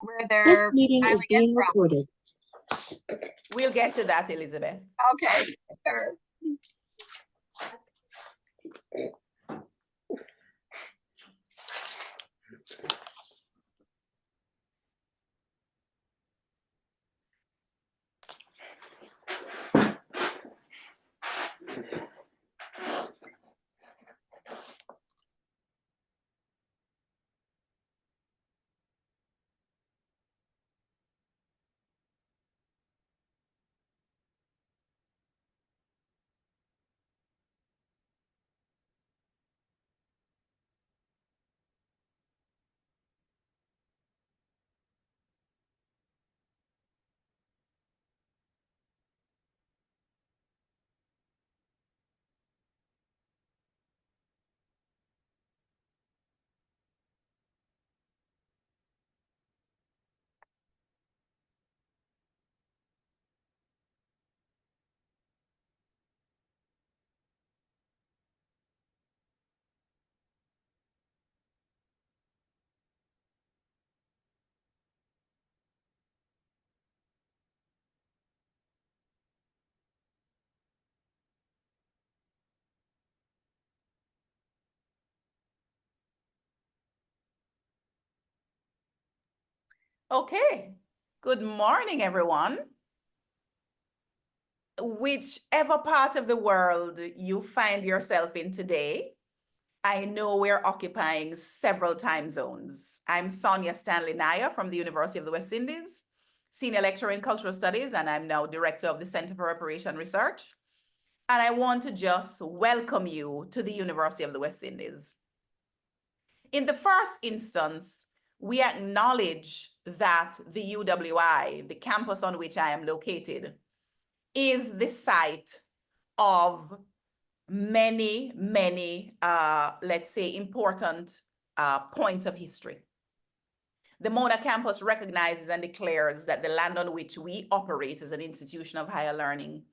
where This they're meeting is having it being from. recorded. We'll get to that, Elizabeth. Okay, sure. Okay. Good morning, everyone. Whichever part of the world you find yourself in today, I know we're occupying several time zones. I'm Sonia Stanley Naya from the University of the West Indies, Senior Lecturer in Cultural Studies, and I'm now Director of the Center for Reparation Research. And I want to just welcome you to the University of the West Indies. In the first instance, we acknowledge that the UWI, the campus on which I am located, is the site of many, let's say, important points of history. The Mona campus recognizes and declares that the land on which we operate as an institution of higher learning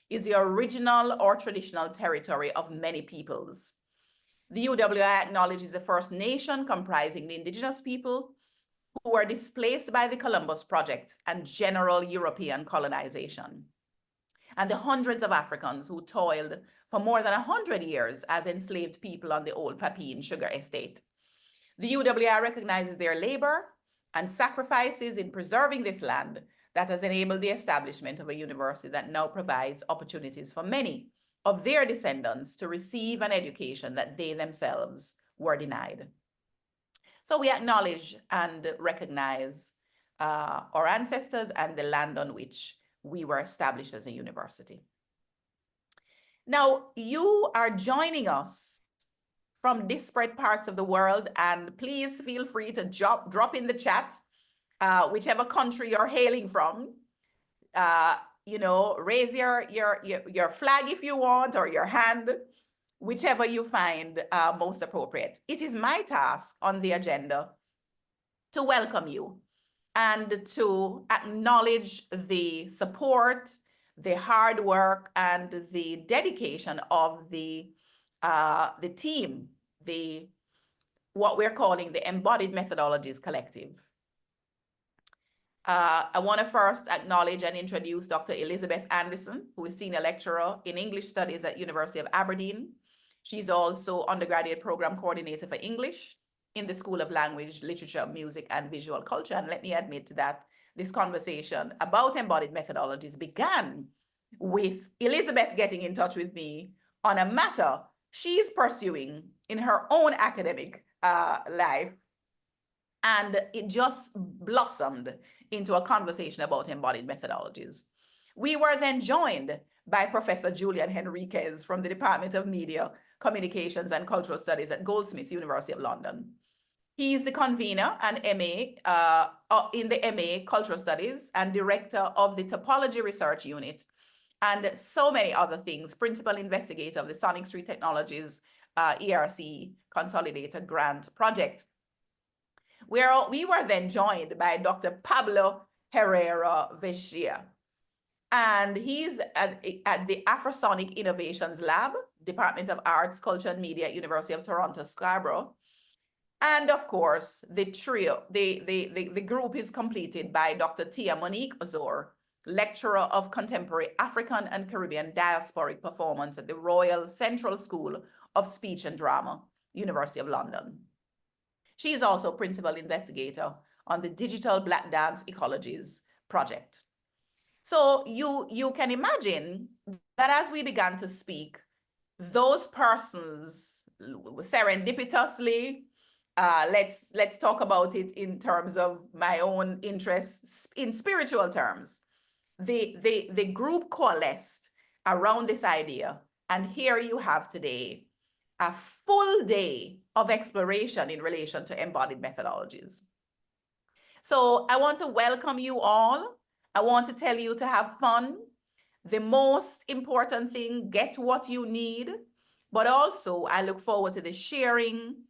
is the original or traditional territory of many peoples. The UWI acknowledges the First Nation comprising the Indigenous people who were displaced by the Columbus Project and general European colonization, and the hundreds of Africans who toiled for more than 100 years as enslaved people on the old Papine sugar estate. The UWI recognizes their labor and sacrifices in preserving this land that has enabled the establishment of a university that now provides opportunities for many of their descendants to receive an education that they themselves were denied. So we acknowledge and recognize our ancestors and the land on which we were established as a university. Now, you are joining us from disparate parts of the world, and please feel free to drop in the chat, whichever country you're hailing from. Raise your flag if you want, or your hand, whichever you find most appropriate. It is my task on the agenda to welcome you and to acknowledge the support, the hard work, and the dedication of the team, what we're calling the Embodied Methodologies Collective. I want to first acknowledge and introduce Dr. Elizabeth Anderson, who is Senior Lecturer in English Studies at University of Aberdeen. She's also Undergraduate Program Coordinator for English in the School of Language, Literature, Music, and Visual Culture. And let me admit that this conversation about embodied methodologies began with Elizabeth getting in touch with me on a matter she's pursuing in her own academic life. And it just blossomed into a conversation about embodied methodologies. We were then joined by Professor Julian Henriquez from the Department of Media, Communications and Cultural Studies at Goldsmiths, University of London. He is the convener and MA in the MA Cultural Studies and director of the Topology Research Unit and so many other things, principal investigator of the Sonic Street Technologies ERC Consolidator Grant Project. We were then joined by Dr. Pablo Herrera Vechia, and he's at the Afrosonic Innovations Lab, Department of Arts, Culture and Media, University of Toronto, Scarborough. And of course, the trio, the group is completed by Dr. Tia Monique Azor, lecturer of contemporary African and Caribbean diasporic performance at the Royal Central School of Speech and Drama, University of London. She is also principal investigator on the Digital Black Dance Ecologies project. So you can imagine that as we began to speak, those persons serendipitously, let's talk about it in terms of my own interests in spiritual terms. The group coalesced around this idea, and here you have today a full day of exploration in relation to embodied methodologies. So I want to welcome you all. I want to tell you to have fun. The most important thing, get what you need, but also I look forward to the sharing,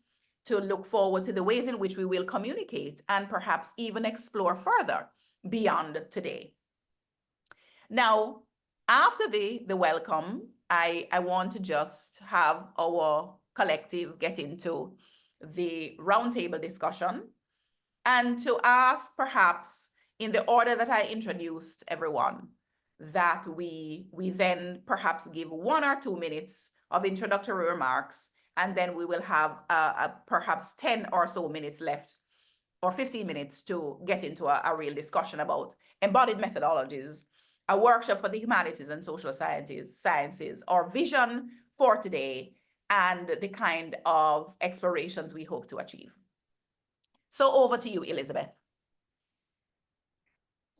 to look forward to the ways in which we will communicate and perhaps even explore further beyond today. Now, after the welcome, I want to just have our collective get into the roundtable discussion and to ask, perhaps in the order that I introduced everyone, that we then perhaps give 1 or 2 minutes of introductory remarks, and then we will have perhaps 10 or so minutes left, or 15 minutes to get into a real discussion about embodied methodologies, a workshop for the humanities and social sciences, our vision for today, and the kind of explorations we hope to achieve. So over to you, Elizabeth.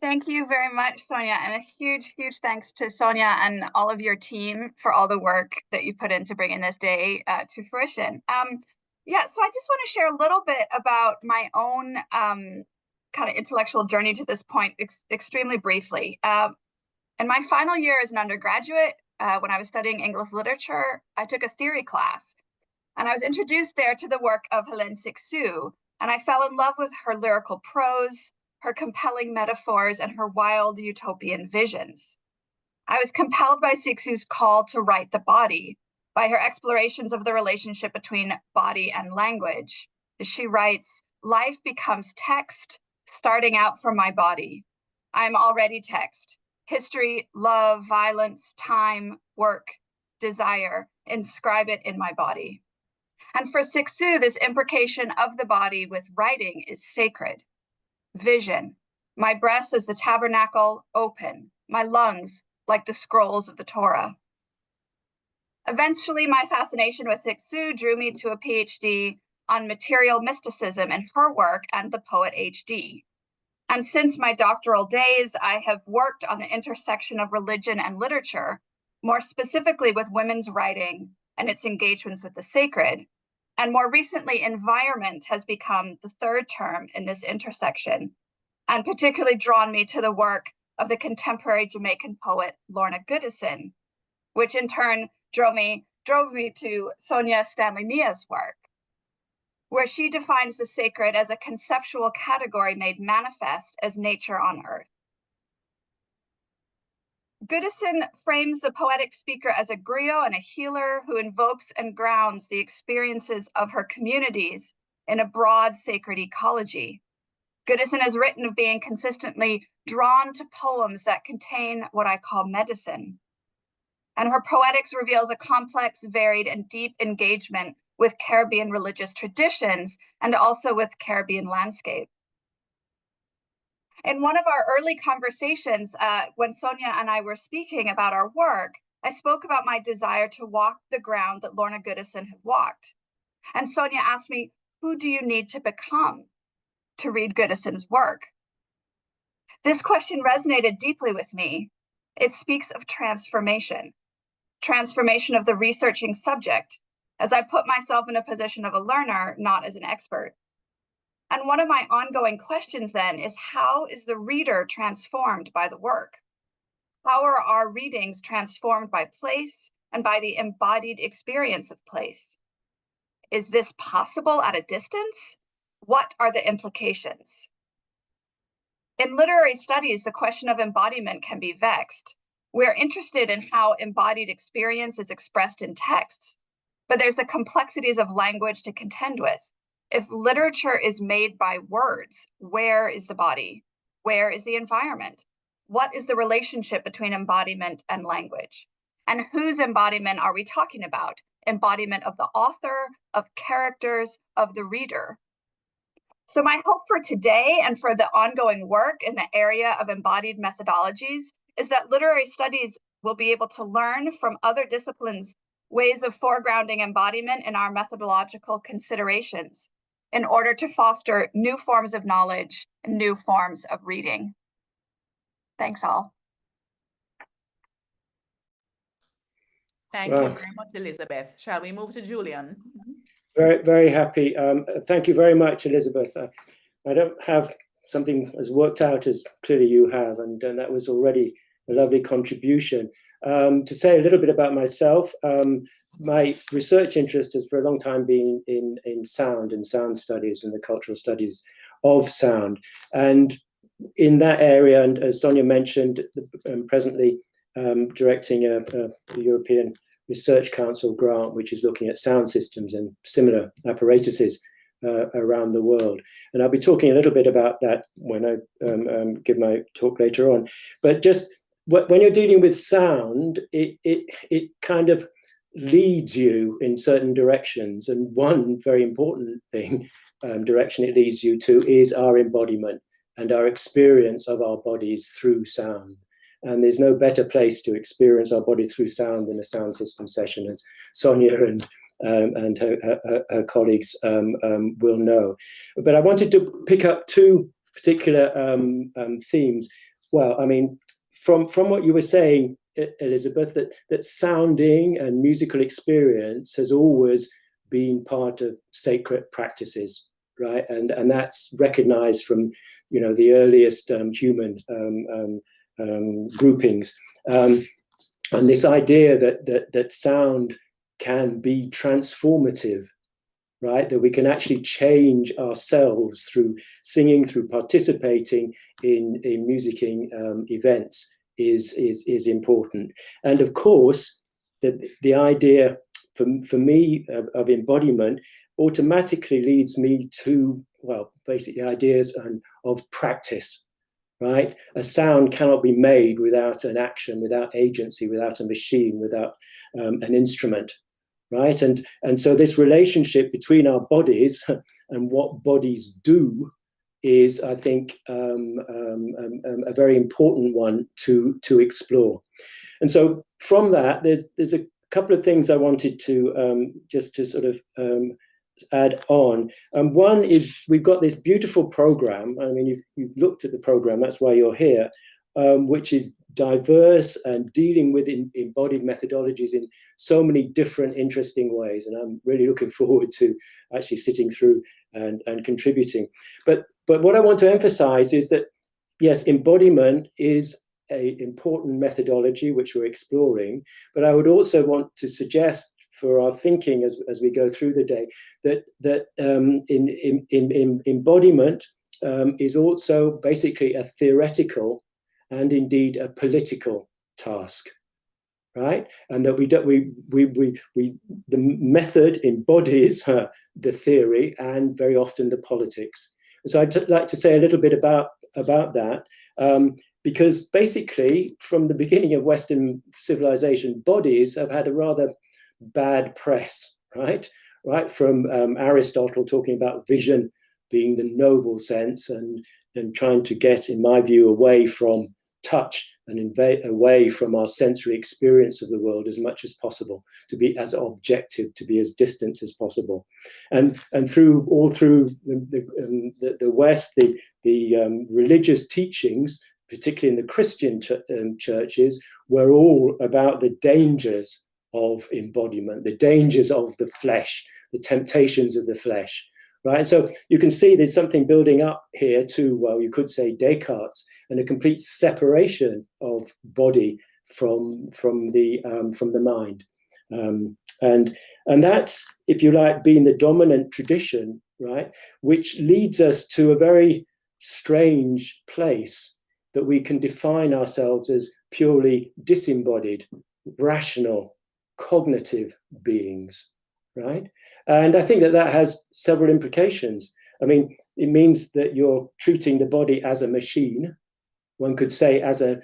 Thank you very much, Sonia, and a huge, huge thanks to Sonia and all of your team for all the work that you put into bringing this day to fruition. Yeah, so I just want to share a little bit about my own kind of intellectual journey to this point extremely briefly. In my final year as an undergraduate, when I was studying English literature, I took a theory class, and I was introduced there to the work of Hélène Cixous, and I fell in love with her lyrical prose, her compelling metaphors, and her wild utopian visions. I was compelled by Cixous' call to write the body, by her explorations of the relationship between body and language. She writes, "Life becomes text, starting out from my body. I'm already text. History, love, violence, time, work, desire, inscribe it in my body." And for Cixous, this imbrication of the body with writing is sacred. Vision, my breast is the tabernacle open, my lungs like the scrolls of the Torah. Eventually, my fascination with Cixous drew me to a PhD on material mysticism in her work and the poet H.D. And since my doctoral days, I have worked on the intersection of religion and literature, more specifically with women's writing and its engagements with the sacred. And more recently, environment has become the third term in this intersection, and particularly drawn me to the work of the contemporary Jamaican poet Lorna Goodison, which in turn drove me to Sonia Stanley Nia's work, where she defines the sacred as a conceptual category made manifest as nature on earth. Goodison frames the poetic speaker as a griot and a healer who invokes and grounds the experiences of her communities in a broad sacred ecology. Goodison has written of being consistently drawn to poems that contain what I call medicine. And her poetics reveals a complex, varied, and deep engagement with Caribbean religious traditions and also with Caribbean landscape. In one of our early conversations, when Sonia and I were speaking about our work, I spoke about my desire to walk the ground that Lorna Goodison had walked. And Sonia asked me, who do you need to become to read Goodison's work? This question resonated deeply with me. It speaks of transformation of the researching subject, as I put myself in a position of a learner, not as an expert. And one of my ongoing questions then is, how is the reader transformed by the work? How are our readings transformed by place and by the embodied experience of place? Is this possible at a distance? What are the implications? In literary studies, the question of embodiment can be vexed. We're interested in how embodied experience is expressed in texts, but there's the complexities of language to contend with. If literature is made by words, where is the body? Where is the environment? What is the relationship between embodiment and language? And whose embodiment are we talking about? Embodiment of the author, of characters, of the reader. So my hope for today and for the ongoing work in the area of embodied methodologies is that literary studies will be able to learn from other disciplines ways of foregrounding embodiment in our methodological considerations in order to foster new forms of knowledge and new forms of reading. Thanks all. Thank you very much, Elizabeth. Shall we move to Julian? Very, very happy. Thank you very much, Elizabeth. I don't have something as worked out as clearly you have, and that was already a lovely contribution. To say a little bit about myself, my research interest has for a long time been in sound and sound studies and the cultural studies of sound. And in that area, and as Sonia mentioned, presently directing a European Research Council grant, which is looking at sound systems and similar apparatuses around the world. And I'll be talking a little bit about that when I give my talk later on. But just when you're dealing with sound, it kind of leads you in certain directions. And one very important thing, direction it leads you to, is our embodiment and our experience of our bodies through sound. And there's no better place to experience our bodies through sound than a sound system session, as Sonia and her colleagues will know. But I wanted to pick up two particular themes. Well, I mean, from what you were saying, Elizabeth, that sounding and musical experience has always been part of sacred practices, right? And that's recognized from, the earliest human groupings, and this idea that sound can be transformative, right? That we can actually change ourselves through singing, through participating in musicking events is important. And of course, the idea for me of embodiment automatically leads me to, well, basically ideas of practice. Right? A sound cannot be made without an action, without agency, without a machine, without an instrument, right? And so this relationship between our bodies and what bodies do is, I think, a very important one to explore. And so from that, there's a couple of things I wanted to just to sort of add on. One is we've got this beautiful program. I mean, you've looked at the program, that's why you're here, which is diverse and dealing with embodied methodologies in so many different interesting ways. And I'm really looking forward to actually sitting through and contributing. But what I want to emphasize is that, yes, embodiment is an important methodology which we're exploring, but I would also want to suggest for our thinking as we go through the day, that in embodiment is also basically a theoretical and indeed a political task, right? And that the method embodies the theory and very often the politics. So I'd like to say a little bit about that. Because basically, from the beginning of Western civilization, bodies have had a rather bad press, right? From Aristotle talking about vision being the noble sense and trying to get, in my view, away from touch and away from our sensory experience of the world as much as possible, to be as objective, to be as distant as possible. And through the West, the religious teachings, particularly in the Christian churches, were all about the dangers of embodiment, the dangers of the flesh, the temptations of the flesh, right? So you can see there's something building up here to, well, you could say Descartes, and a complete separation of body from the mind, and that's, if you like, being the dominant tradition, right? Which leads us to a very strange place that we can define ourselves as purely disembodied, rational, cognitive beings, right? And I think that that has several implications. I mean, it means that you're treating the body as a machine. One could say as an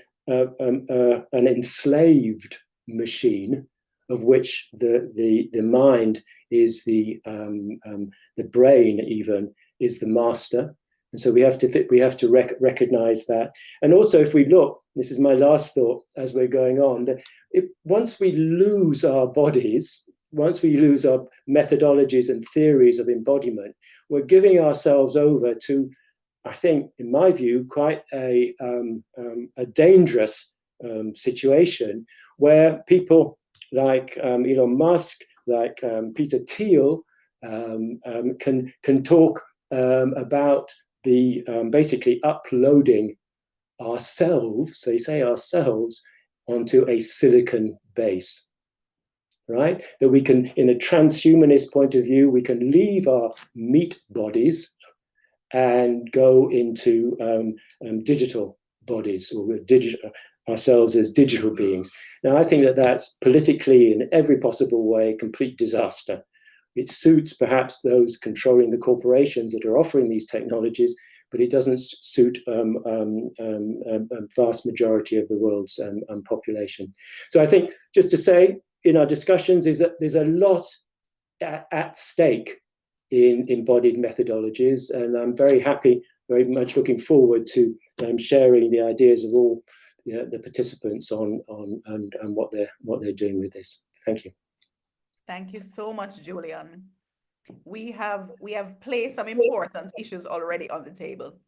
enslaved machine, of which the mind is the brain even is the master. And so we have to recognize that. And also, if we look, this is my last thought as we're going on, that once we lose our bodies, once we lose our methodologies and theories of embodiment, we're giving ourselves over to, I think, in my view, quite a dangerous situation where people like Elon Musk, like Peter Thiel, can talk about the basically uploading ourselves, they say ourselves, onto a silicon base, right? That we can, in a transhumanist point of view, we can leave our meat bodies and go into digital bodies, or digital ourselves as digital beings. Now, I think that that's politically, in every possible way, a complete disaster. It suits perhaps those controlling the corporations that are offering these technologies, but it doesn't suit a vast majority of the world's population. So I think, just to say, in our discussions, is that there's a lot at stake in embodied methodologies, and I'm very happy, very much looking forward to sharing the ideas of all the participants on what they're doing with this. Thank you. Thank you so much, Julian. We have placed some important issues already on the table.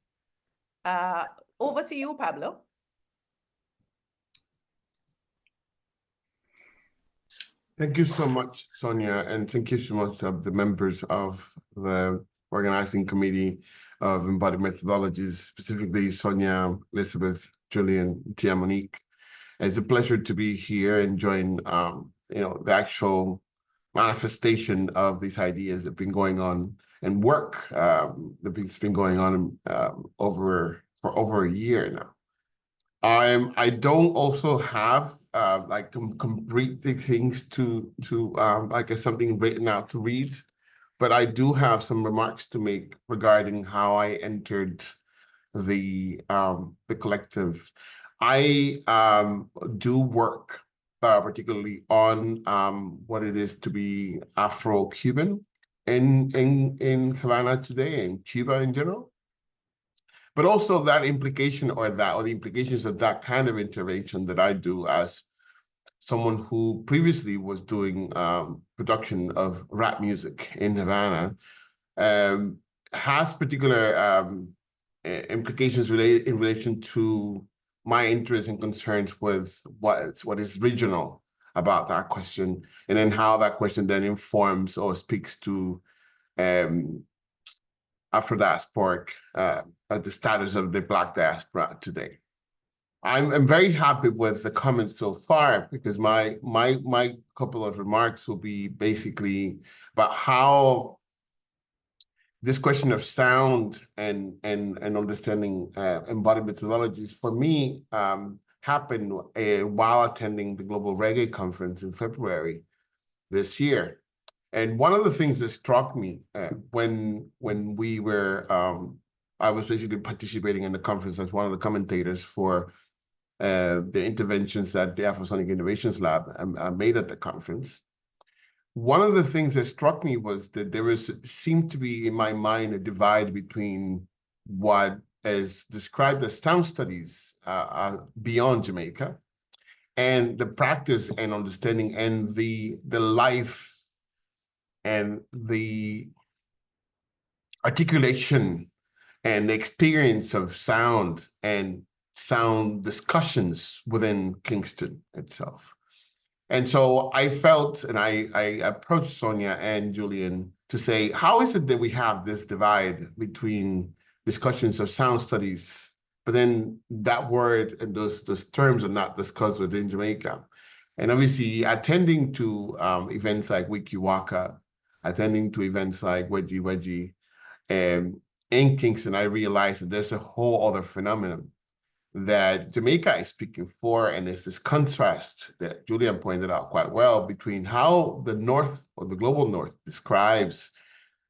Over to you, Pablo. Thank you so much, Sonia, and thank you so much to the members of the organizing committee of Embodied Methodologies, specifically Sonia, Elizabeth, Julian, Tia Monique. It's a pleasure to be here and join the actual manifestation of these ideas that have been going on and work that's been going on for over a year now. I don't also have like complete things to like something written out to read, but I do have some remarks to make regarding how I entered the collective. I do work particularly on what it is to be Afro-Cuban in Havana today, and Cuba in general. But also that implication or the implications of that kind of intervention that I do as someone who previously was doing production of rap music in Havana has particular implications in relation to my interests and concerns with what is regional about that question, and then how that question then informs or speaks to Afro-diasporic, the status of the Black diaspora today. I'm very happy with the comments so far, because my couple of remarks will be basically about how this question of sound and understanding embodied methodologies for me happened while attending the Global Reggae Conference in February this year. And one of the things that struck me when we were, I was basically participating in the conference as one of the commentators for the interventions that the Afrosonic Innovations Lab made at the conference. One of the things that struck me was that there seemed to be in my mind a divide between what is described as sound studies beyond Jamaica, and the practice and understanding and the life and the articulation and the experience of sound and sound discussions within Kingston itself. And so I felt, and I approached Sonia and Julian to say, how is it that we have this divide between discussions of sound studies, but then that word and those terms are not discussed within Jamaica? And obviously attending to events like Wiki Waka, attending to events like Wedgie Wedgie, in Kingston, I realized that there's a whole other phenomenon that Jamaica is speaking for, and it's this contrast that Julian pointed out quite well between how the North, or the global North, describes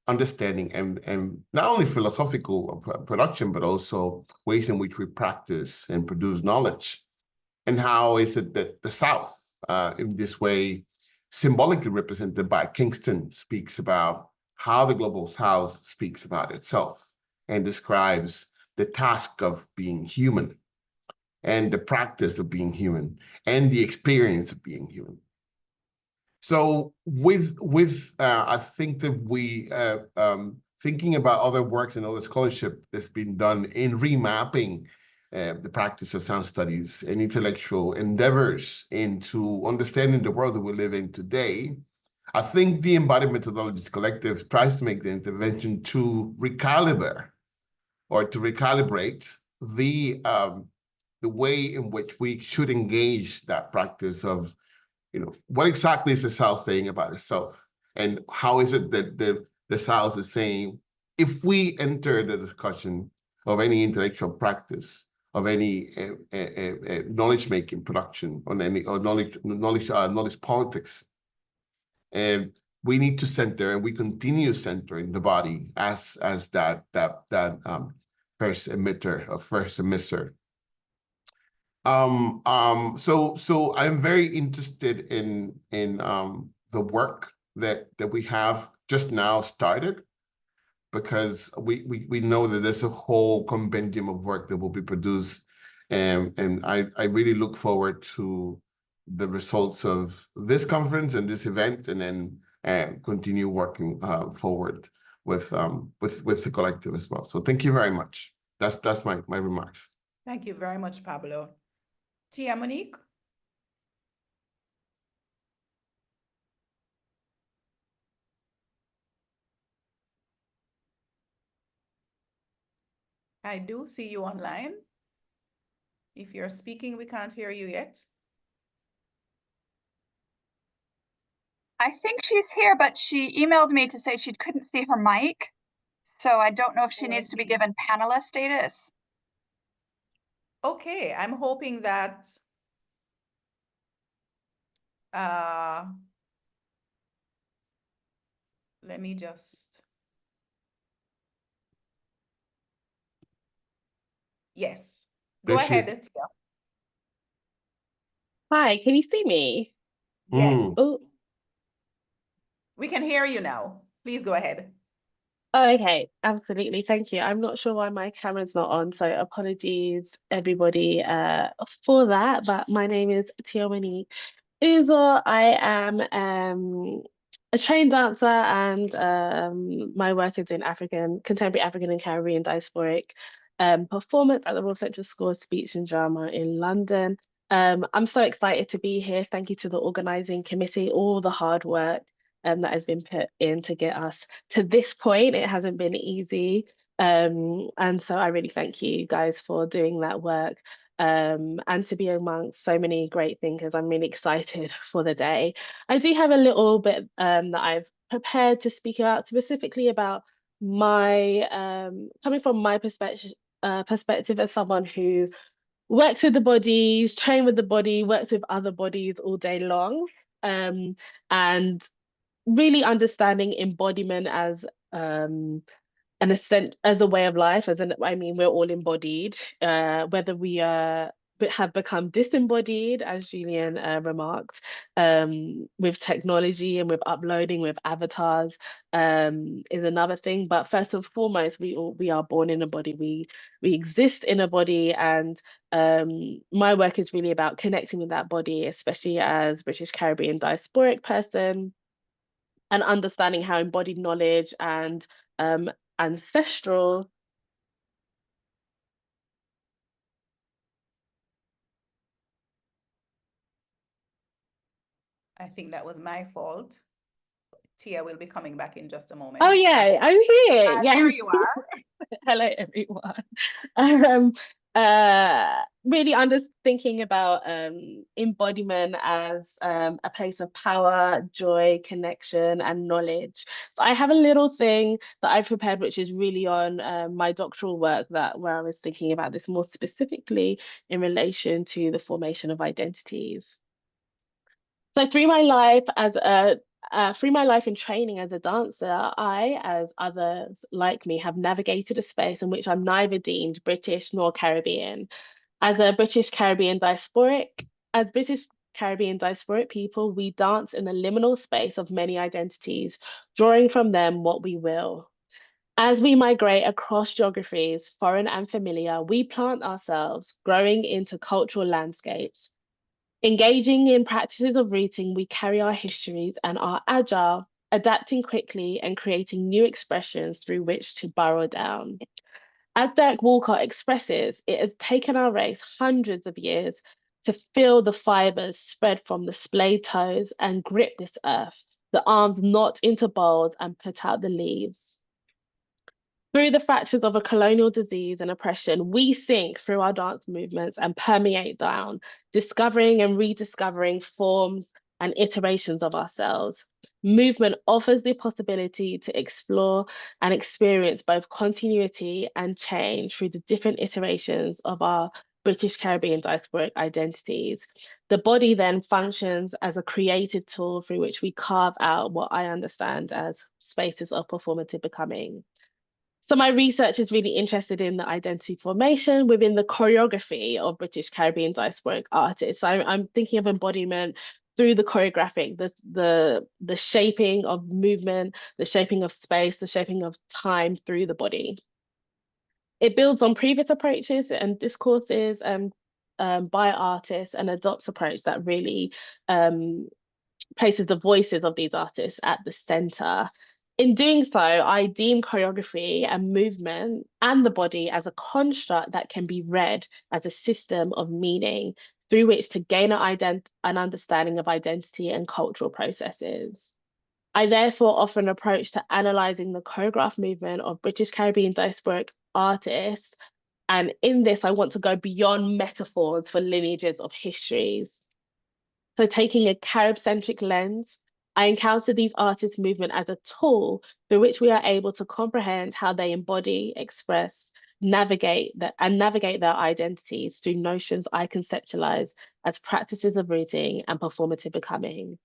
understanding and not only philosophical production, but also ways in which we practice and produce knowledge. And how is it that the South, in this way, symbolically represented by Kingston, speaks about how the global South speaks about itself and describes the task of being human and the practice of being human and the experience of being human. So I think that we thinking about other works and other scholarship that's been done in remapping the practice of sound studies and intellectual endeavors into understanding the world that we live in today. I think the Embodied Methodologies Collective tries to make the intervention to recalibrate the way in which we should engage that practice of, what exactly is the South saying about itself? And how is it that the South is saying, if we enter the discussion of any intellectual practice, of any knowledge-making production, on any or knowledge politics, we need to center, and we continue centering the body as that first emitter or first emitter. So I'm very interested in the work that we have just now started, because we know that there's a whole compendium of work that will be produced, and I really look forward to the results of this conference and this event, and then continue working forward with the collective as well. So thank you very much. That's my remarks. Thank you very much, Pablo. Tia Monique? I do see you online. If you're speaking, we can't hear you yet. I think she's here, but she emailed me to say she couldn't see her mic. So I don't know if she needs to be given panelist status. Okay, I'm hoping that let me just, yes, go ahead, Tia. Hi, can you see me? Yes. Oh, We can hear you now. Please go ahead. okay, absolutely. Thank you. I'm not sure why my camera's not on, so apologies everybody for that. But my name is Tiomani Uzo. I am a trained dancer, and my work is in contemporary African and Caribbean diasporic performance at the Royal Central School of Speech and Drama in London. I'm so excited to be here. Thank you to the organising committee, all the hard work that has been put in to get us to this point. It hasn't been easy. And so I really thank you guys for doing that work. And to be amongst so many great thinkers. I'm really excited for the day. I do have a little bit that I've prepared to speak about, specifically about my coming from my perspective as someone who works with the bodies, train with the body, works with other bodies all day long, and really understanding embodiment as an ascent, as a way of life, I mean, we're all embodied, whether we have become disembodied, as Julian remarked, with technology and with uploading, with avatars, is another thing. But first and foremost, we are born in a body, we exist in a body, and my work is really about connecting with that body, especially as British Caribbean diasporic person, and understanding how embodied knowledge and ancestral. I think that was my fault. Tia will be coming back in just a moment. Oh yeah, I'm here. Yeah. There you are. Hello everyone. really thinking about embodiment as a place of power, joy, connection, and knowledge. So I have a little thing that I've prepared, which is really on my doctoral work, where I was thinking about this more specifically in relation to the formation of identities. So through my life in training as a dancer, I, as others like me, have navigated a space in which I'm neither deemed British nor Caribbean. As British Caribbean diasporic people, we dance in the liminal space of many identities, drawing from them what we will. As we migrate across geographies, foreign and familiar, we plant ourselves, growing into cultural landscapes. Engaging in practices of rooting, we carry our histories and are agile, adapting quickly and creating new expressions through which to burrow down. As Derek Walcott expresses, it has taken our race hundreds of years to feel the fibers spread from the splayed toes and grip this earth, the arms knot into bowls and put out the leaves. Through the fractures of a colonial disease and oppression, we sink through our dance movements and permeate down, discovering and rediscovering forms and iterations of ourselves. Movement offers the possibility to explore and experience both continuity and change through the different iterations of our British Caribbean diasporic identities. The body then functions as a creative tool through which we carve out what I understand as spaces of performative becoming. So my research is really interested in the identity formation within the choreography of British Caribbean diasporic artists. I'm thinking of embodiment through the choreographic, the shaping of movement, the shaping of space, the shaping of time through the body. It builds on previous approaches and discourses by artists and adopts approach that really places the voices of these artists at the center. In doing so, I deem choreography and movement and the body as a construct that can be read as a system of meaning through which to gain an understanding of identity and cultural processes. I therefore offer an approach to analysing the choreographed movement of British Caribbean diasporic artists. And in this, I want to go beyond metaphors for lineages of histories. So taking a Carib-centric lens, I encounter these artists' movement as a tool through which we are able to comprehend how they embody, express, navigate their identities through notions I conceptualize as practices of rooting and performative becoming.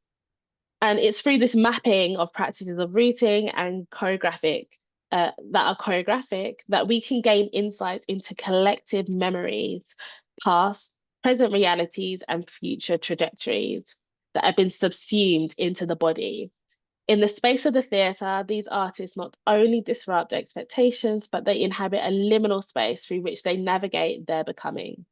And it's through this mapping of practices of rooting and that we can gain insights into collective memories, past, present realities, and future trajectories that have been subsumed into the body. In the space of the theatre, these artists not only disrupt expectations, but they inhabit a liminal space through which they navigate their becoming.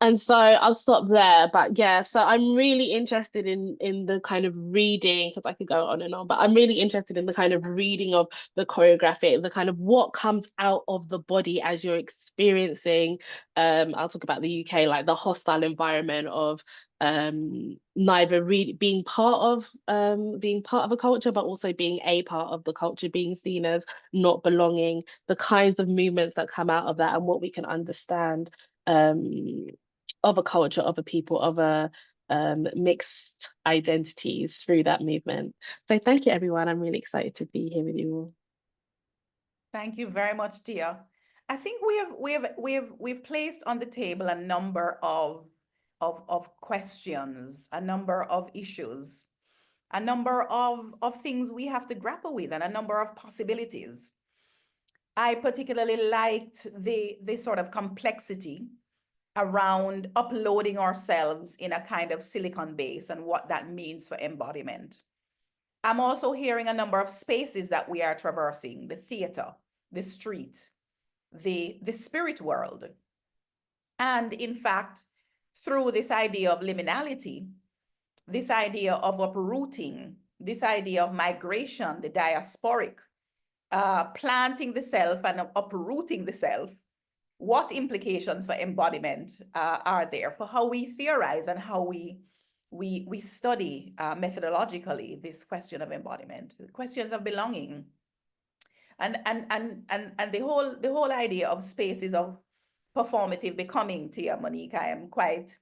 And so I'll stop there, but yeah, so I'm really interested in the kind of reading, because I could go on and on, but I'm really interested in the kind of reading of the choreographic, the kind of what comes out of the body as you're experiencing, I'll talk about the UK, like the hostile environment of neither being part of a culture, but also being a part of the culture, being seen as not belonging, the kinds of movements that come out of that and what we can understand of a culture, of a people, of a mixed identities through that movement. So thank you, everyone. I'm really excited to be here with you all. Thank you very much, Tia. I think we've placed on the table a number of questions, a number of issues, a number of things we have to grapple with, and a number of possibilities. I particularly liked the sort of complexity around uploading ourselves in a kind of silicon base and what that means for embodiment. I'm also hearing a number of spaces that we are traversing: the theater, the street, the spirit world. And in fact, through this idea of liminality, this idea of uprooting, this idea of migration, the diasporic, planting the self and uprooting the self, what implications for embodiment are there for how we theorize and how we study methodologically this question of embodiment, questions of belonging, And the whole idea of spaces of performative becoming, Tia Monique, I am quite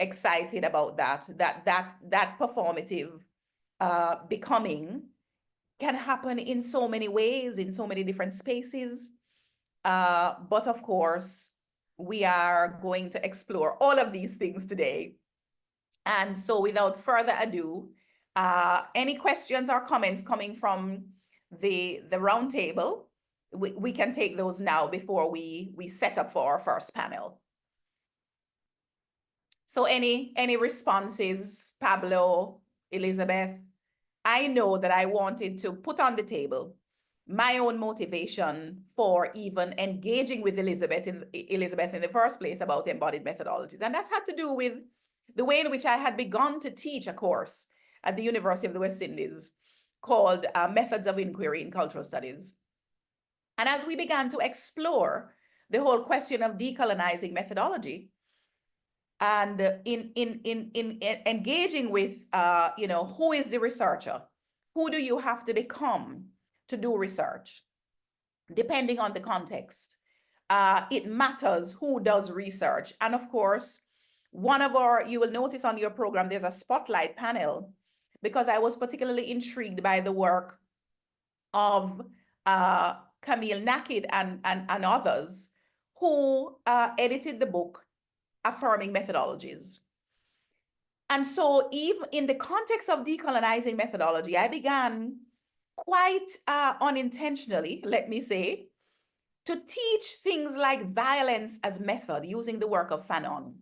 excited about that performative becoming can happen in so many ways, in so many different spaces. But of course, we are going to explore all of these things today. And so without further ado, any questions or comments coming from the round table, we can take those now before we set up for our first panel. So any responses, Pablo, Elizabeth? I know that I wanted to put on the table my own motivation for even engaging with Elizabeth in the first place about embodied methodologies. And that had to do with the way in which I had begun to teach a course at the University of the West Indies called Methods of Inquiry in Cultural Studies. And as we began to explore the whole question of decolonizing methodology, and in engaging with, who is the researcher? Who do you have to become to do research? Depending on the context, it matters who does research. And of course, you will notice on your program, there's a spotlight panel, because I was particularly intrigued by the work of Camille Nakid and others who edited the book Affirming Methodologies. And so even in the context of decolonizing methodology, I began quite unintentionally, let me say, to teach things like violence as method using the work of Fanon,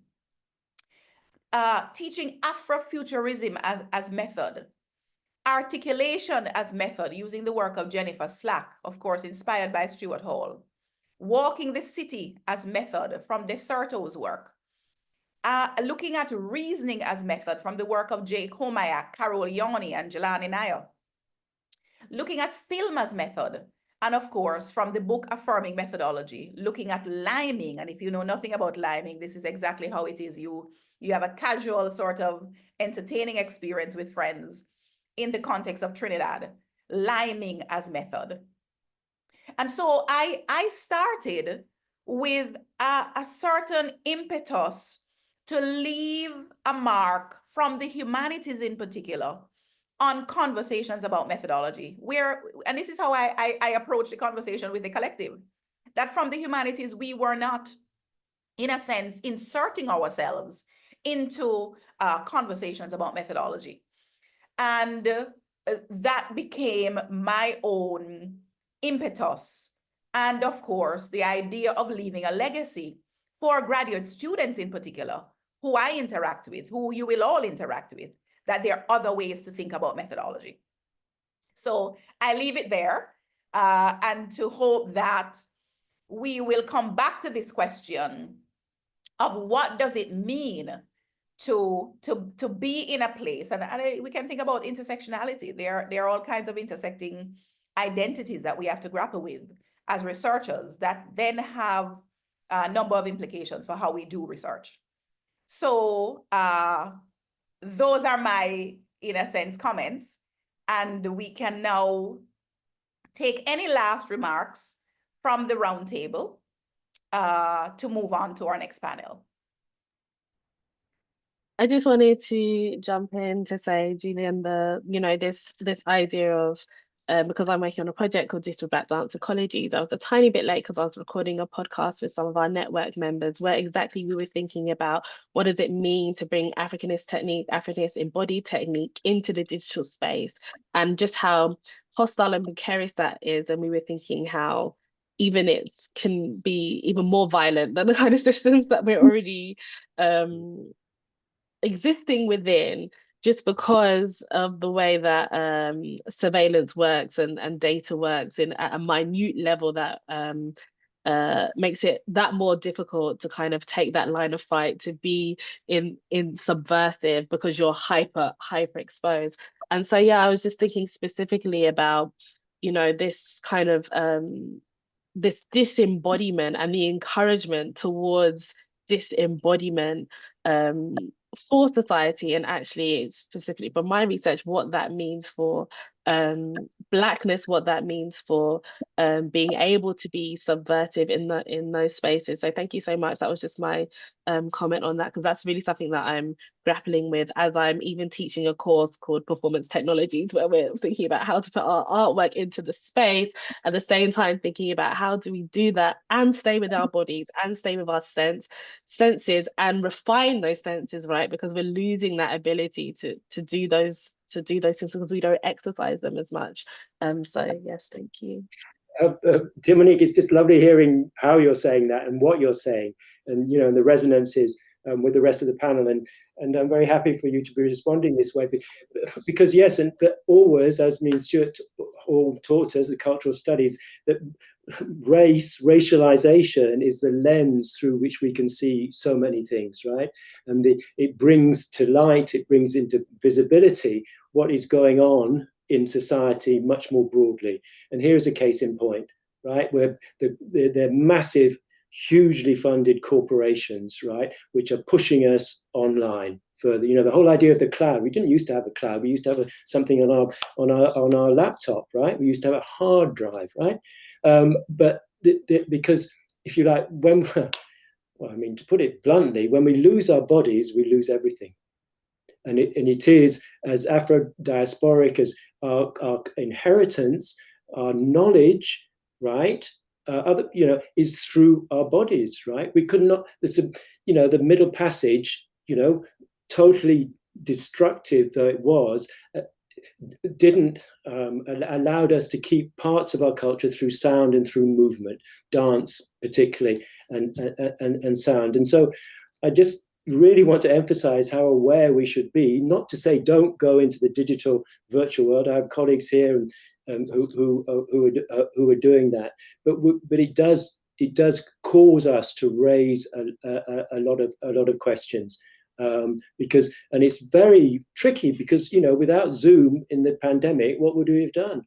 teaching Afrofuturism as method, articulation as method using the work of Jennifer Slack, of course, inspired by Stuart Hall, walking the city as method from Deserto's work, looking at reasoning as method from the work of Jake Homayak, Carol Yoni, and Jelani Nair. Looking at film as method, and of course, from the book Affirming Methodology, looking at liming. And if you know nothing about liming, this is exactly how it is. You have a casual sort of entertaining experience with friends in the context of Trinidad, liming as method. And so I started with a certain impetus to leave a mark from the humanities in particular on conversations about methodology, and this is how I approach the conversation with the collective, that from the humanities, we were not, in a sense, inserting ourselves into conversations about methodology. And that became my own impetus. And of course, the idea of leaving a legacy for graduate students in particular, who I interact with, who you will all interact with, that there are other ways to think about methodology. So I leave it there and to hope that we will come back to this question of what does it mean to be in a place, and we can think about intersectionality. There are all kinds of intersecting identities that we have to grapple with as researchers that then have a number of implications for how we do research. So those are my, in a sense, comments, and we can now take any last remarks from the roundtable to move on to our next panel. I just wanted to jump in to say, Julian, this idea of because I'm working on a project called Digital Black Dance Ecologies, I was a tiny bit late because I was recording a podcast with some of our network members where exactly we were thinking about what does it mean to bring Africanist technique, Africanist embodied technique into the digital space, and just how hostile and precarious that is. And we were thinking how even it can be even more violent than the kind of systems that we're already existing within, just because of the way that surveillance works and data works at a minute level that makes it that more difficult to kind of take that line of fight, to be in subversive, because you're hyper exposed. And so, yeah, I was just thinking specifically about, this kind of this disembodiment and the encouragement towards disembodiment for society, and actually specifically from my research, what that means for Blackness, what that means for being able to be subvertive in those spaces. So thank you so much. That was just my comment on that, because that's really something that I'm grappling with as I'm even teaching a course called Performance Technologies, where we're thinking about how to put our artwork into the space, at the same time thinking about how do we do that and stay with our bodies and stay with our senses and refine those senses, right? Because we're losing that ability to do those things because we don't exercise them as much. So yes, thank you. Monique, it's just lovely hearing how you're saying that and what you're saying, and and the resonances with the rest of the panel, and I'm very happy for you to be responding this way, because yes, and always, as me and Stuart all taught us, the cultural studies, that racialization is the lens through which we can see so many things, right? And it brings to light, it brings into visibility what is going on in society much more broadly. And here's a case in point, right, where they're massive, hugely funded corporations, right, which are pushing us online further. The whole idea of the cloud. We didn't used to have the cloud. We used to have something on our laptop, right? We used to have a hard drive, right? But because, if you like, to put it bluntly, when we lose our bodies, we lose everything. And it is as Afro-diasporic as our inheritance, our knowledge, right? Is through our bodies, right? We could not. The Middle Passage, totally destructive though it was, didn't allowed us to keep parts of our culture through sound and through movement, dance particularly, and sound. And so, I just really want to emphasize how aware we should be, not to say don't go into the digital virtual world. I have colleagues here who are doing that, but it does cause us to raise a lot of questions, because, and it's very tricky because without Zoom in the pandemic, what would we have done?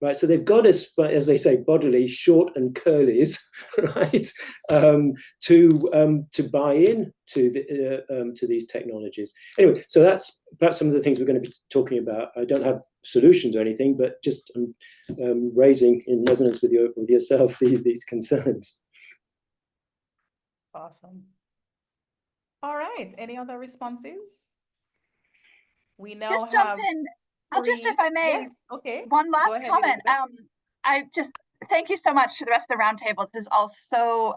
Right, so they've got us, as they say, bodily short and curlies, right, to buy in to these technologies. Anyway, so that's perhaps some of the things we're going to be talking about. I don't have solutions or anything, but just raising in resonance with yourself these concerns. Awesome. All right. Any other responses? We now just jump in. I'll just, if I may, yes, okay. One last comment. I just thank you so much to the rest of the roundtable. This is all so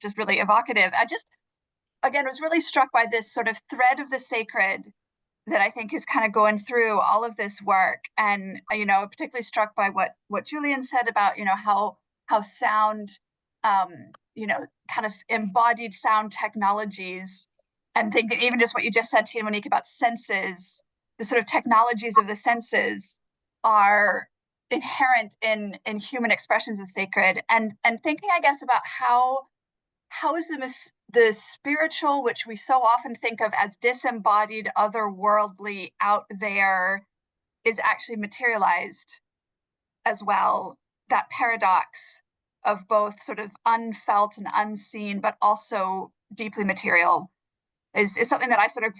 just really evocative. I just, again, was really struck by this sort of thread of the sacred that I think is kind of going through all of this work, and particularly struck by what Julian said about how sound, kind of embodied sound technologies, and thinking even just what you just said, Tia Monique, about senses. The sort of technologies of the senses are inherent in human expressions of sacred, and thinking, I guess, about how is the spiritual, which we so often think of as disembodied, otherworldly, out there, is actually materialized as well. That paradox of both sort of unfelt and unseen, but also deeply material, is something that I sort of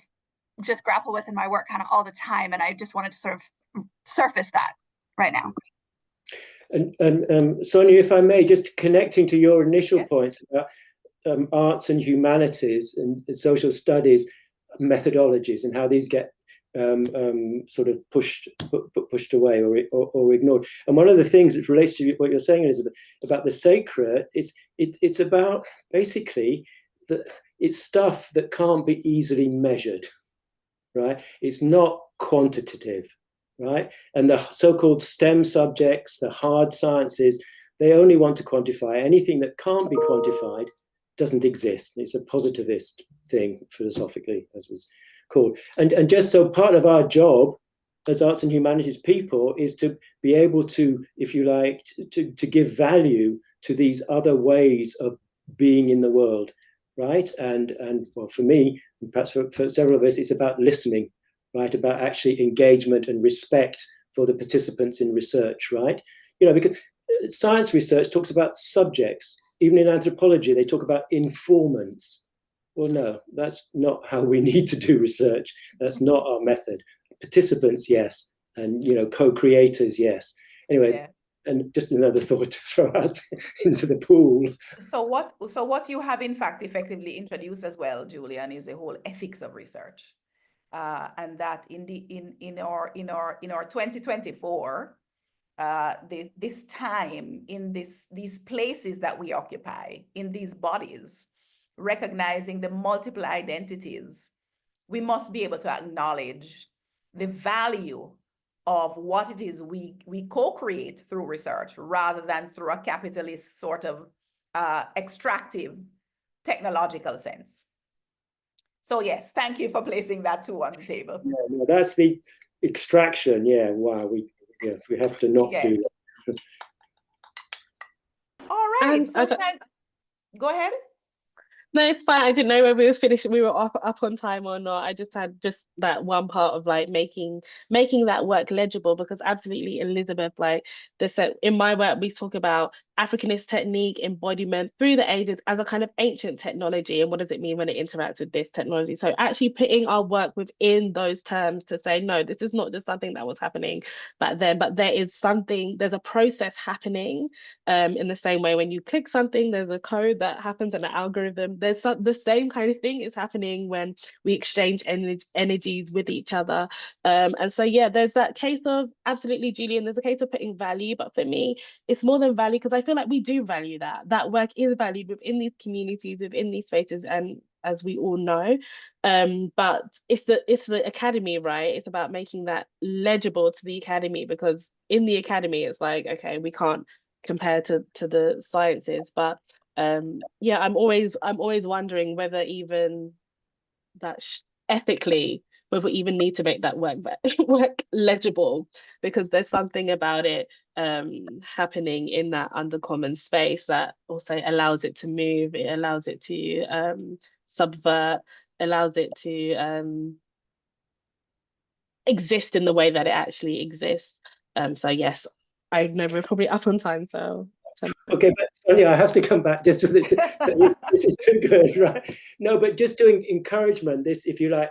just grapple with in my work kind of all the time, and I just wanted to sort of surface that right now. And Sonia, if I may, just connecting to your initial points about arts and humanities and social studies methodologies and how these get sort of pushed away or ignored. And one of the things that relates to what you're saying, Elizabeth, about the sacred, it's about basically it's stuff that can't be easily measured. Right? It's not quantitative, right? And the so-called STEM subjects, the hard sciences, they only want to quantify. Anything that can't be quantified doesn't exist. It's a positivist thing, philosophically, as was called. And just so part of our job as arts and humanities people is to be able to, if you like, to give value to these other ways of being in the world. Right, and well, for me, perhaps for several of us, it's about listening, right? About actually engagement and respect for the participants in research, right? Because science research talks about subjects. Even in anthropology, they talk about informants. Well, no, that's not how we need to do research. That's not our method. Participants, yes, and co-creators, yes. Anyway, Yeah. and just another thought to throw out into the pool. So what you have in fact effectively introduced as well, Julian, is the whole ethics of research. And that in our 2024, this time in these places that we occupy, in these bodies, recognizing the multiple identities, we must be able to acknowledge the value of what it is we co-create through research rather than through a capitalist sort of extractive technological sense. So yes, thank you for placing that too on the table. Yeah, no, that's the extraction. Yeah, wow, we have to not do that. All right, And so go ahead. no, it's fine. I didn't know whether we were finished, we were up on time or not. I just had just that one part of like making that work legible, because absolutely, Elizabeth, like this in my work, we talk about Africanist technique embodiment through the ages as a kind of ancient technology, and what does it mean when it interacts with this technology? So actually putting our work within those terms to say, no, this is not just something that was happening back then, but there's a process happening. In the same way, when you click something, there's a code that happens and an algorithm. There's the same kind of thing is happening when we exchange energies with each other. And so, yeah, there's that case of, absolutely, Julian, there's a case of putting value, but for me, it's more than value, because I feel like we do value that. That work is valued within these communities, within these spaces, and as we all know. But it's the academy, right? It's about making that legible to the academy, because in the academy, it's like, okay, we can't compare to the sciences, but yeah, I'm always wondering whether even that ethically, whether we even need to make that work legible, because there's something about it happening in that undercommon space that also allows it to move, it allows it to subvert, allows it to exist in the way that it actually exists. So yes, I know we're probably up on time, so Okay, but Sonia, I have to come back just with it. This is too good, right? No, but just doing encouragement, this, if you like,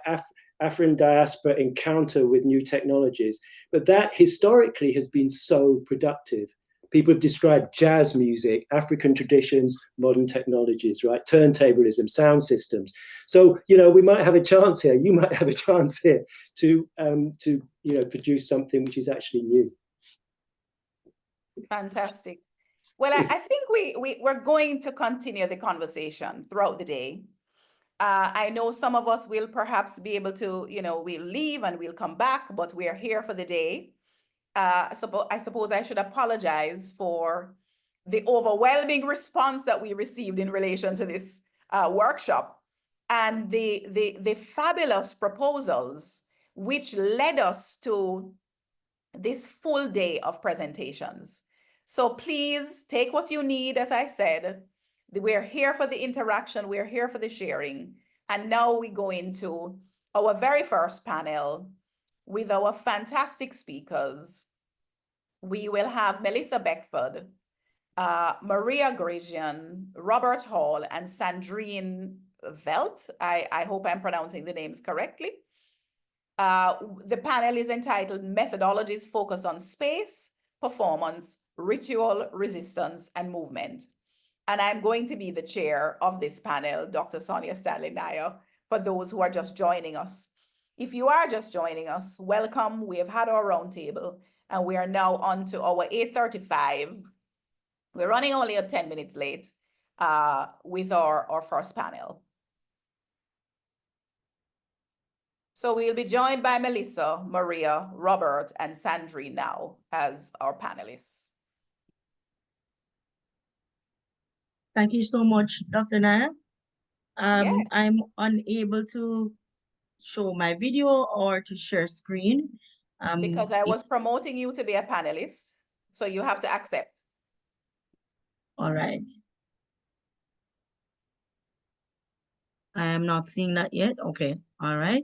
Afrin diaspora encounter with new technologies, but that historically has been so productive. People have described jazz music, African traditions, modern technologies, right? Turntablism, sound systems. So, we might have a chance here. You might have a chance here to produce something which is actually new. Fantastic. Well, I think we're going to continue the conversation throughout the day. I know some of us will perhaps be able to, we'll leave and we'll come back, but we're here for the day. I suppose I should apologize for the overwhelming response that we received in relation to this workshop, and the fabulous proposals which led us to this full day of presentations. So please take what you need. As I said, we're here for the interaction, we're here for the sharing. And now we go into our very first panel with our fantastic speakers. We will have Melissa Beckford, Maria Grisian, Robert Hall, and Sandrine Velt. I hope I'm pronouncing the names correctly. The panel is entitled Methodologies Focused on Space, Performance, Ritual, Resistance, and Movement. And I'm going to be the chair of this panel, Dr. Sonia Stanley Nair, for those who are just joining us. If you are just joining us, welcome. We have had our roundtable, and we are now on to our 8:35. We're running only 10 minutes late with our first panel. So we'll be joined by Melissa, Maria, Robert, and Sandrine now as our panelists. Thank you so much, Dr. Nair. Yes. I'm unable to show my video or to share screen. Because I was promoting you to be a panelist, so you have to accept. All right. I am not seeing that yet. Okay. All right.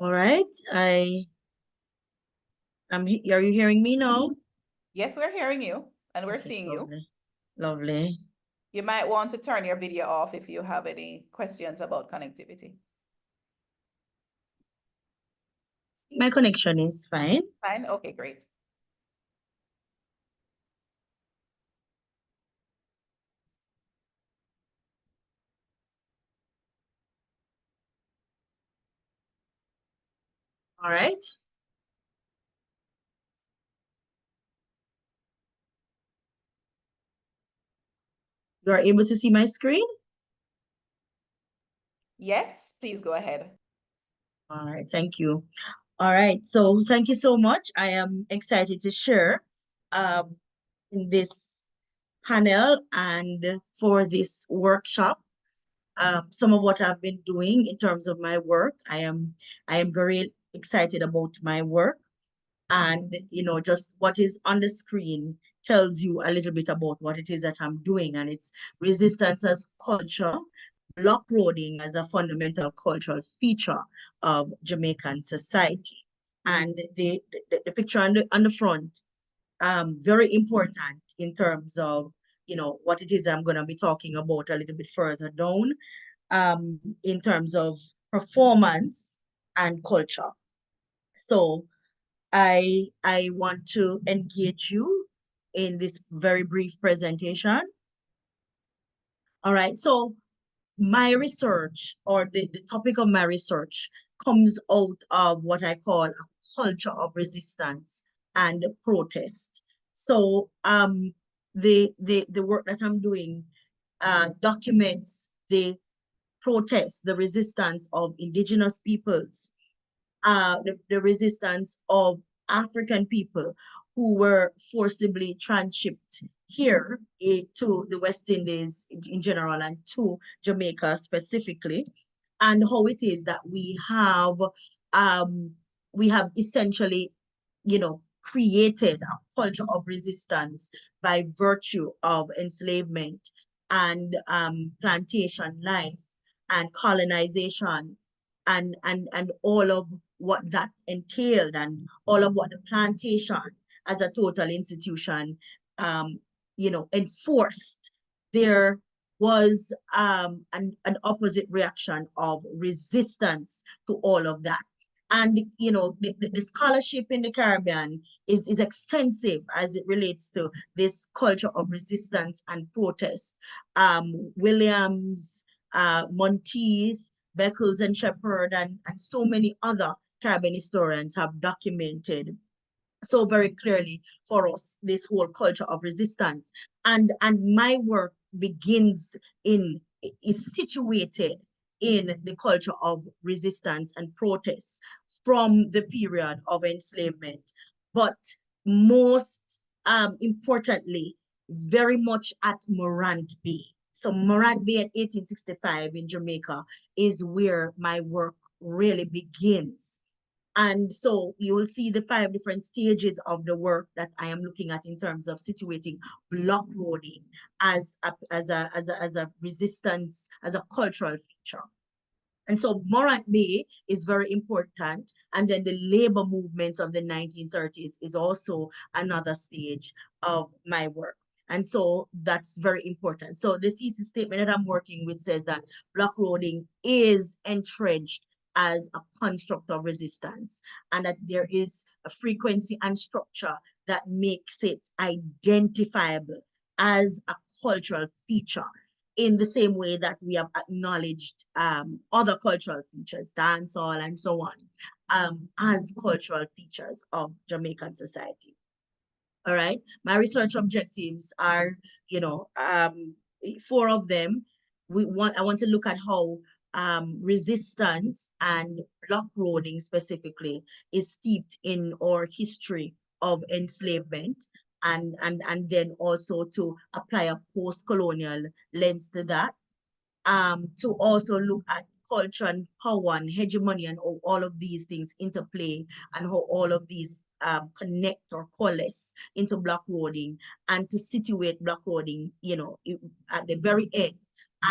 All right. Are you hearing me now? Yes, we're hearing you and we're Okay, seeing you. lovely. Lovely. You might want to turn your video off if you have any questions about connectivity. My connection is fine. Fine, okay, great. All right. You are able to see my screen? Yes, please go ahead. All right, thank you. All right, so thank you so much. I am excited to share in this panel and for this workshop some of what I've been doing in terms of my work. I am very excited about my work, and just what is on the screen tells you a little bit about what it is that I'm doing, and it's resistance as culture, block roading as a fundamental cultural feature of Jamaican society. And the picture on the front, very important in terms of what it is I'm going to be talking about a little bit further down, in terms of performance and culture. So I want to engage you in this very brief presentation. All right, so my research, or the topic of my research, comes out of what I call a culture of resistance and protest. So the work that I'm doing documents the protest, the resistance of Indigenous peoples, the resistance of African people who were forcibly transshipped here to the West Indies in general and to Jamaica specifically, and how it is that we have essentially, created a culture of resistance by virtue of enslavement and plantation life and colonization and all of what that entailed, and all of what the plantation as a total institution enforced. There was an opposite reaction of resistance to all of that. And the scholarship in the Caribbean is extensive as it relates to this culture of resistance and protest. Williams, Monteith, Beckles and Shepherd, and so many other Caribbean historians have documented so very clearly for us this whole culture of resistance. And my work is situated in the culture of resistance and protest from the period of enslavement, but most importantly, very much at Morant Bay. So Morant Bay at 1865 in Jamaica is where my work really begins. And so you will see the 5 different stages of the work that I am looking at in terms of situating block roading as a resistance, as a cultural feature. And so Morant Bay is very important. And then the labor movements of the 1930s is also another stage of my work. And so that's very important. So the thesis statement that I'm working with says that block roading is entrenched as a construct of resistance, and that there is a frequency and structure that makes it identifiable as a cultural feature, in the same way that we have acknowledged other cultural features, dancehall and so on, as cultural features of Jamaican society. All right, my research objectives are, 4 of them. I want to look at how resistance and block roading specifically is steeped in our history of enslavement, and then also to apply a post-colonial lens to that, to also look at culture and power and hegemony and all of these things interplay, and how all of these connect or coalesce into block roading, and to situate block roading, at the very end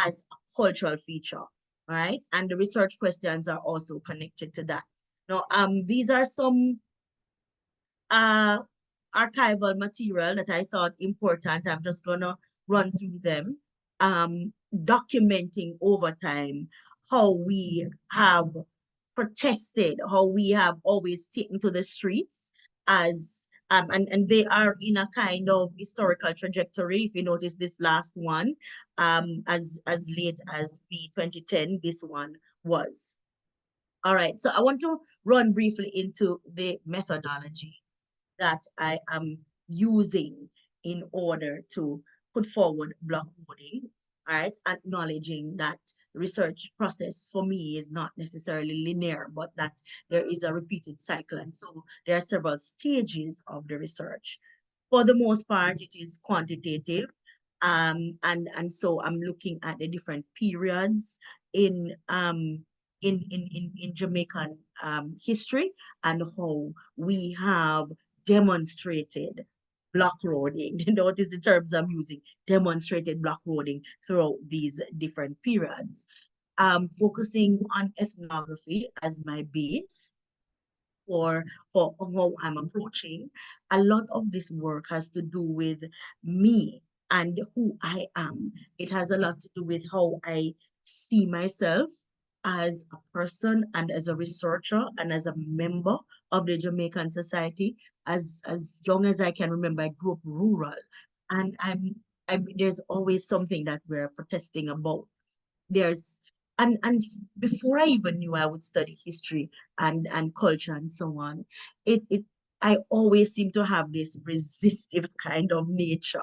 as a cultural feature, right? And the research questions are also connected to that. Now, these are some archival material that I thought important. I'm just gonna run through them, documenting over time how we have protested, how we have always taken to the streets as and they are in a kind of historical trajectory. If you notice this last one, as late as the 2010, this one was. All right, so I want to run briefly into the methodology that I am using in order to put forward block coding, all right, acknowledging that research process for me is not necessarily linear, but that there is a repeated cycle. And so there are several stages of the research. For the most part, it is quantitative. And so I'm looking at the different periods in Jamaican history and how we have demonstrated block roading. Notice the terms I'm using, demonstrated block roading throughout these different periods. Focusing on ethnography as my base for how I'm approaching. A lot of this work has to do with me and who I am. It has a lot to do with how I see myself as a person and as a researcher and as a member of the Jamaican society. As young as I can remember, I grew up rural, and there's always something that we're protesting about. There's and before I even knew I would study history and culture and so on, it I always seem to have this resistive kind of nature.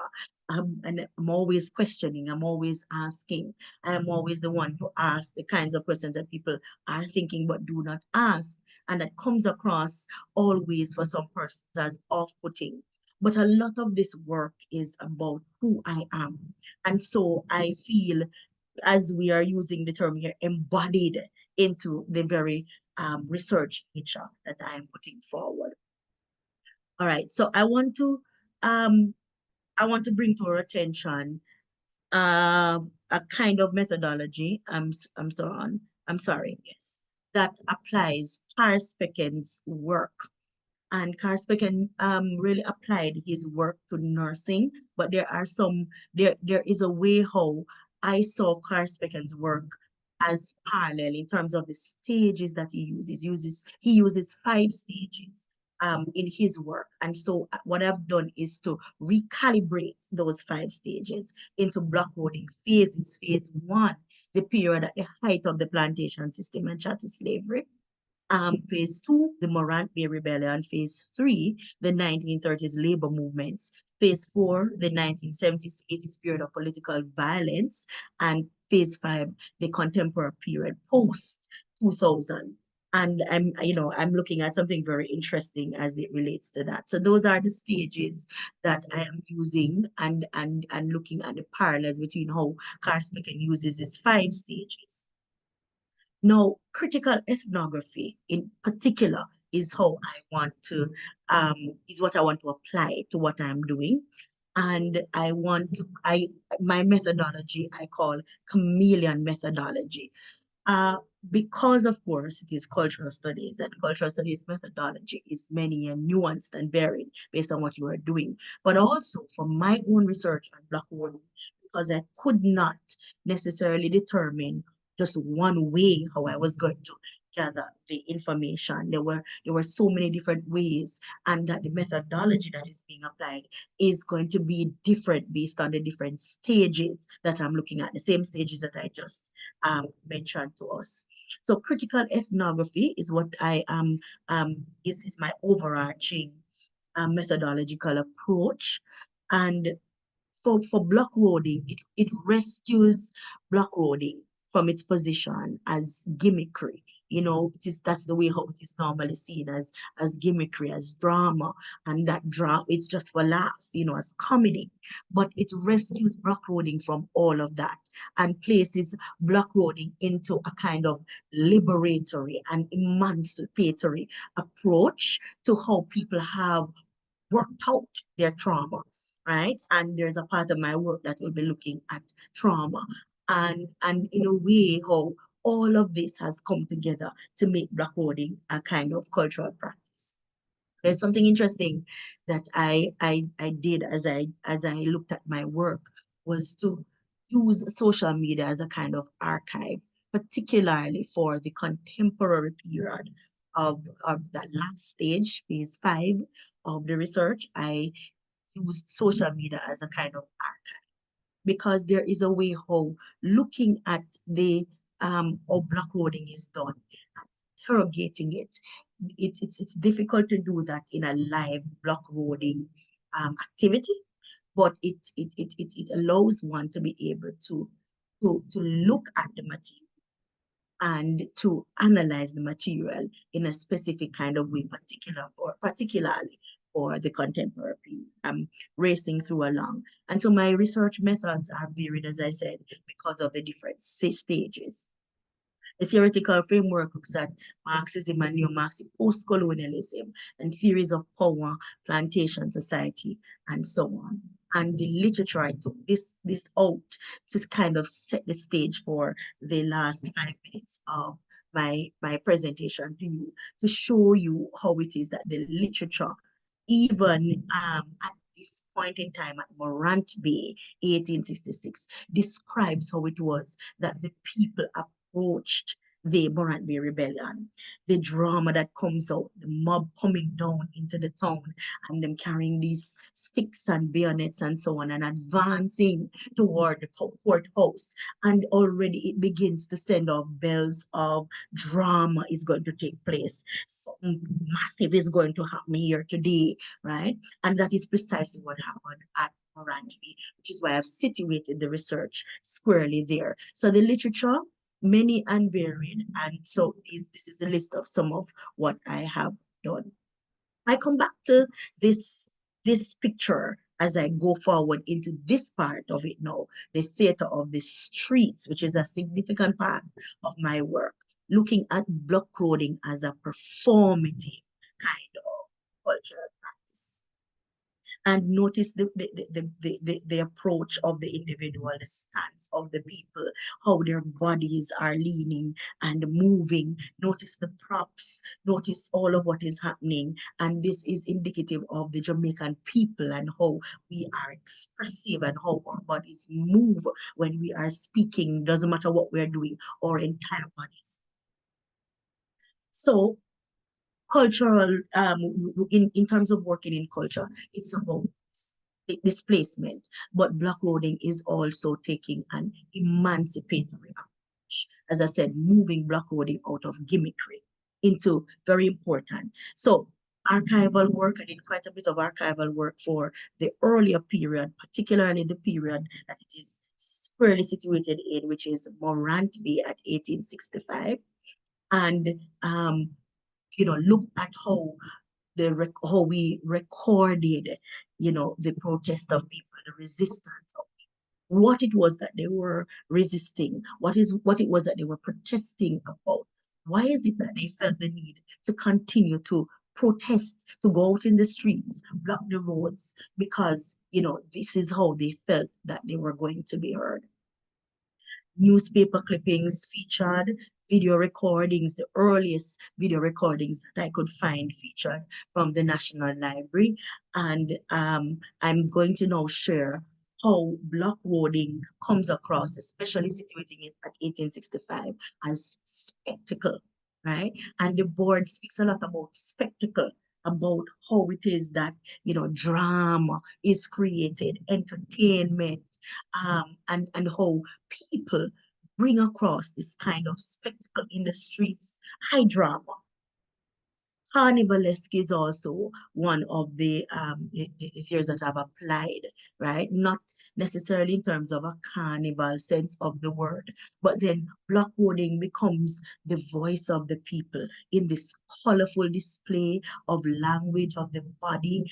And I'm always questioning, I'm always asking, I'm always the one to ask the kinds of questions that people are thinking but do not ask. And that comes across always for some persons as off-putting. But a lot of this work is about who I am. And so I feel, as we are using the term here, embodied into the very research nature that I am putting forward. All right, so I want to bring to our attention a kind of methodology. I'm sorry, yes, that applies Carl Specken's work. And Carl Specken really applied his work to nursing, but there is a way how I saw Carl Specken's work as parallel in terms of the stages that he uses. He uses 5 stages in his work. And so what I've done is to recalibrate those 5 stages into block coding phases. Phase 1, the period at the height of the plantation system and chattel slavery. Phase 2, the Morant Bay Rebellion. Phase 3, the 1930s labor movements. Phase 4, the 1970s to 80s period of political violence. And phase 5, the contemporary period post 2000. And I'm looking at something very interesting as it relates to that. So those are the stages that I am using and looking at the parallels between how Carl Specken uses his 5 stages. Now, critical ethnography in particular is how I want to, is what I want to apply to what I'm doing. And my methodology, I call chameleon methodology. Because of course it is cultural studies, and cultural studies methodology is many and nuanced and varied based on what you are doing. But also for my own research on block coding, because I could not necessarily determine just one way how I was going to gather the information. There were so many different ways, and that the methodology that is being applied is going to be different based on the different stages that I'm looking at, the same stages that I just mentioned to us. So critical ethnography is what I am, is my overarching methodological approach. And for block coding, it rescues block coding from its position as gimmickry. That's the way how it is normally seen, as gimmickry, as drama, and that drama, it's just for laughs, as comedy. But it rescues block coding from all of that and places block coding into a kind of liberatory and emancipatory approach to how people have worked out their trauma, right? And there's a part of my work that will be looking at trauma and in a way how all of this has come together to make blockloading a kind of cultural practice. There's something interesting that I did as I looked at my work, was to use social media as a kind of archive, particularly for the contemporary period of that last stage, phase 5 of the research. I used social media as a kind of archive, because there is a way how looking at the how blockloading is done, interrogating it. It's difficult to do that in a live blockloading activity, but it allows one to be able to look at the material and to analyze the material in a specific kind of way, particularly for the contemporary racing through along. And so my research methods are varied, as I said, because of the different stages. The theoretical framework looks at Marxism and neo-Marxism, post-colonialism, and theories of power, plantation society, and so on. And the literature, I took this out to kind of set the stage for the last 5 minutes of my presentation to you, to show you how it is that the literature, even at this point in time at Morant Bay, 1866, describes how it was that the people approached the Morant Bay Rebellion, the drama that comes out, the mob coming down into the town and them carrying these sticks and bayonets and so on and advancing toward the courthouse. And already it begins to send off bells of drama is going to take place. Something massive is going to happen here today, right? And that is precisely what happened at Morant Bay, which is why I've situated the research squarely there. So the literature, many and varied, and so this is a list of some of what I have done. I come back to this picture as I go forward into this part of it now, the theater of the streets, which is a significant part of my work, looking at blockloading as a performative kind of cultural practice. And notice the approach of the individual, the stance of the people, how their bodies are leaning and moving. Notice the props, notice all of what is happening. And this is indicative of the Jamaican people and how we are expressive and how our bodies move when we are speaking. Doesn't matter what we're doing, our entire bodies. So cultural, in terms of working in culture, it's about displacement, but blockloading is also taking an emancipatory approach. As I said, moving blockloading out of gimmickry into very important. So archival work, I did quite a bit of archival work for the earlier period, particularly the period that it is squarely situated in, which is Morant Bay at 1865. And look at how we recorded, the protest of people, the resistance of people, what it was that they were resisting, what it was that they were protesting about. Why is it that they felt the need to continue to protest, to go out in the streets, block the roads? Because, this is how they felt that they were going to be heard. Newspaper clippings featured, video recordings, the earliest video recordings that I could find featured from the National Library. And I'm going to now share how blockloading comes across, especially situating it at 1865, as spectacle, right? And the board speaks a lot about spectacle, about how it is that, drama is created, entertainment, and how people bring across this kind of spectacle in the streets, high drama. Carnivalesque is also one of the theories that I've applied, right? Not necessarily in terms of a carnival sense of the word, but then blockloading becomes the voice of the people in this colorful display of language of the body.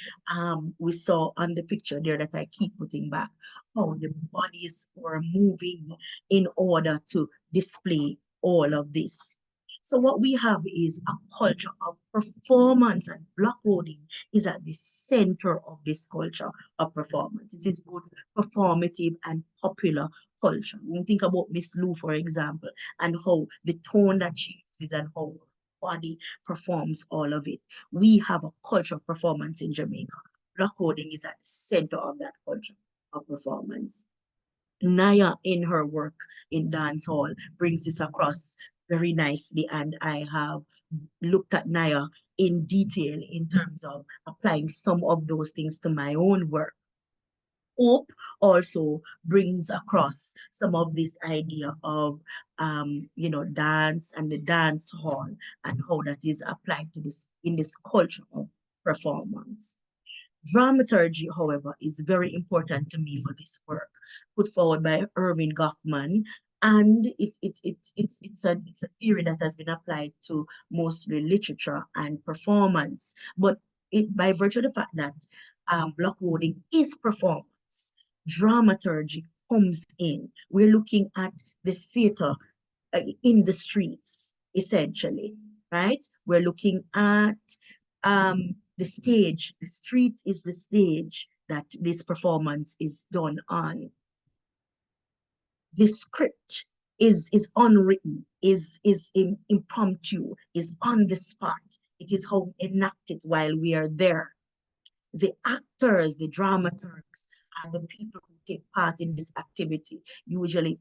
We saw on the picture there that I keep putting back, how the bodies were moving in order to display all of this. So what we have is a culture of performance, and block loading is at the center of this culture of performance. It is both performative and popular culture. When you think about Miss Lou, for example, and how the tone that she uses and how body performs all of it. We have a culture of performance in Jamaica. Block loading is at the center of that culture of performance. Naya, in her work in dance hall, brings this across very nicely, and I have looked at Naya in detail in terms of applying some of those things to my own work. Hope also brings across some of this idea of dance and the dance hall and how that is applied to this in this culture of performance. Dramaturgy, however, is very important to me for this work, put forward by Erwin Goffman, and it's a theory that has been applied to mostly literature and performance. But by virtue of the fact that block loading is performance, dramaturgy comes in. We're looking at the theater in the streets, essentially, right? We're looking at the stage. The street is the stage that this performance is done on. The script is unwritten, is impromptu, is on the spot. It is how we enact it while we are there. The actors, the dramaturgs, are the people who take part in this activity, usually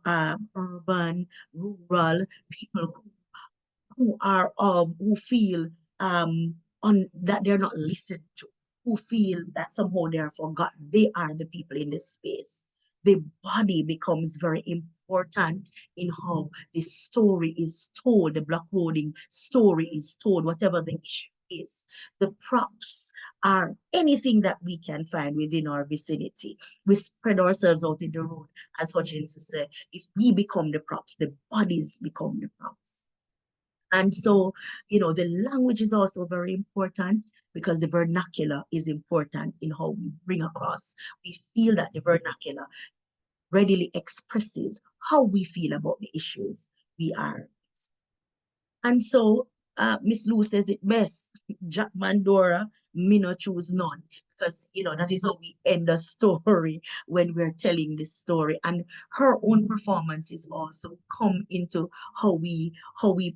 urban, rural people who feel that they're not listened to, who feel that somehow they are forgotten. They are the people in this space. The body becomes very important in how the story is told, the block loading story is told, whatever the issue is. The props are anything that we can find within our vicinity. We spread ourselves out in the road, as Hutchins said. If we become the props, the bodies become the props. And so, the language is also very important because the vernacular is important in how we bring across. We feel that the vernacular readily expresses how we feel about the issues we are. And so, Miss Lou says it best, Jack Mandora, me no choose none. Because, that is how we end a story when we're telling this story. And her own performances also come into how we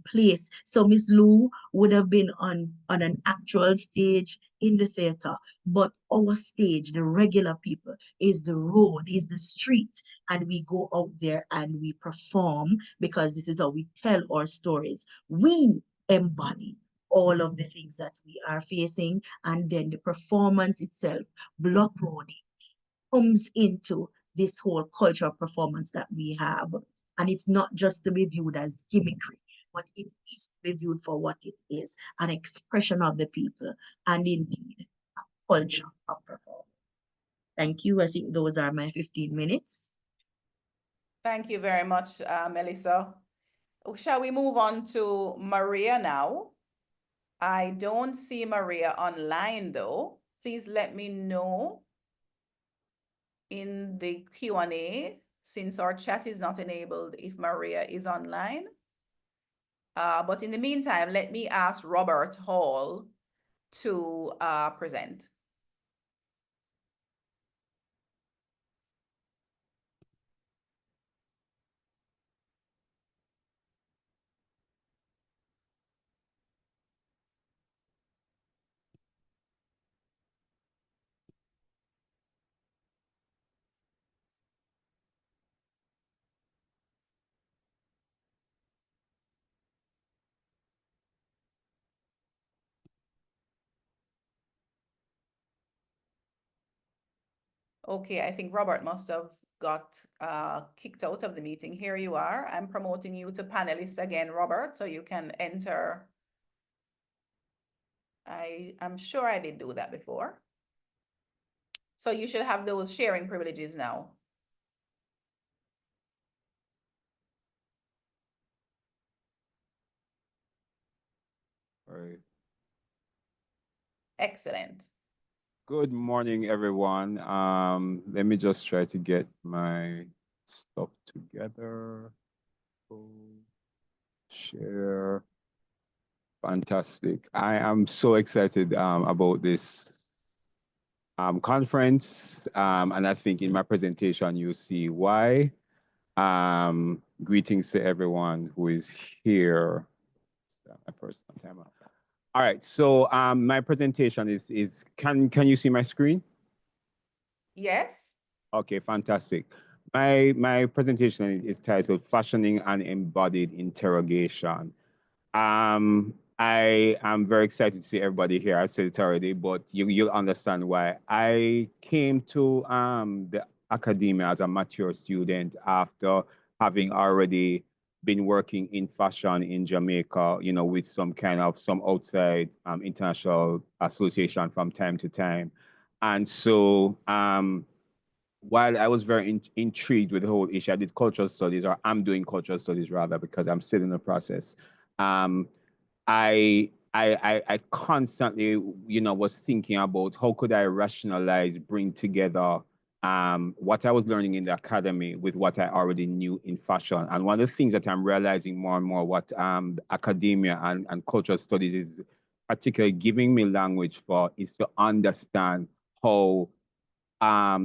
place. So Miss Lou would have been on an actual stage in the theater, but our stage, the regular people, is the road, is the street, and we go out there and we perform because this is how we tell our stories. We embody all of the things that we are facing, and then the performance itself, block loading, comes into this whole culture of performance that we have. And it's not just to be viewed as gimmickry, but it is to be viewed for what it is, an expression of the people, and indeed a culture of performance. Thank you. I think those are my 15 minutes. Thank you very much, Melissa. Shall we move on to Maria now? I don't see Maria online though. Please let me know in the Q&A, since our chat is not enabled, if Maria is online. But in the meantime, let me ask Robert Hall to present. Okay, I think Robert must have got kicked out of the meeting. Here you are. I'm promoting you to panelist again, Robert, so you can enter. I'm sure I did do that before. So you should have those sharing privileges now. All right. Excellent. Good morning, everyone. Let me just try to get my stuff together. Share. Fantastic. I am so excited about this conference. And I think in my presentation, you'll see why. Greetings to everyone who is here. My first time out. All right, so my presentation is can you see my screen? Yes. Okay, fantastic. My presentation is titled Fashioning an Embodied Interrogation. I am very excited to see everybody here. I said it already, but you'll understand why. I came to the academia as a mature student after having already been working in fashion in Jamaica, you know, with some outside international association from time to time. And so while I was very intrigued with the whole issue, I did cultural studies, or I'm doing cultural studies rather, because I'm still in the process. I constantly, you know, was thinking about how could I rationalize, bring together what I was learning in the academy with what I already knew in fashion. And one of the things that I'm realizing more and more, what academia and cultural studies is particularly giving me language for, is to understand how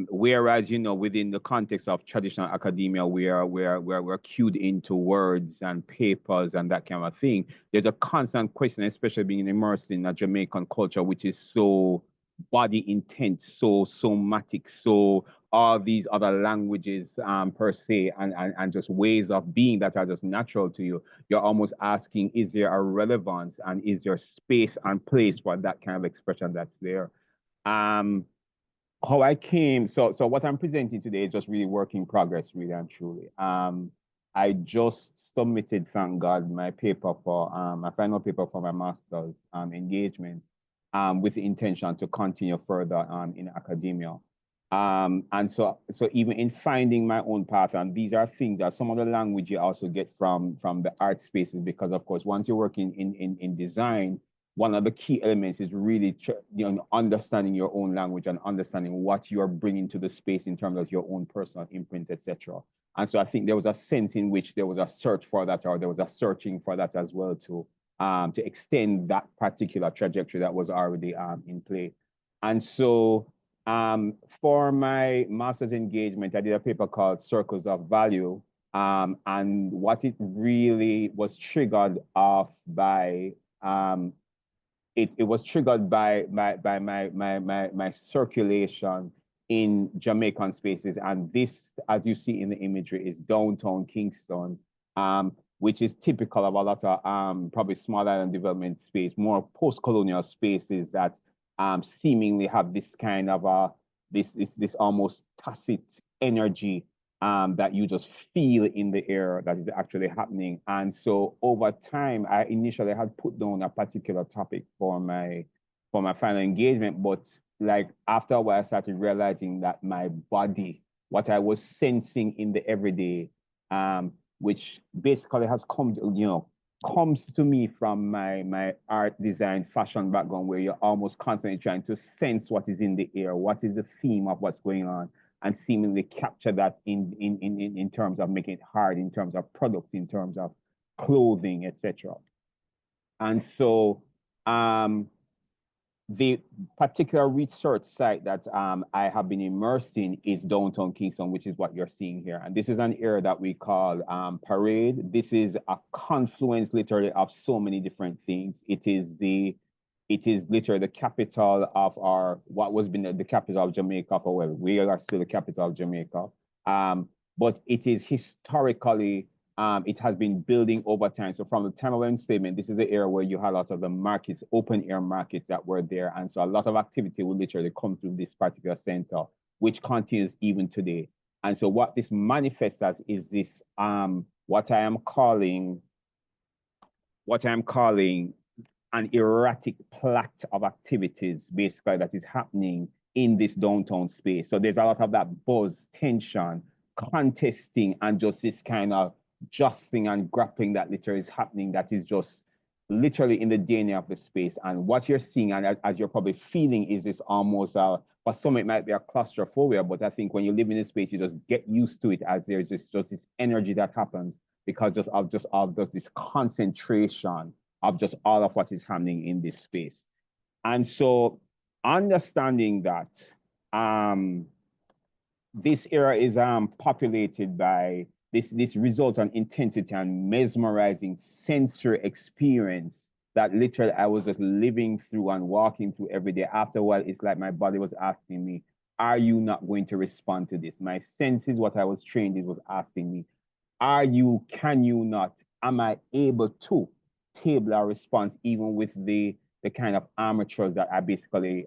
whereas, you know, within the context of traditional academia, we're cued into words and papers and that kind of thing, there's a constant question, especially being immersed in a Jamaican culture, which is so body intent, so somatic, so all these other languages per se, and just ways of being that are just natural to you. You're almost asking, is there a relevance and is there space and place for that kind of expression that's there? How I came, so what I'm presenting today is just really work in progress, really and truly. I just submitted, thank God, my paper for my final paper for my master's engagement, with the intention to continue further in academia. And so even in finding my own path, and these are things that some of the language you also get from the art spaces, because of course, once you're working in design, one of the key elements is really understanding your own language and understanding what you're bringing to the space in terms of your own personal imprint, etc. And so I think there was a sense in which there was a search for that, or there was a searching for that as well to extend that particular trajectory that was already in play. And so for my master's engagement, I did a paper called Circles of Value. And what it really was triggered off by it was triggered by my circulation in Jamaican spaces. And this, as you see in the imagery, is downtown Kingston, which is typical of a lot of probably small island development space, more post-colonial spaces that seemingly have this kind of this almost tacit energy that you just feel in the air that is actually happening. And so over time, I initially had put down a particular topic for my final engagement, but like after a while, I started realizing that my body, what I was sensing in the everyday, which basically has come, comes to me from my art, design, fashion background, where you're almost constantly trying to sense what is in the air, what is the theme of what's going on, and seemingly capture that in terms of making it hard, in terms of product, in terms of clothing, etc. And so the particular research site that I have been immersed in is downtown Kingston, which is what you're seeing here. And this is an area that we call Parade. This is a confluence literally of so many different things. It is literally the capital of what was been the capital of Jamaica for, well, we are still the capital of Jamaica. But it is historically, it has been building over time. So from the time of enslavement, this is the area where you had a lot of the markets, open air markets that were there. And so a lot of activity will literally come through this particular center, which continues even today. And so what this manifests as is this, what I am calling an erratic plot of activities, basically, that is happening in this downtown space. So there's a lot of that buzz, tension, contesting, and just this kind of jostling and grappling that literally is happening, that is just literally in the DNA of the space. And what you're seeing, and as you're probably feeling, is this almost, for some it might be a claustrophobia, but I think when you live in this space, you just get used to it, as there's just this energy that happens. because of this concentration of just all of what is happening in this space. And so understanding that this era is populated by this resultant intensity and mesmerizing sensory experience that literally I was just living through and walking through every day. After a while, it's like my body was asking me, are you not going to respond to this? My senses, what I was trained in, was asking me, can you not, am I able to table a response even with the kind of amateurs that I basically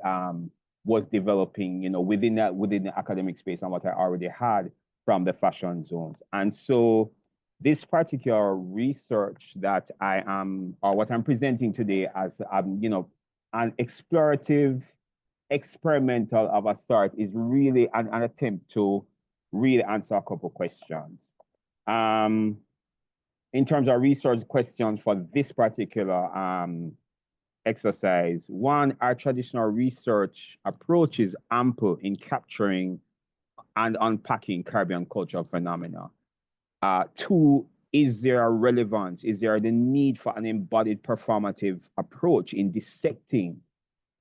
was developing, you know, within the academic space and what I already had from the fashion zones. And so this particular research that I am, or what I'm presenting today as, you know, an explorative, experimental of a sort, is really an attempt to really answer a couple questions. In terms of research questions for this particular exercise, one, are traditional research approaches ample in capturing and unpacking Caribbean cultural phenomena? Two, is there a relevance? Is there the need for an embodied performative approach in dissecting?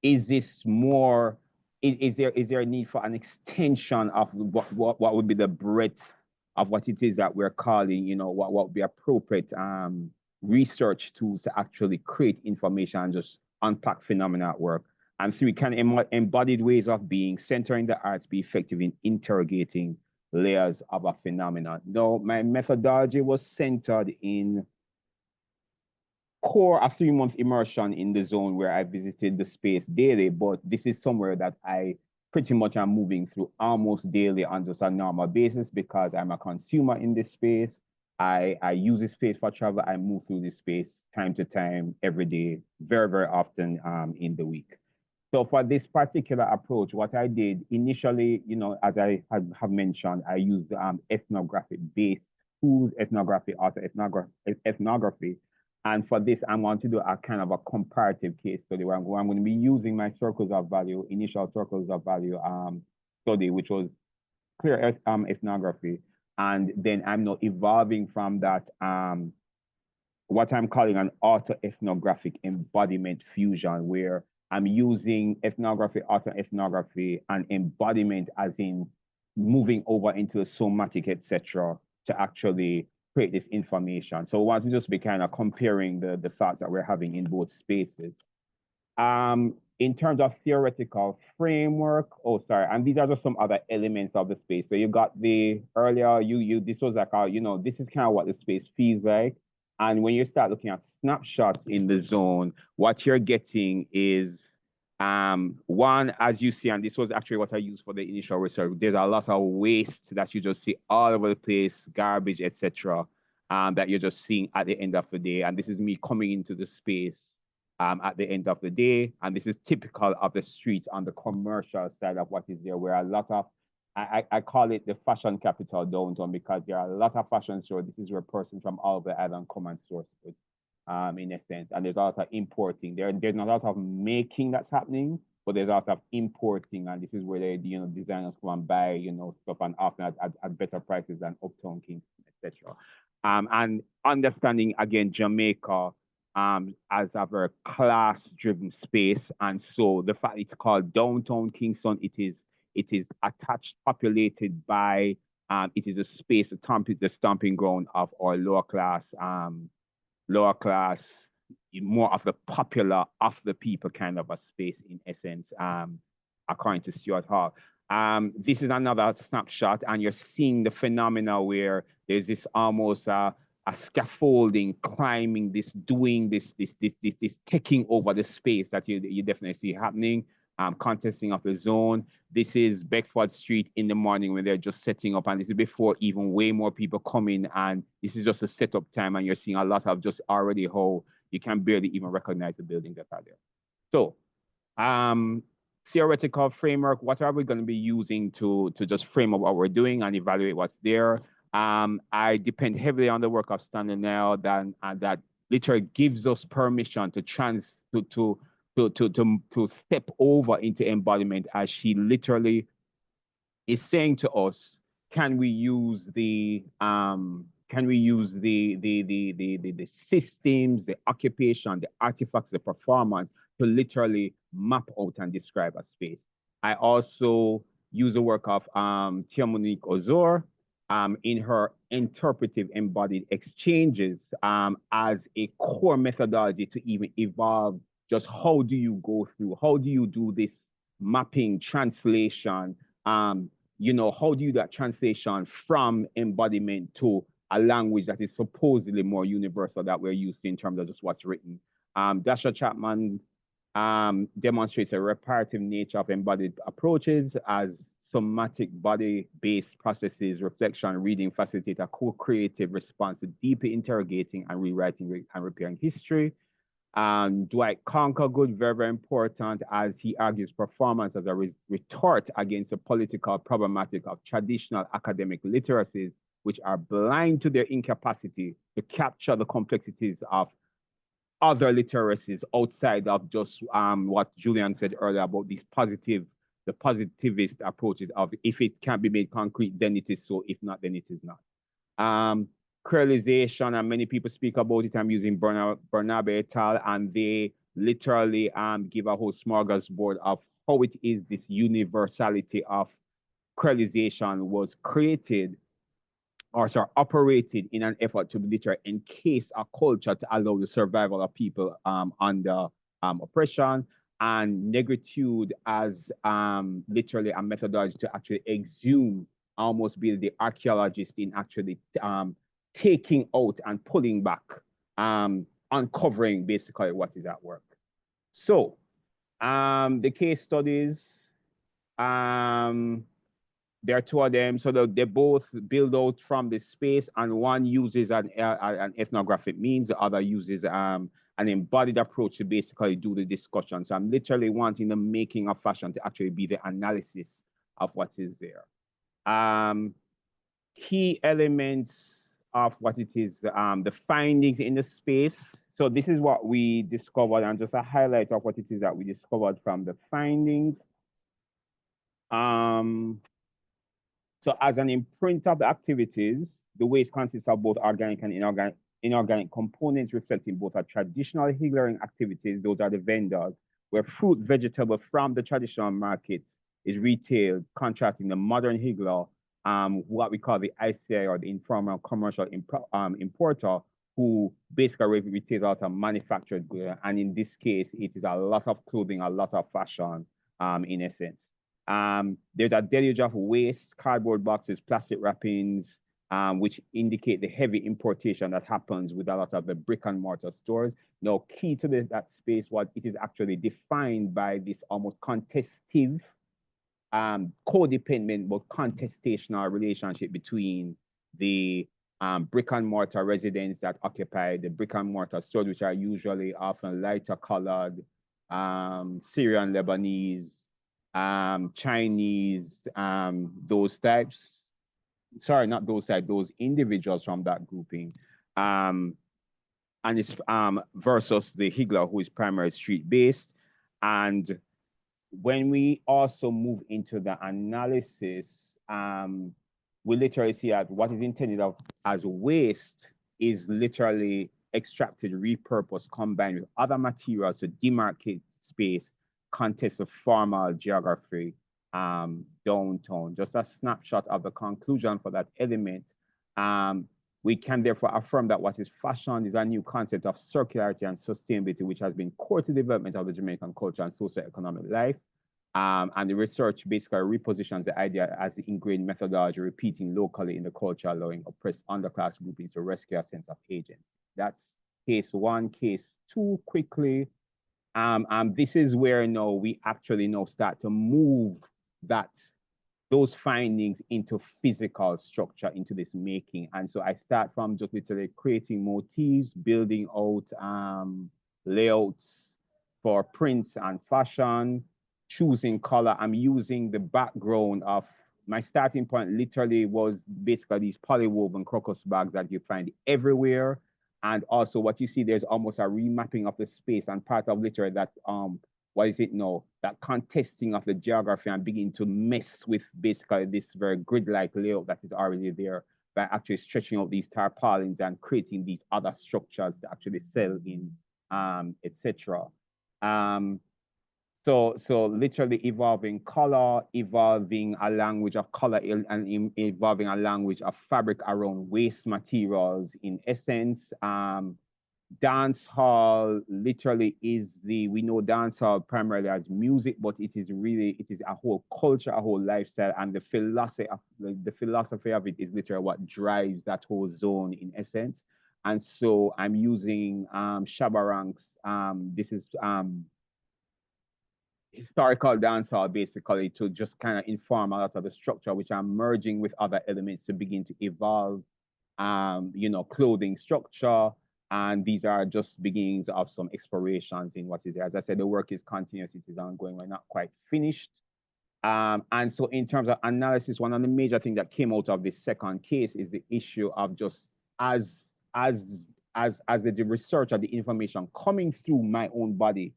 Is this more, is there a need for an extension of what would be the breadth of what it is that we're calling, you know, what would be appropriate research tools to actually create information and just unpack phenomena at work? And three, can embodied ways of being, centering the arts, be effective in interrogating layers of a phenomenon? No, my methodology was centered in core a 3-month immersion in the zone where I visited the space daily, but this is somewhere that I pretty much am moving through almost daily on just a normal basis because I'm a consumer in this space. I use this space for travel. I move through this space time to time, every day, very, very often in the week. So for this particular approach, what I did initially, you know, as I have mentioned, I used ethnographic-based tools, ethnography, ethnography. And for this, I'm going to do a kind of a comparative case study where I'm going to be using my circles of value, initial circles of value study, which was clear ethnography. And then I'm now evolving from that, what I'm calling an auto-ethnographic embodiment fusion, where I'm using ethnography, auto-ethnography, and embodiment as in moving over into the somatic, etc., to actually create this information. So I want to just be kind of comparing the thoughts that we're having in both spaces. In terms of theoretical framework, and these are just some other elements of the space. So you got the earlier, this was like, you know, this is kind of what the space feels like. And when you start looking at snapshots in the zone, what you're getting is, one, as you see, and this was actually what I used for the initial research, there's a lot of waste that you just see all over the place, garbage, etc., that you're just seeing at the end of the day. And this is me coming into the space at the end of the day. And this is typical of the streets on the commercial side of what is there, where a lot of, I call it the fashion capital downtown, because there are a lot of fashion stores. This is where persons from all over the island come and source it, in a sense. And there's a lot of importing. There's not a lot of making that's happening, but there's a lot of importing. And this is where the, you know, designers come and buy, you know, stuff, and often at better prices than Uptown Kingston, etc. And understanding, again, Jamaica as a very class-driven space. And so the fact it's called Downtown Kingston, it is attached, populated by, it is a space, the stomping ground of our lower class, more of the popular, of the people kind of a space in essence, according to Stuart Hall. This is another snapshot, and you're seeing the phenomena where there's this almost a scaffolding, climbing, this taking over the space that you definitely see happening. Contesting of the zone. This is Beckford Street in the morning when they're just setting up, and this is before even way more people come in, and this is just a setup time, and you're seeing a lot of just already how you can barely even recognize the buildings that are there. So theoretical framework, what are we going to be using to just frame up what we're doing and evaluate what's there? I depend heavily on the work of Stanley now, that literally gives us permission to step over into embodiment, as she literally is saying to us, can we use the Can we use the systems, the occupation, the artifacts, the performance to literally map out and describe a space? I also use the work of Tia Monique Ozor in her interpretive embodied exchanges as a core methodology to even evolve just how do you go through, how do you do this mapping, translation, you know, how do you do that translation from embodiment to a language that is supposedly more universal that we're used to in terms of just what's written. Dasha Chapman demonstrates a reparative nature of embodied approaches as somatic body-based processes, reflection, reading facilitate a co-creative response to deeply interrogating and rewriting and repairing history. Dwight Conquergood, very, very important, as he argues performance as a retort against the political problematic of traditional academic literacies, which are blind to their incapacity to capture the complexities of other literacies outside of just what Julian said earlier about these the positivist approaches of if it can't be made concrete, then it is so, if not, then it is not. Creolization, and many people speak about it. I'm using Bernabe et al., and they literally give a whole smorgasbord of how it is this universality of creolization was created or sorry, operated in an effort to literally encase a culture to allow the survival of people under oppression, and negritude as literally a methodology to actually exhume, almost be the archaeologist in actually taking out and pulling back, uncovering basically what is at work. So the case studies, there are two of them, so they both build out from the space, and one uses an ethnographic means, the other uses an embodied approach to basically do the discussion. So I'm literally wanting the making of fashion to actually be the analysis of what is there. Key elements of what it is, the findings in the space. So this is what we discovered, and just a highlight of what it is that we discovered from the findings. So as an imprint of the activities, the waste consists of both organic and inorganic components reflecting both our traditional higglering activities, those are the vendors, where fruit, vegetable from the traditional market is retailed, contrasting the modern higgler, what we call the ICI or the informal commercial importer, who basically retails out a manufactured good. And in this case, it is a lot of clothing, a lot of fashion, in essence. There's a deluge of waste, cardboard boxes, plastic wrappings, which indicate the heavy importation that happens with a lot of the brick and mortar stores. Now, key to that space, what it is actually defined by this almost contestive, codependent but contestational relationship between the brick and mortar residents that occupy the brick and mortar stores, which are usually often lighter colored, Syrian, Lebanese, Chinese, those types, sorry, not those types, those individuals from that grouping, and it's versus the higgler, who is primarily street-based. And when we also move into the analysis, we literally see that what is intended as waste is literally extracted, repurposed, combined with other materials to demarcate space, context of formal geography, downtown. Just a snapshot of the conclusion for that element. We can therefore affirm that what is fashion is a new concept of circularity and sustainability, which has been core to the development of the Jamaican culture and socio-economic life. And the research basically repositions the idea as the ingrained methodology repeating locally in the culture, allowing oppressed underclass groupings to rescue a sense of agency. That's case one. Case two, quickly. This is where now we actually now start to move those findings into physical structure, into this making. And so I start from just literally creating motifs, building out layouts for prints and fashion, choosing color. I'm using the background of my starting point literally was basically these polywoven crocus bags that you find everywhere. And also what you see, there's almost a remapping of the space, and part of literally that, what is it now? That contesting of the geography and beginning to mess with basically this very grid-like layout that is already there. by actually stretching out these tarpaulins and creating these other structures to actually sell in, etc. So literally evolving color, evolving a language of color, and evolving a language of fabric around waste materials. In essence, dance hall literally is we know dance hall primarily as music, but it is a whole culture, a whole lifestyle, and the philosophy of it is literally what drives that whole zone in essence. And so I'm using Shabaranks. This is historical dancehall basically to just kind of inform a lot of the structure, which I'm merging with other elements to begin to evolve, clothing structure. And these are just beginnings of some explorations in what is there. As I said, the work is continuous, it is ongoing, we're not quite finished. And so in terms of analysis, one of the major things that came out of this second case is the issue of just as the research of the information coming through my own body,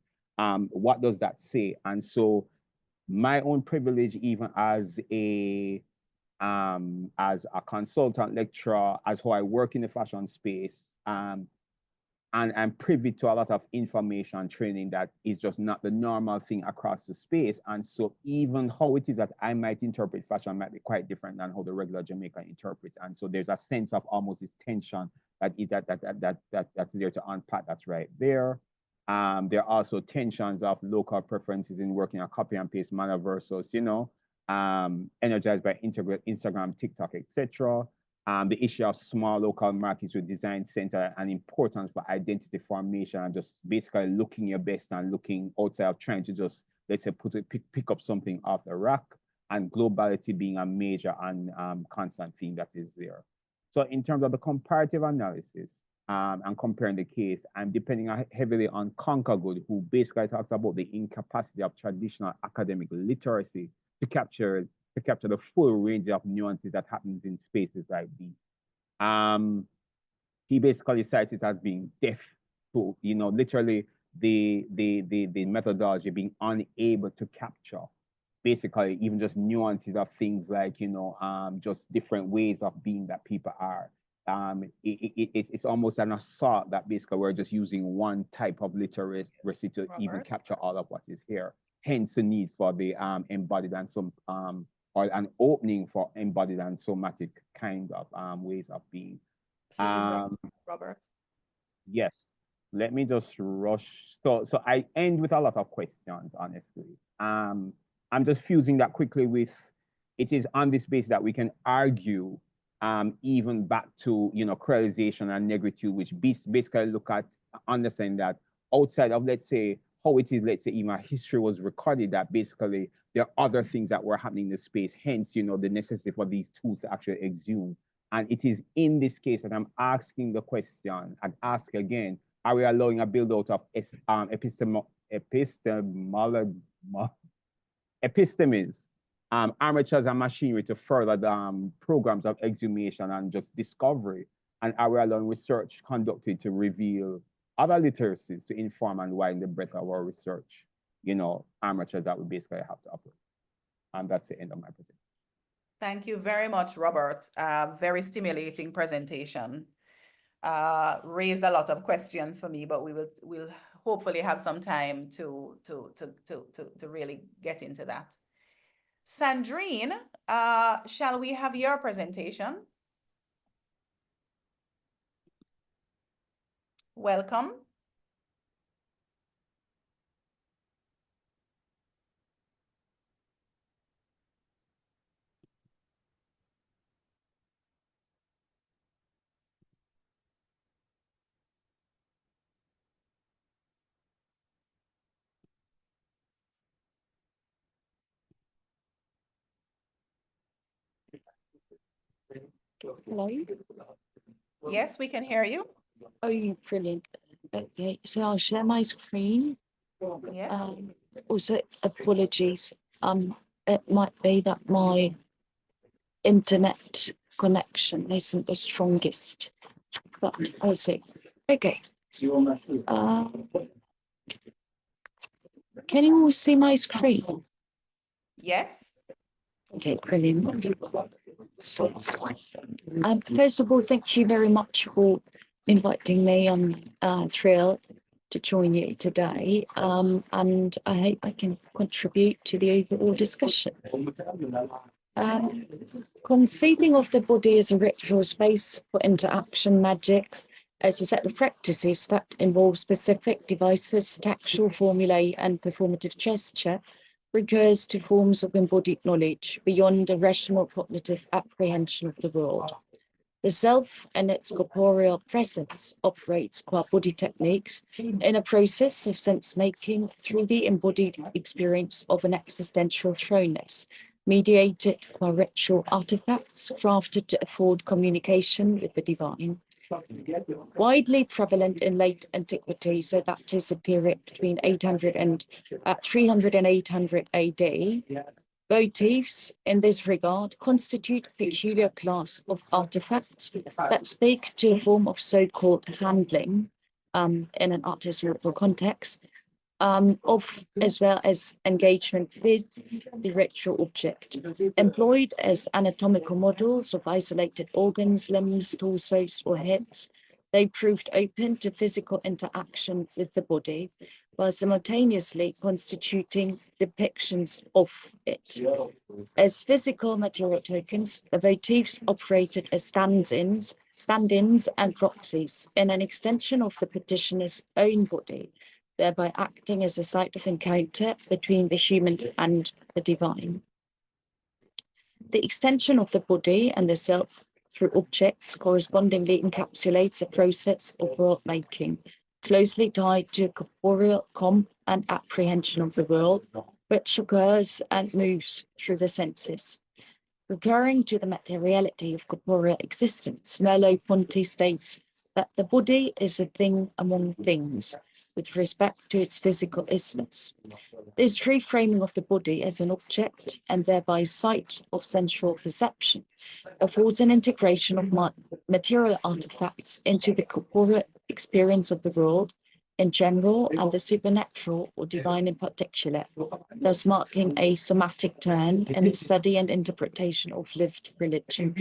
what does that say? And so my own privilege, even as a consultant lecturer, as how I work in the fashion space, and I'm privy to a lot of information training that is just not the normal thing across the space. And so even how it is that I might interpret fashion might be quite different than how the regular Jamaican interprets. And so there's a sense of almost this tension that's there to unpack. That's right there. There are also tensions of local preferences in working a copy and paste manner versus, energized by Instagram, TikTok, etc. The issue of small local markets with design center and importance for identity formation and just basically looking your best and looking outside of trying to just, let's say, pick up something off the rack, and globality being a major and constant theme that is there. So in terms of the comparative analysis, and comparing the case, I'm depending heavily on Conkergood, who basically talks about the incapacity of traditional academic literacy to capture the full range of nuances that happens in spaces like these. He basically cites it as being deaf to, literally the methodology being unable to capture basically even just nuances of things like, just different ways of being that people are. It's almost an assault that basically we're just using one type of literacy to even capture all of what is here. Hence the need for the embodied and some or an opening for embodied and somatic kind of ways of being. Robert. Yes, let me just rush. So I end with a lot of questions, honestly. I'm just fusing that quickly with, it is on this basis that we can argue even back to, creolization and negritude, which basically look at understanding that outside of, let's say, how it is, let's say, even history was recorded, that basically there are other things that were happening in the space, hence, the necessity for these tools to actually exhume. And it is in this case that I'm asking the question, and ask again, are we allowing a build out of epistemes, amateurs and machinery to further the programs of exhumation and just discovery? And are we allowing research conducted to reveal other literacies to inform and widen the breadth of our research, amateurs that we basically have to operate? And that's the end of my presentation. Thank you very much, Robert. Very stimulating presentation. Raised a lot of questions for me, but we'll hopefully have some time to really get into that. Sandrine, shall we have your presentation? Welcome. Hello? Yes, we can hear you. Oh, brilliant. Okay, so I'll share my screen. Yes. Also, apologies. It might be that my internet connection isn't the strongest, but I'll see. Okay. Can you all see my screen? Yes. Okay, brilliant. So, first of all, thank you very much for inviting me. I'm thrilled to join you today, and I hope I can contribute to the overall discussion. Conceiving of the body as a ritual space for interaction magic as a set of practices that involve specific devices, tactual formulae, and performative gesture recurs to forms of embodied knowledge beyond a rational cognitive apprehension of the world. The self and its corporeal presence operates qua body techniques in a process of sense-making through the embodied experience of an existential thrownness, mediated by ritual artifacts crafted to afford communication with the divine. Widely prevalent in late antiquity, so that is a period between 300 and 800 AD, votives in this regard constitute a peculiar class of artifacts that speak to a form of so-called handling in an artisanal context, of as well as engagement with the ritual object. Employed as anatomical models of isolated organs, limbs, torsos, or heads, they proved open to physical interaction with the body, while simultaneously constituting depictions of it. As physical material tokens, the votives operated as stand-ins and proxies in an extension of the petitioner's own body, thereby acting as a site of encounter between the human and the divine. The extension of the body and the self through objects correspondingly encapsulates a process of world making, closely tied to corporeal comp and apprehension of the world, which occurs and moves through the senses. Recurring to the materiality of corporeal existence, Merleau-Ponty states that the body is a thing among things, with respect to its physical isness. This reframing of the body as an object and thereby site of sensual perception affords an integration of material artifacts into the corporeal experience of the world in general and the supernatural or divine in particular, thus marking a somatic turn in the study and interpretation of lived religion.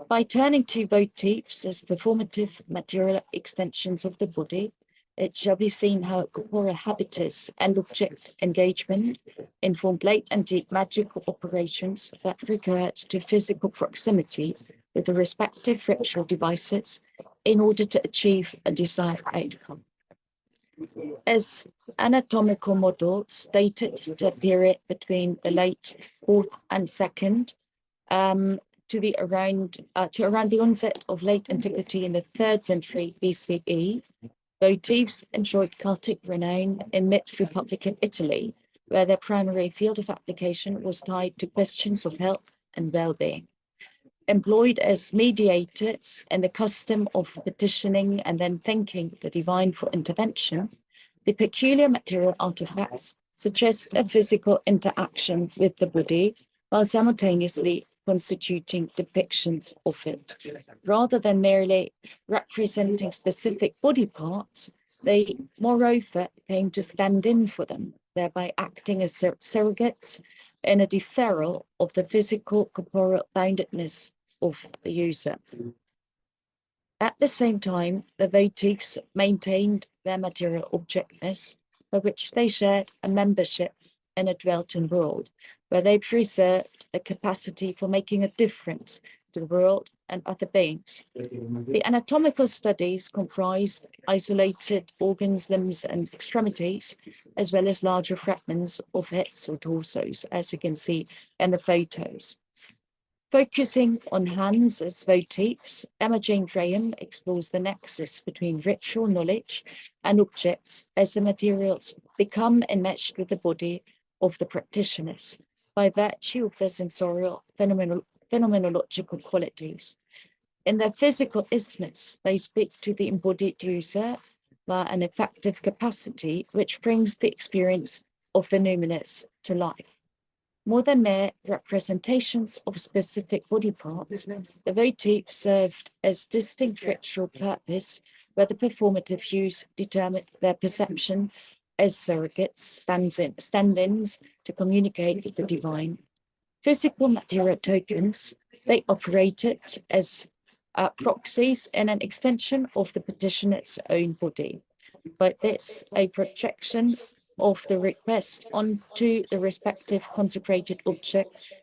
By turning to votives as performative material extensions of the body, it shall be seen how corporeal habitus and object engagement informed late and deep magical operations that recurred to physical proximity with the respective ritual devices in order to achieve a desired outcome. As anatomical models dated the period between the late 4th and 2nd to around the onset of late antiquity in the 3rd century BCE, votives enjoyed Celtic renown in mid-Republican Italy, where their primary field of application was tied to questions of health and well-being. Employed as mediators in the custom of petitioning and then thanking the divine for intervention, the peculiar material artifacts suggest a physical interaction with the body while simultaneously constituting depictions of it. Rather than merely representing specific body parts, they moreover came to stand in for them, thereby acting as surrogates in a deferral of the physical corporeal boundedness of the user. At the same time, the votives maintained their material objectness, by which they shared a membership in a dwelt-in world, where they preserved the capacity for making a difference to the world and other beings. The anatomical studies comprised isolated organs, limbs, and extremities, as well as larger fragments of heads or torsos, as you can see in the photos. Focusing on hands as votives, Emma Jane Graham explores the nexus between ritual knowledge and objects as the materials become enmeshed with the body of the practitioners by virtue of their sensorial phenomenological qualities. In their physical isness, they speak to the embodied user via an effective capacity which brings the experience of the numinous to life. More than mere representations of specific body parts, the votive served as distinct ritual purpose, where the performative use determined their perception as surrogates, stand-ins to communicate with the divine. Physical material tokens They operated as proxies and an extension of the petitioner's own body. But this, a projection of the request onto the respective consecrated object,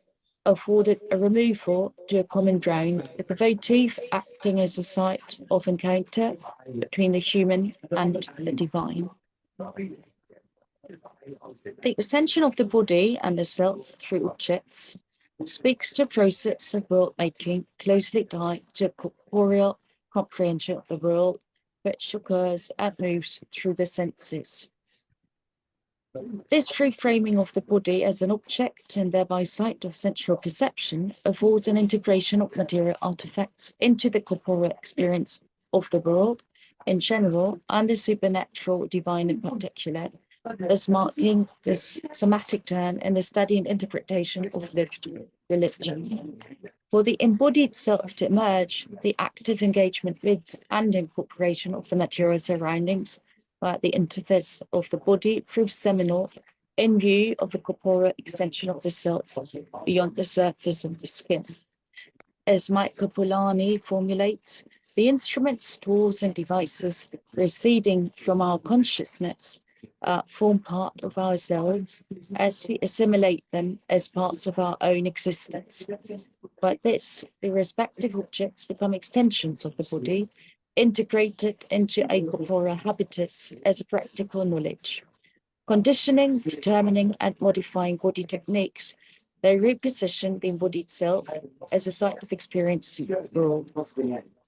afforded a removal to a common ground, with the votive acting as a site of encounter between the human and the divine. The extension of the body and the self through objects speaks to a process of world-making closely tied to corporeal comprehension of the world, which occurs and moves through the senses. This reframing of the body as an object and thereby site of sensual perception affords an integration of material artifacts into the corporeal experience of the world in general and the supernatural divine in particular, thus marking this somatic turn in the study and interpretation of lived religion. For the embodied self to emerge, the active engagement with and incorporation of the material surroundings by the interface of the body proves seminal in view of the corporeal extension of the self beyond the surface of the skin. As Michael Polanyi formulates, the instruments, tools, and devices receding from our consciousness form part of ourselves as we assimilate them as parts of our own existence. By this, the respective objects become extensions of the body, integrated into a corporeal habitus as a practical knowledge. Conditioning, determining, and modifying body techniques, they reposition the embodied self as a site of experience in the world.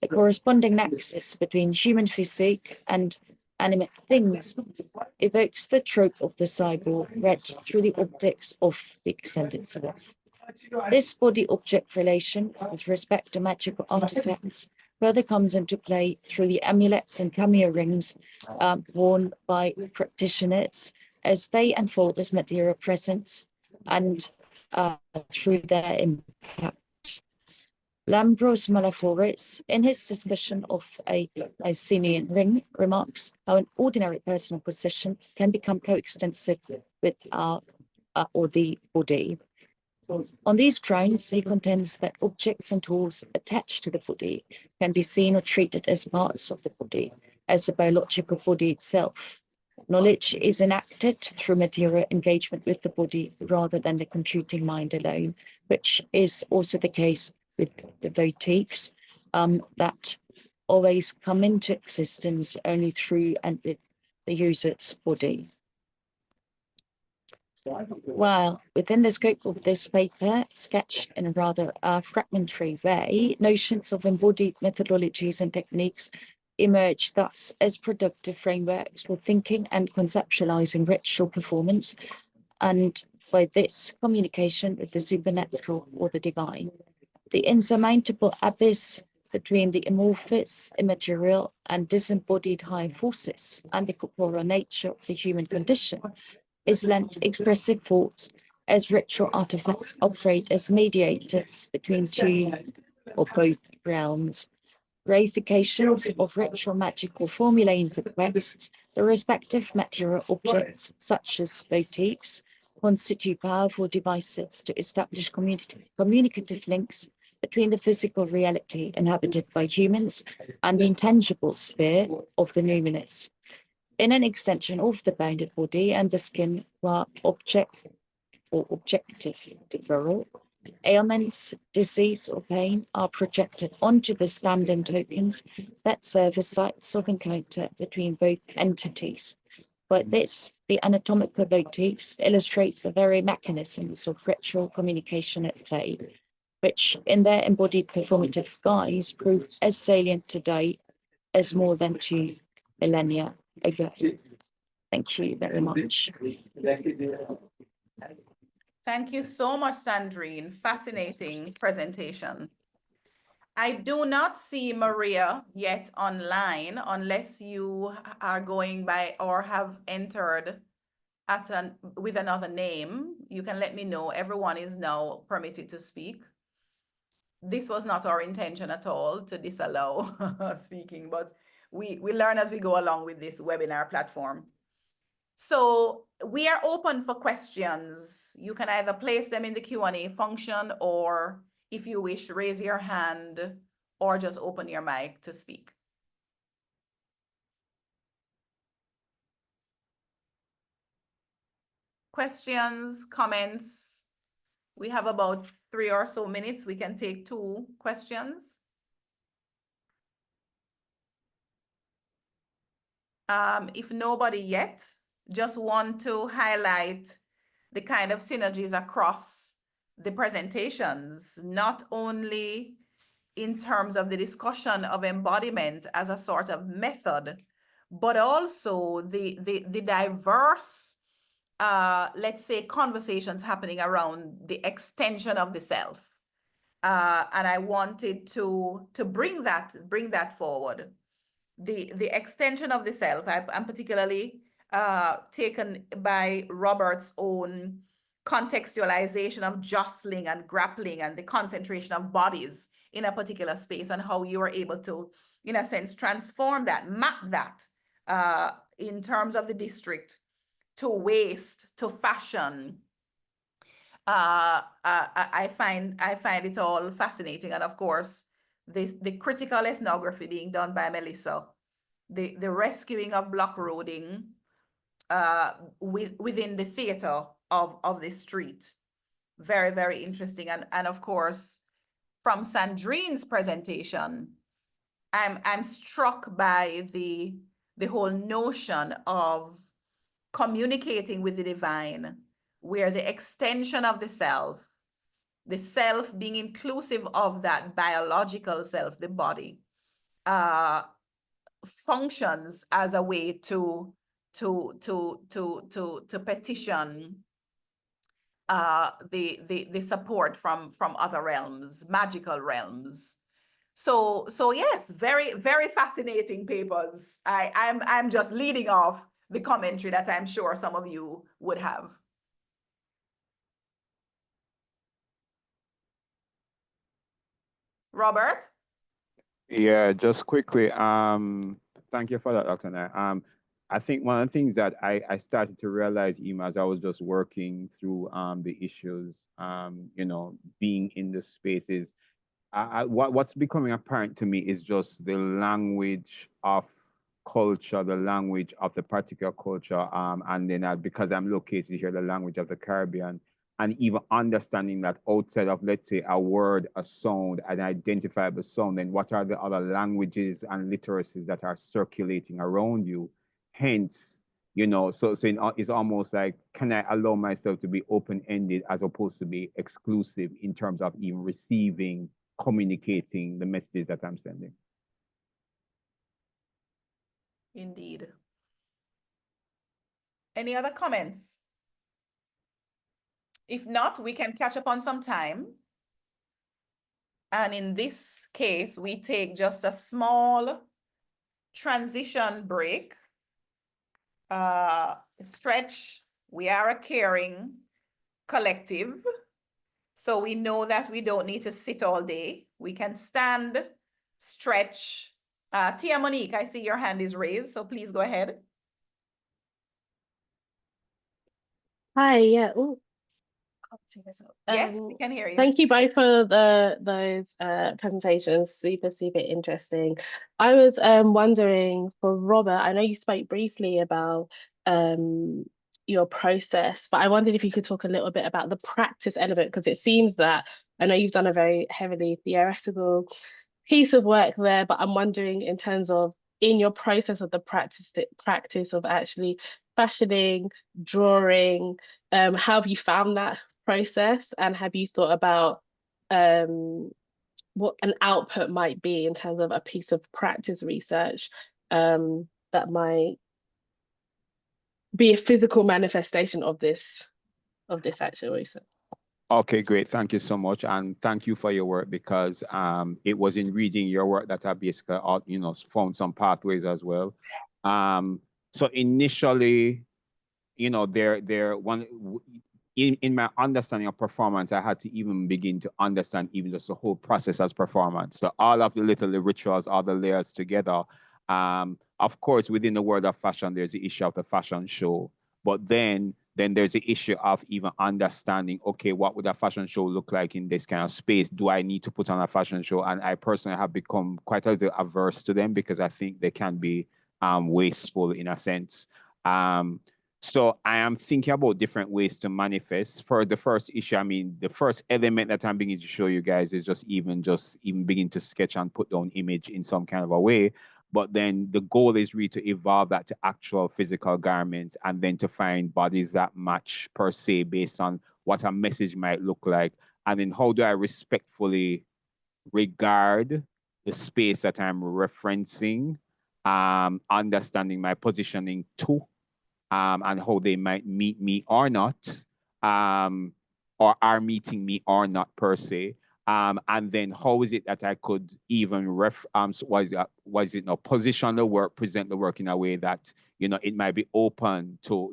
A corresponding nexus between human physique and animate things evokes the trope of the cyborg read through the optics of the extended self. This body-object relation with respect to magical artifacts further comes into play through the amulets and cameo rings worn by practitioners as they unfold as material presence and through their impact. Lambros Malaforis, in his discussion of a Mycenaean ring, remarks how an ordinary personal possession can become coextensive with our or the body. On these grounds, he contends that objects and tools attached to the body can be seen or treated as parts of the body, as the biological body itself. Knowledge is enacted through material engagement with the body rather than the computing mind alone, which is also the case with the votives that always come into existence only through and with the user's body. While within the scope of this paper, sketched in a rather fragmentary way, notions of embodied methodologies and techniques emerge thus as productive frameworks for thinking and conceptualizing ritual performance, and by this, communication with the supernatural or the divine. The insurmountable abyss between the amorphous, immaterial, and disembodied higher forces and the corporeal nature of the human condition is lent expressive force as ritual artifacts operate as mediators between two or both realms. Reifications of ritual magical formulae and requests, the respective material objects, such as votives, constitute powerful devices to establish communicative links between the physical reality inhabited by humans and the intangible sphere of the numinous. In an extension of the bounded body and the skin were objective deferral, ailments, disease, or pain are projected onto the stand-in tokens that serve as sites of encounter between both entities. By this, the anatomical motifs illustrate the very mechanisms of ritual communication at play, which in their embodied performative guise prove as salient today as more than 2 millennia ago. Thank you very much. Thank you so much, Sandrine. Fascinating presentation. I do not see Maria yet online unless you are going by or have entered with another name. You can let me know. Everyone is now permitted to speak. This was not our intention at all to disallow speaking, but we learn as we go along with this webinar platform. So we are open for questions. You can either place them in the Q&A function or If you wish, raise your hand or just open your mic to speak. Questions, comments? We have about 3 or so minutes. We can take 2 questions. If nobody yet, just want to highlight the kind of synergies across the presentations, not only in terms of the discussion of embodiment as a sort of method, but also the diverse, let's say, conversations happening around the extension of the self. And I wanted to bring that forward. The extension of the self. I'm particularly taken by Robert's own contextualization of jostling and grappling and the concentration of bodies in a particular space, and how you were able to, in a sense, transform that, map that in terms of the district to waste, to fashion. I find it all fascinating. And of course, the critical ethnography being done by Melissa, the rescuing of block roading within the theater of the street. Very, very interesting. And of course, from Sandrine's presentation, I'm struck by the whole notion of communicating with the divine, where the extension of the self being inclusive of that biological self, the body, functions as a way to petition the support from other realms, magical realms. So yes, very, very fascinating papers. I'm just leading off the commentary that I'm sure some of you would have. Robert? Yeah, just quickly, thank you for that, Dr. Nair. I think one of the things that I started to realize, even as I was just working through the issues, you know, being in the spaces, what's becoming apparent to me is just the language of culture, the language of the particular culture, and then because I'm located here, the language of the Caribbean, and even understanding that outside of, let's say, a word, a sound, an identifiable sound, then what are the other languages and literacies that are circulating around you? Hence, you know, so it's almost like, can I allow myself to be open-ended as opposed to be exclusive in terms of even receiving, communicating the messages that I'm sending? Indeed. Any other comments? If not, we can catch up on some time. And in this case, we take just a small transition break. Stretch. We are a caring collective. So we know that we don't need to sit all day. We can stand, stretch. Tia Monique, I see your hand is raised, so please go ahead. Hi, yeah. Oh, can't see this up. Yes, we can hear you. Thank you both for those presentations. Super, super interesting. I was wondering for Robert, I know you spoke briefly about your process, but I wondered if you could talk a little bit about the practice element, because it seems that I know you've done a very heavily theoretical piece of work there, but I'm wondering in terms of in your process of the practice of actually fashioning, drawing, how have you found that process, and have you thought about what an output might be in terms of a piece of practice research that might be a physical manifestation of this actual research? Okay, great. Thank you so much. And thank you for your work, because it was in reading your work that I basically, you know, found some pathways as well. So initially, you know, in my understanding of performance, I had to even begin to understand even just the whole process as performance. So all of the little rituals, all the layers together. Of course, within the world of fashion, there's the issue of the fashion show. But then then there's the issue of even understanding, okay, what would a fashion show look like in this kind of space? Do I need to put on a fashion show? And I personally have become quite a little averse to them because I think they can be wasteful in a sense. So I am thinking about different ways to manifest. For the first issue, I mean, the first element that I'm beginning to show you guys is just even begin to sketch and put down image in some kind of a way. But then the goal is really to evolve that to actual physical garments and then to find bodies that match per se based on what a message might look like. And then how do I respectfully regard the space that I'm referencing, understanding my positioning too, and how they might meet me or not, or are meeting me or not per se. And then how is it that I could even position the work, present the work in a way that, it might be open to,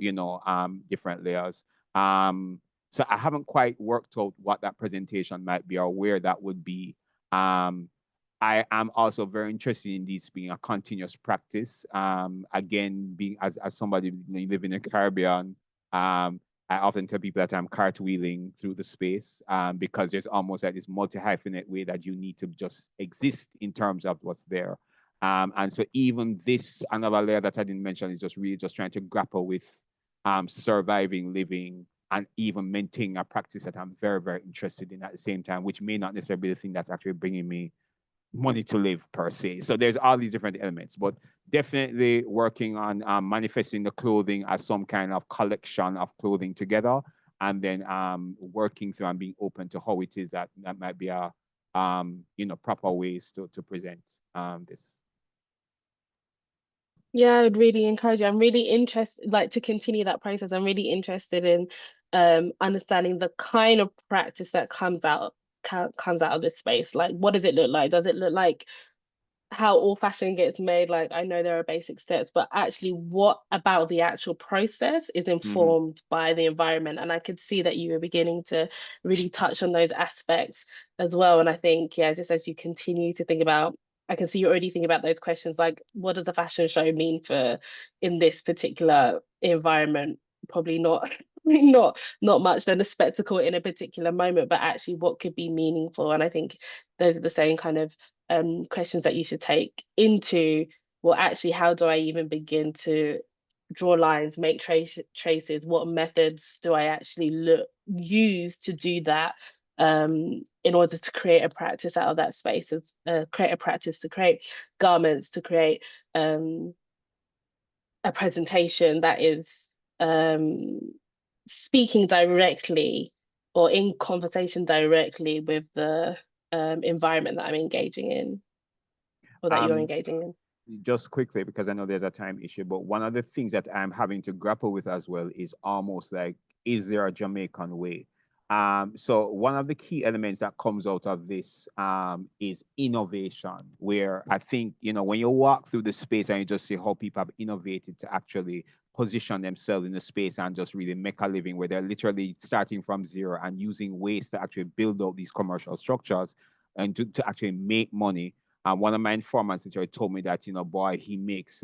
different layers. So I haven't quite worked out what that presentation might be or where that would be. I am also very interested in this being a continuous practice. Again, being as somebody living in the Caribbean, I often tell people that I'm cartwheeling through the space because there's almost like this multi-hyphenate way that you need to just exist in terms of what's there. And so even this, another layer that I didn't mention, is just really just trying to grapple with surviving, living, and even maintaining a practice that I'm very, very interested in at the same time, which may not necessarily be the thing that's actually bringing me money to live per se. So there's all these different elements, but definitely working on manifesting the clothing as some kind of collection of clothing together, and then working through and being open to how it is that might be a proper ways to present this. Yeah, I would really encourage you. I'm really interested, like, to continue that process. I'm really interested in understanding the kind of practice that comes out of this space. Like, what does it look like? Does it look like how all fashion gets made? Like, I know there are basic steps, but actually what about the actual process is informed by the environment? And I could see that you were beginning to really touch on those aspects as well. And I think, yeah, just as you continue to think about, I can see you already thinking about those questions, like, what does a fashion show mean for in this particular environment? Probably not not much than a spectacle in a particular moment, but actually what could be meaningful. And I think those are the same kind of questions that you should take into, well, actually, how do I even begin to draw lines, make traces? What methods do I actually use to do that, in order to create a practice out of that space, create a practice to create garments, to create a presentation that is speaking directly or in conversation directly with the environment that I'm engaging in, or that you're engaging in. Just quickly, because I know there's a time issue, but one of the things that I'm having to grapple with as well is almost like, is there a Jamaican way? So one of the key elements that comes out of this is innovation, where I think, when you walk through the space and you just see how people have innovated to actually position themselves in the space and just really make a living, where they're literally starting from zero and using ways to actually build out these commercial structures and to actually make money. One of my informants literally told me that, boy, he makes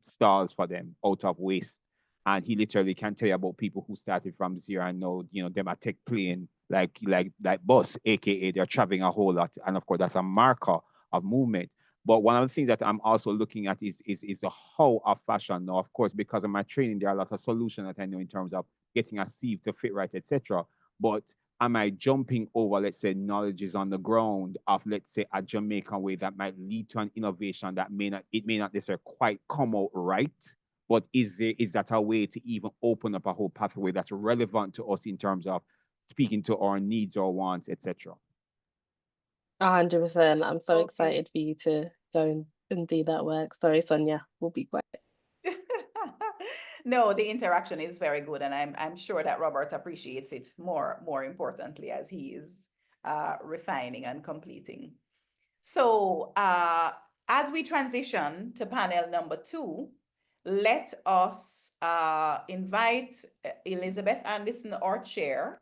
stars for them out of waste. And he literally can tell you about people who started from zero and know, them a tech plane like bus, aka they're traveling a whole lot. And of course, that's a marker of movement. But one of the things that I'm also looking at is the how of fashion. Now, of course, because of my training, there are a lot of solutions that I know in terms of getting a sieve to fit right, etc. But am I jumping over, let's say, knowledges on the ground of, let's say, a Jamaican way that might lead to an innovation that may not necessarily quite come out right? But is that a way to even open up a whole pathway that's relevant to us in terms of speaking to our needs or wants, etc.? 100%. I'm so Okay. excited for you to go and do that work. Sorry, Sonia, we'll be quiet. No, the interaction is very good, and I'm sure that Robert appreciates it more importantly as he is refining and completing. So as we transition to panel number 2, let us invite Elizabeth Anderson, our chair,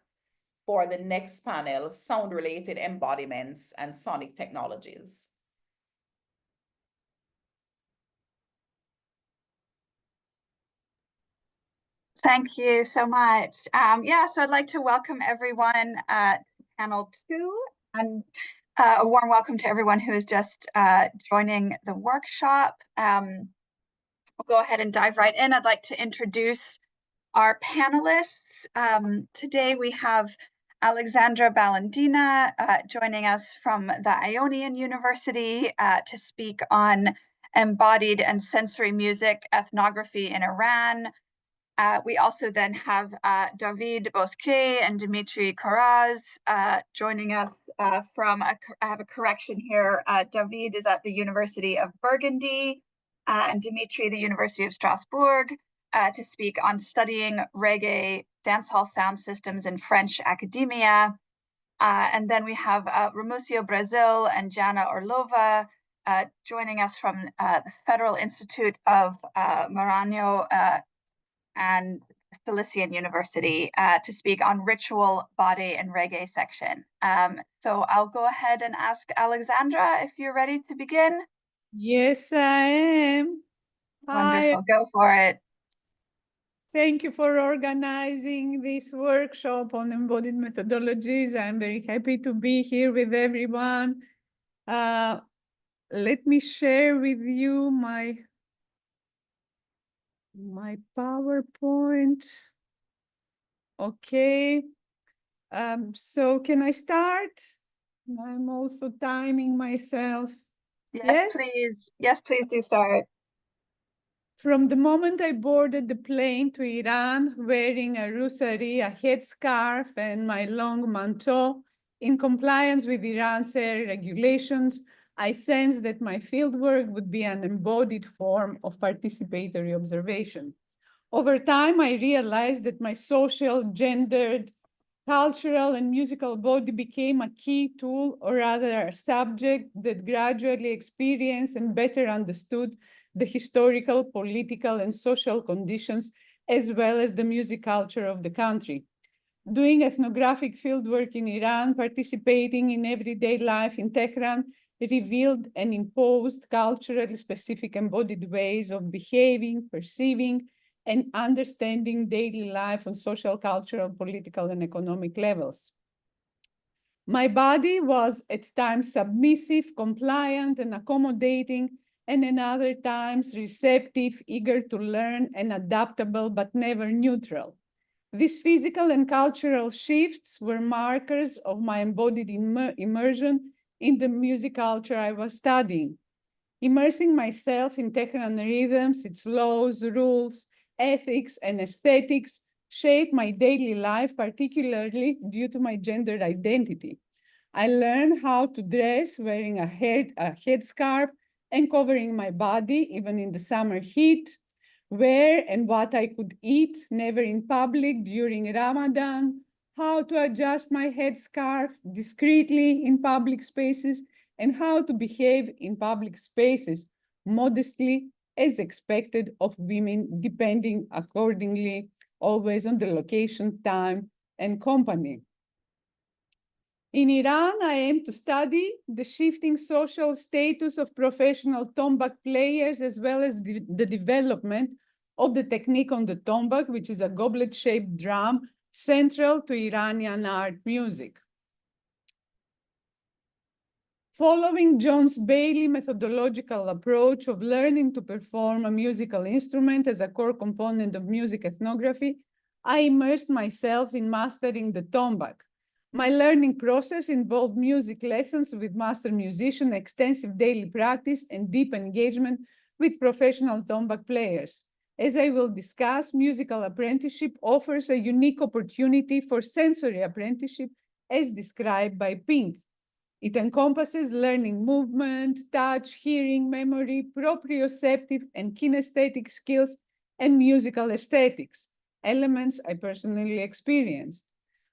for the next panel, sound-related embodiments and sonic technologies. Thank you so much. Yeah, so I'd like to welcome everyone to panel 2, and a warm welcome to everyone who is just joining the workshop. We'll go ahead and dive right in. I'd like to introduce our panelists. Today we have Alexandra Balandina joining us from the Ionian University to speak on embodied and sensory music ethnography in Iran. We also then have David Bosquet and Dimitri Karaz joining us from, I have a correction here, David is at the University of Burgundy and Dimitri, the University of Strasbourg, to speak on studying reggae dancehall sound systems in French academia. And then we have Ramusio Brazil and Jana Orlova joining us from the Federal Institute of Maranhão and Silesian University to speak on ritual, body, and reggae section. So I'll go ahead and ask Alexandra if you're ready to begin. Yes, I am. Wonderful, Hi, go for it. thank you for organizing this workshop on embodied methodologies. I'm very happy to be here with everyone. Let me share with you my PowerPoint. Okay, so can I start? I'm also timing myself. Yes, please. Yes, please do start. From the moment I boarded the plane to Iran, wearing a rosary, a headscarf, and my long manteau, in compliance with Iran's air regulations, I sensed that my fieldwork would be an embodied form of participatory observation. Over time, I realized that my social, gendered, cultural, and musical body became a key tool, or rather a subject that gradually experienced and better understood the historical, political, and social conditions, as well as the music culture of the country. Doing ethnographic fieldwork in Iran, participating in everyday life in Tehran, revealed and imposed culturally specific embodied ways of behaving, perceiving, and understanding daily life on social, cultural, political, and economic levels. My body was at times submissive, compliant, and accommodating, and in other times receptive, eager to learn, and adaptable, but never neutral. These physical and cultural shifts were markers of my embodied immersion in the music culture I was studying. Immersing myself in Tehran rhythms, its laws, rules, ethics, and aesthetics shaped my daily life, particularly due to my gender identity. I learned how to dress wearing a headscarf and covering my body, even in the summer heat, where and what I could eat, never in public during Ramadan, how to adjust my headscarf discreetly in public spaces, and how to behave in public spaces modestly as expected of women, depending accordingly always on the location, time, and company. In Iran, I aim to study the shifting social status of professional tombak players, as well as the development of the technique on the tombak, which is a goblet-shaped drum central to Iranian art music. Following Jones Bailey methodological approach of learning to perform a musical instrument as a core component of music ethnography, I immersed myself in mastering the tombak. My learning process involved music lessons with master musician, extensive daily practice, and deep engagement with professional tombak players. As I will discuss, musical apprenticeship offers a unique opportunity for sensory apprenticeship as described by Pink. It encompasses learning movement, touch, hearing, memory, proprioceptive and kinesthetic skills, and musical aesthetics, elements I personally experienced.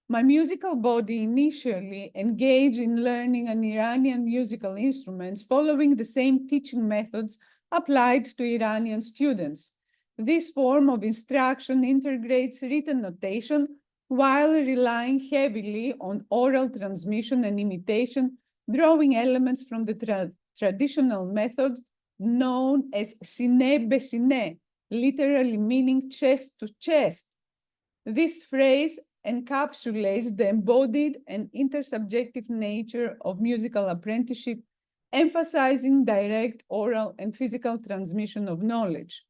My musical body initially engaged in learning an Iranian musical instruments following the same teaching methods applied to Iranian students. This form of instruction integrates written notation while relying heavily on oral transmission and imitation, drawing elements from the traditional method known as sine be sine, literally meaning chest to chest, This phrase encapsulates the embodied and intersubjective nature of musical apprenticeship, emphasizing direct oral and physical transmission of knowledge.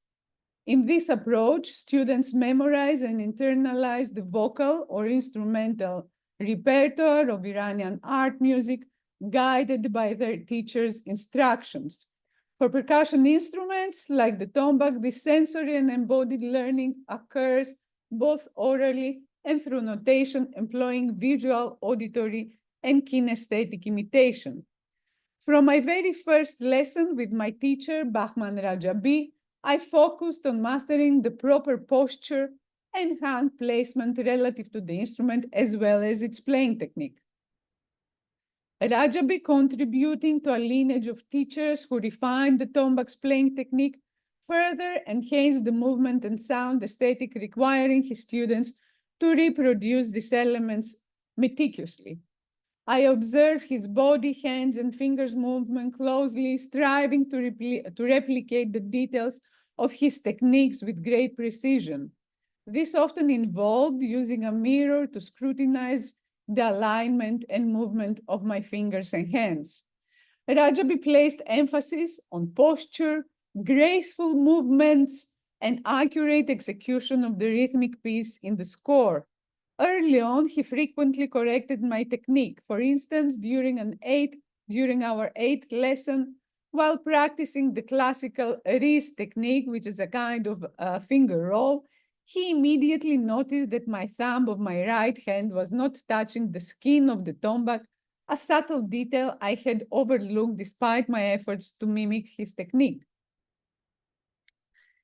In this approach, students memorize and internalize the vocal or instrumental repertoire of Iranian art music, guided by their teachers' instructions. For percussion instruments like the tombak, the sensory and embodied learning occurs both orally and through notation employing visual, auditory, and kinesthetic imitation. From my very first lesson with my teacher, Bahman Rajabi, I focused on mastering the proper posture and hand placement relative to the instrument as well as its playing technique. Rajabi, contributing to a lineage of teachers who refined the tombak's playing technique, further enhanced the movement and sound aesthetic, requiring his students to reproduce these elements meticulously. I observed his body, hands, and fingers movement closely, striving to replicate the details of his techniques with great precision. This often involved using a mirror to scrutinize the alignment and movement of my fingers and hands. Rajabi placed emphasis on posture, graceful movements, and accurate execution of the rhythmic piece in the score. Early on, he frequently corrected my technique. For instance, during our eighth lesson, while practicing the classical wrist technique, which is a kind of finger roll, he immediately noticed that my thumb of my right hand was not touching the skin of the tombak, a subtle detail I had overlooked despite my efforts to mimic his technique.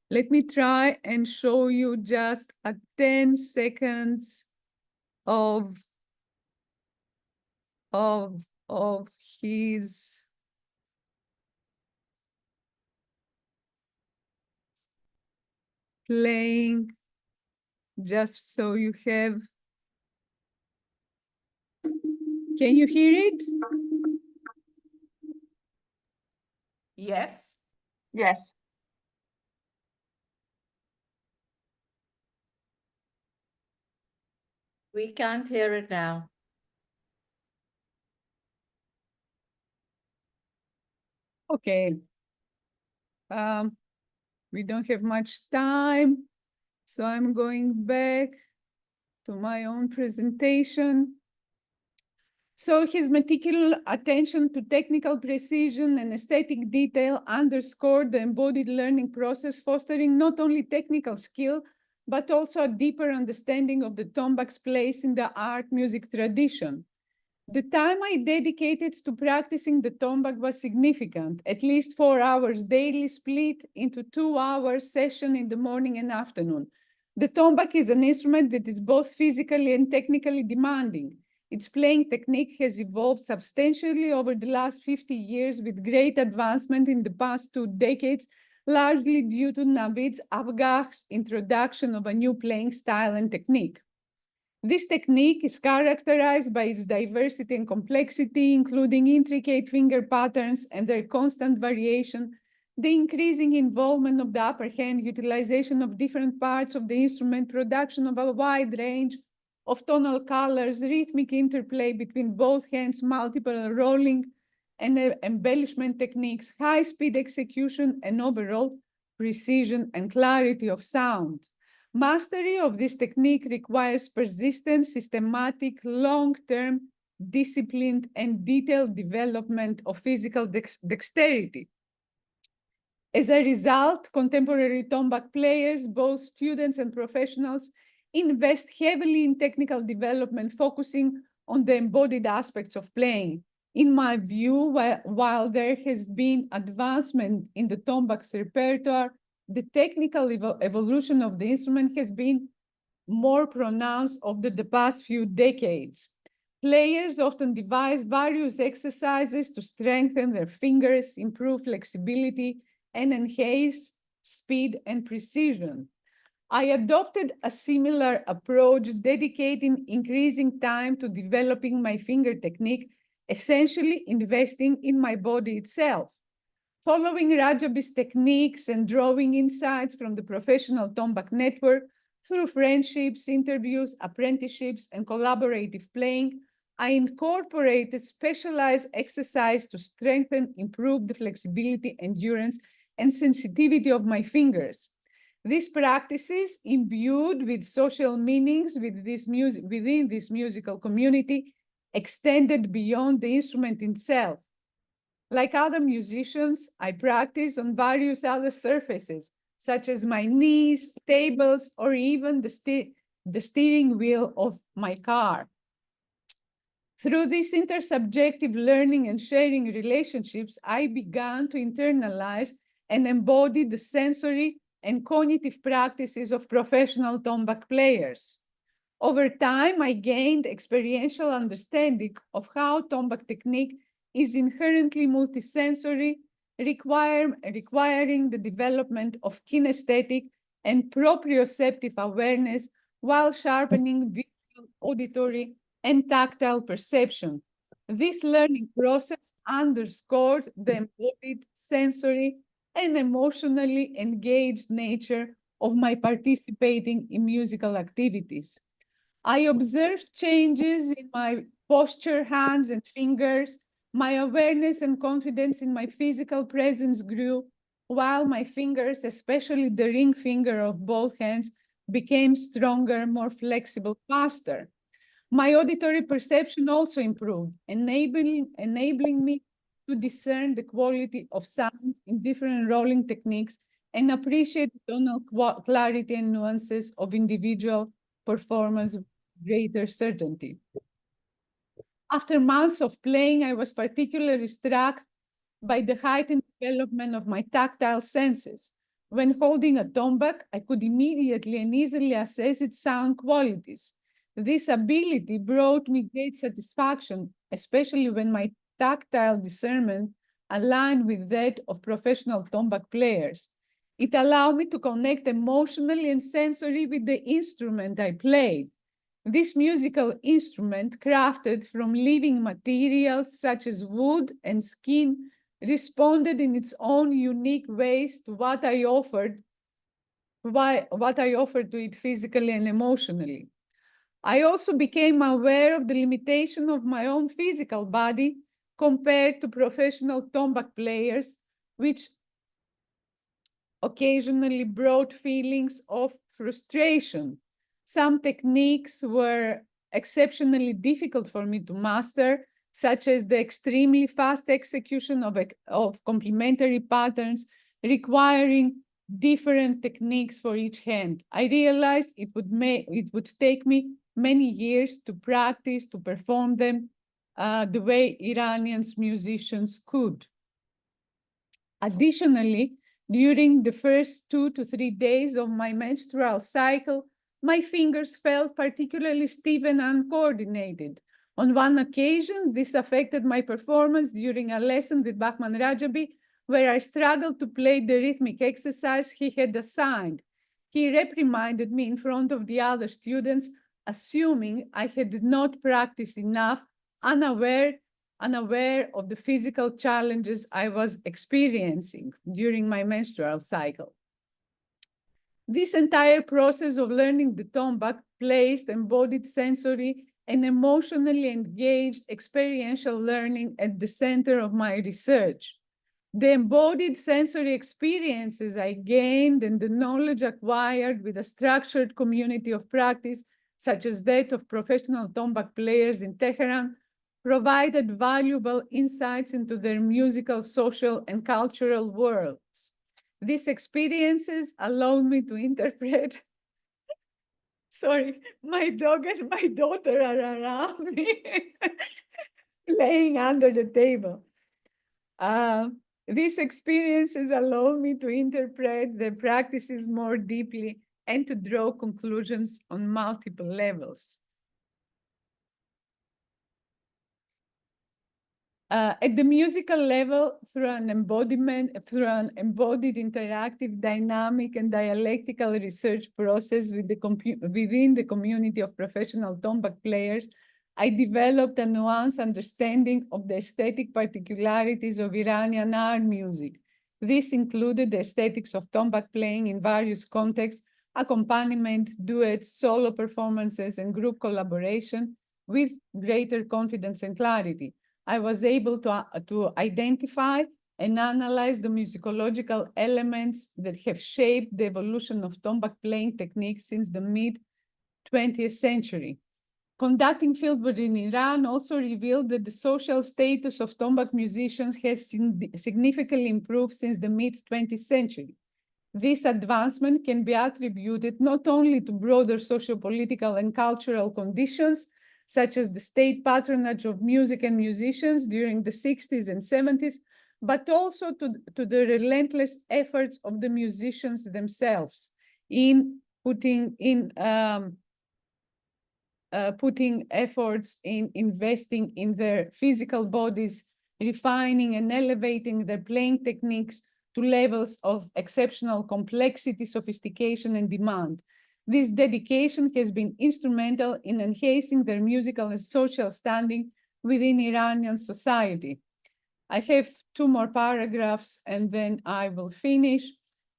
Let me try and show you just a 10 seconds of his playing, just so you have. Can you hear it? Yes. Yes. We can't hear it now. Okay. We don't have much time, so I'm going back to my own presentation. So his meticulous attention to technical precision and aesthetic detail underscored the embodied learning process, fostering not only technical skill, but also a deeper understanding of the tombak's place in the art music tradition. The time I dedicated to practicing the tombak was significant, at least 4 hours daily, split into 2-hour session in the morning and afternoon. The tombak is an instrument that is both physically and technically demanding. Its playing technique has evolved substantially over the last 50 years with great advancement in the past 2 decades, largely due to Navid Afghah's introduction of a new playing style and technique. This technique is characterized by its diversity and complexity, including intricate finger patterns and their constant variation, the increasing involvement of the upper hand, utilization of different parts of the instrument, production of a wide range of tonal colors, rhythmic interplay between both hands, multiple rolling and embellishment techniques, high-speed execution, and overall precision and clarity of sound. Mastery of this technique requires persistent, systematic, long-term, disciplined, and detailed development of physical dexterity. As a result, contemporary tombak players, both students and professionals, invest heavily in technical development, focusing on the embodied aspects of playing. In my view, while there has been advancement in the tombak's repertoire, the technical evolution of the instrument has been more pronounced over the past few decades. Players often devise various exercises to strengthen their fingers, improve flexibility, and enhance speed and precision. I adopted a similar approach, dedicating increasing time to developing my finger technique, essentially investing in my body itself. Following Rajabi's techniques and drawing insights from the professional tombak network, Through friendships, interviews, apprenticeships, and collaborative playing, I incorporated specialized exercise to strengthen, improve the flexibility, endurance, and sensitivity of my fingers. These practices, imbued with social meanings within this musical community, extended beyond the instrument itself. Like other musicians, I practice on various other surfaces, such as my knees, tables, or even the steering wheel of my car. Through these intersubjective learning and sharing relationships, I began to internalize and embody the sensory and cognitive practices of professional tombak players. Over time, I gained experiential understanding of how tombak technique is inherently multisensory, requiring the development of kinesthetic and proprioceptive awareness while sharpening visual, auditory, and tactile perception. This learning process underscored the embodied sensory and emotionally engaged nature of my participating in musical activities. I observed changes in my posture, hands, and fingers. My awareness and confidence in my physical presence grew, while my fingers, especially the ring finger of both hands, became stronger, more flexible, faster. My auditory perception also improved, enabling me to discern the quality of sound in different rolling techniques and appreciate the tonal clarity and nuances of individual performance with greater certainty. After months of playing, I was particularly struck by the heightened development of my tactile senses. When holding a tombak, I could immediately and easily assess its sound qualities. This ability brought me great satisfaction, especially when my tactile discernment aligned with that of professional tombak players. It allowed me to connect emotionally and sensorily with the instrument I played. This musical instrument, crafted from living materials such as wood and skin, responded in its own unique ways to what I offered to it physically and emotionally. I also became aware of the limitation of my own physical body compared to professional tombak players, which occasionally brought feelings of frustration. Some techniques were exceptionally difficult for me to master, such as the extremely fast execution of complementary patterns requiring different techniques for each hand. I realized it would take me many years to practice, to perform them the way Iranian musicians could. Additionally, during the first 2 to 3 days of my menstrual cycle, my fingers felt particularly stiff and uncoordinated. On one occasion, this affected my performance during a lesson with Bahman Rajabi, where I struggled to play the rhythmic exercise he had assigned. He reprimanded me in front of the other students, assuming I had not practiced enough, unaware of the physical challenges I was experiencing during my menstrual cycle. This entire process of learning the tombak placed embodied sensory and emotionally engaged experiential learning at the center of my research. The embodied sensory experiences I gained and the knowledge acquired with a structured community of practice, such as that of professional tombak players in Tehran, provided valuable insights into their musical, social, and cultural worlds. These experiences allowed me to interpret. Sorry, my dog and my daughter are around me, playing under the table. These experiences allow me to interpret the practices more deeply and to draw conclusions on multiple levels. At the musical level, through an embodied interactive, dynamic, and dialectical research process within the community of professional tombak players, I developed a nuanced understanding of the aesthetic particularities of Iranian art music. This included the aesthetics of tombak playing in various contexts, accompaniment, duets, solo performances, and group collaboration with greater confidence and clarity. I was able to identify and analyze the musicological elements that have shaped the evolution of tombak playing techniques since the mid-20th century. Conducting fieldwork in Iran also revealed that the social status of tombak musicians has significantly improved since the mid-20th century. This advancement can be attributed not only to broader socio-political and cultural conditions, such as the state patronage of music and musicians during the 60s and 70s, but also to the relentless efforts of the musicians themselves in putting efforts in investing in their physical bodies, refining and elevating their playing techniques to levels of exceptional complexity, sophistication, and demand. This dedication has been instrumental in enhancing their musical and social standing within Iranian society. I have 2 more paragraphs and then I will finish.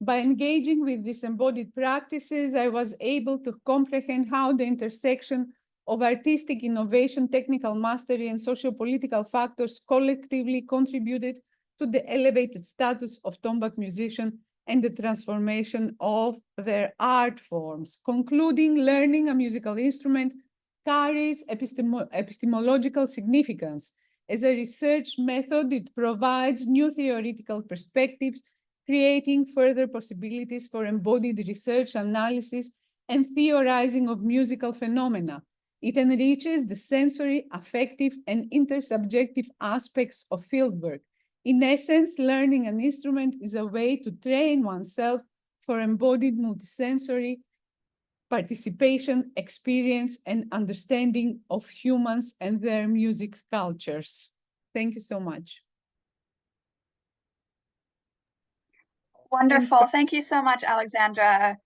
By engaging with these embodied practices, I was able to comprehend how the intersection of artistic innovation, technical mastery, and socio-political factors collectively contributed to the elevated status of tombak musicians and the transformation of their art forms. Concluding, learning a musical instrument carries epistemological significance. As a research method, it provides new theoretical perspectives, creating further possibilities for embodied research, analysis, and theorizing of musical phenomena. It enriches the sensory, affective, and intersubjective aspects of fieldwork. In essence, learning an instrument is a way to train oneself for embodied multisensory participation, experience, and understanding of humans and their music cultures. Thank you so much. Wonderful. Thank you so much, Alexandra,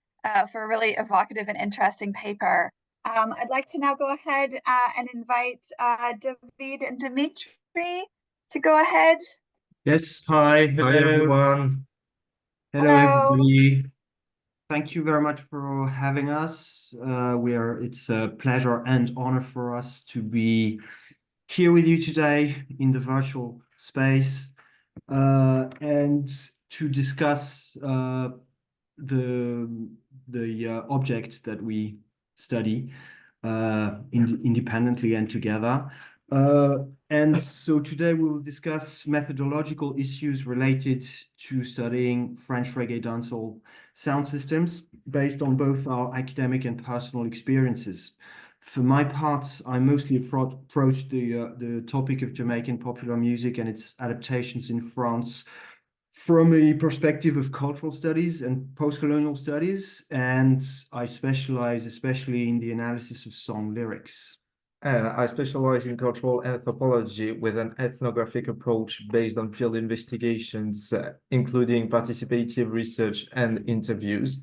for a really evocative and interesting paper. I'd like to now go ahead and invite David and Dimitri to go ahead. Yes, hi, hello everyone. Hello everybody. Thank you very much for having us. It's a pleasure and honor for us to be here with you today in the virtual space and to discuss the object that we study independently and together. And so today we will discuss methodological issues related to studying French reggae dancehall sound systems based on both our academic and personal experiences. For my part, I mostly approached the topic of Jamaican popular music and its adaptations in France from a perspective of cultural studies and post-colonial studies, and I specialize especially in the analysis of song lyrics. I specialize in cultural anthropology with an ethnographic approach based on field investigations, including participative research and interviews.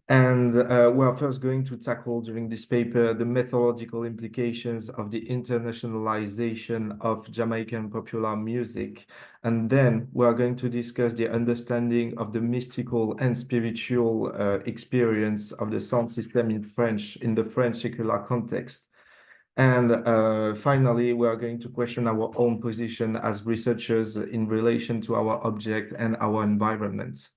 And we're first going to tackle during this paper the methodological implications of the internationalization of Jamaican popular music. And then we're going to discuss the understanding of the mystical and spiritual experience of the sound system in the French secular context. And finally, we are going to question our own position as researchers in relation to our object and our environment.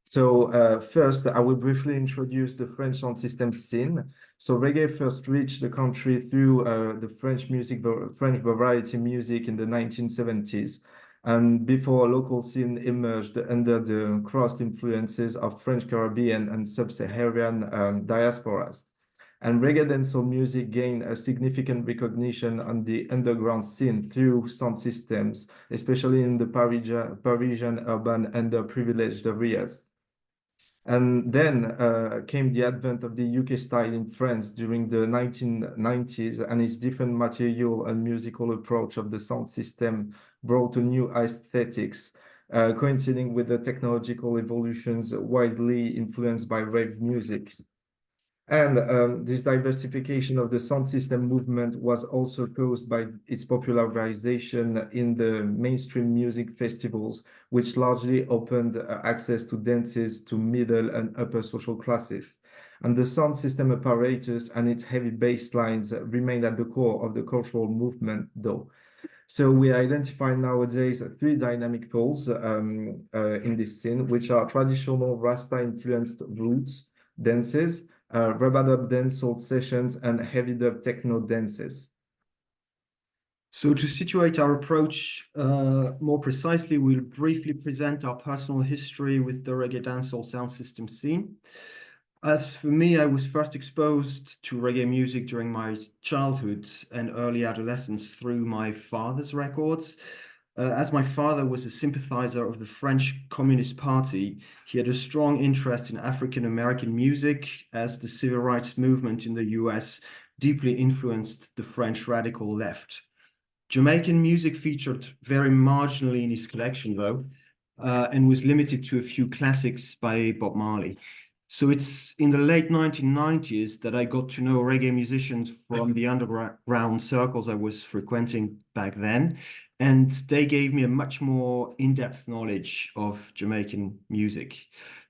So first, I will briefly introduce the French sound system scene. So reggae first reached the country through the French variety music in the 1970s. And before a local scene emerged under the crossed influences of French Caribbean and sub-Saharan diasporas. And reggae dancehall music gained a significant recognition on the underground scene through sound systems, especially in the Parisian urban underprivileged areas. And then came the advent of the UK style in France during the 1990s, and its different material and musical approach of the sound system brought a new aesthetics, coinciding with the technological evolutions widely influenced by rave music. And this diversification of the sound system movement was also caused by its popularization in the mainstream music festivals, which largely opened access to dances to middle and upper social classes. and the sound system apparatus and its heavy bass lines remained at the core of the cultural movement, though. So we identify nowadays three dynamic poles in this scene, which are traditional Rasta-influenced roots dances, rub-a-dub dancehall sessions, and heavy dub techno dances. So to situate our approach more precisely, we'll briefly present our personal history with the reggae dancehall sound system scene. As for me, I was first exposed to reggae music during my childhood and early adolescence through my father's records. As my father was a sympathizer of the French Communist Party, he had a strong interest in African American music, as the civil rights movement in the US deeply influenced the French radical left. Jamaican music featured very marginally in his collection, though, and was limited to a few classics by Bob Marley. So it's in the late 1990s that I got to know reggae musicians from the underground circles I was frequenting back then, and they gave me a much more in-depth knowledge of Jamaican music.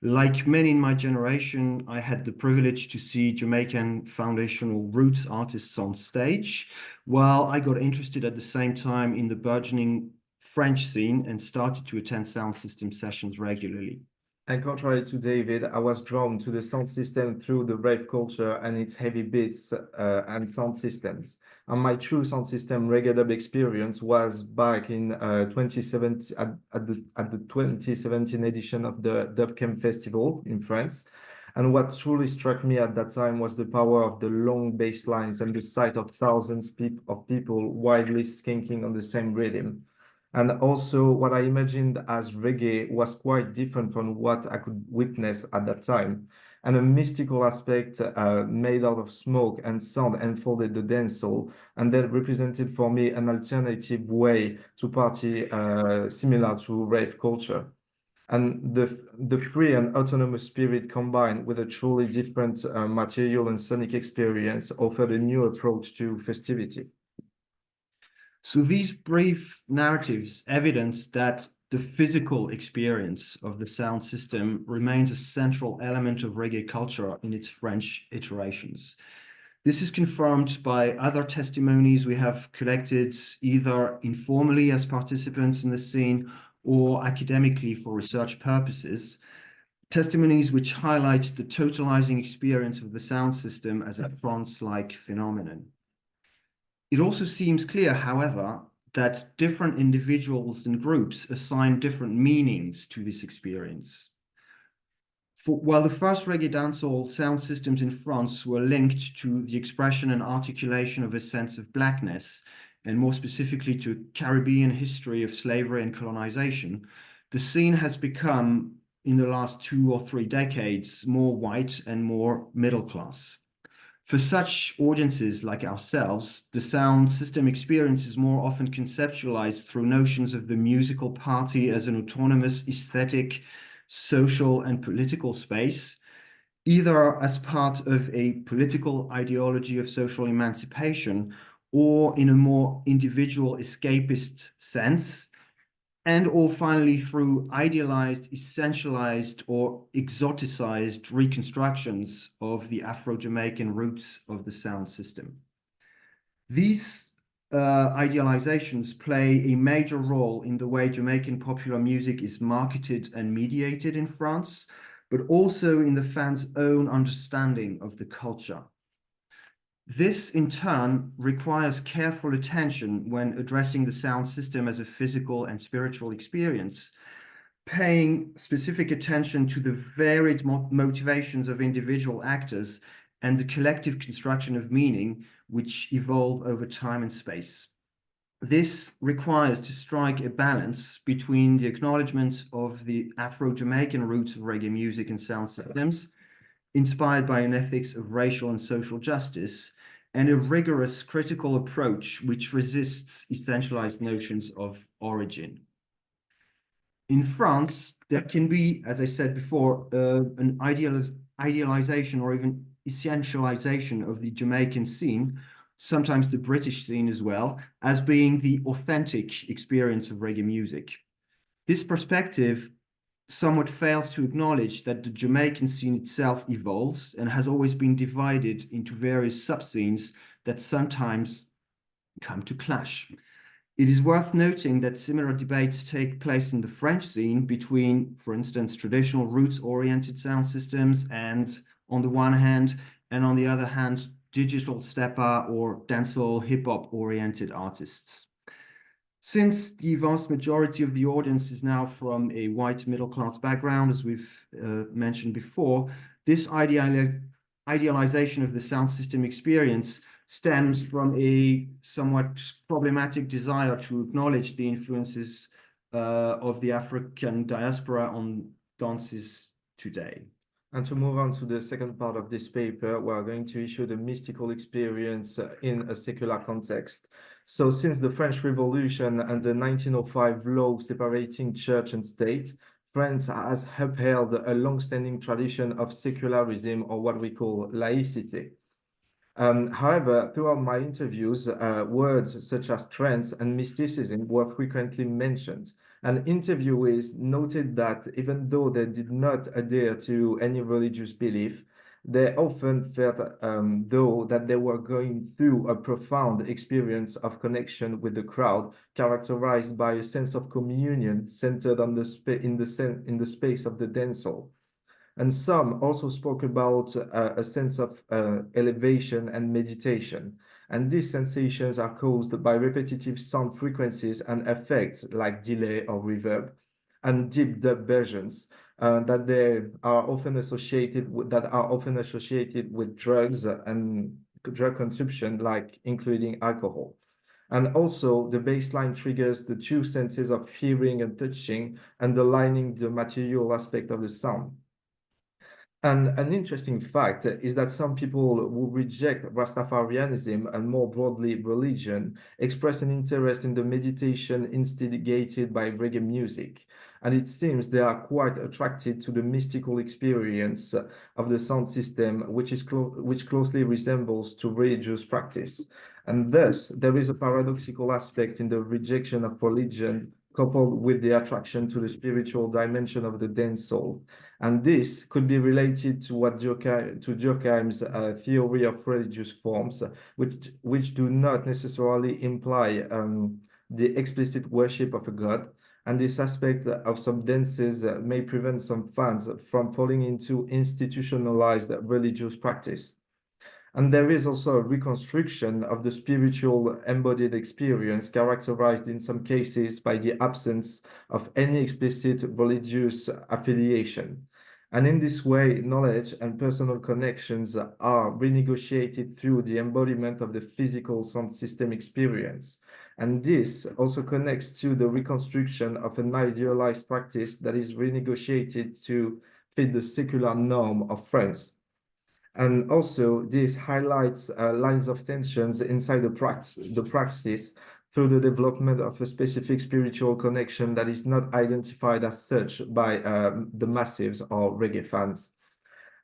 Like many in my generation, I had the privilege to see Jamaican foundational roots artists on stage, while I got interested at the same time in the burgeoning French scene and started to attend sound system sessions regularly. And contrary to David, I was drawn to the sound system through the rave culture and its heavy beats and sound systems. And my true sound system reggae dub experience was back in 2017 at the 2017 edition of the Dub Camp Festival in France. And what truly struck me at that time was the power of the long bass lines and the sight of thousands of people widely skanking on the same rhythm. And also what I imagined as reggae was quite different from what I could witness at that time. And a mystical aspect made out of smoke and sound enfolded the dancehall, and that represented for me an alternative way to party similar to rave culture. And the free and autonomous spirit combined with a truly different material and sonic experience offered a new approach to festivity. So these brief narratives evidence that the physical experience of the sound system remains a central element of reggae culture in its French iterations. This is confirmed by other testimonies we have collected either informally as participants in the scene or academically for research purposes, testimonies which highlight the totalizing experience of the sound system as a trance-like phenomenon. It also seems clear, however, that different individuals and groups assign different meanings to this experience. While the first reggae dancehall sound systems in France were linked to the expression and articulation of a sense of blackness, and more specifically to Caribbean history of slavery and colonization, the scene has become, in the last 2 or 3 decades, more white and more middle class. For such audiences like ourselves, the sound system experience is more often conceptualized through notions of the musical party as an autonomous aesthetic, social and political space, either as part of a political ideology of social emancipation or in a more individual escapist sense, and or finally through idealized, essentialized, or exoticized reconstructions of the Afro-Jamaican roots of the sound system. These idealizations play a major role in the way Jamaican popular music is marketed and mediated in France, but also in the fans' own understanding of the culture. This, in turn, requires careful attention when addressing the sound system as a physical and spiritual experience, paying specific attention to the varied motivations of individual actors and the collective construction of meaning which evolve over time and space. This requires to strike a balance between the acknowledgement of the Afro-Jamaican roots of reggae music and sound systems, inspired by an ethics of racial and social justice, and a rigorous critical approach which resists essentialized notions of origin. In France, there can be, as I said before, an idealization or even essentialization of the Jamaican scene, sometimes the British scene as well, as being the authentic experience of reggae music. This perspective somewhat fails to acknowledge that the Jamaican scene itself evolves and has always been divided into various sub-scenes that sometimes come to clash. It is worth noting that similar debates take place in the French scene between, for instance, traditional roots-oriented sound systems and, on the one hand, and on the other hand, digital stepper or dancehall hip-hop oriented artists. Since the vast majority of the audience is now from a white middle-class background, as we've mentioned before, this idealization of the sound system experience stems from a somewhat problematic desire to acknowledge the influences of the African diaspora on dances today. And to move on to the second part of this paper, we're going to issue the mystical experience in a secular context. So since the French Revolution and the 1905 law separating church and state, France has upheld a long-standing tradition of secularism, or what we call laïcité. However, throughout my interviews, words such as trance and mysticism were frequently mentioned. And interviewees noted that even though they did not adhere to any religious belief, they often felt, though, that they were going through a profound experience of connection with the crowd, characterized by a sense of communion centered on in the space of the dance hall. And some also spoke about a sense of elevation and meditation. And these sensations are caused by repetitive sound frequencies and effects like delay or reverb, and deep dub versions that are often associated with drugs and drug consumption, like including alcohol. And also the baseline triggers the two senses of hearing and touching, underlining the material aspect of the sound. And an interesting fact is that some people who reject Rastafarianism and more broadly religion express an interest in the meditation instigated by reggae music. And it seems they are quite attracted to the mystical experience of the sound system, which closely resembles to religious practice. And thus, there is a paradoxical aspect in the rejection of religion coupled with the attraction to the spiritual dimension of the dance soul. And this could be related to Durkheim's theory of religious forms, which do not necessarily imply the explicit worship of a god. And this aspect of some dances may prevent some fans from falling into institutionalized religious practice. And there is also a reconstruction of the spiritual embodied experience, characterized in some cases by the absence of any explicit religious affiliation. And in this way, knowledge and personal connections are renegotiated through the embodiment of the physical sound system experience. And this also connects to the reconstruction of an idealized practice that is renegotiated to fit the secular norm of France. And also, this highlights lines of tensions inside the praxis through the development of a specific spiritual connection that is not identified as such by the massives or reggae fans.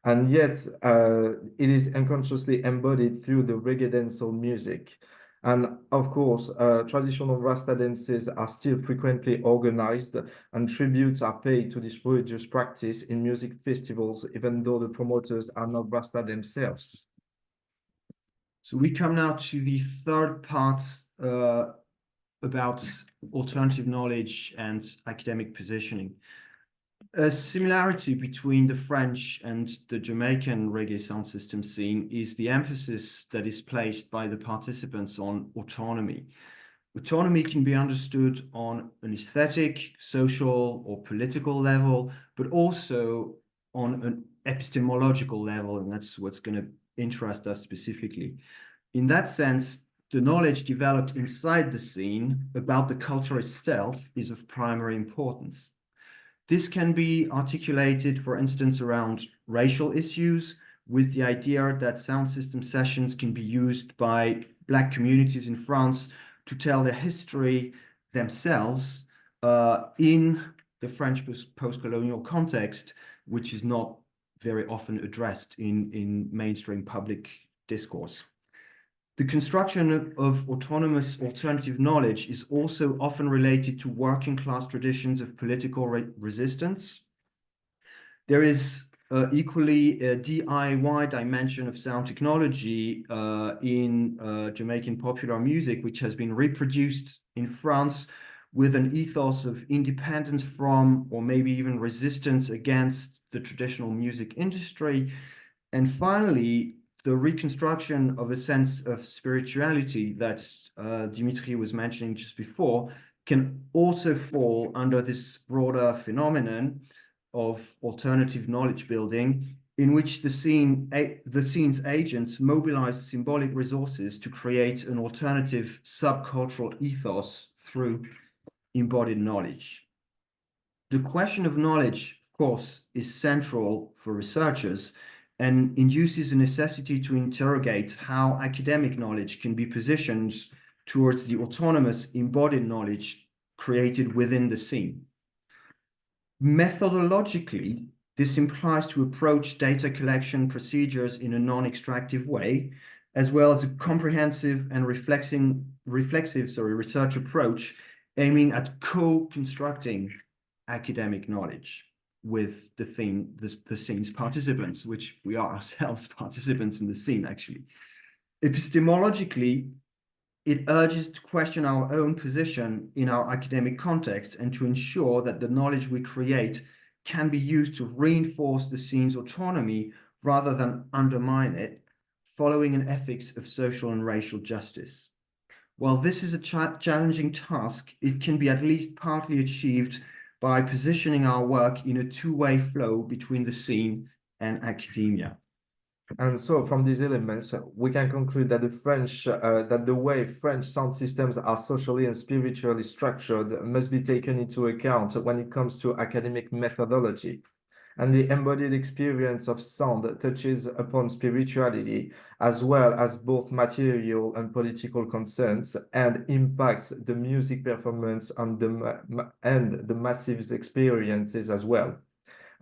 And yet, it is unconsciously embodied through the reggae dancehall music. And of course, traditional Rasta dances are still frequently organized, and tributes are paid to this religious practice in music festivals, even though the promoters are not Rasta themselves. So we come now to the third part about alternative knowledge and academic positioning. A similarity between the French and the Jamaican reggae sound system scene is the emphasis that is placed by the participants on autonomy. Autonomy can be understood on an aesthetic, social, or political level, but also on an epistemological level, and that's what's going to interest us specifically. In that sense, the knowledge developed inside the scene about the culture itself is of primary importance. This can be articulated, for instance, around racial issues, with the idea that sound system sessions can be used by Black communities in France to tell their history themselves in the French post-colonial context, which is not very often addressed in mainstream public discourse. The construction of autonomous alternative knowledge is also often related to working class traditions of political resistance There is equally a DIY dimension of sound technology in Jamaican popular music, which has been reproduced in France with an ethos of independence from, or maybe even resistance against, the traditional music industry. And finally, the reconstruction of a sense of spirituality that Dimitri was mentioning just before can also fall under this broader phenomenon of alternative knowledge building, in which the scene's agents mobilize symbolic resources to create an alternative subcultural ethos through embodied knowledge. The question of knowledge, of course, is central for researchers and induces a necessity to interrogate how academic knowledge can be positioned towards the autonomous embodied knowledge created within the scene. Methodologically, this implies to approach data collection procedures in a non-extractive way, as well as a comprehensive and reflexive research approach aiming at co-constructing academic knowledge with the scene's participants, which we are ourselves participants in the scene, actually. Epistemologically, it urges to question our own position in our academic context and to ensure that the knowledge we create can be used to reinforce the scene's autonomy rather than undermine it, following an ethics of social and racial justice. While this is a challenging task, it can be at least partly achieved by positioning our work in a two-way flow between the scene and academia. And so from these elements, we can conclude that the way French sound systems are socially and spiritually structured must be taken into account when it comes to academic methodology. And the embodied experience of sound touches upon spirituality, as well as both material and political concerns, and impacts the music performance and the massive experiences as well.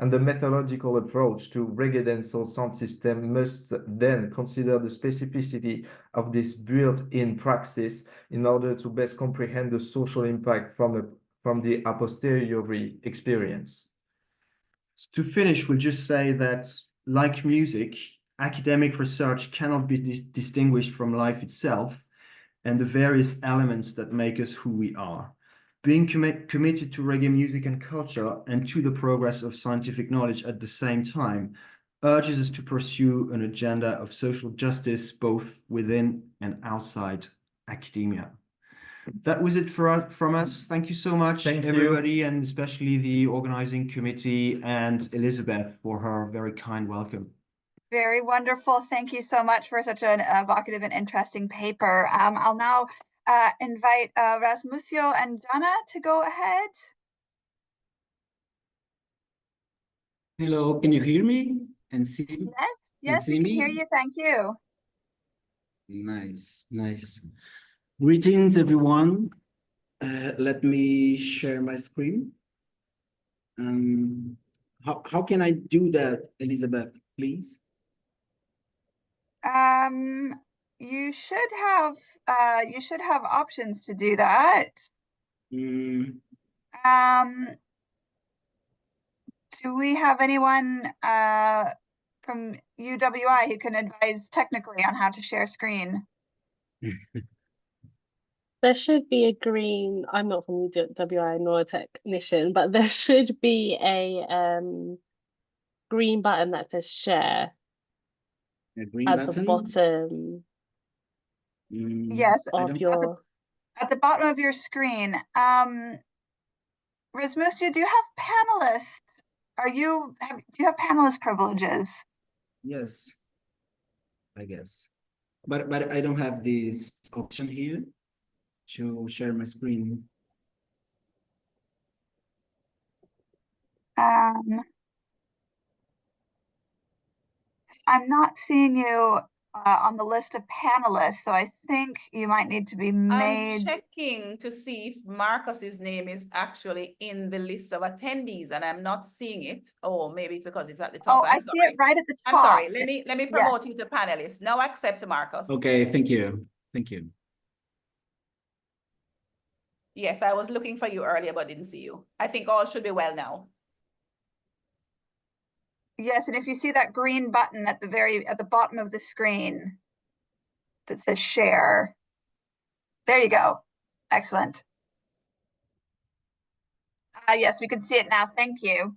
And the methodological approach to reggae dancehall sound system must then consider the specificity of this built-in praxis in order to best comprehend the social impact from the a posteriori experience. To finish, we'll just say that, like music, academic research cannot be distinguished from life itself and the various elements that make us who we are. Being committed to reggae music and culture and to the progress of scientific knowledge at the same time urges us to pursue an agenda of social justice both within and outside academia. That was it from us. Thank you so much, everybody, and especially the organizing committee and Elizabeth for her very kind welcome. Very wonderful. Thank you so much for such an evocative and interesting paper. I'll now invite Rasmusio and Jana to go ahead. Hello, can you hear me and see? Yes, we can hear you. Thank you. Nice, nice. Greetings, everyone. Let me share my screen. How can I do that, Elizabeth, please? You should have options to do that. Do we have anyone from UWI who can advise technically on how to share screen? There should be a green, I'm not from UWI nor a technician, but there should be a green button that says share. A green at button? The bottom. Yes, of your at the bottom of your screen. Rasmusio, do you have panelists? Do you have panelist privileges? Yes, I guess. But I don't have this option here to share my screen. I'm not seeing you on the list of panelists, so I think you might need to be made. I'm checking to see if Marcus's name is actually in the list of attendees, and I'm not seeing it. Oh, maybe it's because it's at the top. Oh, I see it right at the top. I'm sorry. Let me promote you to panelist. Now accept Marcus. Okay, thank you. Thank you. Yes, I was looking for you earlier, but didn't see you. I think all should be well now. Yes, and if you see that green button at the bottom of the screen that says share, there you go. Excellent. Yes, we can see it now. Thank you.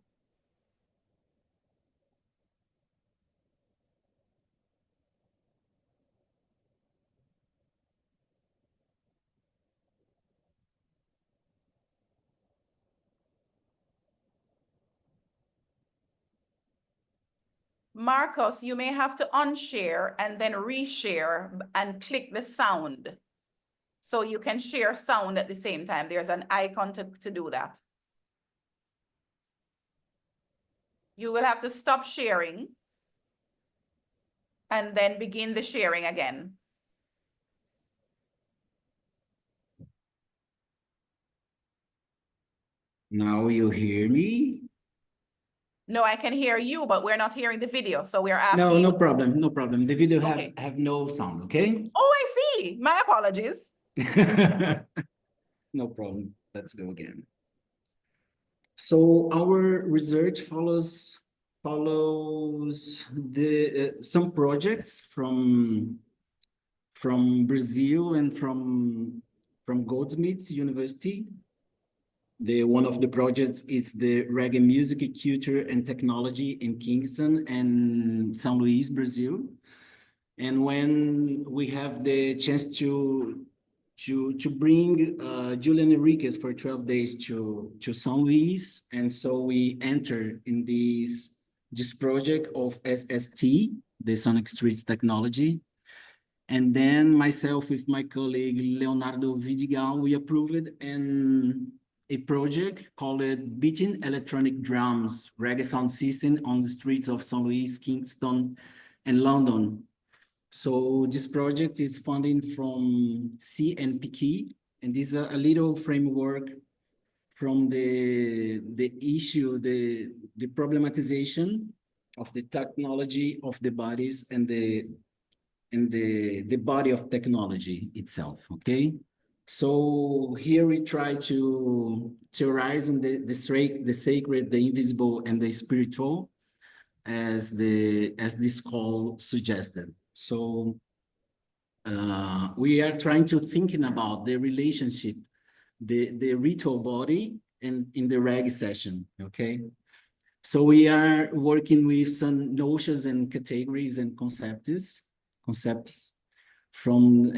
Marcus, you may have to unshare and then reshare and click the sound. So you can share sound at the same time. There's an icon to do that. You will have to stop sharing and then begin the sharing again. Now you hear me? No, I can hear you, but we're not hearing the video. So we're asking. No, no problem, no problem. The video Okay. have no sound, okay? Oh, I see. My apologies. No problem. Let's go again. So our research follows the some projects from Brazil and from Goldsmiths University. One of the projects is the reggae music, culture, and technology in Kingston and São Luís, Brazil. And when we have the chance to bring Julian Enriquez for 12 days to São Luís, and so we enter in this project of SST, the Sonic Streets Technology. And then myself with my colleague Leonardo Vidigal, we approved a project called Beating Electronic Drums Reggae Sound System on the streets of São Luís, Kingston, and London. So this project is funded from CNPq, and this is a little framework from the issue, the problematization of the technology of the bodies and the body of technology itself, okay? So here we try to theorize in the sacred, the invisible, and the spiritual, as this call suggested. So we are trying to thinking about the relationship, the ritual body and in the reggae session, okay? So we are working with some notions and categories and concepts from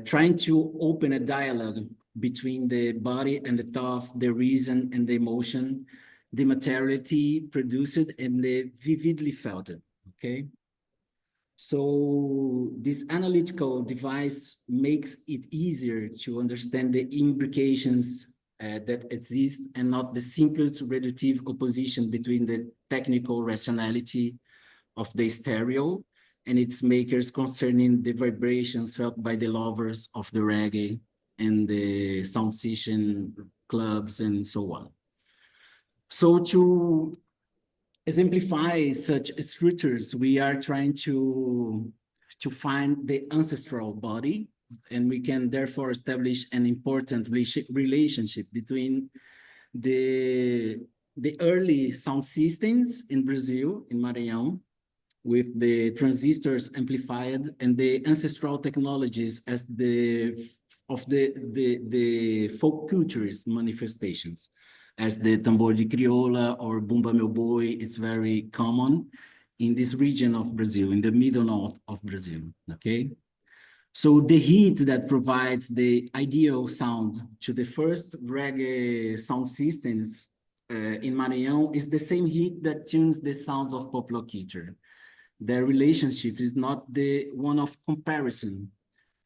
trying to open a dialogue between the body and the thought, the reason and the emotion, the materiality produced and the vividly felt, okay? So this analytical device makes it easier to understand the implications that exist and not the simplest reductive opposition between the technical rationality of the stereo and its makers concerning the vibrations felt by the lovers of the reggae and the sound session clubs and so on. So to exemplify such structures, we are trying to find the ancestral body, and we can therefore establish an important relationship between the early sound systems in Brazil, in Maranhão, with the transistors amplified and the ancestral technologies as the folk cultures manifestations, as the tambor de crioula or bumba meu boi. It's very common in this region of Brazil, in the middle north of Brazil, okay? So the heat that provides the ideal sound to the first reggae sound systems in Maranhão is the same heat that tunes the sounds of popular culture. Their relationship is not the one of comparison,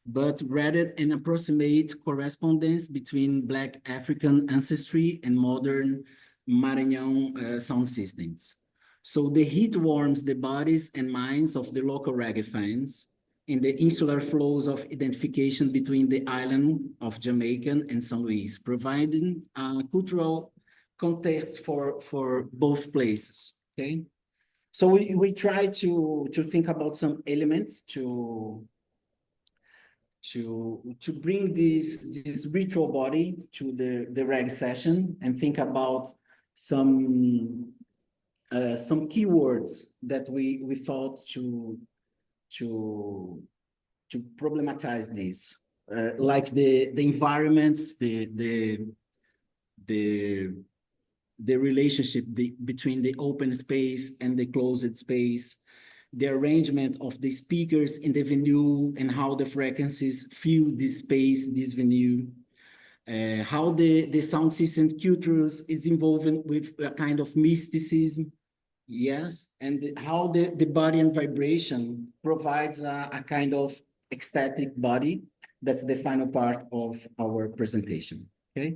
but rather an approximate correspondence between Black African ancestry and modern Maranhão sound systems. So the heat warms the bodies and minds of the local reggae fans in the insular flows of identification between the island of Jamaica and São Luís, providing a cultural context for both places, okay? So we try to think about some elements to bring this ritual body to the reggae session and think about some some keywords that we thought to problematize this, like the environments, the relationship between the open space and the closed space, the arrangement of the speakers in the venue and how the frequencies fill this space, this venue, how the sound system cultures is involved with a kind of mysticism, yes, and how the body and vibration provides a kind of ecstatic body. That's the final part of our presentation, okay?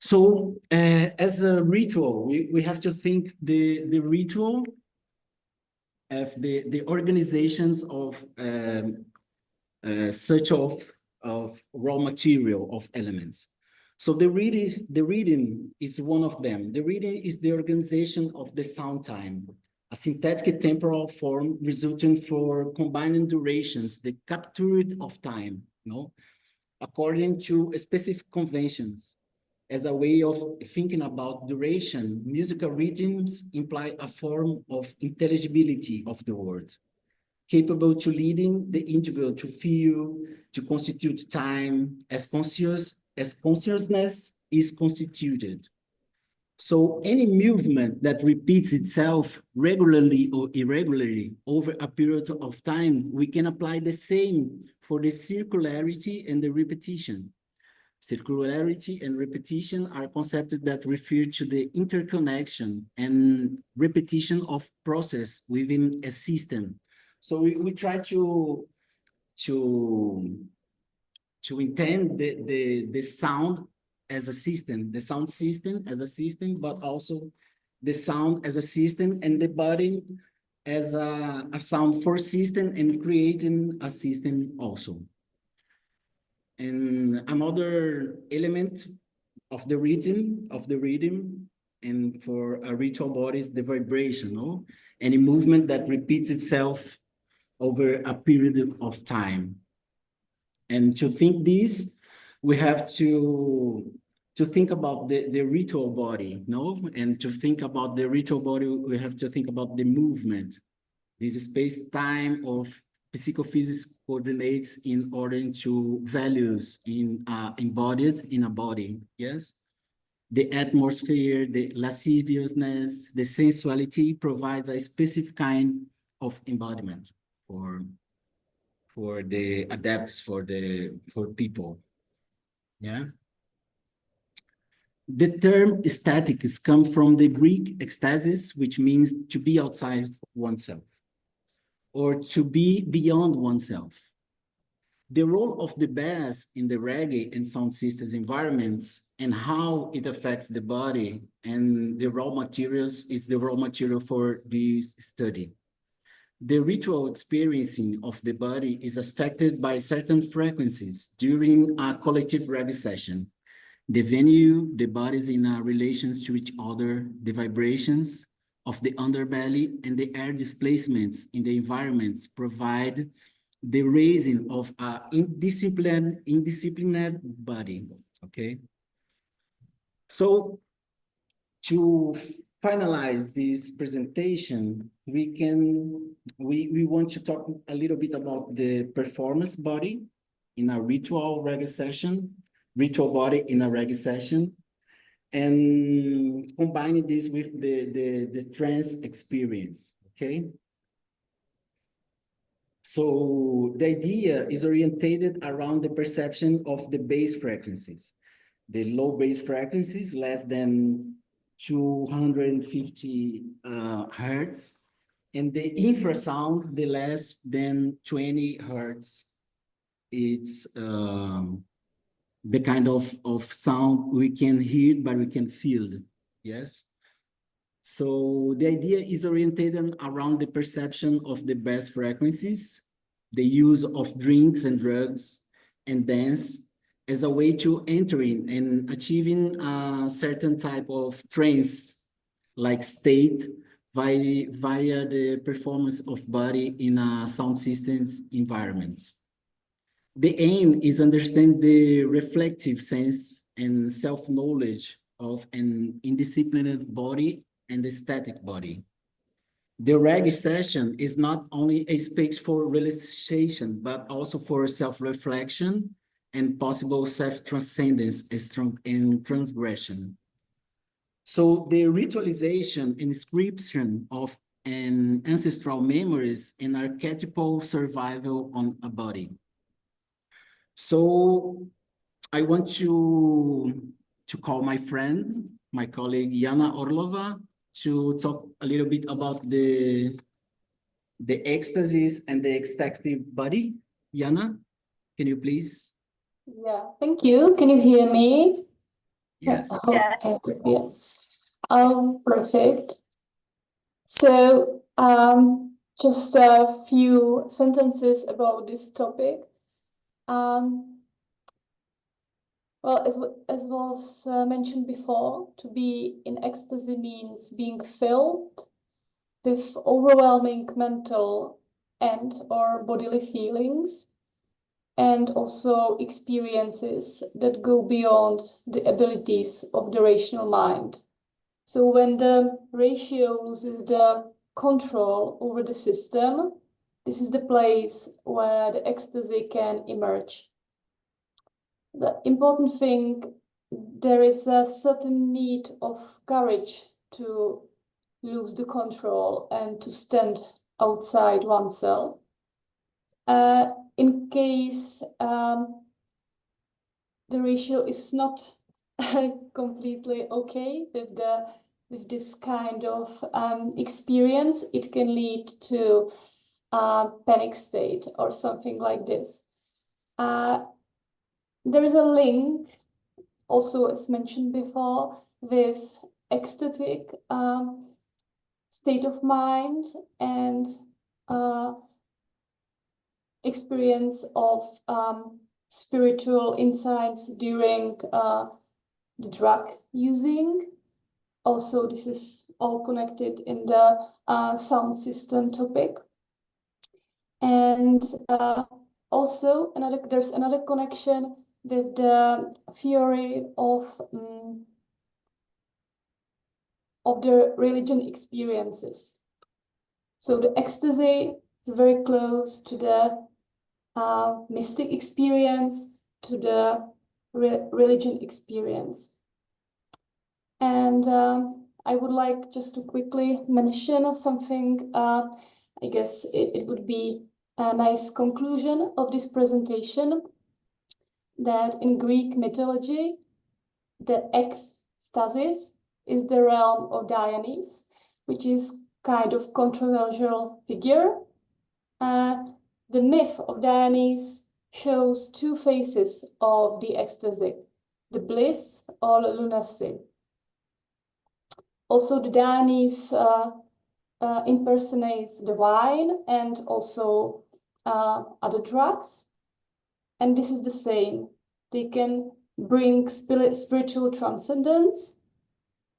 So as a ritual, we have to think the ritual of the organizations of such of raw material of elements. So the reading is one of them. The reading is the organization of the sound time, a synthetic temporal form resulting for combining durations, the capture of time, you know, according to specific conventions. As a way of thinking about duration, musical rhythms imply a form of intelligibility of the word, capable to leading the individual to feel, to constitute time as consciousness is constituted. So any movement that repeats itself regularly or irregularly over a period of time, we can apply the same for the circularity and the repetition. Circularity and repetition are concepts that refer to the interconnection and repetition of process within a system. So we try to intend the sound as a system, the sound system as a system, but also the sound as a system and the body as a sound for system and creating a system also. And another element of the rhythm, and for a ritual body is the vibration, no? Any movement that repeats itself over a period of time. And to think this, we have to think about the ritual body, no? And to think about the ritual body, we have to think about the movement. This space-time of psychophysics coordinates in order to values embodied in a body, yes? The atmosphere, the lasciviousness, the sensuality provides a specific kind of embodiment for the adepts, for people, yeah? The term ecstatics come from the Greek ecstasis, which means to be outside oneself, or to be beyond oneself. The role of the bass in the reggae and sound systems environments and how it affects the body and the raw materials is the raw material for this study. The ritual experiencing of the body is affected by certain frequencies during a collective reggae session. The venue, the bodies in a relation to each other, the vibrations of the underbelly and the air displacements in the environments provide the raising of a indisciplined body, okay? So to finalize this presentation, we want to talk a little bit about the performance body in a ritual reggae session, ritual body in a reggae session, and combining this with the trance experience, okay? So the idea is orientated around the perception of the bass frequencies. The low bass frequencies, less than 250 hertz, and the infrasound, the less than 20 hertz. It's the kind of sound we can hear, but we can feel, yes? So the idea is oriented around the perception of the bass frequencies, the use of drinks and drugs and dance as a way to entering and achieving a certain type of trance-like state via the performance of body in a sound systems environment. The aim is understand the reflective sense and self-knowledge of an indisciplined body and the static body. The reggae session is not only a space for realization, but also for self-reflection and possible self-transcendence and transgression. So the ritualization and inscription of an ancestral memories and archetypal survival on a body. So I want to call my friend, my colleague Jana Orlova, to talk a little bit about the ecstasies and the ecstatic body. Jana, can you please? Yeah, thank you. Can you hear me? Yes. Okay, yes. Perfect. So, just a few sentences about this topic. Well, as was mentioned before, to be in ecstasy means being filled with overwhelming mental and or bodily feelings, and also experiences that go beyond the abilities of the rational mind. So when the ratio loses the control over the system, this is the place where the ecstasy can emerge. The important thing, there is a certain need of courage to lose the control and to stand outside oneself. In case the ratio is not completely okay with this kind of experience, it can lead to a panic state or something like this. There is a link, also as mentioned before, with ecstatic state of mind and experience of spiritual insights during the drug using. Also, this is all connected in the sound system topic. And also there's another connection with the theory of the religion experiences. So the ecstasy is very close to the mystic experience, to the religion experience. And I would like just to quickly mention something. I guess it would be a nice conclusion of this presentation, that in Greek mythology, the ecstasis is the realm of Dionysus, which is kind of controversial figure. The myth of Dionysus shows two faces of the ecstasy, the bliss or lunacy. Also, the Dionysus impersonates the wine and also other drugs. And this is the same. They can bring spiritual transcendence,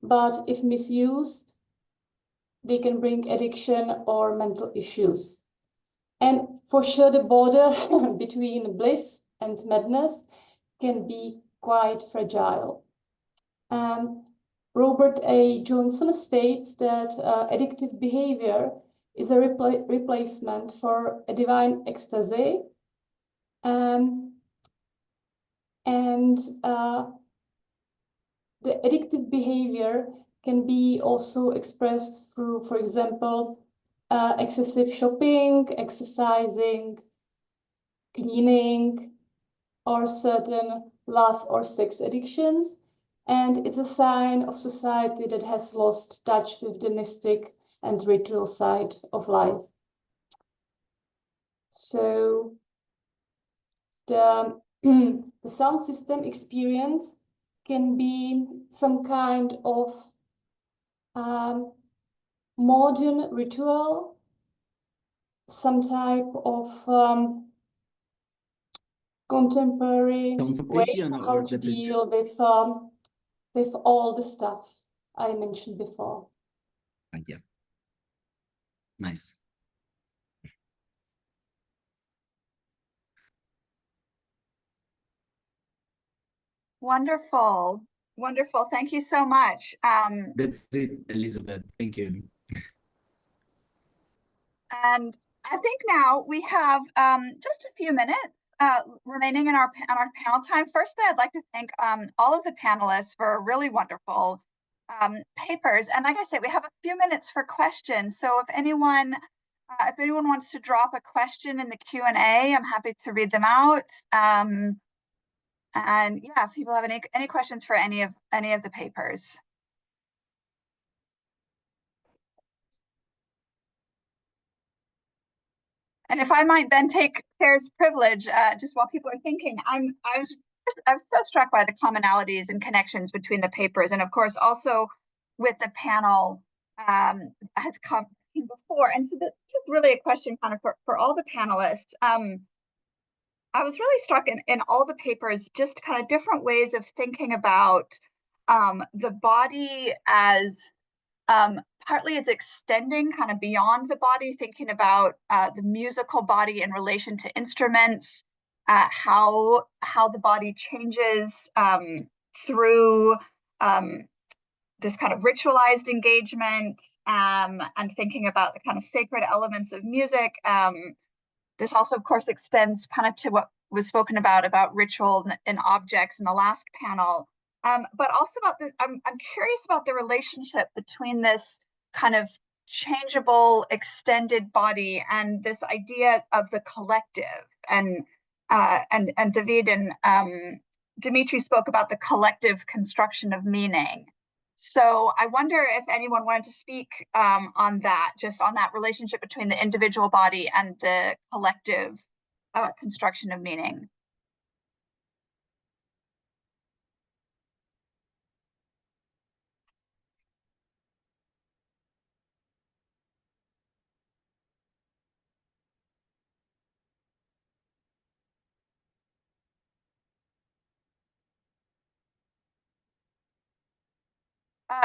but if misused, they can bring addiction or mental issues. And for sure, the border between bliss and madness can be quite fragile. Robert A. Johnson states that addictive behavior is a replacement for a divine ecstasy. The addictive behavior can be also expressed through, for example, excessive shopping, exercising, cleaning, or certain love or sex addictions. And it's a sign of society that has lost touch with the mystic and ritual side of life. So the sound system experience can be some kind of modern ritual, some type of contemporary way how to deal with all the stuff I mentioned before. Yeah. Nice. Wonderful. Wonderful. Thank you so much. That's it, Elizabeth. Thank you. And I think now we have just a few minutes remaining in our panel time. Firstly, I'd like to thank all of the panelists for really wonderful papers. And like I said, we have a few minutes for questions. So if anyone wants to drop a question in the Q&A, I'm happy to read them out. And yeah, if people have any questions for any of the papers. And if I might then take chair's privilege, just while people are thinking, I was so struck by the commonalities and connections between the papers, and of course also with the panel has come before. And so this is really a question kind of for all the panelists. I was really struck in all the papers, just kind of different ways of thinking about the body as partly it's extending kind of beyond the body, thinking about the musical body in relation to instruments, how the body changes through this kind of ritualized engagement, and thinking about the kind of sacred elements of music. This also, of course, extends kind of to what was spoken about ritual and objects in the last panel. But also about this, I'm curious about the relationship between this kind of changeable, extended body and this idea of the collective. And David and Dimitri spoke about the collective construction of meaning. So I wonder if anyone wanted to speak on that, just on that relationship between the individual body and the collective construction of meaning.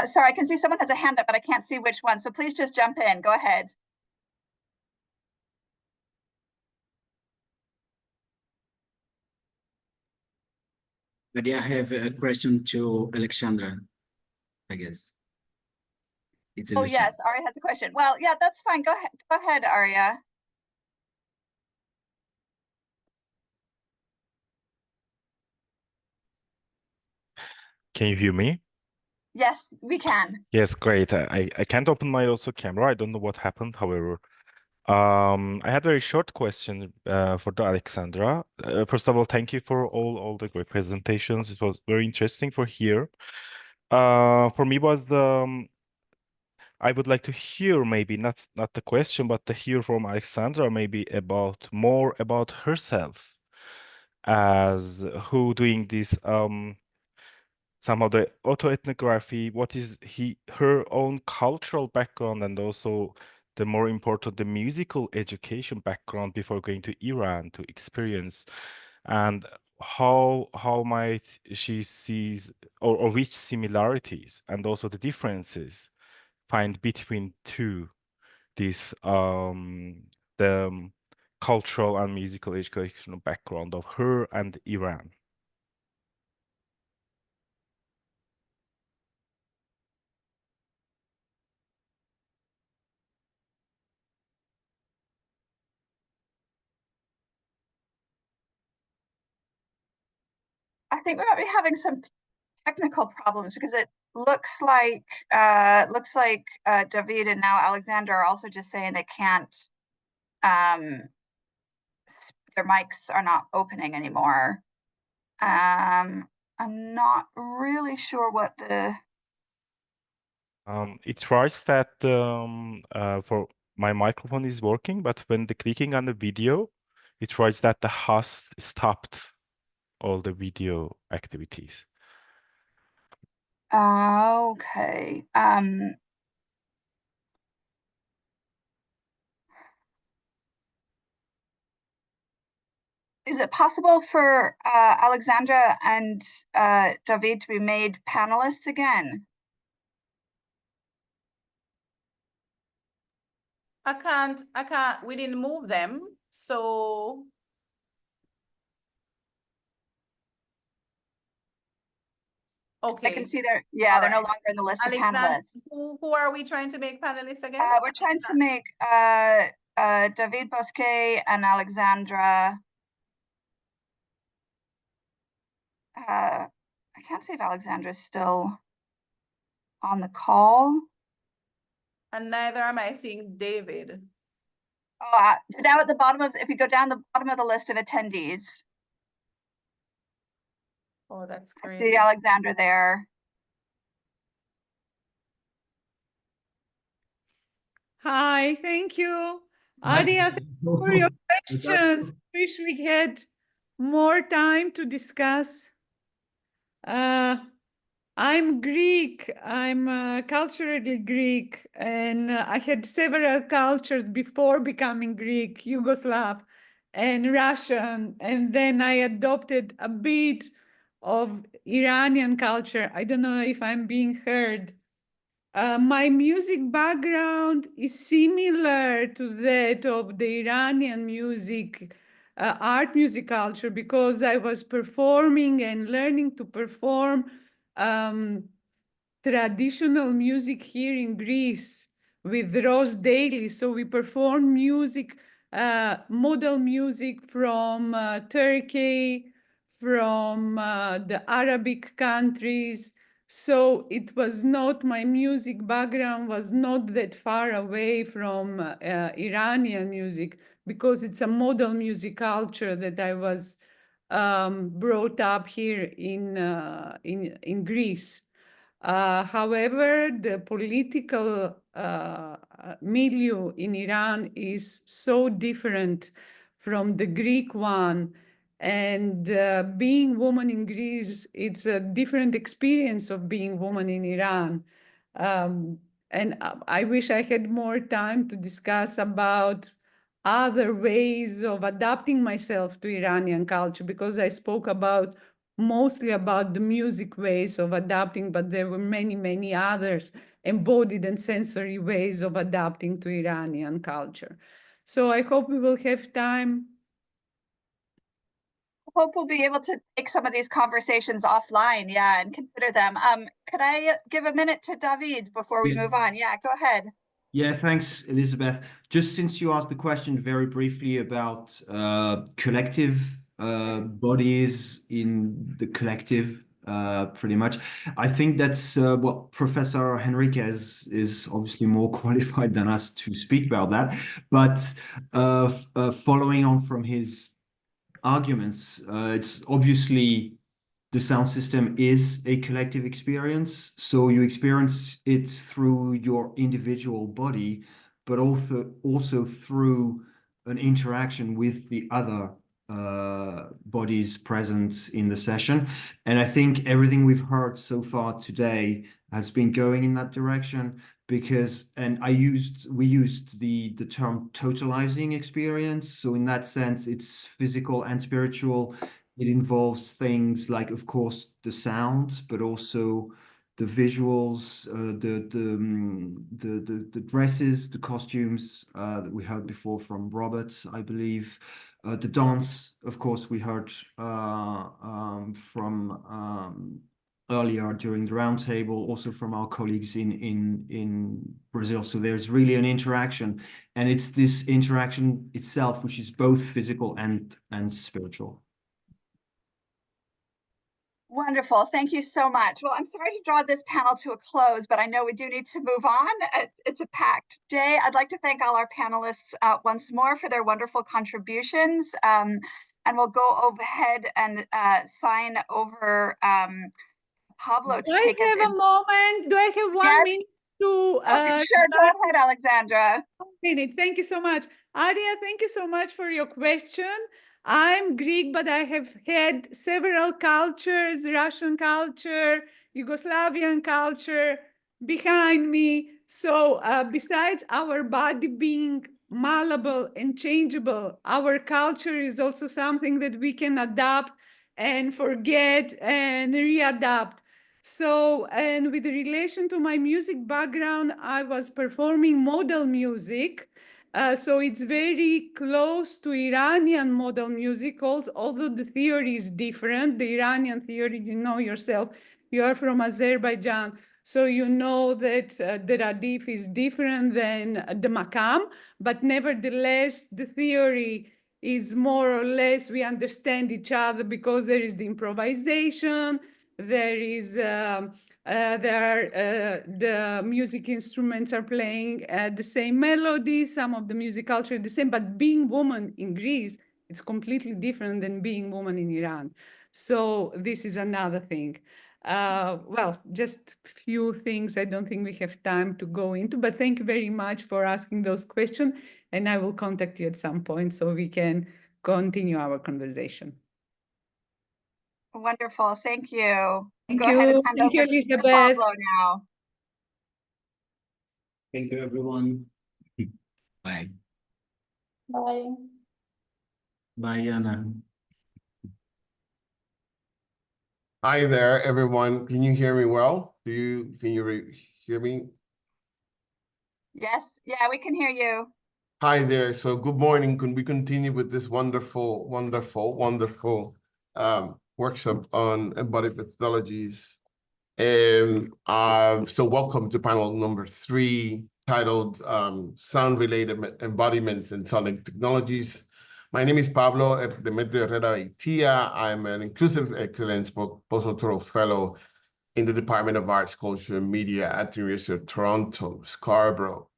Sorry, I can see someone has a hand up, but I can't see which one. So please just jump in. Go ahead. But yeah, I have a question to Alexandra, I guess. It's Oh, yes, Aria has a question. Well, yeah, that's fine. Go ahead, Aria. Can you hear me? Yes, we can. Yes, great. I can't open my also camera. I don't know what happened. However, I had a very short question for the Alexandra. First of all, thank you for all the great presentations. It was very interesting for here. For me was the I would like to hear maybe not the question, but to hear from Alexandra maybe more about herself as who doing this somehow the autoethnography, what is her own cultural background, and also the more important, the musical education background before going to Iran to experience, and how might she sees or which similarities and also the differences find between this the cultural and musical educational background of her and Iran. I think we might be having some technical problems because it looks like David and now Alexander are also just saying they can't, their mics are not opening anymore. I'm not really sure what the it tries that for my microphone is working, but when the clicking on the video, it tries that the host stopped all the video activities. Okay. Is it possible for Alexandra and David to be made panelists again? I can't, we didn't move them, so. Okay. I can see they're no right. longer in the list of Alexander, panelists. who are we trying to make panelists again? We're trying to make David Bosquet and Alexandra. I can't see if Alexandra's still on the call. And neither am I seeing David. Down at the bottom of, if you go down the bottom of the list of attendees. Oh, that's I crazy. see Alexandra there. Hi, thank you. Aria, thank you for your questions. Wish we had more time to discuss. I'm Greek. I'm culturally Greek, and I had several cultures before becoming Greek, Yugoslav and Russian, and then I adopted a bit of Iranian culture. I don't know if I'm being heard. My music background is similar to that of the Iranian music, art music culture, because I was performing and learning to perform traditional music here in Greece with Rose Daily. So we perform music, model music from Turkey, from the Arabic countries. So it was not, my music background was not that far away from Iranian music, because it's a model music culture that I was brought up here in Greece. However, the political milieu in Iran is so different from the Greek one. And being woman in Greece, it's a different experience of being woman in Iran. And I wish I had more time to discuss about other ways of adapting myself to Iranian culture, because I spoke about mostly about the music ways of adapting, but there were many, many others embodied and sensory ways of adapting to Iranian culture. So I hope we will have time. I hope we'll be able to take some of these conversations offline, yeah, and consider them. Could I give a minute to David before we move on? Yeah, go ahead. Yeah, thanks, Elizabeth. Just since you asked the question very briefly about collective bodies in the collective, pretty much, I think that's what Professor Henriquez is obviously more qualified than us to speak about that. But following on from his arguments, it's obviously the sound system is a collective experience. So you experience it through your individual body, but also through an interaction with the other bodies present in the session. And I think everything we've heard so far today has been going in that direction, because, and we used the term totalizing experience. So in that sense, it's physical and spiritual. It involves things like, of course, the sounds, but also the visuals, the dresses, the costumes that we heard before from Robert, I believe. The dance, of course, we heard from earlier during the roundtable, also from our colleagues in Brazil. So there's really an interaction, and it's this interaction itself which is both physical and spiritual. Wonderful. Thank you so much. Well, I'm sorry to draw this panel to a close, but I know we do need to move on. It's a packed day. I'd like to thank all our panelists once more for their wonderful contributions. And we'll go ahead and sign over Pablo to take us Do I have a moment? Do I have 1 minute to sure, go ahead, Alexandra. 1 minute. Thank you so much. Aria, thank you so much for your question. I'm Greek, but I have had several cultures, Russian culture, Yugoslavian culture behind me. So besides our body being malleable and changeable, our culture is also something that we can adapt and forget and readapt. So, and with relation to my music background, I was performing modal music So it's very close to Iranian model music, although the theory is different. The Iranian theory, you know yourself, you are from Azerbaijan, so you know that the radif is different than the makam, but nevertheless, the theory is more or less, we understand each other because there is the improvisation, there is the music instruments are playing the same melody, some of the music culture is the same, but being woman in Greece, it's completely different than being woman in Iran. So this is another thing. Well, just few things I don't think we have time to go into, but thank you very much for asking those questions, and I will contact you at some point so we can continue our conversation. Wonderful, thank you. Thank Go ahead and you. hand Thank you, over to Elizabeth. Pablo now. Thank you, everyone. Bye. Bye. Bye, Anna. Hi there, everyone. Can you hear me well? Can you hear me? Yes, yeah, we can hear you. Hi there. So good morning. Can we continue with this wonderful workshop on embodied methodologies? So welcome to panel number 3, titled Sound-Related Embodiments in Sonic Technologies. My name is Pablo Demetrio Herrera Itia. I'm an Inclusive Excellence Postdoctoral Fellow in the Department of Arts, Culture, and Media at the University of Toronto, Scarborough.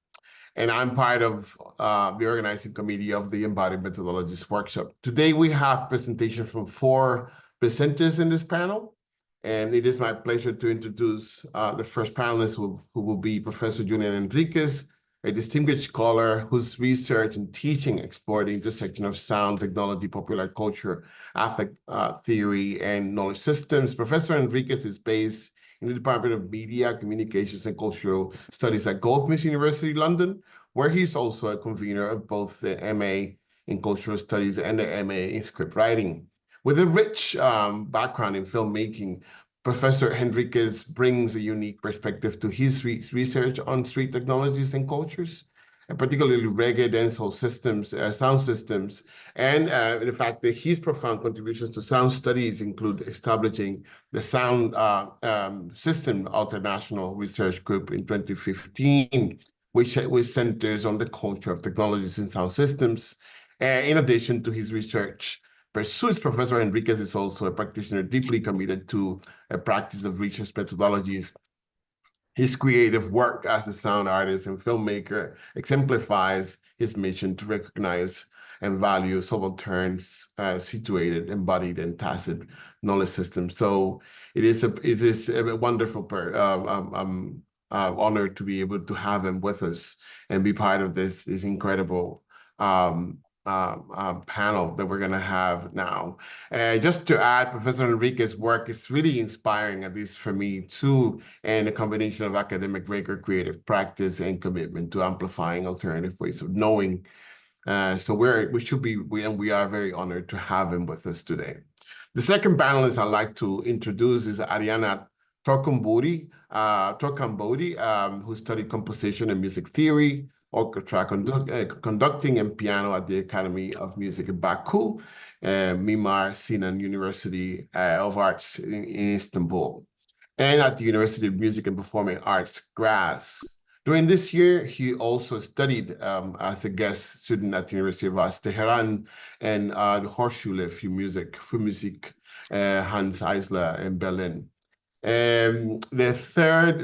And I'm part of the organizing committee of the Embodied Methodologies Workshop. Today, we have presentations from 4 presenters in this panel. And it is my pleasure to introduce the first panelist, who will be Professor Julian Enriquez, a distinguished scholar whose research and teaching explore the intersection of sound, technology, popular culture, affect theory, and knowledge systems. Professor Enriquez is based in the Department of Media, Communications, and Cultural Studies at Goldsmiths University, London, where he's also a convener of both the MA in Cultural Studies and the MA in Script Writing. With a rich background in filmmaking, Professor Henriquez brings a unique perspective to his research on street technologies and cultures, and particularly reggae dancehall systems, sound systems, and the fact that his profound contributions to sound studies include establishing the Sound System International Research Group in 2015, which centers on the culture of technologies and sound systems. In addition to his research pursuits, Professor Enriquez is also a practitioner deeply committed to a practice of research methodologies. His creative work as a sound artist and filmmaker exemplifies his mission to recognize and value subalterns, situated, embodied, and tacit knowledge systems. So it is a wonderful honor to be able to have him with us and be part of this incredible panel that we're going to have now. Just to add, Professor Enriquez's work is really inspiring, at least for me too, and a combination of academic rigor, creative practice, and commitment to amplifying alternative ways of knowing. So we are very honored to have him with us today. The second panelist I'd like to introduce is Ariana Torkambodi, who studied composition and music theory, orchestra conducting, and piano at the Academy of Music in Baku, Mimar Sinan University of Arts in Istanbul, and at the University of Music and Performing Arts, Graz. During this year, he also studied as a guest student at the University of Arts, Tehran, and the Hochschule für Musik, Hans Eisler in Berlin. The third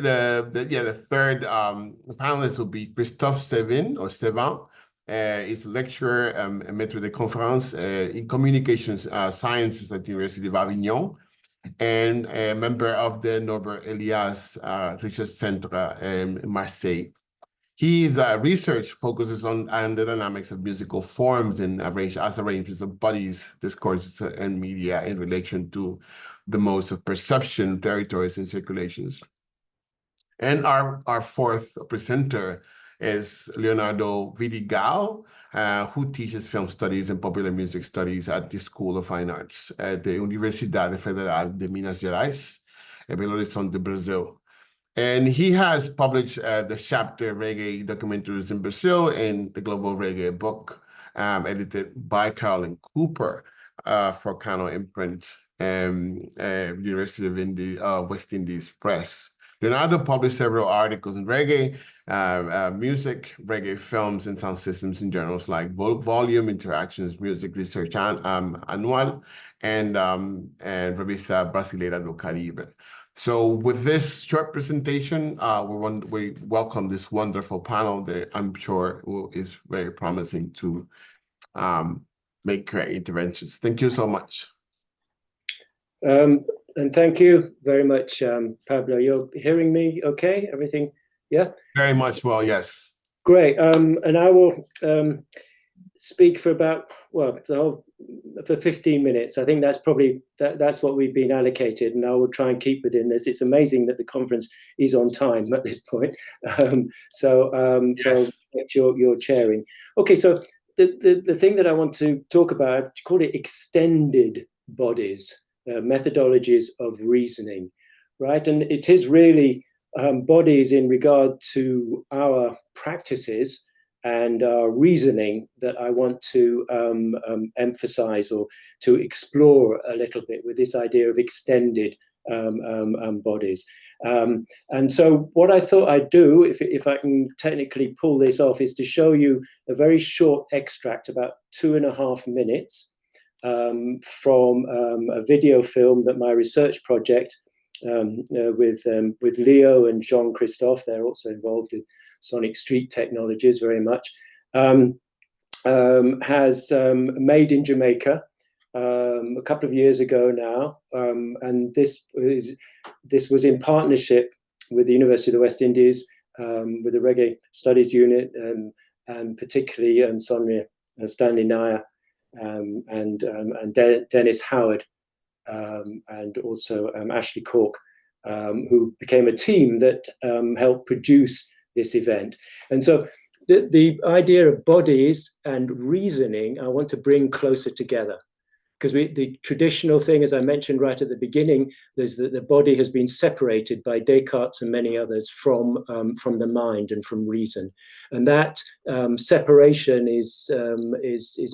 panelist will be Christophe Sevin, is a lecturer and maître de conférence in communications sciences at the University of Avignon, and a member of the Norbert Elias Research Center in Marseille. His research focuses on the dynamics of musical forms and arrangements of bodies, discourses, and media in relation to the modes of perception, territories, and circulations. And our fourth presenter is Leonardo Vidigal, who teaches film studies and popular music studies at the School of Fine Arts at the Universidade Federal de Minas Gerais, Belo Horizonte, Brazil. And he has published the chapter Reggae Documentaries in Brazil in the Global Reggae book, edited by Carolyn Cooper for Kano Imprint, University of West Indies Press. Leonardo published several articles in reggae, music, reggae films, and sound systems in journals like Volume, Interactions, Music Research Annual, and Revista Brasileira do Caribe. So with this short presentation, we welcome this wonderful panel that I'm sure is very promising to make great interventions. Thank you so much. And thank you very much, Pablo. You're hearing me okay? Everything, yeah? Very much well, yes. Great. And I will speak for about, well, for 15 minutes. I think that's probably, that's what we've been allocated, and I will try and keep within this. It's amazing that the conference is on time at this point. So you're chairing. Okay, so the thing that I want to talk about, I've called it extended bodies. Methodologies of reasoning, right? And it is really bodies in regard to our practices and our reasoning that I want to emphasize or to explore a little bit with this idea of extended bodies. And so what I thought I'd do, if I can technically pull this off, is to show you a very short extract, about 2.5 minutes, from a video film that my research project with Leo and Jean-Christophe, they're also involved in Sonic Street Technologies very much, has made in Jamaica a couple of years ago now. And this was in partnership with the University of the West Indies, with the Reggae Studies Unit, and particularly Sonia Stanley Nair, and Dennis Howard, and also Ashley Cork, who became a team that helped produce this event. And so the idea of bodies and reasoning, I want to bring closer together. Because the traditional thing, as I mentioned right at the beginning, is that the body has been separated by Descartes and many others from the mind and from reason, and that separation is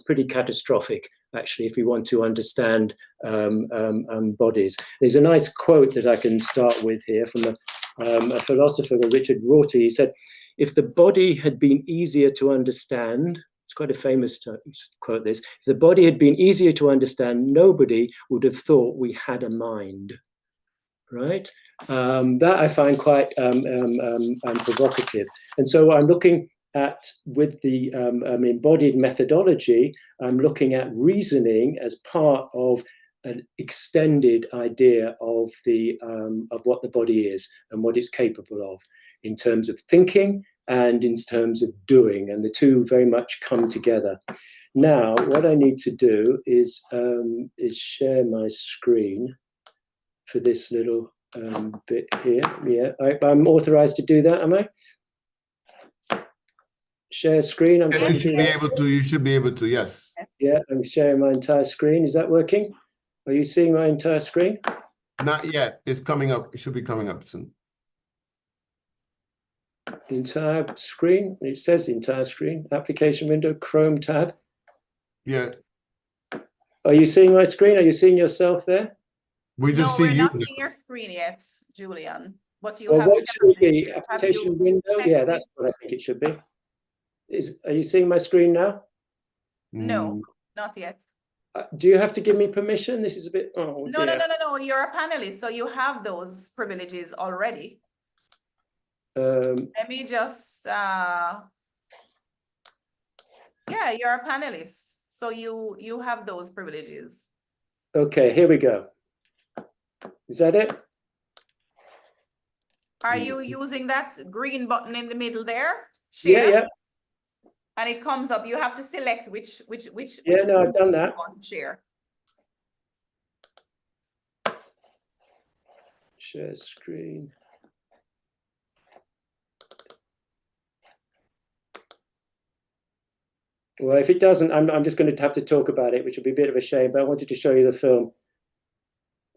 pretty catastrophic, actually, if we want to understand bodies. There's a nice quote that I can start with here from a philosopher, Richard Rorty. He said, "If the body had been easier to understand," it's quite a famous quote, this, "if the body had been easier to understand, nobody would have thought we had a mind," right? That I find quite provocative. And so I'm looking at, with the embodied methodology, I'm looking at reasoning as part of an extended idea of what the body is and what it's capable of in terms of thinking and in terms of doing, and the two very much come together. Now, what I need to do is share my screen for this little bit here. Yeah, I'm authorized to do that, am I? Share screen. You should be able to, yes. Yeah, I'm sharing my entire screen. Is that working? Are you seeing my entire screen? Not yet. It's coming up. It should be coming up soon. Entire screen. It says entire screen. Application window, Chrome tab. Yeah. Are you seeing my screen? Are you seeing yourself there? We just see you. We're not seeing your screen yet, Julian. But you well, have. What should it be? Application window. Yeah, that's what I think it should be. Are you seeing my screen now? No, not yet. Do you have to give me permission? This is a bit. Oh, no, no. You're a panelist, so you have those privileges already. Let me just. Yeah, you're a panelist, so you have those privileges. Okay, here we go. Is that it? Are you using that green button in the middle there? Share? Yeah. And it comes up. You have to select which. Yeah, no, I've done that. You want to share. Share screen. Well, if it doesn't, I'm just going to have to talk about it, which would be a bit of a shame. But I wanted to show you the film,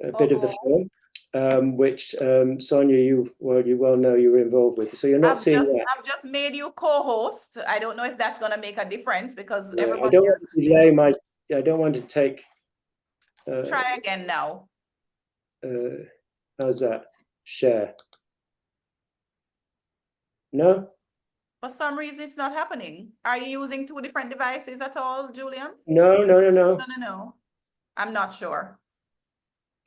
a bit of the film. which Sonia, you well know you were involved with. So you're not seeing that. I've just made you co-host. I don't know if that's going to make a difference because Yeah, everybody I don't want else to delay my. I don't want to take. Try again now. How's that? Share. No? For some reason, it's not happening. Are you using two different devices at all, Julian? No. No. I'm not sure.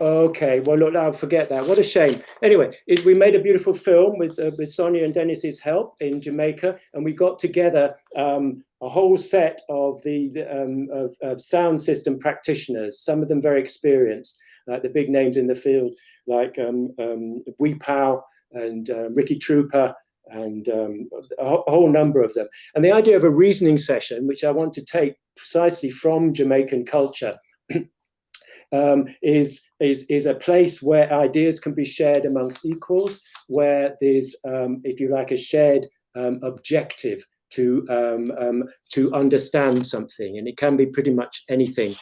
Okay, well, look, I'll forget that. What a shame. Anyway, we made a beautiful film with Sonia and Dennis's help in Jamaica, and we got together a whole set of of sound system practitioners, some of them very experienced, like the big names in the field, like Wee Pow and Ricky Trooper, and a whole number of them. And the idea of a reasoning session, which I want to take precisely from Jamaican culture, is a place where ideas can be shared amongst equals, where there's, if you like, a shared objective to understand something, and it can be pretty much anything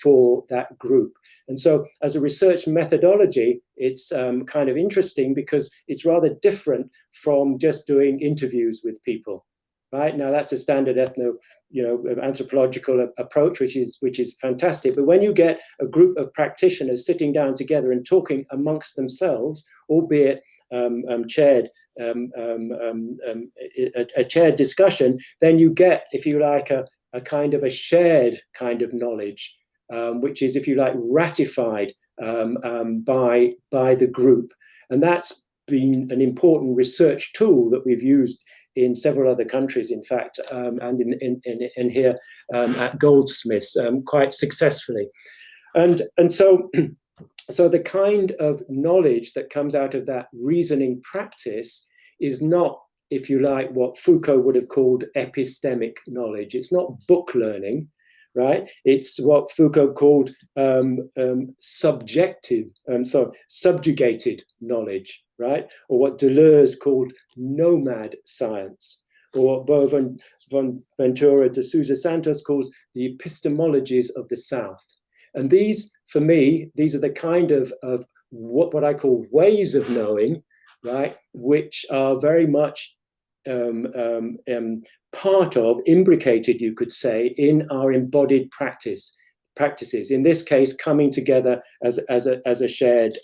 for that group. And so, as a research methodology, it's kind of interesting because it's rather different from just doing interviews with people. Right now, that's a standard anthropological approach, which is fantastic. But when you get a group of practitioners sitting down together and talking amongst themselves, albeit chaired a chaired discussion, then you get, if you like, a kind of a shared kind of knowledge, which is, if you like, ratified by the group, and that's been an important research tool that we've used in several other countries, in fact, and in here at Goldsmiths quite successfully. And so the kind of knowledge that comes out of that reasoning practice is not, if you like, what Foucault would have called epistemic knowledge. It's not book learning, right? It's what Foucault called subjugated knowledge, right? Or what Deleuze called nomad science, or what Bonaventura de Sousa Santos calls the epistemologies of the South. And these, for me, these are the kind of what I call ways of knowing, right? Which are very much part of, imbricated, you could say, in our embodied practices. In this case, coming together as a shared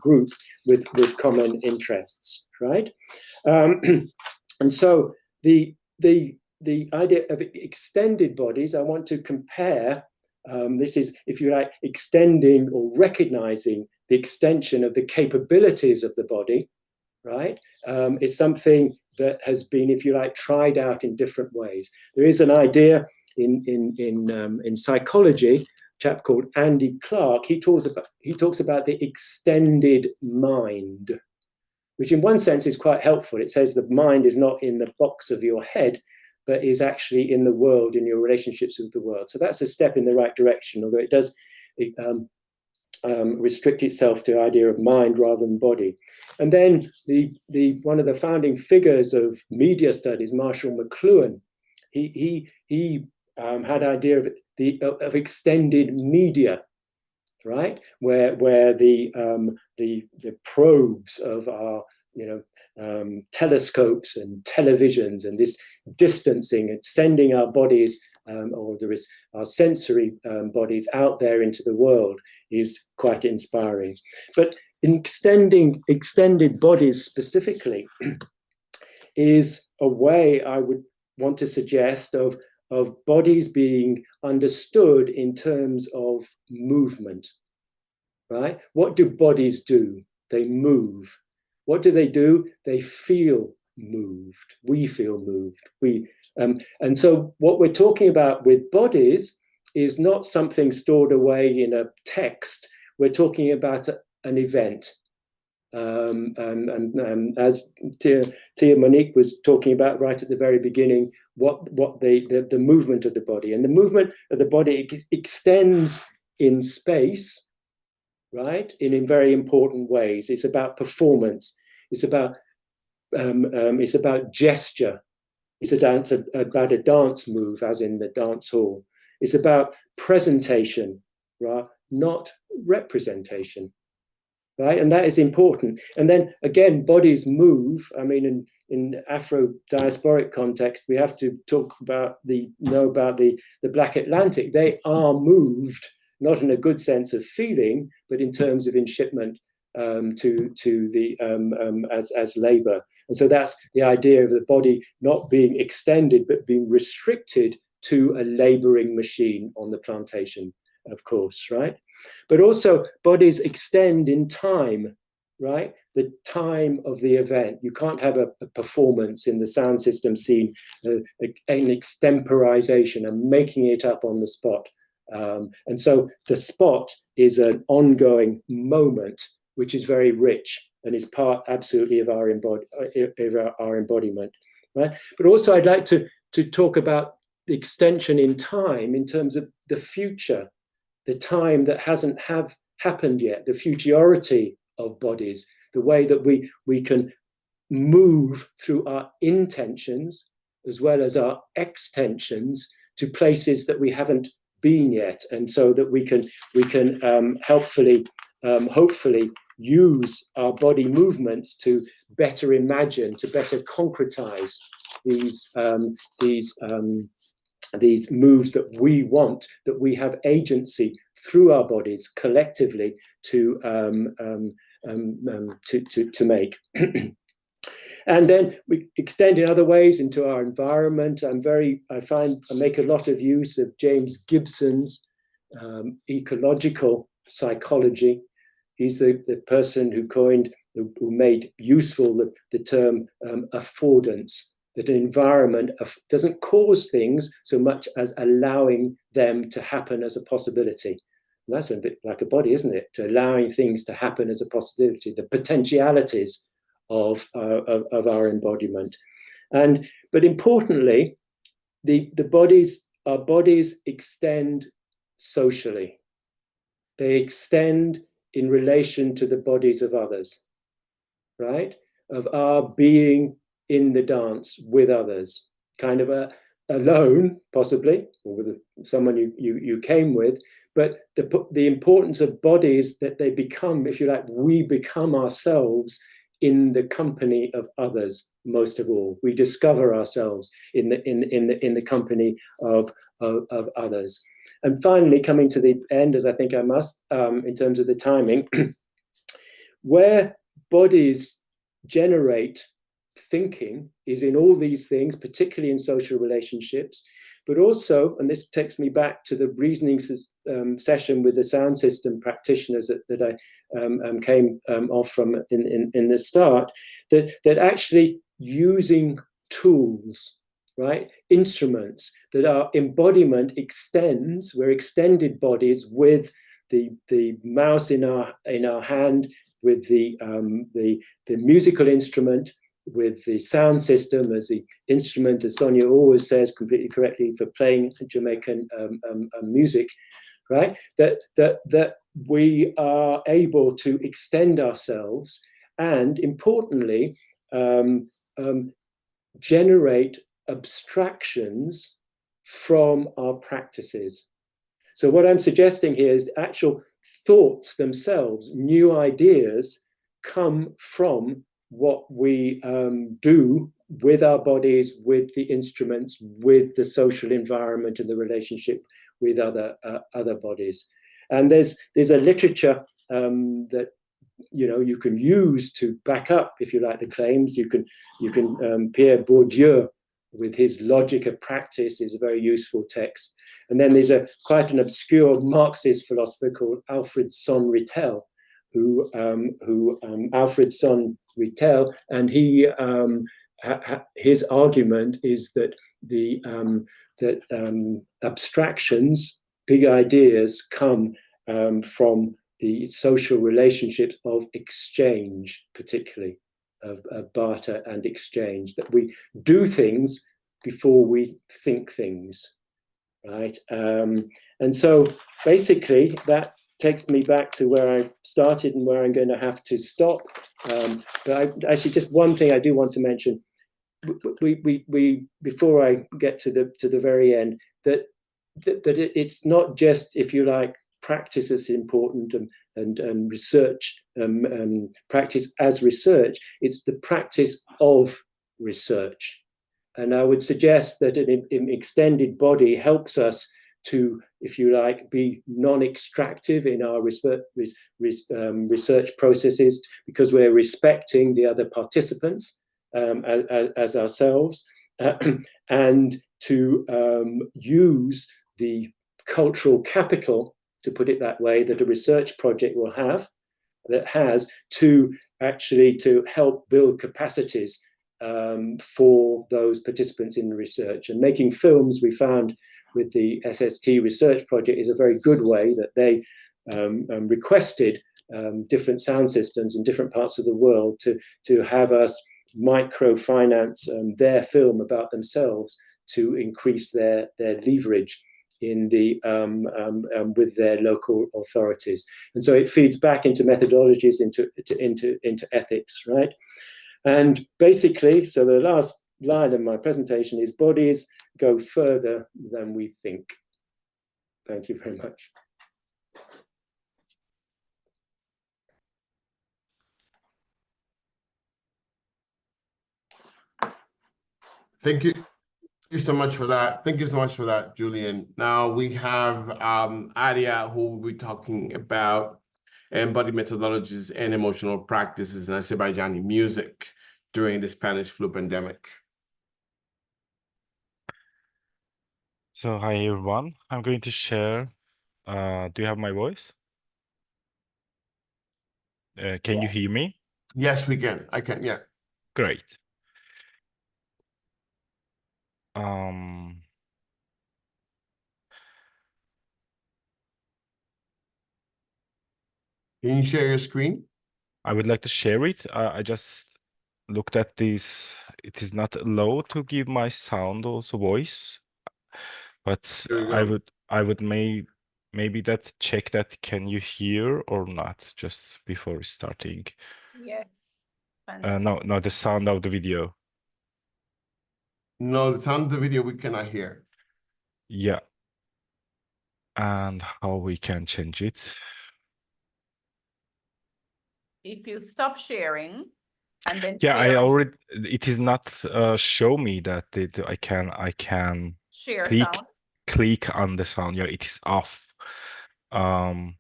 group with common interests, right? And so the idea of extended bodies, I want to compare. This is, if you like, extending or recognizing the extension of the capabilities of the body, right? Is something that has been, if you like, tried out in different ways. There is an idea in psychology, a chap called Andy Clark. He talks about the extended mind, which in one sense is quite helpful. It says the mind is not in the box of your head, but is actually in the world, in your relationships with the world. So that's a step in the right direction, although it does restrict itself to the idea of mind rather than body. And then the one of the founding figures of media studies, Marshall McLuhan, he had an idea of extended media, right? Where the probes of our telescopes and televisions and this distancing and sending our bodies or there is our sensory bodies out there into the world is quite inspiring. But extended bodies specifically is a way I would want to suggest of bodies being understood in terms of movement, right? What do bodies do? They move. What do? They feel moved. We feel moved. And so what we're talking about with bodies is not something stored away in a text. We're talking about an event. And as Tia Monique was talking about right at the very beginning, what the movement of the body, and the movement of the body extends in space, right? In very important ways. It's about performance. It's about gesture. It's about a dance move, as in the dance hall. It's about presentation, right? Not representation. right? And that is important. And then again, bodies move. I mean, in Afro-diasporic context, we have to talk about the Black Atlantic. They are moved, not in a good sense of feeling, but in terms of enshipment to the as labor. And so that's the idea of the body not being extended, but being restricted to a laboring machine on the plantation, of course, right? But also bodies extend in time, right? The time of the event. You can't have a performance in the sound system scene, an extemporization, and making it up on the spot. And so the spot is an ongoing moment, which is very rich and is part absolutely of our embodiment, right? But also I'd like to talk about the extension in time in terms of the future, the time that hasn't happened yet, the futurity of bodies, the way that we can move through our intentions as well as our extensions to places that we haven't been yet, and so that we can hopefully use our body movements to better imagine, to better concretize these moves that we want, that we have agency through our bodies collectively to make. And then we extend in other ways into our environment. I make a lot of use of James Gibson's ecological psychology. He's the person who made useful the term affordance, that an environment doesn't cause things so much as allowing them to happen as a possibility. And that's a bit like a body, isn't it? To allowing things to happen as a possibility, the potentialities of our embodiment. But importantly, our bodies extend socially. They extend in relation to the bodies of others, right? Of our being in the dance with others, kind of alone, possibly, or with someone you came with, but the importance of bodies that they become, if you like, we become ourselves in the company of others. Most of all, we discover ourselves in the company of others. And finally, coming to the end, as I think I must, in terms of the timing, where bodies generate thinking is in all these things, particularly in social relationships, but also, and this takes me back to the reasoning session with the sound system practitioners that I came off from in the start, that actually using tools, right, instruments, that our embodiment extends, we're extended bodies with the mouse in our hand, with the musical instrument, with the sound system as the instrument, as Sonia always says completely correctly, for playing Jamaican music, right? That we are able to extend ourselves and, importantly, generate abstractions from our practices. So what I'm suggesting here is the actual thoughts themselves, new ideas, come from what we do with our bodies, with the instruments, with the social environment and the relationship with other bodies. And there's a literature that you can use to back up, if you like, the claims. You can Pierre Bourdieu, with his Logic of Praxis, is a very useful text. And then there's quite an obscure Marxist philosopher called Alfred Son Rittel, Alfred Son Rittel, and his argument is that abstractions, big ideas, come from the social relationships of exchange, particularly of barter and exchange, that we do things before we think things, right? And so basically that takes me back to where I started and where I'm going to have to stop. But actually, just one thing I do want to mention, we before I get to the very end, that it's not just, if you like, practice is important and research practice as research. It's the practice of research. And I would suggest that an extended body helps us to, if you like, be non-extractive in our research processes, because we're respecting the other participants as ourselves, and to use the cultural capital, to put it that way, that a research project will have, that has, to actually to help build capacities for those participants in the research. And making films, we found with the SST research project, is a very good way that they requested different sound systems in different parts of the world to have us microfinance their film about themselves to increase their leverage in the with their local authorities. And so it feeds back into methodologies, into ethics, right? And basically, so the last line of my presentation is bodies go further than we think. Thank you very much. Thank you. Thank you so much for that. Thank you so much for that, Julian. Now we have Aria, who will be talking about embodied methodologies and emotional practices in Azerbaijani music during the Spanish flu pandemic. So hi everyone, I'm going to share. Do you have my voice? Can you hear me? Yes, we can. I can, yeah. Great. Can you share your screen? I would like to share it. I just looked at this. It is not allowed to give my sound also voice, but I would maybe that check that can you hear or not just before starting. Yes. No, the sound of the video. No, the sound of the video we cannot hear. Yeah. And how we can change it? If you stop sharing and then Yeah, I share already. It is not show me that I can share sound. click on the sound. Yeah, it is off. Oh,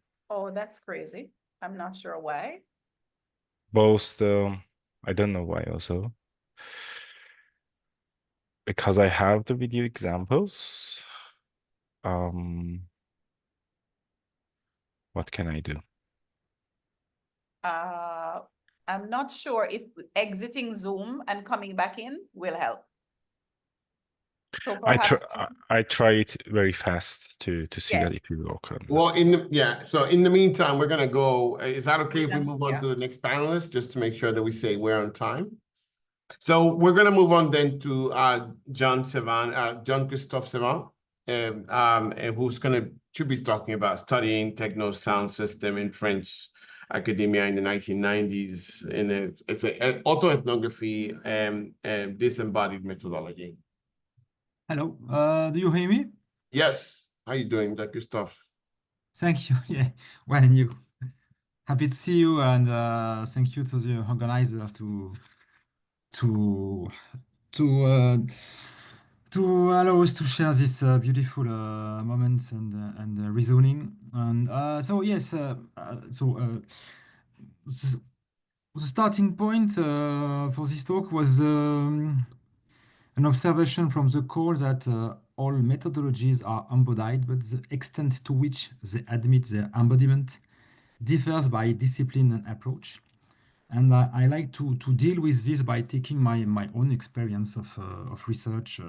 that's crazy. I'm not sure why. Both I don't know why also. Because I have the video examples. What can I do? I'm not sure if exiting Zoom and coming back in will help. So perhaps I try it very fast to see that it will work. Well, so in the meantime, we're gonna go. Is that okay if we move on to the next panelist, just to make sure that we say we're on time? So we're gonna move on then to John Christophe Sevan, and should be talking about studying techno sound system in French academia in the 1990s. It's an auto-ethnography and disembodied methodology. Hello, do you hear me? Yes. How you doing, Dr. Christophe? Thank you. Yeah, well, and you. Happy to see you, and thank you to the organizer to allow us to share this beautiful moments and reasoning. And so yes, the starting point for this talk was an observation from the call that all methodologies are embodied, but the extent to which they admit their embodiment differs by discipline and approach. And I like to deal with this by taking my own experience of research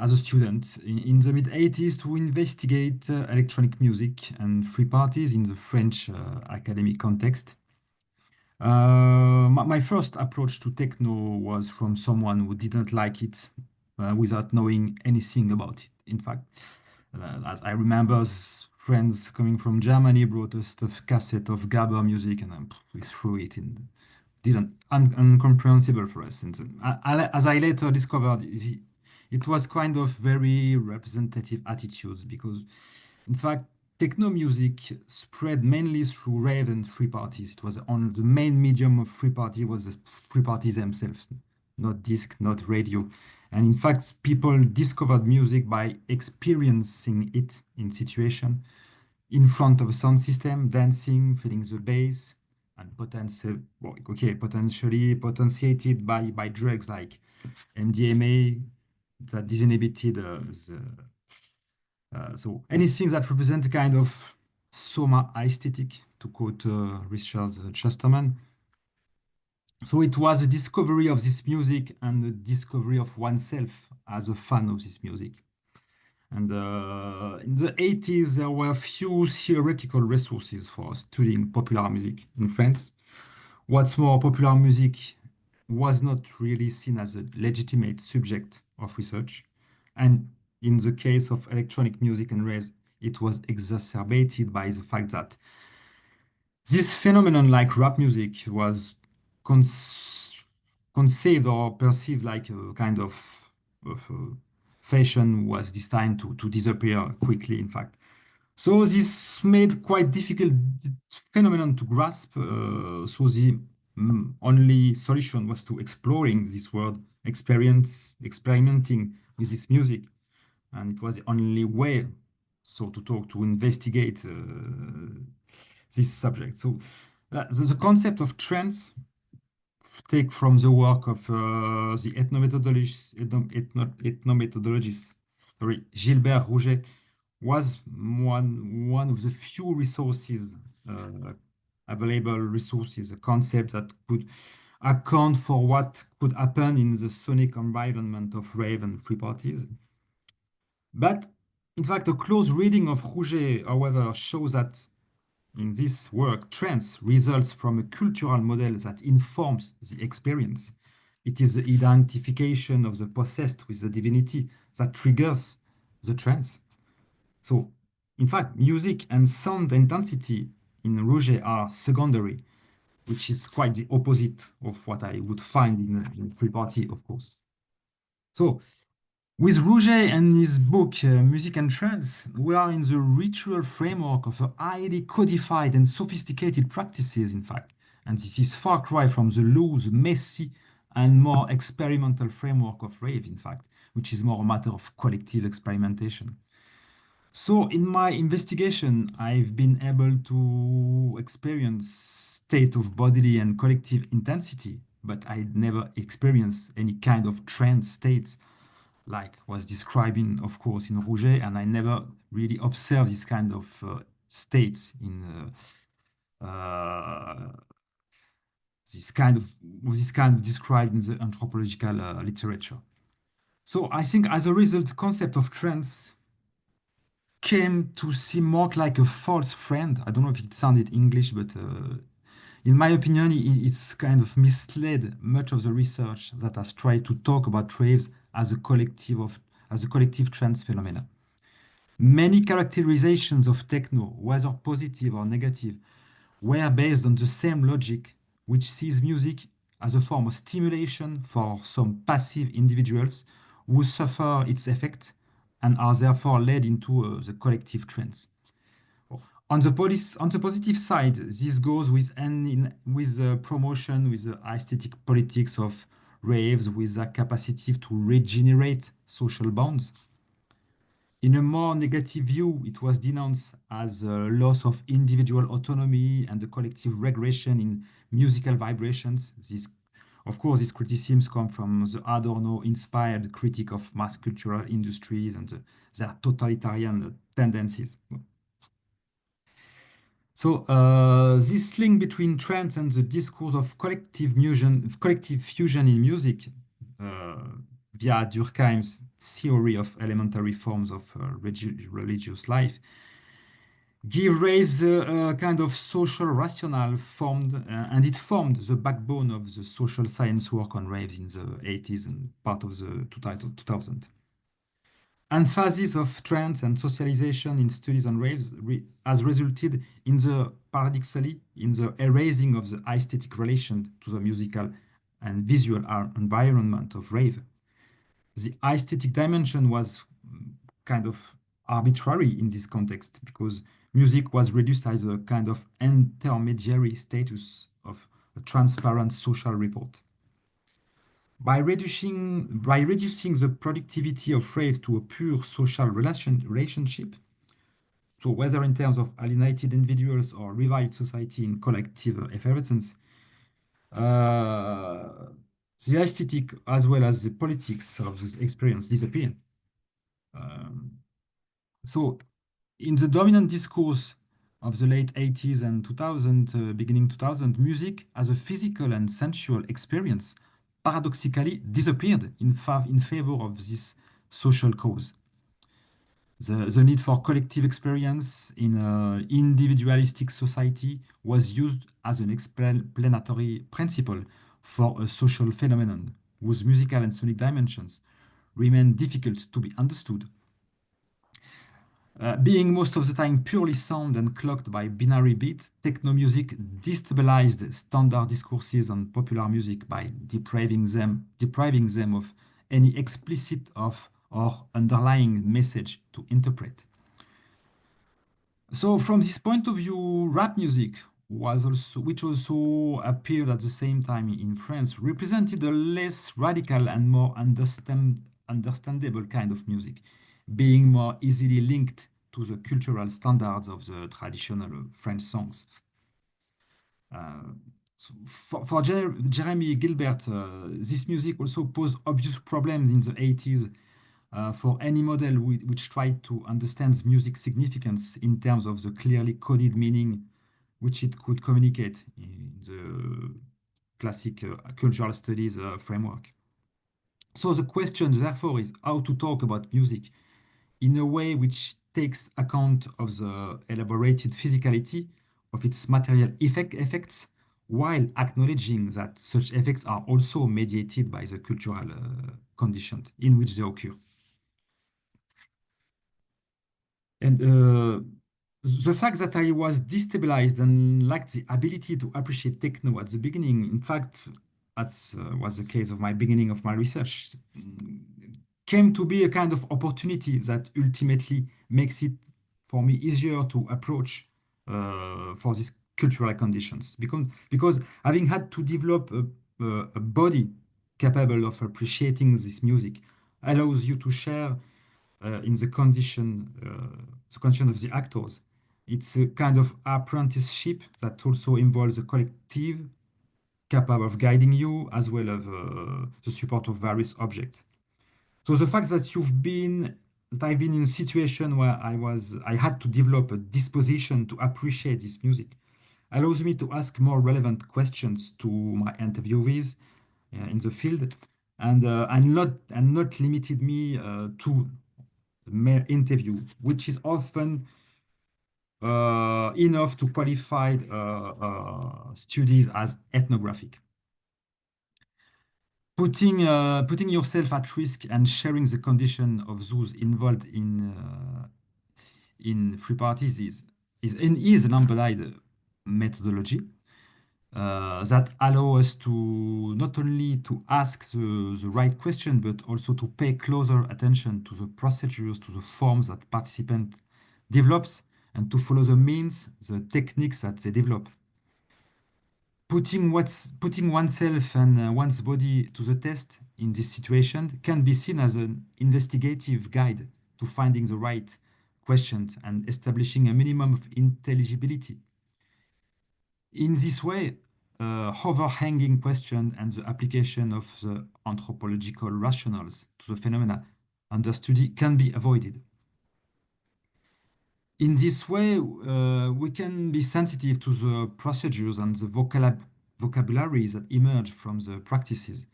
as a student in the mid-80s to investigate electronic music and free parties in the French academic context. My first approach to techno was from someone who didn't like it without knowing anything about it. In fact, as I remember, friends coming from Germany brought us the cassette of Gabber music, and we threw it in. Incomprehensible for us. And as I later discovered, it was kind of very representative attitudes, because in fact, techno music spread mainly through rave and free parties. It was on the main medium of free party was the free parties themselves, not disc, not radio. And in fact, people discovered music by experiencing it in situation, in front of a sound system, dancing, feeling the bass, and potentially potentiated by drugs like MDMA that disinhibited so anything that represents a kind of soma aesthetic, to quote Richard Chesterman. So it was a discovery of this music and a discovery of oneself as a fan of this music. And in the 80s, there were few theoretical resources for studying popular music in France. What's more, popular music was not really seen as a legitimate subject of research. And in the case of electronic music and raves, it was exacerbated by the fact that this phenomenon, like rap music, was conceived or perceived like a kind of fashion was destined to disappear quickly, in fact. So this made quite difficult phenomenon to grasp. So the only solution was to exploring this world, experimenting with this music. And it was the only way, so to talk, to investigate this subject. So the concept of trance take from the work of the ethnomethodologists, sorry, Gilbert Rouget, was one of the few resources, available resources, a concept that could account for what could happen in the sonic environment of rave and free parties. But in fact, a close reading of Rouget, however, shows that in this work, trance results from a cultural model that informs the experience. It is the identification of the possessed with the divinity that triggers the trance. So, in fact, music and sound intensity in Rouget are secondary, which is quite the opposite of what I would find in free party, of course. So, with Rouget and his book, Music and Trance, we are in the ritual framework of a highly codified and sophisticated practices, in fact. And this is far cry from the loose, messy, and more experimental framework of rave, in fact, which is more a matter of collective experimentation. So in my investigation, I've been able to experience state of bodily and collective intensity, but I never experienced any kind of trance states like was describing, of course, in Rouget, and I never really observed this kind of states in this kind of described in the anthropological literature. So I think as a result, the concept of trance came to seem more like a false friend. I don't know if it sounded English, but in my opinion, it's kind of misled much of the research that has tried to talk about raves as a collective trance phenomena. Many characterizations of techno, whether positive or negative, were based on the same logic, which sees music as a form of stimulation for some passive individuals who suffer its effect and are therefore led into the collective trance. On the positive side, this goes with the promotion, with the aesthetic politics of raves, with the capacity to regenerate social bonds. In a more negative view, it was denounced as a loss of individual autonomy and a collective regression in musical vibrations. Of course, these criticisms come from the Adorno-inspired critique of mass cultural industries and their totalitarian tendencies. So this link between trance and the discourse of collective fusion in music via Durkheim's theory of elementary forms of religious life give raves a kind of social rationale formed, and it formed the backbone of the social science work on raves in the 80s and part of the 2000s. Emphasis of trance and socialization in studies on raves has resulted paradoxically in the erasing of the aesthetic relation to the musical and visual environment of rave. The aesthetic dimension was kind of arbitrary in this context because music was reduced as a kind of intermediary status of a transparent social report. By reducing the productivity of raves to a pure social relationship, so whether in terms of alienated individuals or revived society in collective effervescence, the aesthetic as well as the politics of this experience disappear. So in the dominant discourse of the late 80s and 2000, beginning 2000, music as a physical and sensual experience paradoxically disappeared in favor of this social cause. The need for collective experience in an individualistic society was used as an explanatory principle for a social phenomenon whose musical and sonic dimensions remain difficult to be understood. Being most of the time purely sound and clocked by binary beats, techno music destabilized standard discourses on popular music by depriving them of any explicit or underlying message to interpret. So from this point of view, rap music which also appeared at the same time in France, represented a less radical and more understandable kind of music, being more easily linked to the cultural standards of the traditional French songs. So for Jeremy Gilbert, this music also posed obvious problems in the 80s for any model which tried to understand music significance in terms of the clearly coded meaning which it could communicate in the classic cultural studies framework. So the question, therefore, is how to talk about music in a way which takes account of the elaborated physicality of its material effects, while acknowledging that such effects are also mediated by the cultural conditions in which they occur. And the fact that I was destabilized and lacked the ability to appreciate techno at the beginning, in fact, as was the case of my beginning of my research, came to be a kind of opportunity that ultimately makes it for me easier to approach for these cultural conditions. Because having had to develop a body capable of appreciating this music allows you to share in the condition of the actors. It's a kind of apprenticeship that also involves a collective capable of guiding you as well as the support of various objects. So the fact that I've been in a situation where I had to develop a disposition to appreciate this music allows me to ask more relevant questions to my interviewees in the field, and not limited me to mere interview, which is often enough to qualify studies as ethnographic. Putting yourself at risk and sharing the condition of those involved in free parties is an embodied methodology that allow us to not only to ask the right question, but also to pay closer attention to the procedures, to the forms that participant develops, and to follow the means, the techniques that they develop. Putting oneself and one's body to the test in this situation can be seen as an investigative guide to finding the right questions and establishing a minimum of intelligibility. In this way, overhanging question and the application of the anthropological rationals to the phenomena under study can be avoided. In this way, we can be sensitive to the procedures and the vocabularies that emerge from the practices.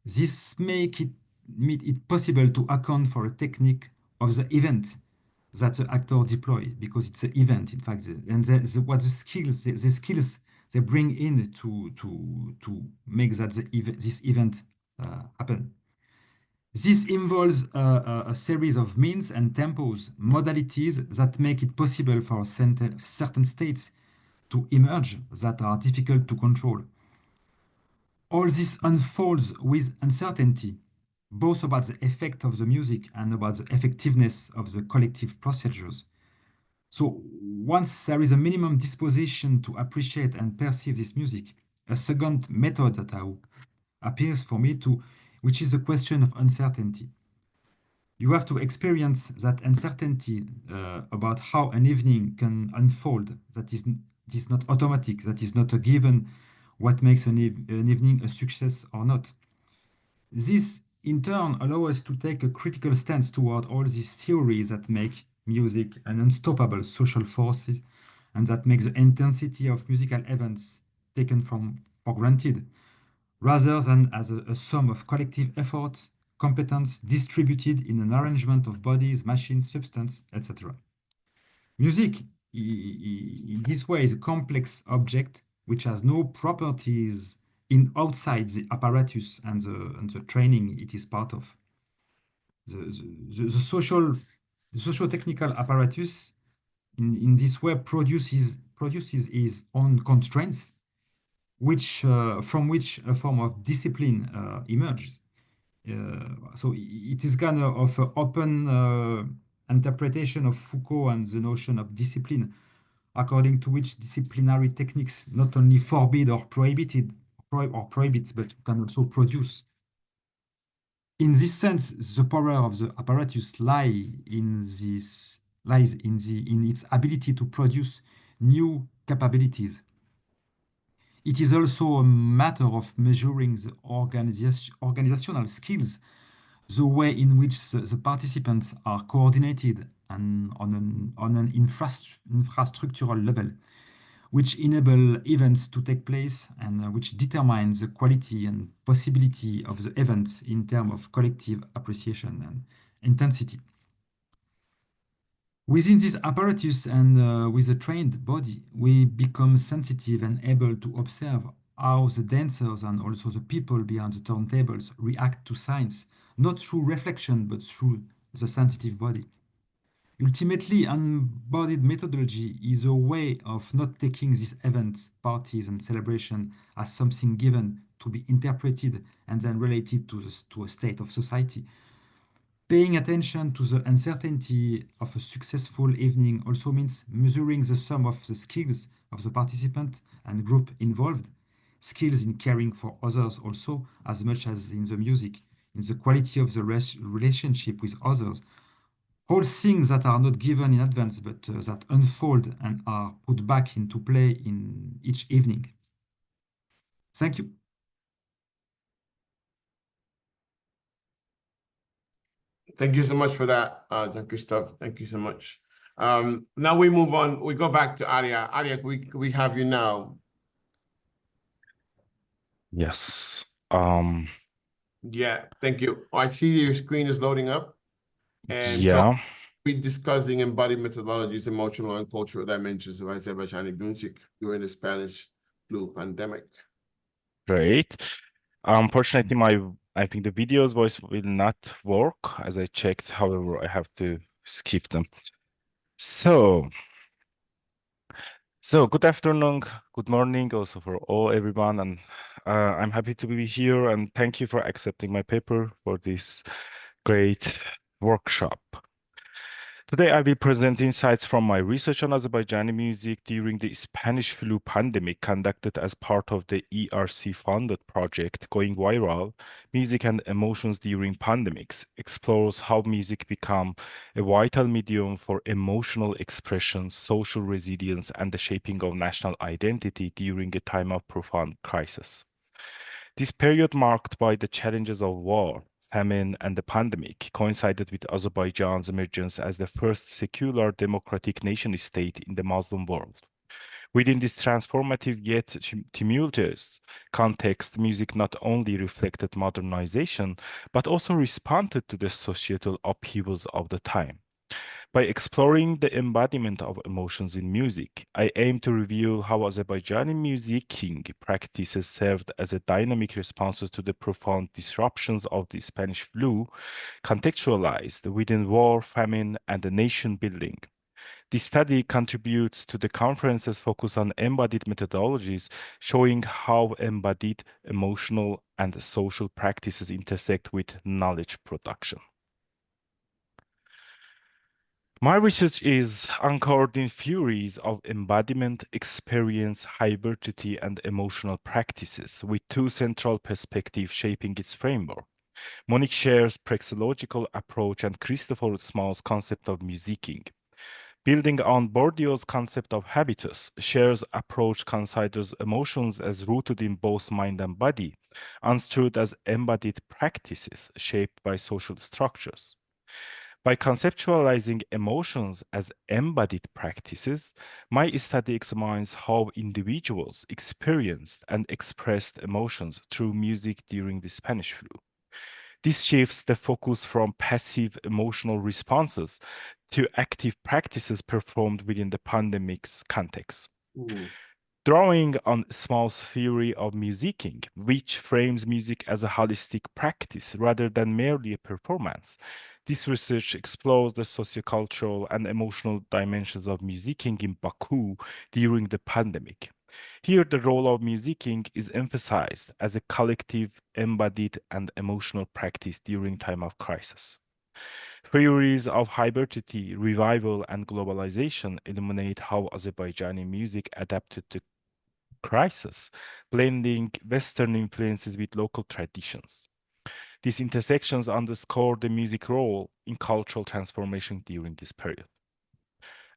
This make it possible to account for a technique of the event that the actor deploy, because it's an event, in fact, what the skills they bring in to make that this event happen. This involves a series of means and tempos, modalities that make it possible for certain states to emerge that are difficult to control. All this unfolds with uncertainty, both about the effect of the music and about the effectiveness of the collective procedures. So once there is a minimum disposition to appreciate and perceive this music, a second method that appears for me which is the question of uncertainty. You have to experience that uncertainty about how an evening can unfold. That is not automatic. That is not a given. What makes an evening a success or not? This, in turn, allows us to take a critical stance toward all these theories that make music an unstoppable social force and that makes the intensity of musical events taken for granted, rather than as a sum of collective efforts, competence distributed in an arrangement of bodies, machines, substance, etc. Music, in this way, is a complex object which has no properties outside the apparatus and the training it is part of. The socio-technical apparatus in this way produces its own constraints, from which a form of discipline emerges. So it is kind of an open interpretation of Foucault and the notion of discipline, according to which disciplinary techniques not only forbid or prohibit, but can also produce. In this sense, the power of the apparatus lies in its ability to produce new capabilities. It is also a matter of measuring the organizational skills, the way in which the participants are coordinated and on an infrastructural level, which enable events to take place and which determine the quality and possibility of the events in terms of collective appreciation and intensity. Within this apparatus and with a trained body, we become sensitive and able to observe how the dancers and also the people behind the turntables react to signs, not through reflection, but through the sensitive body. Ultimately, embodied methodology is a way of not taking these events, parties, and celebration as something given to be interpreted and then related to a state of society. Paying attention to the uncertainty of a successful evening also means measuring the sum of the skills of the participant and group involved, skills in caring for others also, as much as in the music, in the quality of the relationship with others, all things that are not given in advance, but that unfold and are put back into play in each evening. Thank you. Thank you so much for that, Jean-Christophe. Thank you so much. Now we move on. We go back to Aria. Aria, we have you now. Yes. Yeah, thank you. I see your screen is loading up. And yeah. we're discussing embodied methodologies, emotional and cultural dimensions of Azerbaijani music during the Spanish flu pandemic. Great. Unfortunately, I think the video's voice will not work as I checked. However, I have to skip them. So good afternoon, good morning also for everyone. And I'm happy to be here and thank you for accepting my paper for this great workshop. Today, I will present insights from my research on Azerbaijani music during the Spanish flu pandemic conducted as part of the ERC-funded project Going Viral, Music and Emotions During Pandemics, explores how music became a vital medium for emotional expression, social resilience, and the shaping of national identity during a time of profound crisis. This period marked by the challenges of war, famine, and the pandemic coincided with Azerbaijan's emergence as the first secular democratic nation-state in the Muslim world. Within this transformative yet tumultuous context, music not only reflected modernization, but also responded to the societal upheavals of the time. By exploring the embodiment of emotions in music, I aim to reveal how Azerbaijani musicking practices served as a dynamic response to the profound disruptions of the Spanish flu, contextualized within war, famine, and the nation building. This study contributes to the conference's focus on embodied methodologies, showing how embodied emotional and social practices intersect with knowledge production. My research is anchored in theories of embodiment, experience, hybridity, and emotional practices, with two central perspectives shaping its framework. Monique shares praxeological approach and Christopher Small's concept of musicking. Building on Bourdieu's concept of habitus, Scher's approach considers emotions as rooted in both mind and body, understood as embodied practices shaped by social structures. By conceptualizing emotions as embodied practices, my study examines how individuals experienced and expressed emotions through music during the Spanish flu. This shifts the focus from passive emotional responses to active practices performed within the pandemic's context. Drawing on Small's theory of musicking, which frames music as a holistic practice rather than merely a performance, this research explores the sociocultural and emotional dimensions of musicking in Baku during the pandemic. Here, the role of musicking is emphasized as a collective, embodied, and emotional practice during time of crisis. Theories of hybridity, revival, and globalization illuminate how Azerbaijani music adapted to crisis, blending Western influences with local traditions. These intersections underscore the music role in cultural transformation during this period.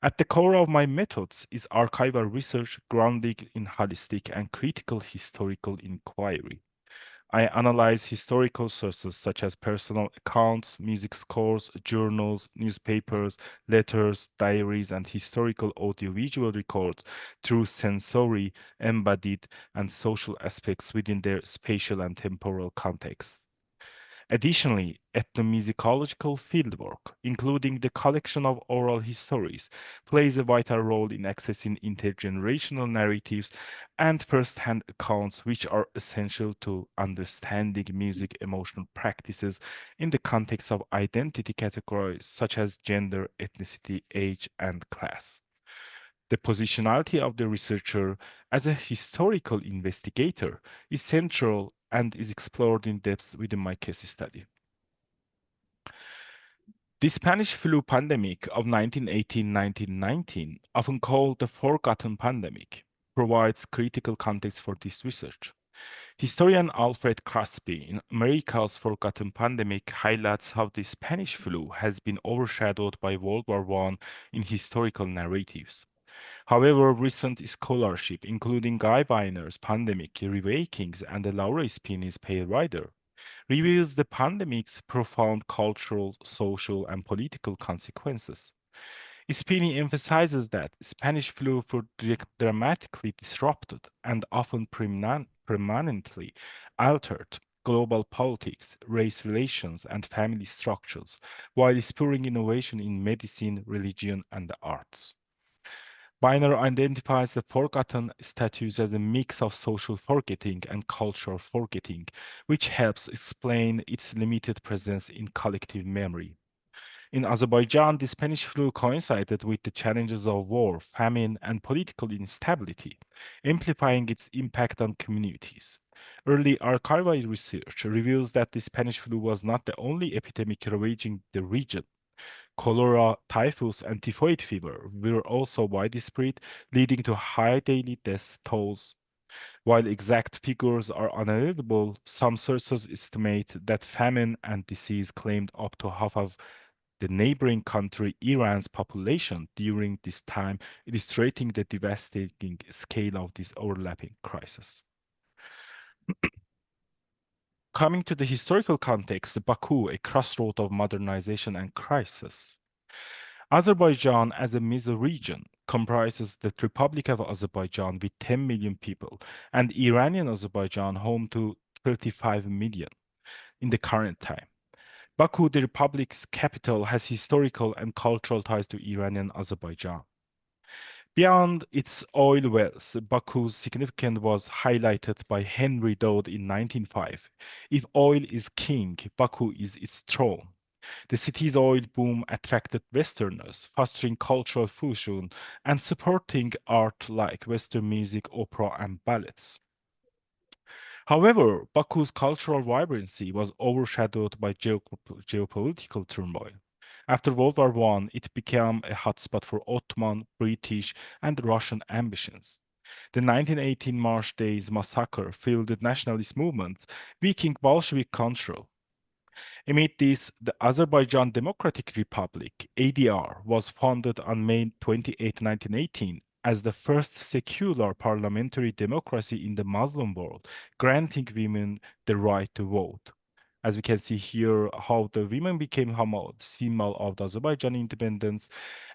At the core of my methods is archival research grounded in holistic and critical historical inquiry. I analyze historical sources such as personal accounts, music scores, journals, newspapers, letters, diaries, and historical audiovisual records through sensory, embodied, and social aspects within their spatial and temporal context. Additionally, ethnomusicological fieldwork, including the collection of oral histories, plays a vital role in accessing intergenerational narratives and first-hand accounts which are essential to understanding music emotional practices in the context of identity categories such as gender, ethnicity, age, and class. The positionality of the researcher as a historical investigator is central and is explored in depth within my case study. The Spanish flu pandemic of 1918-1919, often called the forgotten pandemic, provides critical context for this research. Historian Alfred Crosby in America's Forgotten Pandemic highlights how the Spanish flu has been overshadowed by World War I in historical narratives. However, recent scholarship, including Guy Biner's Pandemic, Rewakings, and the Laura Spini's Pale Rider, reveals the pandemic's profound cultural, social, and political consequences. Spini emphasizes that Spanish flu dramatically disrupted and often permanently altered global politics, race relations, and family structures, while spurring innovation in medicine, religion, and the arts. Biner identifies the forgotten status as a mix of social forgetting and cultural forgetting, which helps explain its limited presence in collective memory. In Azerbaijan, the Spanish flu coincided with the challenges of war, famine, and political instability, amplifying its impact on communities. Early archival research reveals that the Spanish flu was not the only epidemic ravaging the region. Cholera, typhus, and typhoid fever were also widespread, leading to high daily death tolls. While exact figures are unavailable, some sources estimate that famine and disease claimed up to half of the neighboring country Iran's population during this time, illustrating the devastating scale of this overlapping crisis. Coming to the historical context, Baku, a crossroad of modernization and crisis. Azerbaijan as a mesoregion comprises the Republic of Azerbaijan with 10 million people and Iranian Azerbaijan home to 35 million in the current time. Baku, the republic's capital, has historical and cultural ties to Iranian Azerbaijan. Beyond its oil wells, Baku's significance was highlighted by Henry Dodd in 1905. If oil is king, Baku is its throne. The city's oil boom attracted Westerners, fostering cultural fusion and supporting art like Western music, opera, and ballets. However, Baku's cultural vibrancy was overshadowed by geopolitical turmoil. After World War I, it became a hotspot for Ottoman, British, and Russian ambitions. The 1918 March Days massacre fueled the nationalist movement, weakening Bolshevik control. Amid this, the Azerbaijan Democratic Republic, ADR, was founded on May 28, 1918, as the first secular parliamentary democracy in the Muslim world, granting women the right to vote. As we can see here, how the women became a symbol of the Azerbaijani independence,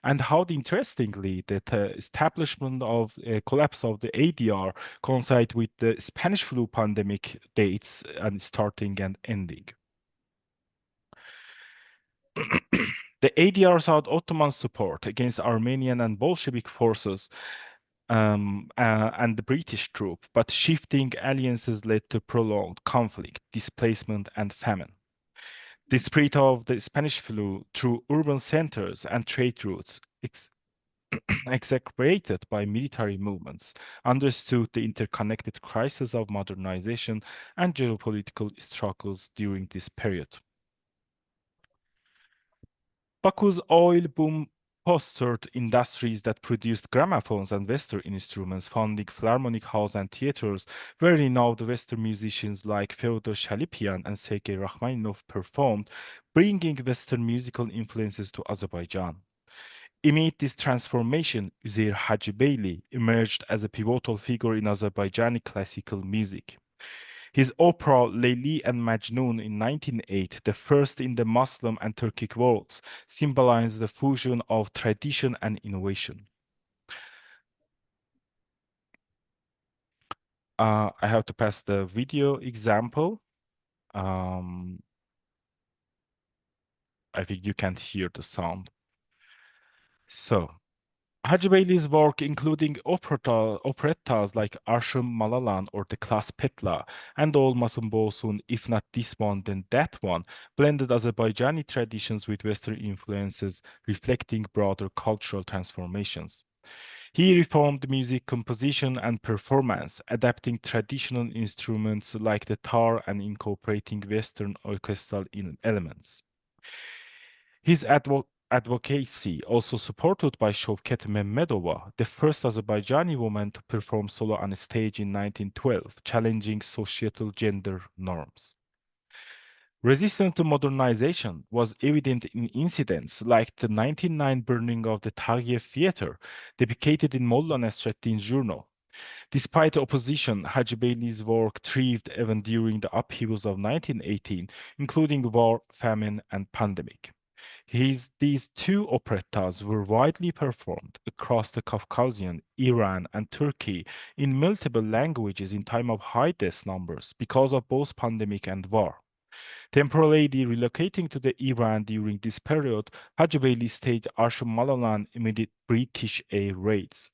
and how, interestingly, the establishment of collapse of the ADR coincide with the Spanish flu pandemic dates and starting and ending. The ADR sought Ottoman support against Armenian and Bolshevik forces and the British troop, but shifting alliances led to prolonged conflict, displacement, and famine. The spread of the Spanish flu through urban centers and trade routes, exacerbated by military movements, understood the interconnected crisis of modernization and geopolitical struggles during this period. Baku's oil boom fostered industries that produced gramophones and Western instruments, founding Philharmonic Halls and theaters, where renowned Western musicians like Fyodor Shalipian and Sergei Rachmaninov performed, bringing Western musical influences to Azerbaijan. Amid this transformation, Üzeyir Hacıbeyli emerged as a pivotal figure in Azerbaijani classical music. His opera Leyli and Majnun in 1908, the first in the Muslim and Turkic worlds, symbolized the fusion of tradition and innovation. I have to pass the video example. I think you can't hear the sound. So, Hacıbeyli's work, including operettas like Arshım Malalan or The Klas Petla, and Olmasın Bolsun, if not this one, then that one, blended Azerbaijani traditions with Western influences, reflecting broader cultural transformations. He reformed music composition and performance, adapting traditional instruments like the tar and incorporating Western orchestral elements. His advocacy, also supported by Shavkat Mehmedova, the first Azerbaijani woman to perform solo on stage in 1912, challenging societal gender norms. Resistance to modernization was evident in incidents like the 1909 burning of the Tagiev Theater, depicted in Molla Nasreddin's journal. Despite opposition, Hacıbeyli's work thrived even during the upheavals of 1918, including war, famine, and pandemic. These two operettas were widely performed across the Caucasian, Iran, and Turkey in multiple languages in time of high death numbers because of both pandemic and war. Temporarily relocating to the Iran during this period, Hacıbeyli staged Arshım Malalan amid British air raids.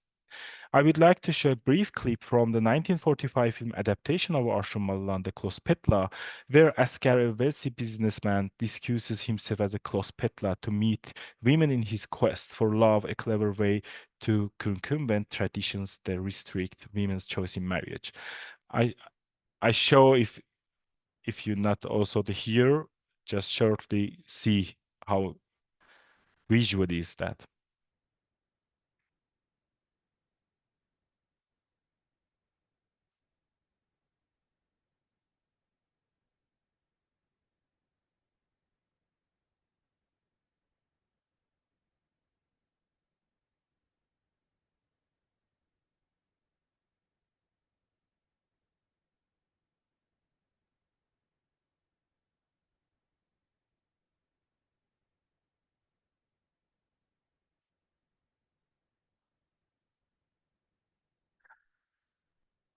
I would like to show a brief clip from the 1945 film adaptation of Arshım Malalan, The Klas Petla, where Askar, a wealthy businessman, disguises himself as a Klas Petla to meet women in his quest for love, a clever way to circumvent traditions that restrict women's choice in marriage. I show if you're not also here, just shortly see how visual is that.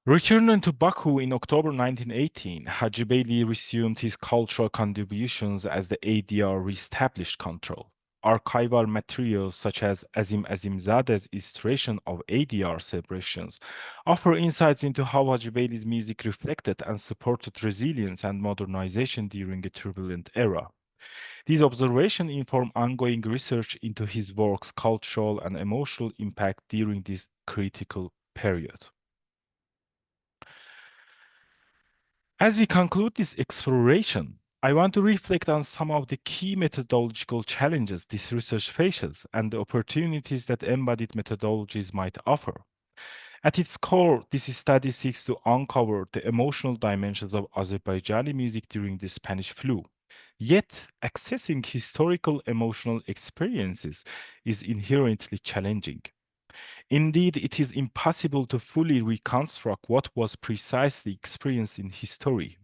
Returning to Baku in October 1918, Hacıbeyli resumed his cultural contributions as the ADR reestablished control. Archival materials such as Azim Azimzade's illustration of ADR celebrations offer insights into how Hacıbeyli's music reflected and supported resilience and modernization during a turbulent era. These observations inform ongoing research into his work's cultural and emotional impact during this critical period. As we conclude this exploration, I want to reflect on some of the key methodological challenges this research faces and the opportunities that embodied methodologies might offer. At its core, this study seeks to uncover the emotional dimensions of Azerbaijani music during the Spanish flu. Yet, accessing historical emotional experiences is inherently challenging. Indeed, it is impossible to fully reconstruct what was precisely experienced in history.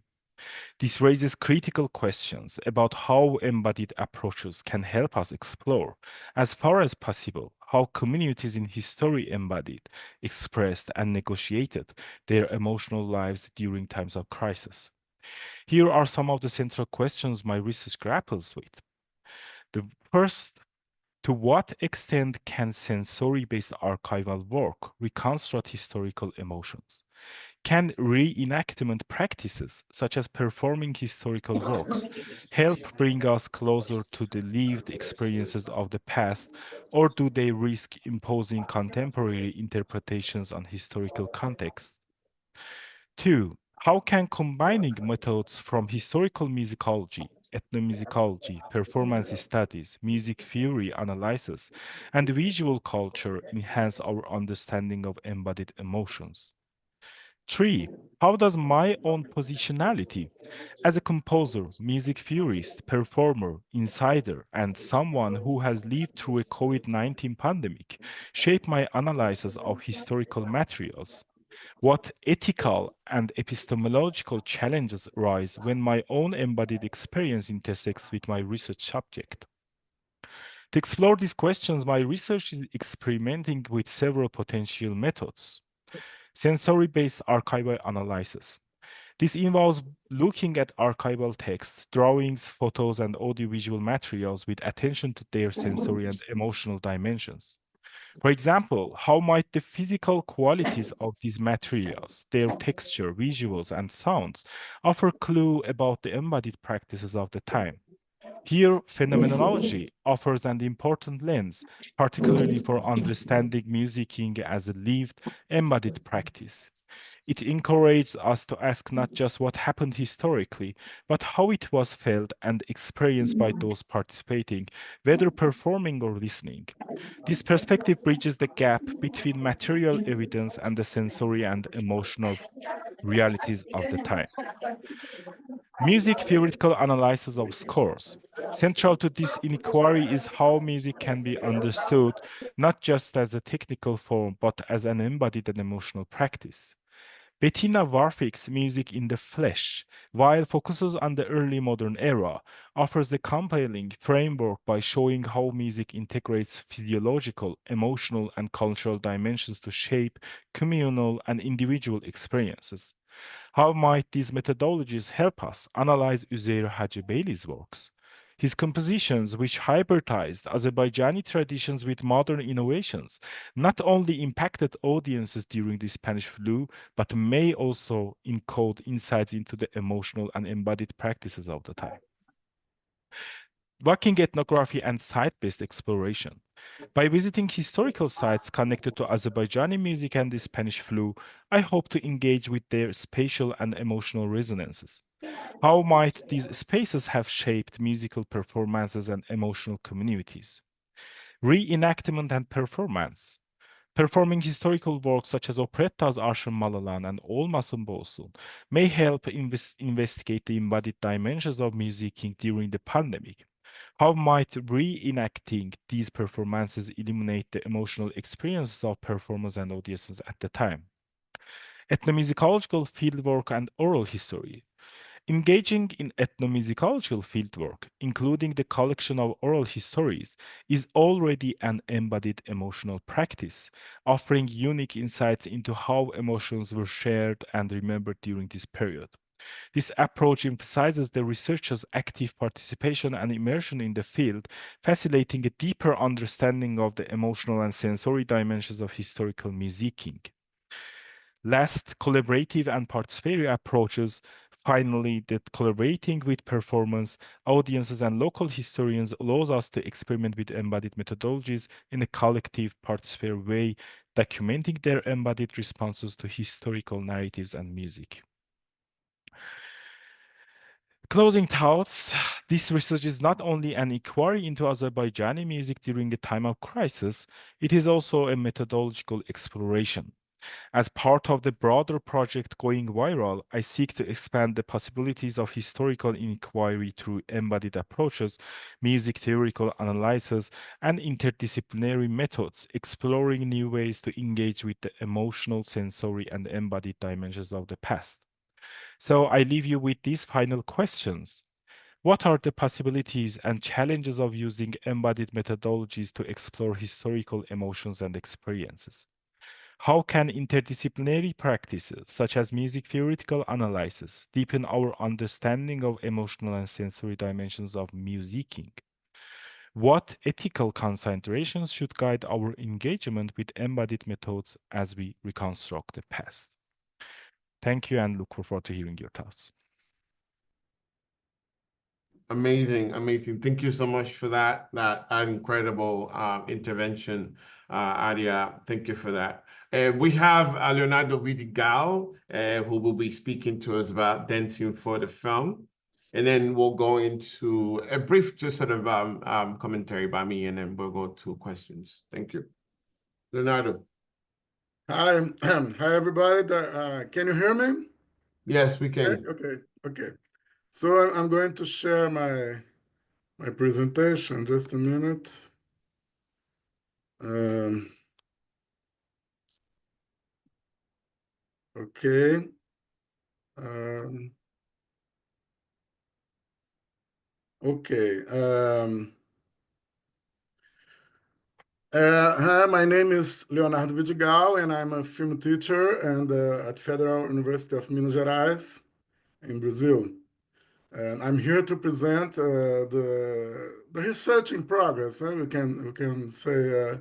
This raises critical questions about how embodied approaches can help us explore, as far as possible, how communities in history embodied, expressed, and negotiated their emotional lives during times of crisis. Here are some of the central questions my research grapples with. The first, to what extent can sensory-based archival work reconstruct historical emotions? Can reenactment practices, such as performing historical works, help bring us closer to the lived experiences of the past, or do they risk imposing contemporary interpretations on historical context? Two, how can combining methods from historical musicology, ethnomusicology, performance studies, music theory analysis, and visual culture enhance our understanding of embodied emotions? Three, how does my own positionality as a composer, music theorist, performer, insider, and someone who has lived through a COVID-19 pandemic shape my analysis of historical materials? What ethical and epistemological challenges arise when my own embodied experience intersects with my research subject? To explore these questions, my research is experimenting with several potential methods. Sensory-based archival analysis. This involves looking at archival text, drawings, photos, and audiovisual materials with attention to their sensory and emotional dimensions. For example, how might the physical qualities of these materials, their texture, visuals, and sounds, offer clue about the embodied practices of the time? Here, phenomenology offers an important lens, particularly for understanding musicking as a lived, embodied practice. It encourages us to ask not just what happened historically, but how it was felt and experienced by those participating, whether performing or listening. This perspective bridges the gap between material evidence and the sensory and emotional realities of the time. Music theoretical analysis of scores. Central to this inquiry is how music can be understood not just as a technical form, but as an embodied and emotional practice. Bettina Warfick's Music in the Flesh, while focuses on the early modern era, offers the compelling framework by showing how music integrates physiological, emotional, and cultural dimensions to shape communal and individual experiences. How might these methodologies help us analyze Üzeyir Hacıbeyli's works? His compositions, which hybridized Azerbaijani traditions with modern innovations, not only impacted audiences during the Spanish flu, but may also encode insights into the emotional and embodied practices of the time. Working ethnography and site-based exploration. By visiting historical sites connected to Azerbaijani music and the Spanish flu, I hope to engage with their spatial and emotional resonances. How might these spaces have shaped musical performances and emotional communities? Reenactment and performance. Performing historical works such as operettas Arşın Malalan and Olmasın Bolsun may help investigate the embodied dimensions of musicking during the pandemic. How might reenacting these performances illuminate the emotional experiences of performers and audiences at the time? Ethnomusicological fieldwork and oral history. Engaging in ethnomusicological fieldwork, including the collection of oral histories, is already an embodied emotional practice, offering unique insights into how emotions were shared and remembered during this period. This approach emphasizes the researcher's active participation and immersion in the field, facilitating a deeper understanding of the emotional and sensory dimensions of historical musicking. Last, collaborative and participatory approaches. Finally, that collaborating with performance, audiences, and local historians allows us to experiment with embodied methodologies in a collective, participatory way, documenting their embodied responses to historical narratives and music. Closing thoughts, this research is not only an inquiry into Azerbaijani music during a time of crisis, it is also a methodological exploration. As part of the broader project going viral, I seek to expand the possibilities of historical inquiry through embodied approaches, music theoretical analysis, and interdisciplinary methods, exploring new ways to engage with the emotional, sensory, and embodied dimensions of the past. So I leave you with these final questions. What are the possibilities and challenges of using embodied methodologies to explore historical emotions and experiences? How can interdisciplinary practices, such as music theoretical analysis, deepen our understanding of emotional and sensory dimensions of musicking? What ethical considerations should guide our engagement with embodied methods as we reconstruct the past? Thank you and look forward to hearing your thoughts. Amazing, amazing. Thank you so much for that incredible intervention, Adia. Thank you for that. We have Leonardo Vidigal, who will be speaking to us about dancing for the film. And then we'll go into a brief just sort of commentary by me, and then we'll go to questions. Thank you. Leonardo. Hi, hi everybody. Can you hear me? Yes, we can. Okay. So I'm going to share my presentation. Just a minute. Okay. Okay. Hi, my name is Leonardo Vidigal, and I'm a film teacher and at Federal University of Minas Gerais in Brazil. And I'm here to present the research in progress. We can say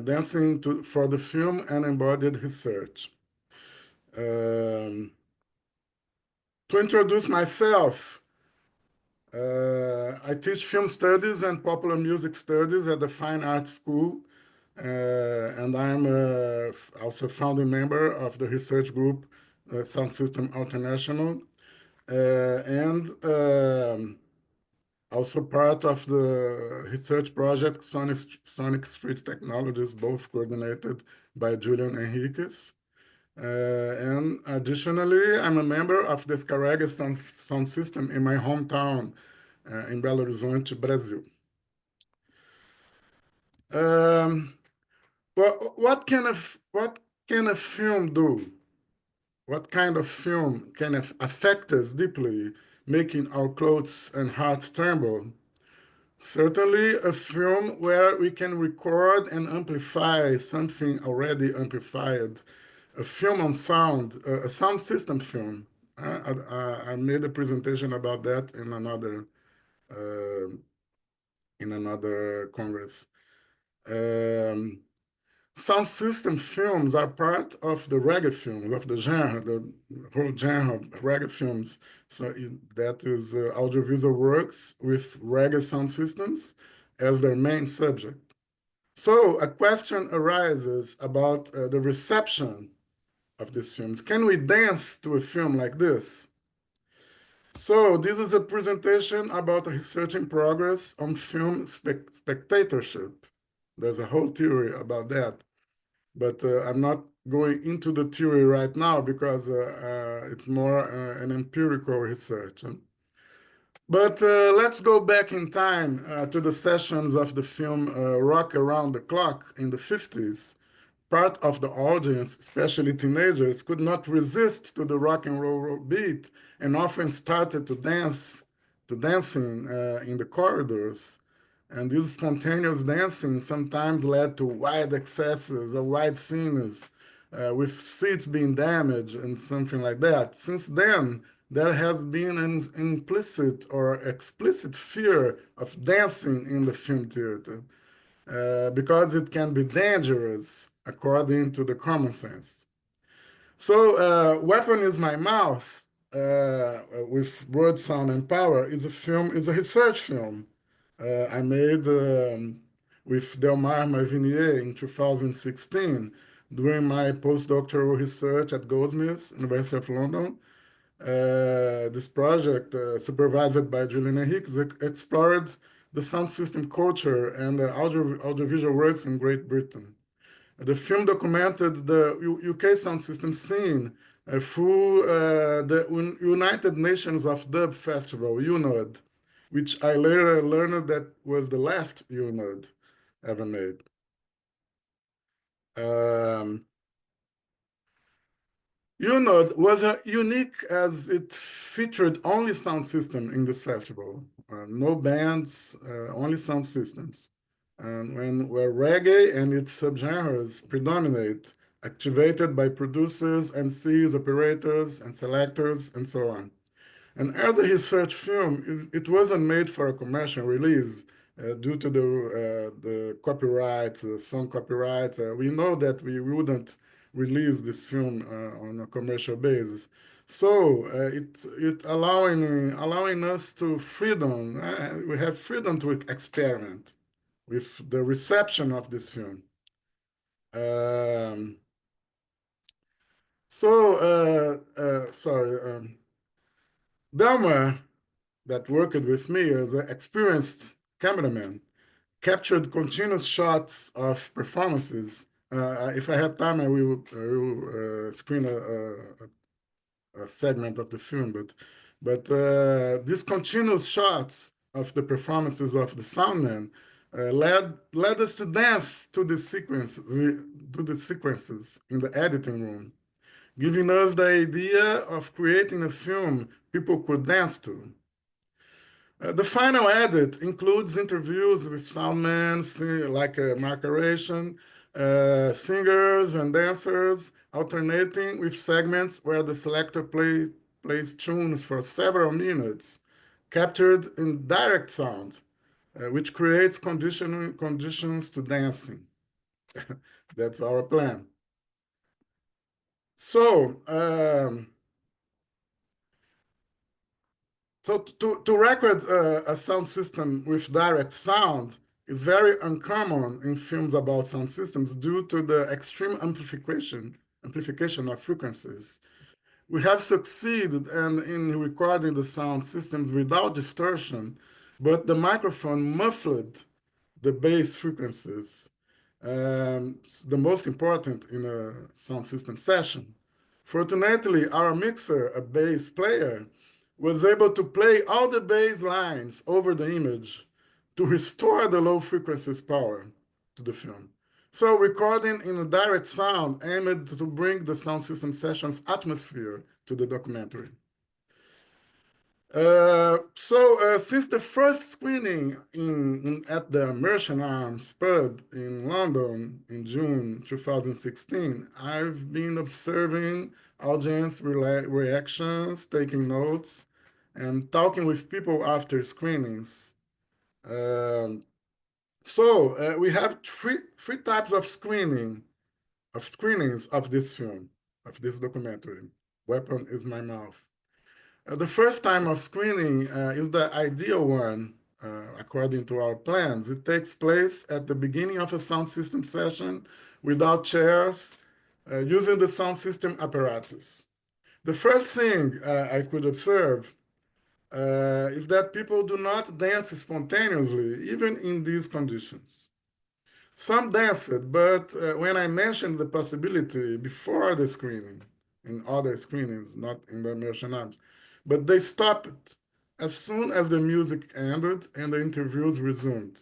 dancing for the film and embodied research. To introduce myself, I teach film studies and popular music studies at the Fine Arts School, and I'm also founding member of the research group Sound System International, and also part of the research project Sonic Street Technologies, both coordinated by Julian Henriquez. And additionally, I'm a member of the Scarrega sound system in my hometown in Belo Horizonte, Brazil. Well, what can a film do? What kind of film can affect us deeply, making our clothes and hearts tremble? Certainly a film where we can record and amplify something already amplified. A film on sound, a sound system film. I made a presentation about that in another congress. Sound system films are part of the reggae film, of the genre, the whole genre of reggae films. So that is audiovisual works with reggae sound systems as their main subject. So a question arises about the reception of these films. Can we dance to a film like this? So this is a presentation about a research in progress on film spectatorship. There's a whole theory about that, but I'm not going into the theory right now because it's more an empirical research. But let's go back in time to the sessions of the film Rock Around the Clock in the 50s. Part of the audience, especially teenagers, could not resist to the rock and roll beat and often started to dancing in the corridors. And this spontaneous dancing sometimes led to wide excesses or wide scenes with seats being damaged and something like that. Since then, there has been an implicit or explicit fear of dancing in the film theater because it can be dangerous according to the common sense. So Weapon is My Mouth with Word, Sound, and Power is a research film I made with Delmar Marvinier in 2016 during my postdoctoral research at Goldsmiths, University of London. This project, supervised by Julian Henriques, explored the sound system culture and audiovisual works in Great Britain. The film documented the UK sound system scene through the United Nations of Dub Festival, UNOD, which I later learned that was the last UNOD ever made. UNOD was unique as it featured only sound system in this festival. No bands, only sound systems. And where reggae and its subgenres predominate, activated by producers, MCs, operators, and selectors, and so on. And as a research film, it wasn't made for a commercial release due to the copyrights, song copyrights. We know that we wouldn't release this film on a commercial basis. So it allowing us to freedom. We have freedom to experiment with the reception of this film. Sorry. Delmer, that worked with me as an experienced cameraman, captured continuous shots of performances. If I have time, I will screen a segment of the film, but these continuous shots of the performances of the soundman led us to dance to the sequences in the editing room, giving us the idea of creating a film people could dance to. The final edit includes interviews with soundmen, like Mark Aration, singers and dancers, alternating with segments where the selector plays tunes for several minutes, captured in direct sound, which creates conditions to dancing. That's our plan. So, to record a sound system with direct sound is very uncommon in films about sound systems due to the extreme amplification of frequencies. We have succeeded in recording the sound systems without distortion, but the microphone muffled the bass frequencies, the most important in a sound system session. Fortunately, our mixer, a bass player, was able to play all the bass lines over the image to restore the low frequencies power to the film. So recording in a direct sound aimed to bring the sound system session's atmosphere to the documentary. Since the first screening at the Merchant Arms pub in London in June 2016, I've been observing audience reactions, taking notes, and talking with people after screenings. We have three types of screenings of this film, of this documentary. Weapon is my mouth. The first time of screening is the ideal one, according to our plans. It takes place at the beginning of a sound system session without chairs, using the sound system apparatus. The first thing I could observe is that people do not dance spontaneously, even in these conditions. Some danced, but when I mentioned the possibility before the screening, in other screenings, not in the Merchant Arms, but they stopped as soon as the music ended and the interviews resumed.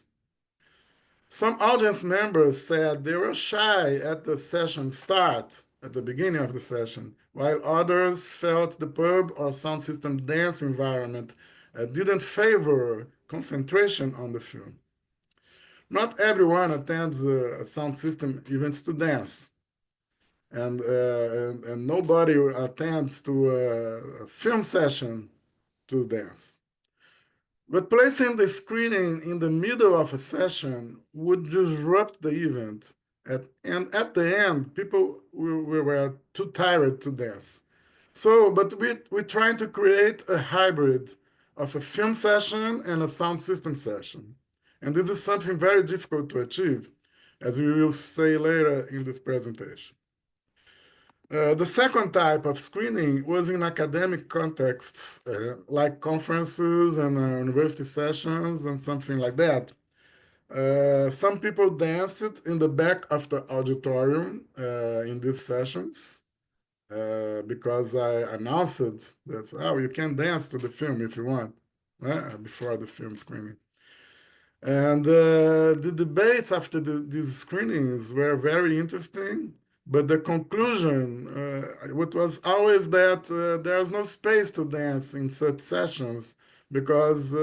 Some audience members said they were shy at the session start, at the beginning of the session, while others felt the pub or sound system dance environment didn't favor concentration on the film. Not everyone attends sound system events to dance. And nobody attends to a film session to dance. But placing the screening in the middle of a session would disrupt the event. And at the end, people were too tired to dance. But we're trying to create a hybrid of a film session and a sound system session. And this is something very difficult to achieve, as we will say later in this presentation. The second type of screening was in academic contexts, like conferences and university sessions and something like that. Some people danced in the back of the auditorium in these sessions because I announced that, oh, you can dance to the film if you want, before the film screening. And the debates after these screenings were very interesting, but the conclusion, what was always that there's no space to dance in such sessions because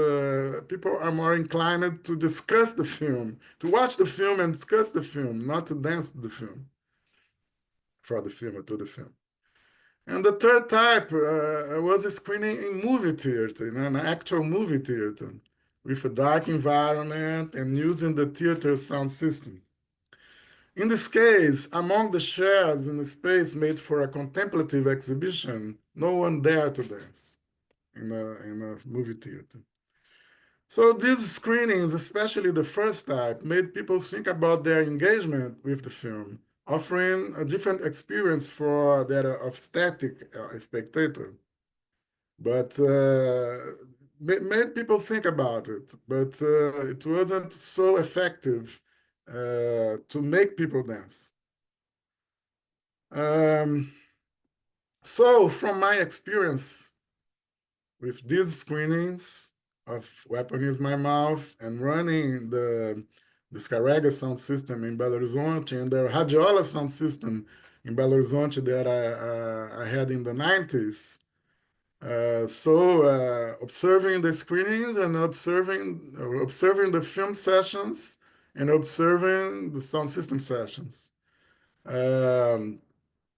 people are more inclined to discuss the film, to watch the film and discuss the film, not to dance to the film, for the film or to the film. And the third type was a screening in movie theater, in an actual movie theater, with a dark environment and using the theater sound system. In this case, among the chairs in the space made for a contemplative exhibition, no one dared to dance in a movie theater. So these screenings, especially the first type, made people think about their engagement with the film, offering a different experience for that of static spectator. But made people think about it, but it wasn't so effective to make people dance. So from my experience with these screenings of Weapon is My Mouth and running the Scarrega sound system in Belo Horizonte and the Radiola sound system in Belo Horizonte that I had in the 90s, observing the screenings and observing the film sessions and observing the sound system sessions.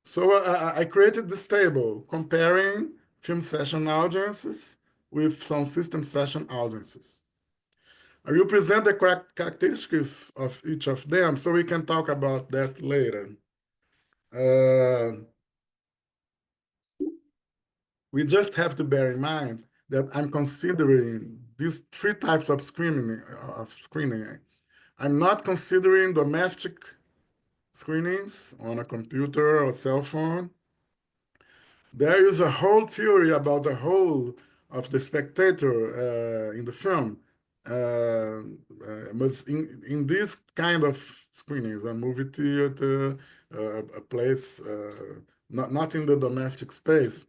So I created this table comparing film session audiences with sound system session audiences. I will present the characteristics of each of them so we can talk about that later. We just have to bear in mind that I'm considering these three types of screening. I'm not considering domestic screenings on a computer or cell phone. There is a whole theory about the role of the spectator in the film. But in this kind of screenings, a movie theater, a place, not in the domestic space.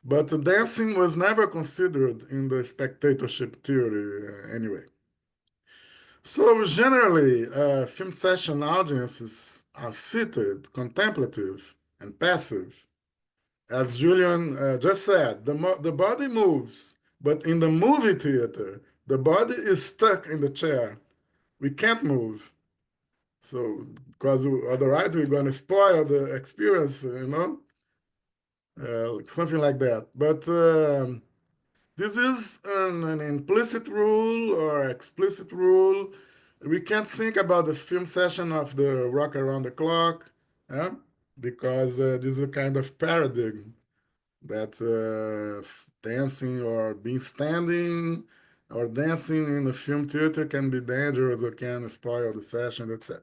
But dancing was never considered in the spectatorship theory anyway. So generally, film session audiences are seated, contemplative, and passive. As Julian just said, the body moves, but in the movie theater, the body is stuck in the chair. We can't move. So, because otherwise we're going to spoil the experience, something like that. But this is an implicit rule or explicit rule. We can't think about the film session of the Rock Around the Clock, because this is a kind of paradigm that dancing or being standing or dancing in the film theater can be dangerous or can spoil the session, etc.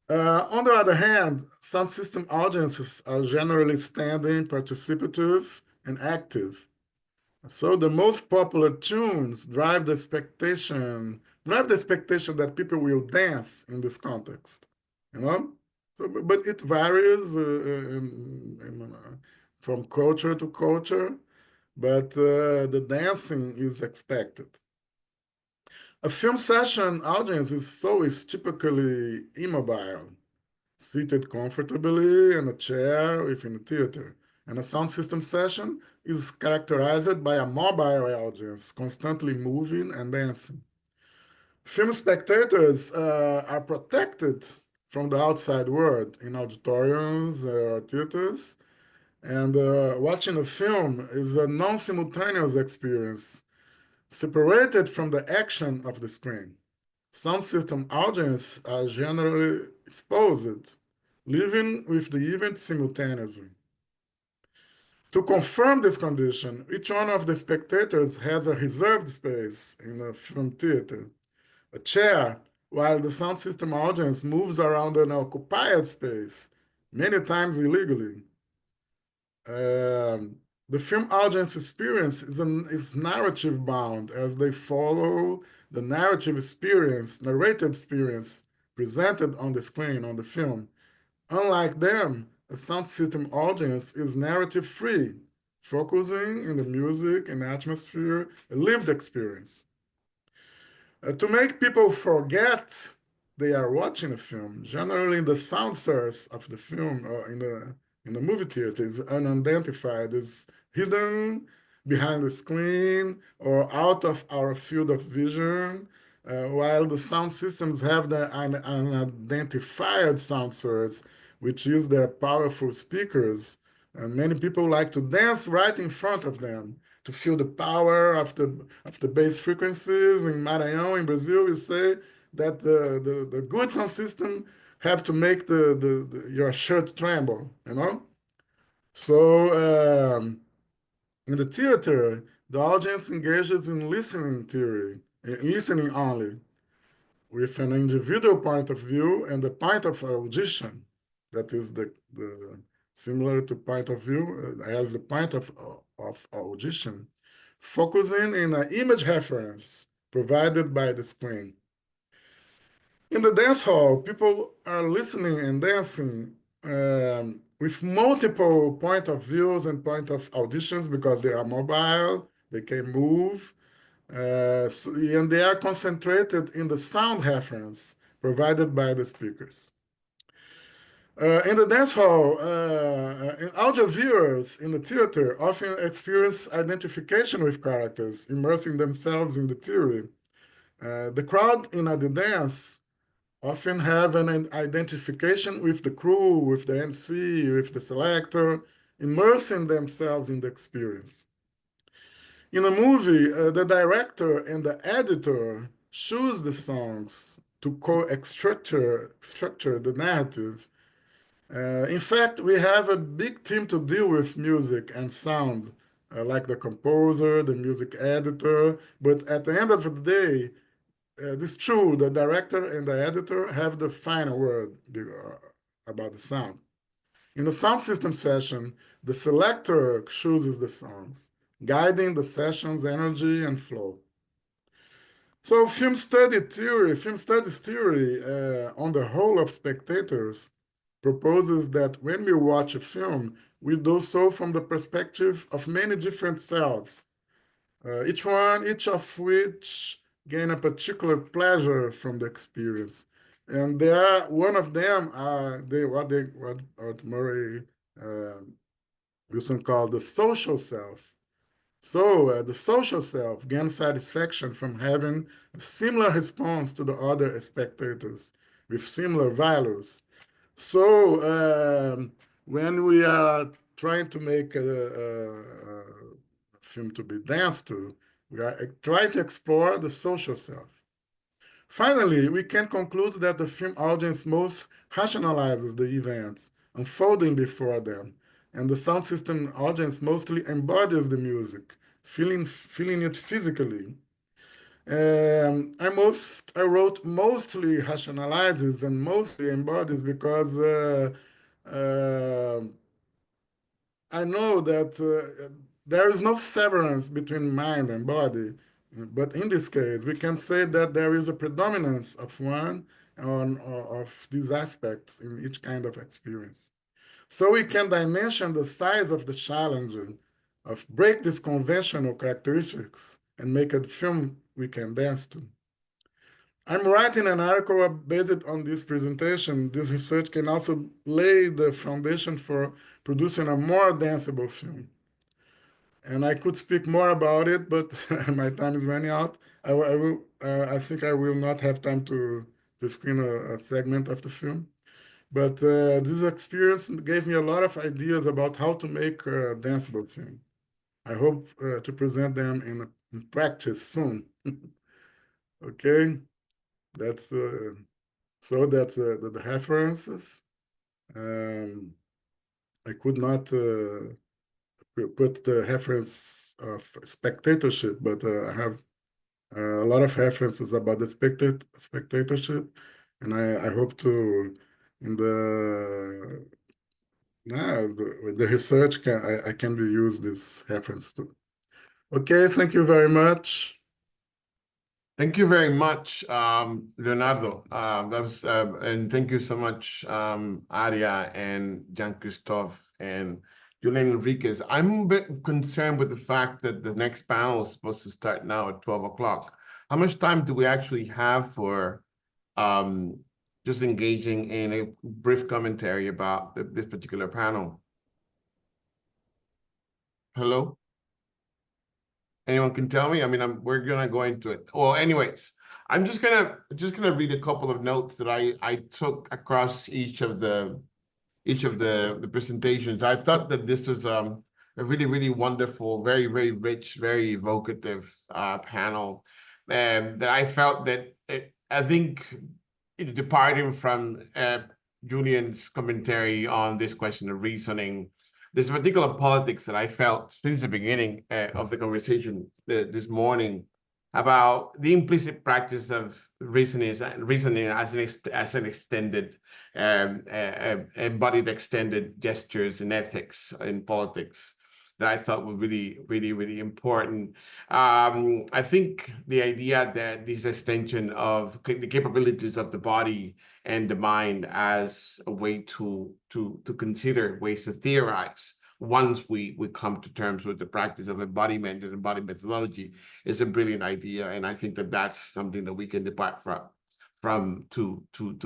On the other hand, sound system audiences are generally standing, participative, and active. So the most popular tunes drive the expectation that people will dance in this context, So, but it varies from culture to culture, but the dancing is expected. A film session audience is typically immobile, seated comfortably in a chair within a theater. And a sound system session is characterized by a mobile audience, constantly moving and dancing. Film spectators are protected from the outside world in auditoriums or theaters, and watching a film is a non-simultaneous experience, separated from the action of the screen. Sound system audiences are generally exposed, living with the event simultaneously. To confirm this condition, each one of the spectators has a reserved space in a film theater, a chair, while the sound system audience moves around an occupied space, many times illegally. The film audience experience is narrative bound as they follow the narrative experience, narrated experience presented on the screen, on the film. Unlike them, a sound system audience is narrative free, focusing in the music and atmosphere, a lived experience. To make people forget they are watching a film, generally the sound source of the film or in the movie theater is unidentified, is hidden behind the screen or out of our field of vision, while the sound systems have the unidentified sound source, which is their powerful speakers. And many people like to dance right in front of them to feel the power of the bass frequencies. In Maranhão, in Brazil, we say that the good sound system have to make your shirt tremble, you know? So in the theater, the audience engages in listening theory, listening only, with an individual point of view and the point of audition. That is the similar to point of view as the point of audition, focusing in an image reference provided by the screen. In the dance hall, people are listening and dancing with multiple point of views and point of auditions because they are mobile, they can move, and they are concentrated in the sound reference provided by the speakers. In the dance hall, audio viewers in the theater often experience identification with characters, immersing themselves in the theory. The crowd in the dance often have an identification with the crew, with the MC, with the selector, immersing themselves in the experience. In a movie, the director and the editor choose the songs to structure the narrative. In fact, we have a big team to deal with music and sound, like the composer, the music editor, but at the end of the day, it's true, the director and the editor have the final word about the sound. In the sound system session, the selector chooses the songs, guiding the session's energy and flow. So film studies theory on the whole of spectators proposes that when we watch a film, we do so from the perspective of many different selves, each of which gain a particular pleasure from the experience. And one of them are what Murray Wilson called the social self. So the social self gains satisfaction from having a similar response to the other spectators with similar values. So when we are trying to make a film to be danced to, we are trying to explore the social self. Finally, we can conclude that the film audience most rationalizes the events unfolding before them, and the sound system audience mostly embodies the music, feeling it physically. I wrote mostly rationalizes and mostly embodies because I know that there is no severance between mind and body, but in this case, we can say that there is a predominance of one of these aspects in each kind of experience. So we can dimension the size of the challenge of break these conventional characteristics and make a film we can dance to. I'm writing an article based on this presentation. This research can also lay the foundation for producing a more danceable film. And I could speak more about it, but my time is running out. I think I will not have time to screen a segment of the film. But this experience gave me a lot of ideas about how to make a danceable film. I hope to present them in practice soon. Okay, that's so that's the references. I could not put the reference of spectatorship, but I have a lot of references about the spectatorship, and I hope to in the Yeah, with the research, I can be used this reference too. Okay, thank you very much. Thank you very much, Leonardo. And thank you so much, Aria and Jean-Christophe and Julian Enriquez. I'm a bit concerned with the fact that the next panel is supposed to start now at 12 o'clock. How much time do we actually have for just engaging in a brief commentary about this particular panel? Hello? Anyone can tell me? I mean, we're gonna go into it. Well, anyways, I'm just gonna read a couple of notes that I took across each of the presentations. I thought that this was a really wonderful, very rich, very evocative panel, and that I felt that I think departing from Julian's commentary on this question of reasoning. There's a particular politics that I felt since the beginning of the conversation this morning about the implicit practice of reasoning as an extended, embodied extended gestures in ethics in politics that I thought were really important. I think the idea that this extension of the capabilities of the body and the mind as a way to consider ways to theorize once we come to terms with the practice of embodiment and embodied methodology is a brilliant idea, and I think that that's something that we can depart from to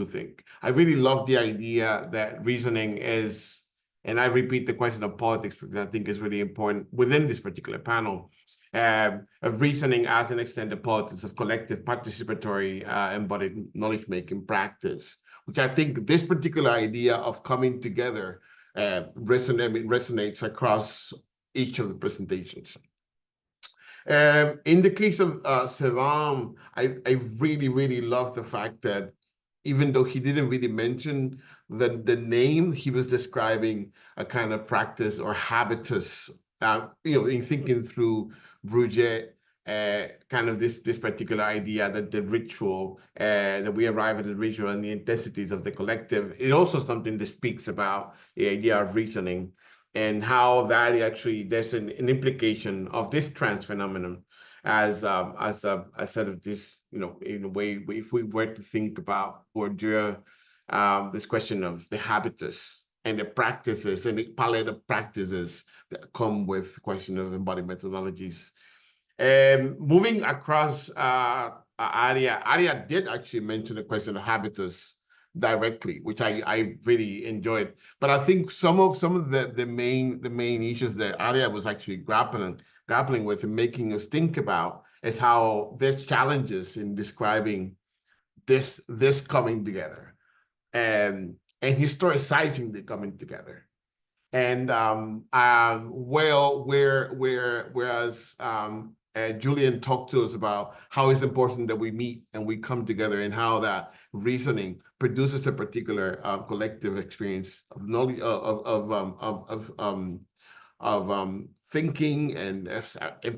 think. I really love the idea that reasoning is, and I repeat the question of politics because I think is really important within this particular panel, of reasoning as an extended politics of collective participatory embodied knowledge-making practice, which I think this particular idea of coming together resonates across each of the presentations. In the case of Sevam, I really love the fact that even though he didn't really mention the name, he was describing a kind of practice or habitus, in thinking through Bruget, kind of this particular idea that the ritual, that we arrive at the ritual and the intensities of the collective. It also something that speaks about the idea of reasoning and how that actually there's an implication of this trans phenomenon as a sort of this, in a way, if we were to think about Bourdieu, this question of the habitus and the practices and the palette of practices that come with the question of embodied methodologies. Moving across, Aria did actually mention the question of habitus directly, which I really enjoyed. But I think some of the main issues that Aria was actually grappling with and making us think about is how there's challenges in describing this coming together and historicizing the coming together. And whereas Julian talked to us about how it's important that we meet and we come together and how that reasoning produces a particular collective experience of knowledge, of thinking and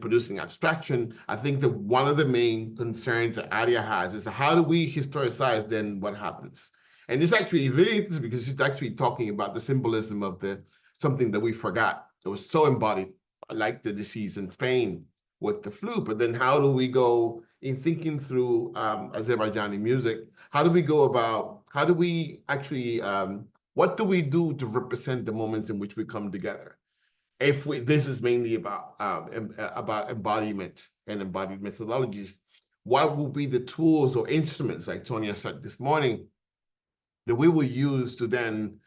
producing abstraction. I think that one of the main concerns that Aria has is how do we historicize then what happens? And it's actually really interesting because it's actually talking about the symbolism of something that we forgot. It was so embodied, like the disease in Spain with the flu. But then how do we go in thinking through Azerbaijani music? How do we go about, how do we actually, what do we do to represent the moments in which we come together? If this is mainly about embodiment and embodied methodologies, what will be the tools or instruments, like Sonia said this morning, that we will use to then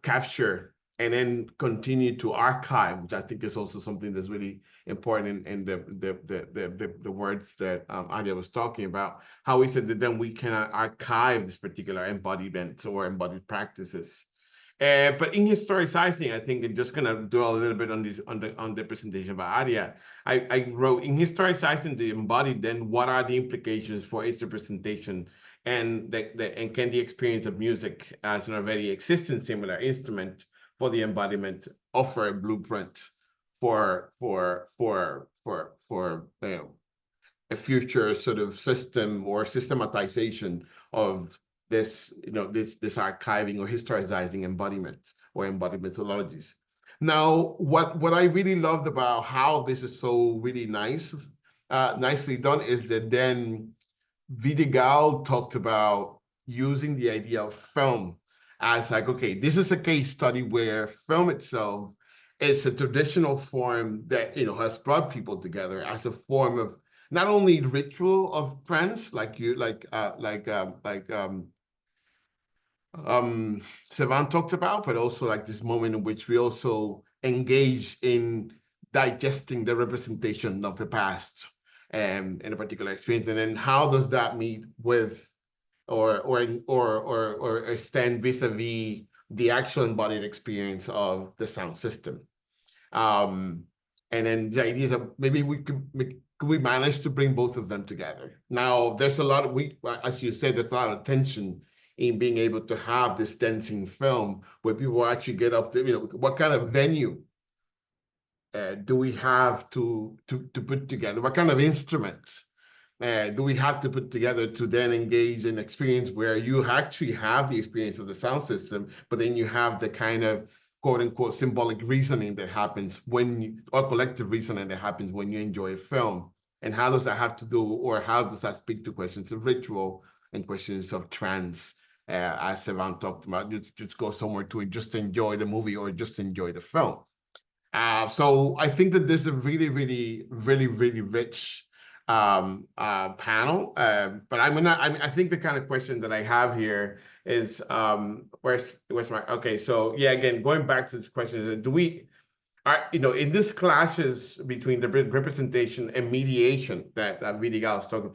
capture and then continue to archive, which I think is also something that's really important in the words that Aria was talking about, how we said that then we can archive this particular embodiment or embodied practices. But in historicizing, I think I'm just gonna do a little bit on the presentation by Aria. I wrote, in historicizing the embodied, then what are the implications for its representation, and can the experience of music as an already existing similar instrument for the embodiment offer a blueprint for a future sort of system or systematization of this, this archiving or historicizing embodiment, or embodied methodologies. Now, what I really loved about how this is so really nicely done is that then Vidigal talked about using the idea of film as like, okay, this is a case study where film itself is a traditional form that, you know, has brought people together as a form of not only ritual of trance, like Savan talked about, but also like this moment in which we also engage in digesting the representation of the past in a particular experience, and then how does that meet with or stand vis-a-vis the actual embodied experience of the sound system. And then the idea is that maybe we manage to bring both of them together. Now, there's a lot of, as you said, there's a lot of tension in being able to have this dancing film where people actually get up to, you know, what kind of venue do we have to put together? What kind of instruments do we have to put together to then engage in experience where you actually have the experience of the sound system, but then you have the kind of quote unquote symbolic reasoning that happens or collective reasoning that happens when you enjoy a film? And how does that have to do, or how does that speak to questions of ritual and questions of trance, as Savan talked about, just go somewhere to just enjoy the movie or just enjoy the film? So I think that this is a really, really, really, really rich panel. But I think the kind of question that I have here is, where's my, okay, so yeah, again, going back to this question is, you know, in this clashes between the representation and mediation that Vidigal was talking,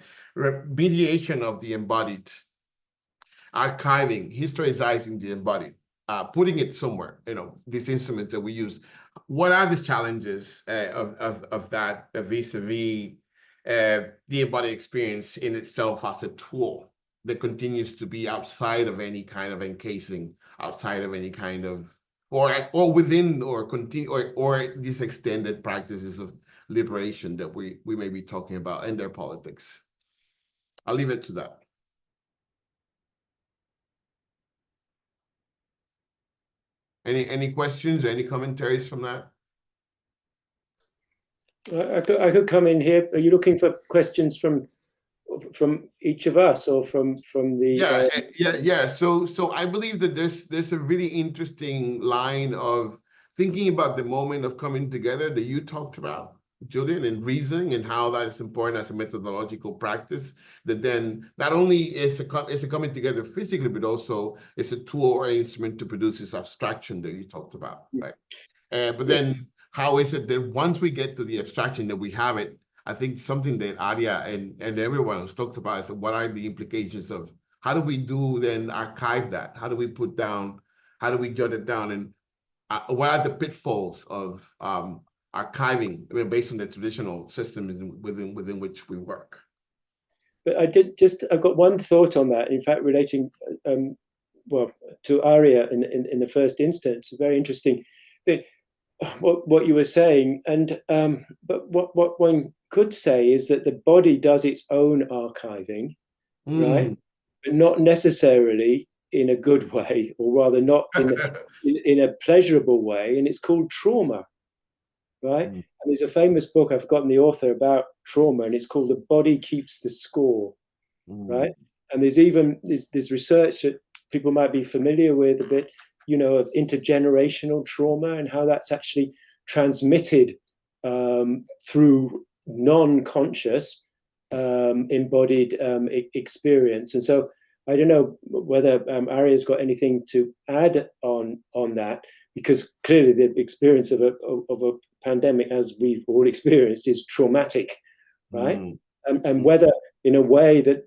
mediation of the embodied, archiving, historicizing the embodied, putting it somewhere, you know, these instruments that we use. What are the challenges of that vis-a-vis the embodied experience in itself as a tool that continues to be outside of any kind of encasing, outside of any kind of, or within, or continue, or these extended practices of liberation that we may be talking about in their politics? I'll leave it to that. Any questions or any commentaries from that? I could come in here. Are you looking for questions from each of us, or from the? Yeah. So I believe that there's a really interesting line of thinking about the moment of coming together that you talked about, Julian, and reasoning, and how that is important as a methodological practice. That then not only is a coming together physically, but also it's a tool or instrument to produce this abstraction that you talked about, right? But then how is it that once we get to the abstraction that we have it? I think something that Aria and everyone has talked about is what are the implications of how do we do then archive that? How do we put down? How do we jot it down? And what are the pitfalls of archiving? I mean, based on the traditional systems within which we work. But I've got one thought on that. In fact, relating well to Aria in the first instance, very interesting. What you were saying, and but what one could say is that the body does its own archiving, right? But not necessarily in a good way, or rather not in a pleasurable way, and it's called trauma, right? And there's a famous book, I've forgotten the author, about trauma, and it's called The Body Keeps the Score, right? And there's research that people might be familiar with a bit, you know, of intergenerational trauma and how that's actually transmitted through non-conscious embodied experience. And so I don't know whether Aria's got anything to add on that, because clearly the experience of a pandemic, as we've all experienced, is traumatic, right? And whether in a way that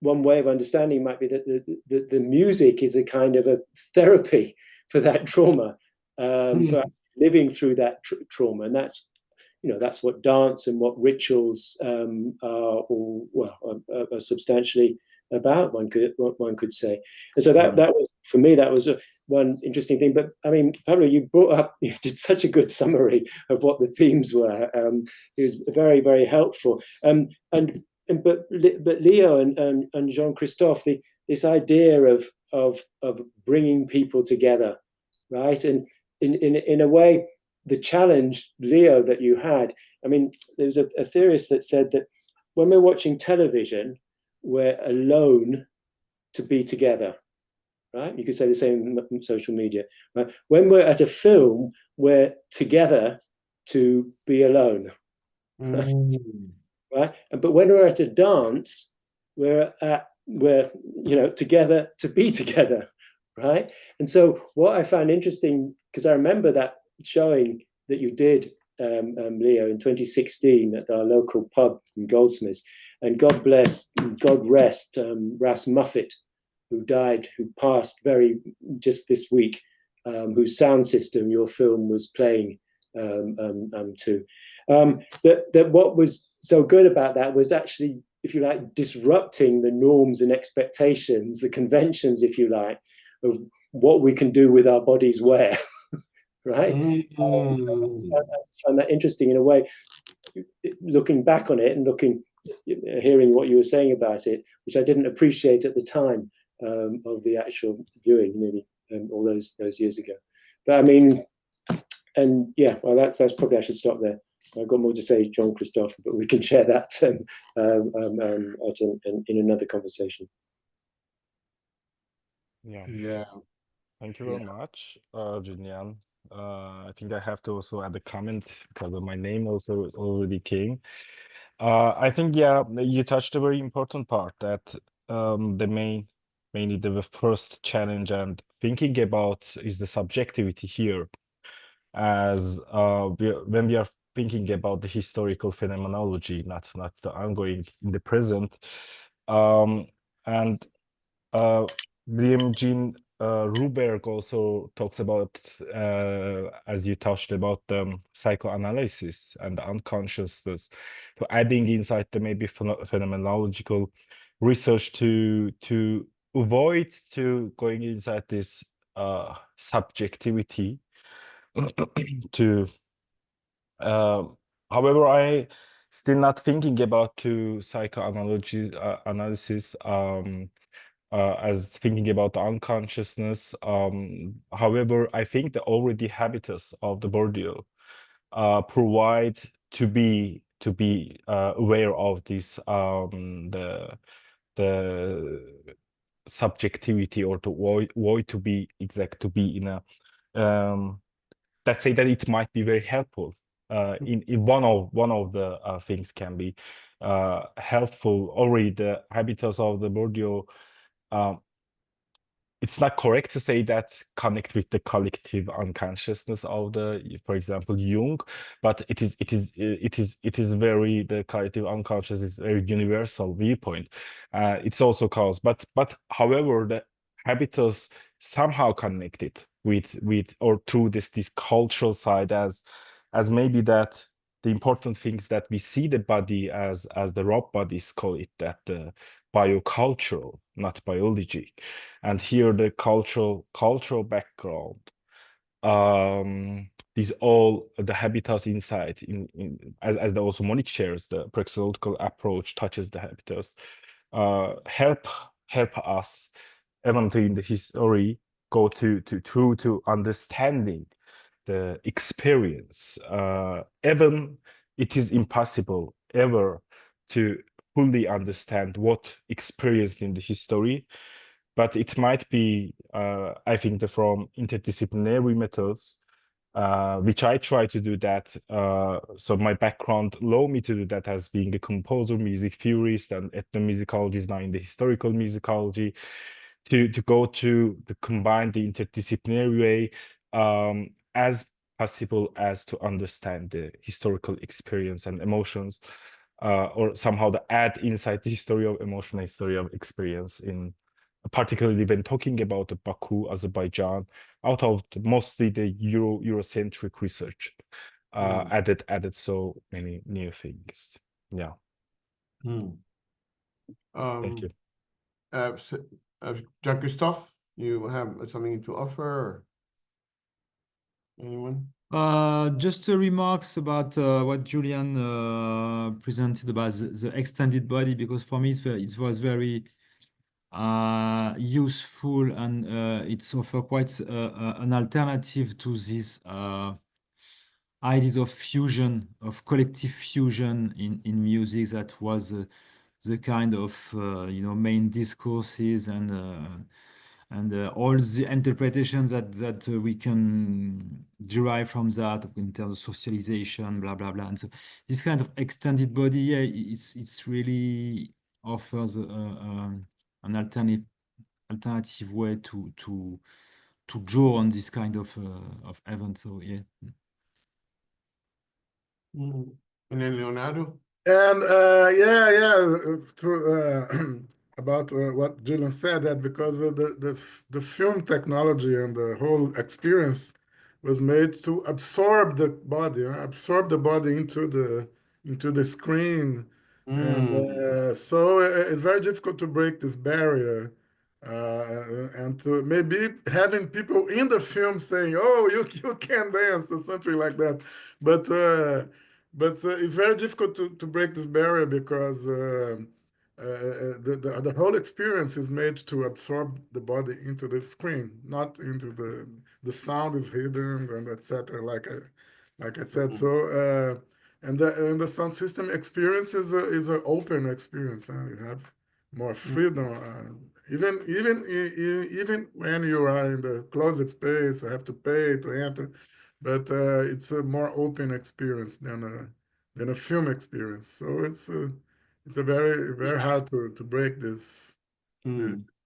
one way of understanding might be that the music is a kind of a therapy for that trauma, for living through that trauma, and that's, you know, that's what dance and what rituals are substantially about. One could say, and so that was, for me, that was one interesting thing. But I mean, Pablo, you did such a good summary of what the themes were. It was very, very helpful. But Leo and Jean-Christophe, this idea of bringing people together right? And in a way, the challenge, Leo, that you had, I mean, there was a theorist that said that when we're watching television, we're alone to be together, right? You could say the same in social media, right? When we're at a film, we're together to be alone, right? But when we're at a dance, we're together to be together, right? And so what I found interesting, because I remember that showing that you did, Leo, in 2016 at our local pub in Goldsmiths, and God rest Ras Muffet, who passed just this week, whose sound system your film was playing to. That what was so good about that was actually, if you like, disrupting the norms and expectations, the conventions, if you like, of what we can do with our bodies where, right? I find that interesting in a way, looking back on it and hearing what you were saying about it, which I didn't appreciate at the time of the actual viewing, nearly all those years ago. But I mean, and yeah, well, that's probably, I should stop there. I've got more to say, Jean-Christophe, but we can share that in another conversation. Yeah. Thank you very much, Julian. I think I have to also add a comment because of my name also already came. I think, yeah, you touched a very important part that mainly the first challenge and thinking about is the subjectivity here, as when we are thinking about the historical phenomenology, not the ongoing in the present. And William Jean Ruberg also talks about, as you touched, about psychoanalysis and the unconsciousness, so adding inside the maybe phenomenological research to avoid to going inside this subjectivity. However, I still not thinking about psychoanalysis analysis as thinking about the unconsciousness. However, I think the already habitus of the Bourdieu provide to be aware of this the subjectivity, or to avoid to be in a let's say that it might be very helpful. In one of the things can be helpful. Already the habitus of the Bourdieu, it's not correct to say that connect with the collective unconsciousness of for example, Jung, but it is very, the collective unconscious is a universal viewpoint. It's also caused, but however, the habitus somehow connected with or through this cultural side, as maybe that the important things that we see the body as the raw bodies call it, that the biocultural, not biology. And here the cultural background, these all the habitus inside as the also Monique shares, the praxeological approach touches the habitus, help us even in the history go to understanding the experience. Even it is impossible ever to fully understand what experienced in the history, but it might be, I think, from interdisciplinary methods, which I try to do that. So my background allow me to do that as being a composer, music theorist, and ethnomusicologist now in the historical musicology, to go to combine the interdisciplinary way as possible as to understand the historical experience and emotions, or somehow to add inside the history of emotion, history of experience, in particularly when talking about the Baku, Azerbaijan, out of mostly the Eurocentric research, added so many new things. Yeah. Thank you. Jean-Christophe, you have something to offer? Anyone? Just remarks about what Julian presented about the extended body, because for me it was very useful, and it's offer quite an alternative to this ideas of fusion, of collective fusion in music that was the kind of main discourses and all the interpretations that we can derive from that in terms of socialization, blah blah blah. And so this kind of extended body, yeah, it's really offers an alternative way to draw on this kind of event. So yeah. And then Leonardo. And about what Julian said, that because of the film technology and the whole experience was made to absorb the body, into the screen, and so it's very difficult to break this barrier. And to maybe having people in the film saying, "Oh, you can dance" or something like that, but it's very difficult to break this barrier because the whole experience is made to absorb the body into the screen, not into the sound is hidden and etc. Like I said, so and the sound system experience is an open experience, and you have more freedom. Even when you are in the closed space, you have to pay to enter, but it's a more open experience than a film experience. So it's a very hard to break the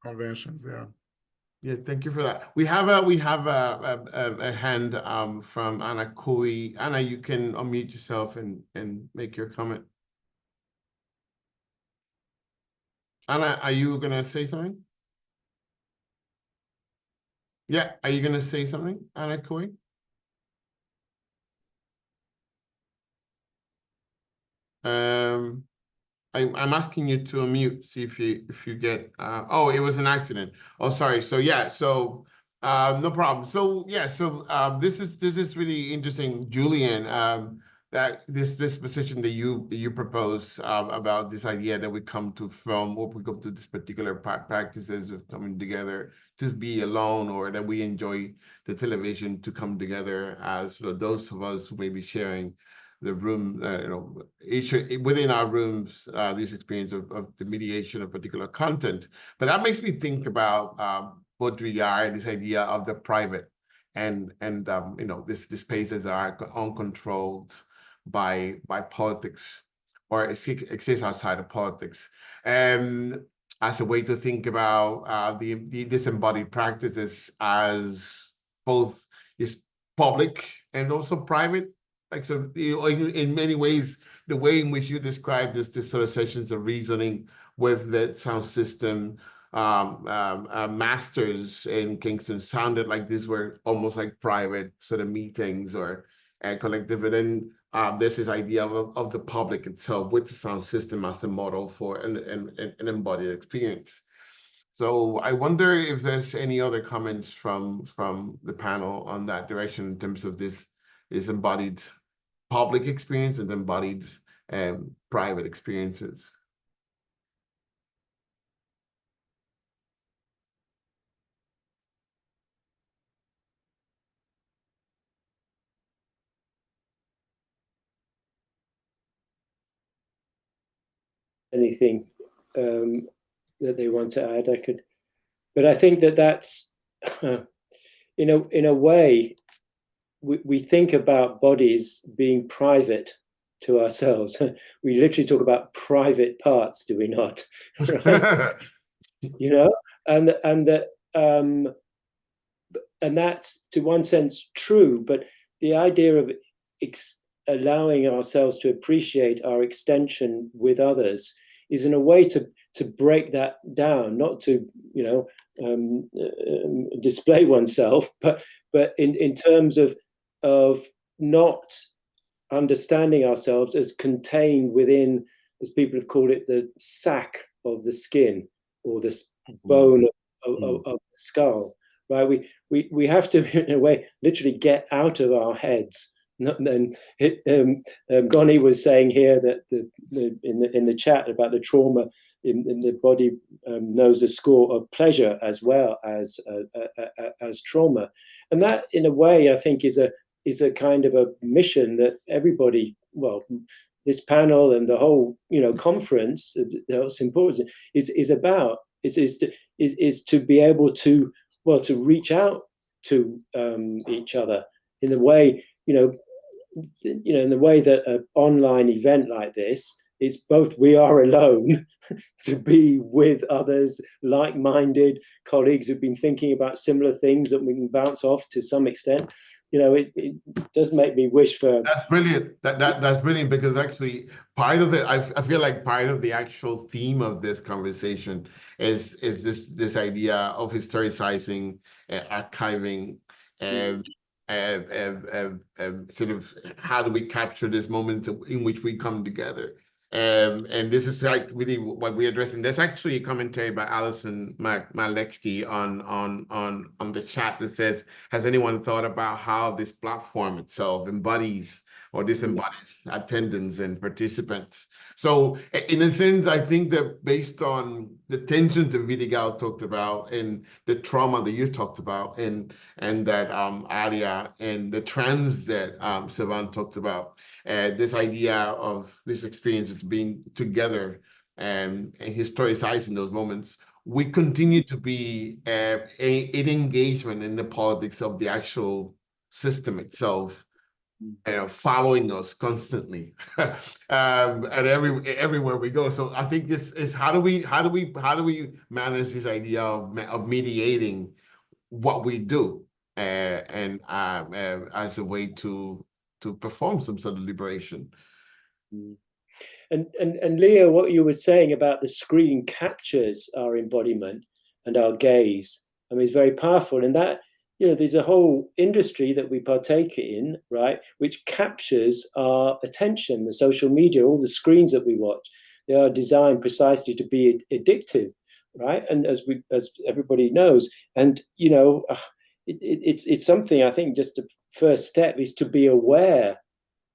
conventions. Yeah. Yeah, thank you for that. We have a hand from Anna Koi. Anna, you can unmute yourself and make your comment. Anna, are you gonna say something? Yeah, are you gonna say something, Anna Koi? I'm asking you to unmute, see if you get oh, it was an accident. Oh, sorry. So yeah, so no problem. So yeah, so this is really interesting, Julian, that this position that you propose about this idea that we come to film, or we come to this particular practices of coming together to be alone, or that we enjoy the television to come together as those of us who may be sharing the room, each within our rooms, this experience of the mediation of particular content. But that makes me think about Baudrillard, this idea of the private, and this spaces are uncontrolled by politics, or exist outside of politics, and as a way to think about the disembodied practices as both is public and also private. Like, so in many ways, the way in which you describe this sort of sessions of reasoning with the sound system masters in Kingston sounded like these were almost like private sort of meetings or collective. And then there's this idea of the public itself with the sound system as the model for an embodied experience. So I wonder if there's any other comments from the panel on that direction in terms of this embodied public experience and embodied private experiences. Anything that they want to add, I could, but I think that's in a way we think about bodies being private to ourselves. We literally talk about private parts, do we not? Right? And that's to one sense true, but the idea of allowing ourselves to appreciate our extension with others is in a way to break that down, not to display oneself, but in terms of not understanding ourselves as contained within, as people have called it, the sac of the skin, or this bone of the skull. Right? We have to, in a way, literally get out of our heads, Goni was saying here that in the chat about the trauma in the body knows a score of pleasure as well as trauma, and that in a way I think is a kind of a mission that everybody, well, this panel and the whole conference, the symposium is about. Is to be able to reach out to each other in the way in the way that an online event like this, it's both we are alone to be with others, like-minded colleagues who've been thinking about similar things that we can bounce off to some extent. It does make me wish for. That's brilliant. That's brilliant, because actually part of the I feel like part of the actual theme of this conversation is this idea of historicizing, archiving, sort of how do we capture this moment in which we come together. And this is like really what we're addressing. There's actually a commentary by Alison Maleczki on the chat that says, has anyone thought about how this platform itself embodies or disembodies attendance and participants? So in a sense, I think that based on the tensions that Vidigal talked about and the trauma that you talked about and that Aria and the trends that Sivan talked about, this idea of this experience as being together and historicizing those moments, we continue to be in engagement in the politics of the actual system itself, following us constantly, and everywhere we go. So I think this is how do we manage this idea of mediating what we do, and as a way to perform some sort of liberation. And Leo, what you were saying about the screen captures our embodiment and our gaze, I mean, it's very powerful. And that, there's a whole industry that we partake in, right, which captures our attention. The social media, all the screens that we watch, they are designed precisely to be addictive, right? And as everybody knows, and it's something, I think, just the first step is to be aware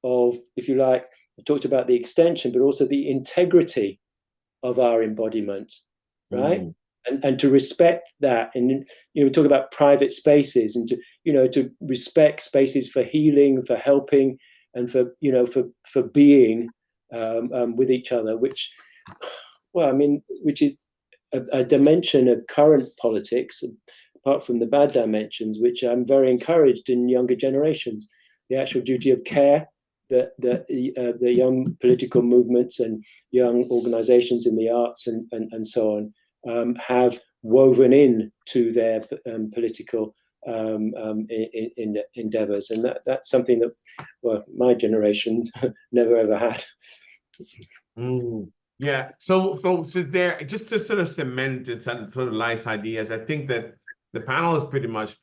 of, if you like, I talked about the extension, but also the integrity of our embodiment, right? And to respect that, and we talk about private spaces, and to respect spaces for healing, for helping, and for being with each other, which is a dimension of current politics, apart from the bad dimensions, which I'm very encouraged in younger generations. The actual duty of care that the young political movements and young organizations in the arts and so on have woven in to their political endeavors. And that's something that, well, my generation never ever had. Yeah, so there, just to sort of cement it, sort of nice ideas, I think that the panel is pretty much,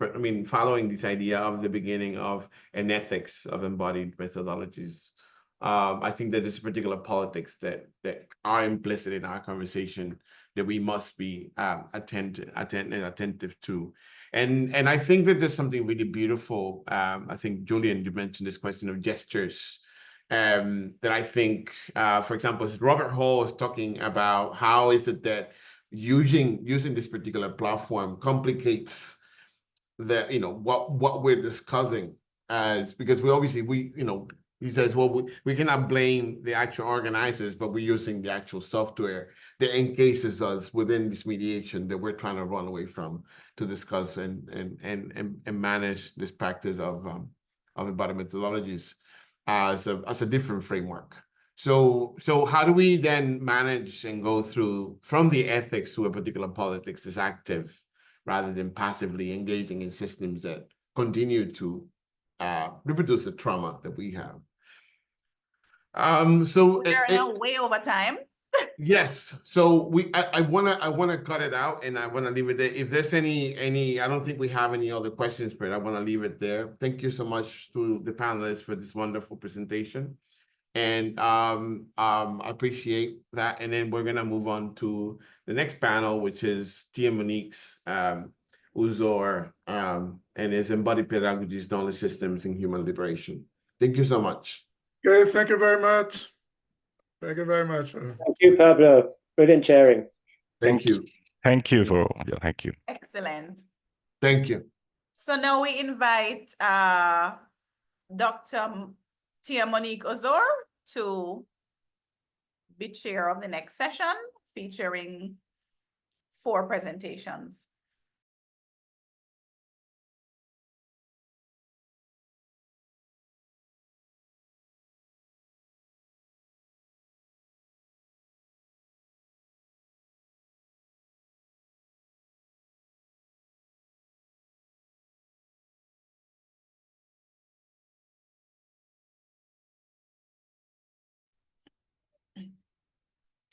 following this idea of the beginning of an ethics of embodied methodologies. I think that there's particular politics that are implicit in our conversation that we must be attentive to. And I think that there's something really beautiful. I think, Julian, you mentioned this question of gestures. That I think, for example, Robert Hall is talking about how is it that using this particular platform complicates the what we're discussing, as because he says, well, we cannot blame the actual organizers, but we're using the actual software that encases us within this mediation that we're trying to run away from to discuss and manage this practice of embodied methodologies as a different framework. So how do we then manage and go through from the ethics to a particular politics as active rather than passively engaging in systems that continue to reproduce the trauma that we have? So we're now way over time. Yes. So I wanna cut it out, and I wanna leave it there. If there's any, I don't think we have any other questions, but I wanna leave it there. Thank you so much to the panelists for this wonderful presentation. And I appreciate that. And then we're gonna move on to the next panel, which is Tia Monique's Uzor and his Embodied Pedagogies, Knowledge Systems, and Human Liberation. Thank you so much. Okay, thank you very much. Thank you very much. Thank you, Pablo. Brilliant sharing. Thank you. Thank you for thank you. Excellent. Thank you. So now we invite Dr. Tia Monique Ozor to be chair of the next session, featuring 4 presentations.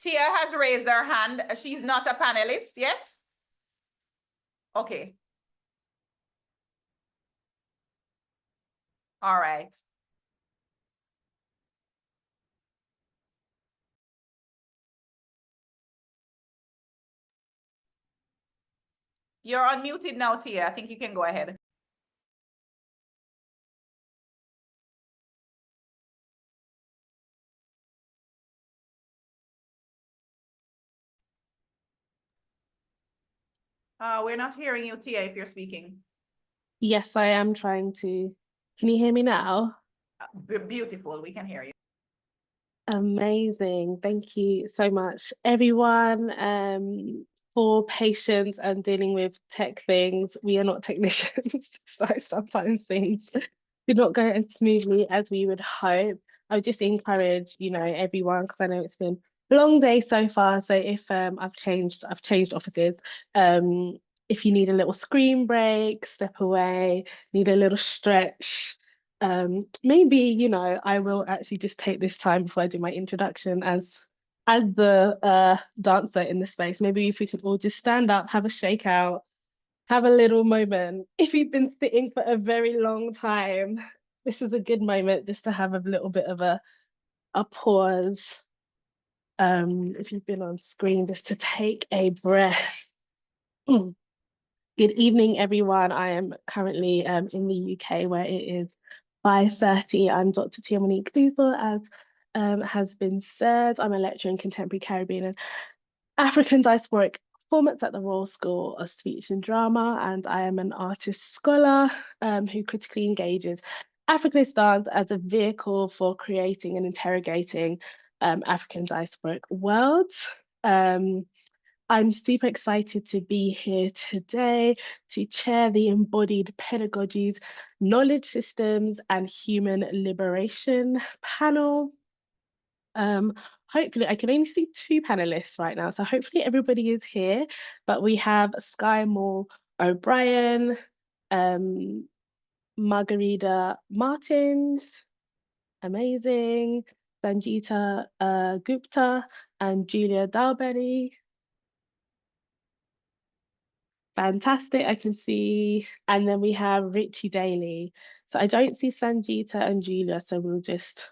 Tia has raised her hand. She's not a panelist yet. Okay. All right. You're unmuted now, Tia. I think you can go ahead. We're not hearing you, Tia, if you're speaking. Yes, I am trying to. Can you hear me now? Beautiful. We can hear you. Amazing. Thank you so much, everyone, for patience and dealing with tech things. We are not technicians, so sometimes things do not go as smoothly as we would hope. I would just encourage, everyone, because I know it's been a long day so far. So if I've changed offices. If you need a little screen break, step away, need a little stretch. Maybe, I will actually just take this time before I do my introduction as the dancer in the space. Maybe if we could all just stand up, have a shakeout, have a little moment. If you've been sitting for a very long time, this is a good moment just to have a little bit of a pause. If you've been on screen, just to take a breath. Good evening, everyone. I am currently in the UK, where it is 5:30. I'm Dr. Tia Monique Ozor, as has been said. I'm a lecturer in contemporary Caribbean and African diasporic performance at the Royal School of Speech and Drama, and I am an artist scholar who critically engages Africanist dance as a vehicle for creating and interrogating African diasporic worlds. I'm super excited to be here today to chair the Embodied Pedagogies, Knowledge Systems and Human Liberation panel. Hopefully, I can only see 2 panelists right now, so hopefully everybody is here, but we have Sky Moore O'Brien, Margarita Martins, amazing, Sanjita Gupta, and Julia Dalberry. Fantastic, I can see. And then we have Richie Daly. So I don't see Sanjita and Julia, so we'll just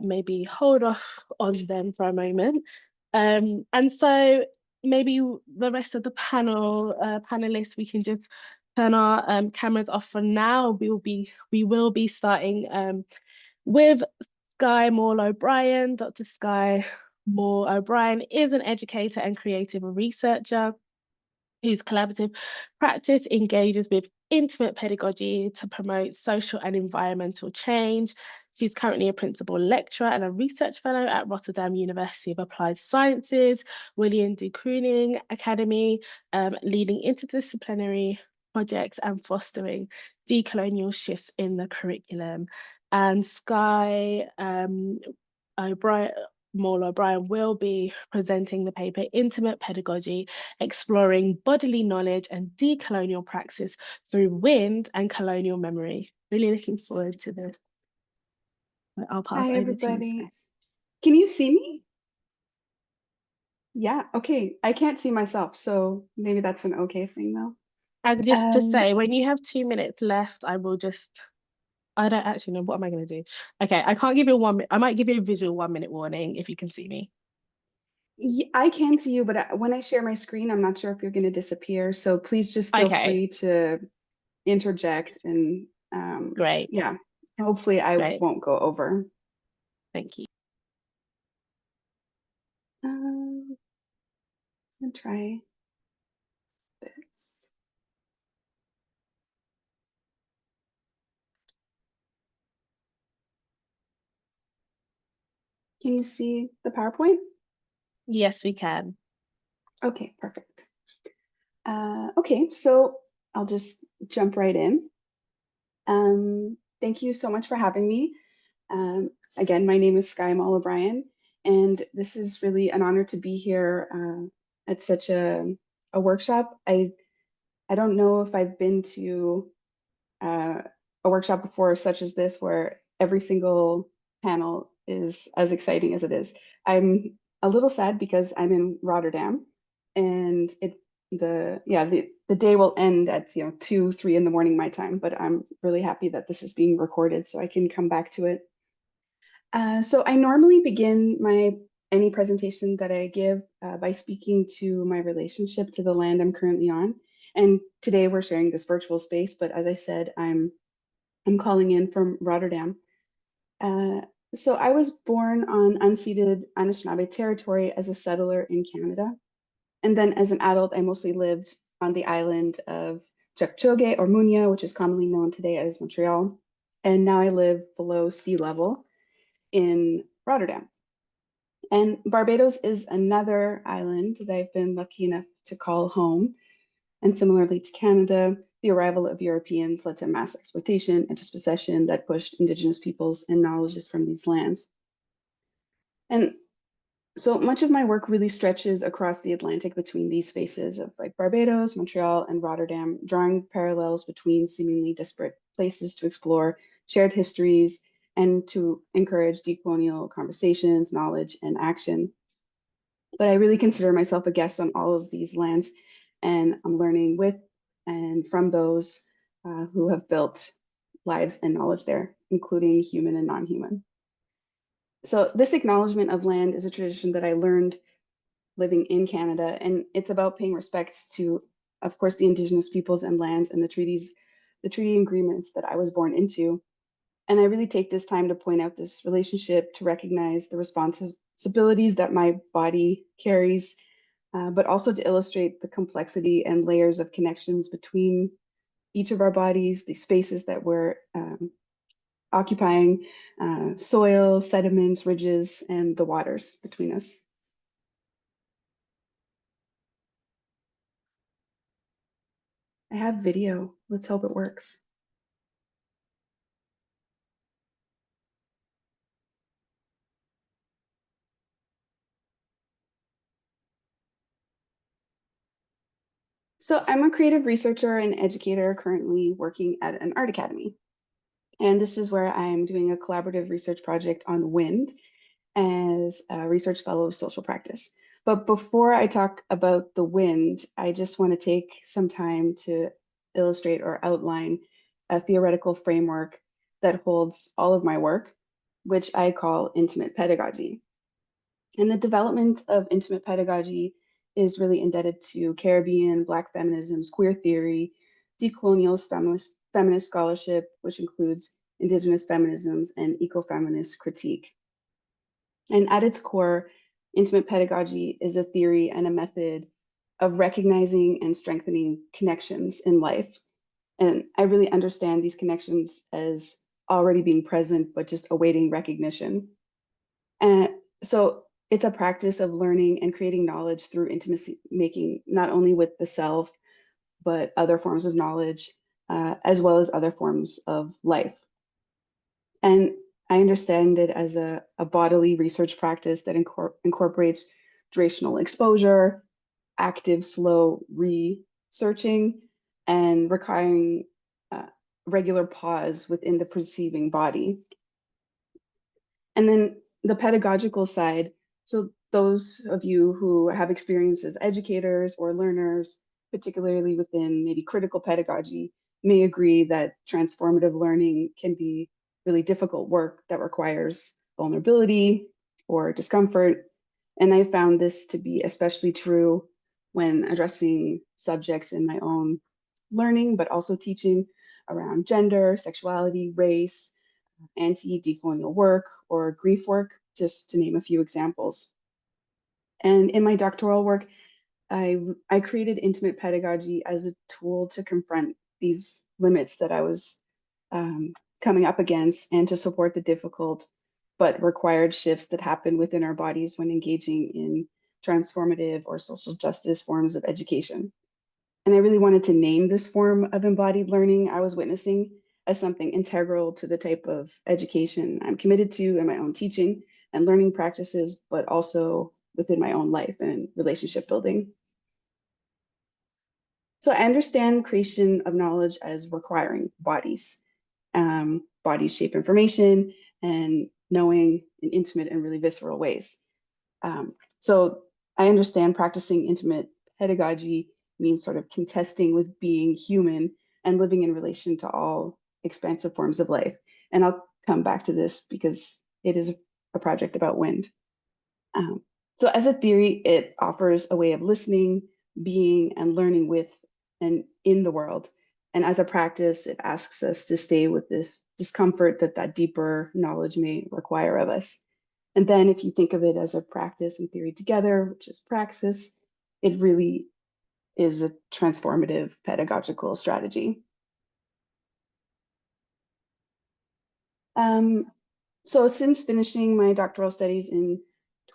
maybe hold off on them for a moment. And so maybe the rest of the panelists, we can just turn our cameras off for now. We will be starting with Sky Moore O'Brien. Dr. Sky Moore O'Brien is an educator and creative researcher whose collaborative practice engages with intimate pedagogy to promote social and environmental change. She's currently a principal lecturer and a research fellow at Rotterdam University of Applied Sciences, William de Kooning Academy, leading interdisciplinary projects and fostering decolonial shifts in the curriculum. And Sky Moore O'Brien will be presenting the paper Intimate Pedagogy, Exploring Bodily Knowledge and Decolonial Praxis Through Wind and Colonial Memory. Really looking forward to this. I'll pass Hi, over to you, everybody. Sky. Can you see me? Yeah, okay. I can't see myself, so maybe that's an okay thing though. And just to say, when you have 2 minutes left, I don't actually know, what am I going to do? Okay, I can't give you I might give you a visual 1-minute warning if you can see me. Yeah, I can see you, but when I share my screen, I'm not sure if you're going to disappear. So please just feel free to interject and Great. Yeah. Hopefully I Great. won't go over. Thank you. I'll try this. Can you see the PowerPoint? Yes, we can. Okay, perfect. Okay, so I'll just jump right in. Thank you so much for having me. Again, my name is Skye Moll O'Brien, and this is really an honor to be here at such a workshop. I don't know if I've been to a workshop before such as this, where every single panel is as exciting as it is. I'm a little sad because I'm in Rotterdam, and the day will end at 2, 3 in the morning my time, but I'm really happy that this is being recorded so I can come back to it. So I normally begin any presentation that I give by speaking to my relationship to the land I'm currently on. And today we're sharing this virtual space, but as I said, I'm calling in from Rotterdam. So I was born on unceded Anishinaabe territory as a settler in Canada. And then as an adult, I mostly lived on the island of Tchukchoge or Munya, which is commonly known today as Montreal. And now I live below sea level in Rotterdam. And Barbados is another island that I've been lucky enough to call home. And similarly to Canada, the arrival of Europeans led to mass exploitation and dispossession that pushed Indigenous peoples and knowledges from these lands. And so much of my work really stretches across the Atlantic between these spaces of like Barbados, Montreal, and Rotterdam, drawing parallels between seemingly disparate places to explore shared histories and to encourage decolonial conversations, knowledge, and action. But I really consider myself a guest on all of these lands, and I'm learning with and from those who have built lives and knowledge there, including human and non-human. So this acknowledgement of land is a tradition that I learned living in Canada, and it's about paying respects to, of course, the Indigenous peoples and lands and the treaty agreements that I was born into. And I really take this time to point out this relationship, to recognize the responsibilities that my body carries, but also to illustrate the complexity and layers of connections between each of our bodies, the spaces that we're occupying, soil, sediments, ridges, and the waters between us. I have video. Let's hope it works. So I'm a creative researcher and educator currently working at an art academy. And this is where I'm doing a collaborative research project on wind as a research fellow of social practice. But before I talk about the wind, I just want to take some time to illustrate or outline a theoretical framework that holds all of my work, which I call intimate pedagogy. And the development of intimate pedagogy is really indebted to Caribbean, Black feminisms, queer theory, decolonialist feminist scholarship, which includes Indigenous feminisms and ecofeminist critique. And at its core, intimate pedagogy is a theory and a method of recognizing and strengthening connections in life. And I really understand these connections as already being present, but just awaiting recognition. And so it's a practice of learning and creating knowledge through intimacy making, not only with the self, but other forms of knowledge, as well as other forms of life. And I understand it as a bodily research practice that incorporates durational exposure, active, slow researching, and requiring regular pause within the perceiving body. And then the pedagogical side, so those of you who have experience as educators or learners, particularly within maybe critical pedagogy, may agree that transformative learning can be really difficult work that requires vulnerability or discomfort. And I found this to be especially true when addressing subjects in my own learning, but also teaching around gender, sexuality, race, anti-decolonial work or grief work, just to name a few examples. And in my doctoral work, I created intimate pedagogy as a tool to confront these limits that I was coming up against and to support the difficult but required shifts that happen within our bodies when engaging in transformative or social justice forms of education. And I really wanted to name this form of embodied learning I was witnessing as something integral to the type of education I'm committed to in my own teaching and learning practices, but also within my own life and relationship building. So I understand creation of knowledge as requiring bodies. Bodies shape information and knowing in intimate and really visceral ways. So I understand practicing intimate pedagogy means sort of contesting with being human and living in relation to all expansive forms of life. And I'll come back to this because it is a project about wind. So as a theory, it offers a way of listening, being, and learning with and in the world. And as a practice, it asks us to stay with this discomfort that deeper knowledge may require of us. And then if you think of it as a practice and theory together, which is praxis, it really is a transformative pedagogical strategy. So since finishing my doctoral studies in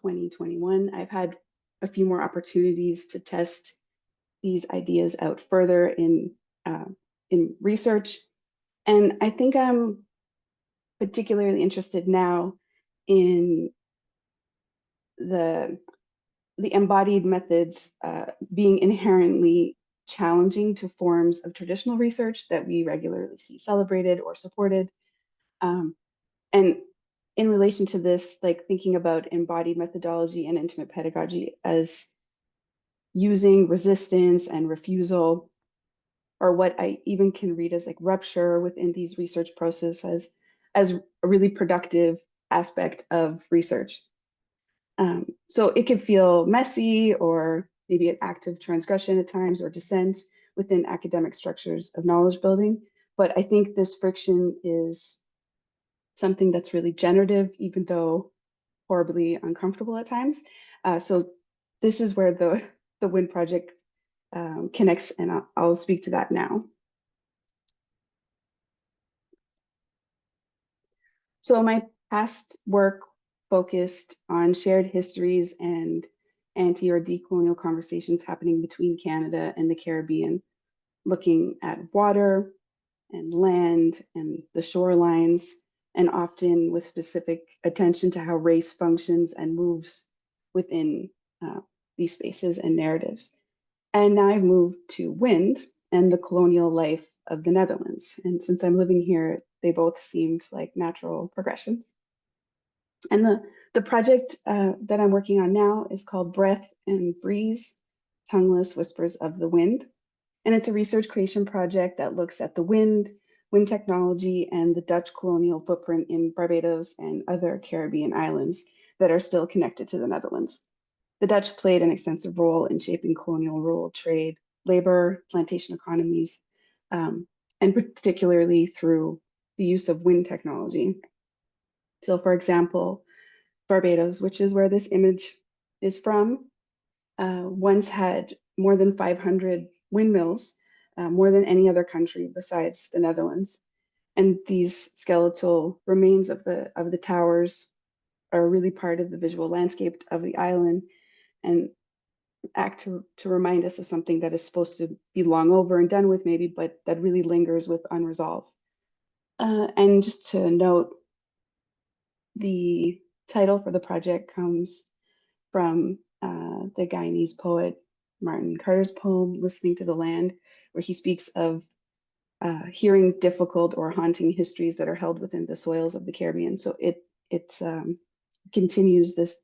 2021, I've had a few more opportunities to test these ideas out further in research. And I think I'm particularly interested now in the embodied methods being inherently challenging to forms of traditional research that we regularly see celebrated or supported. And in relation to this, like thinking about embodied methodology and intimate pedagogy as using resistance and refusal, or what I even can read as like rupture within these research processes as a really productive aspect of research. So it can feel messy or maybe an act of transgression at times or dissent within academic structures of knowledge building. But I think this friction is something that's really generative, even though horribly uncomfortable at times. So this is where the WIN project connects, and I'll speak to that now. So my past work focused on shared histories and anti or decolonial conversations happening between Canada and the Caribbean, looking at water and land and the shorelines, and often with specific attention to how race functions and moves within these spaces and narratives. And now I've moved to wind and the colonial life of the Netherlands. And since I'm living here, they both seemed like natural progressions. And the project that I'm working on now is called Breath and Breeze, Tongueless Whispers of the Wind. And it's a research creation project that looks at the wind technology, and the Dutch colonial footprint in Barbados and other Caribbean islands that are still connected to the Netherlands. The Dutch played an extensive role in shaping colonial rule, trade, labor, plantation economies, and particularly through the use of wind technology. So for example, Barbados, which is where this image is from, once had more than 500 windmills, more than any other country besides the Netherlands. And these skeletal remains of the towers are really part of the visual landscape of the island and act to remind us of something that is supposed to be long over and done with maybe, but that really lingers with unresolved. And just to note, the title for the project comes from the Guyanese poet Martin Carter's poem, Listening to the Land, where he speaks of hearing difficult or haunting histories that are held within the soils of the Caribbean. So it continues this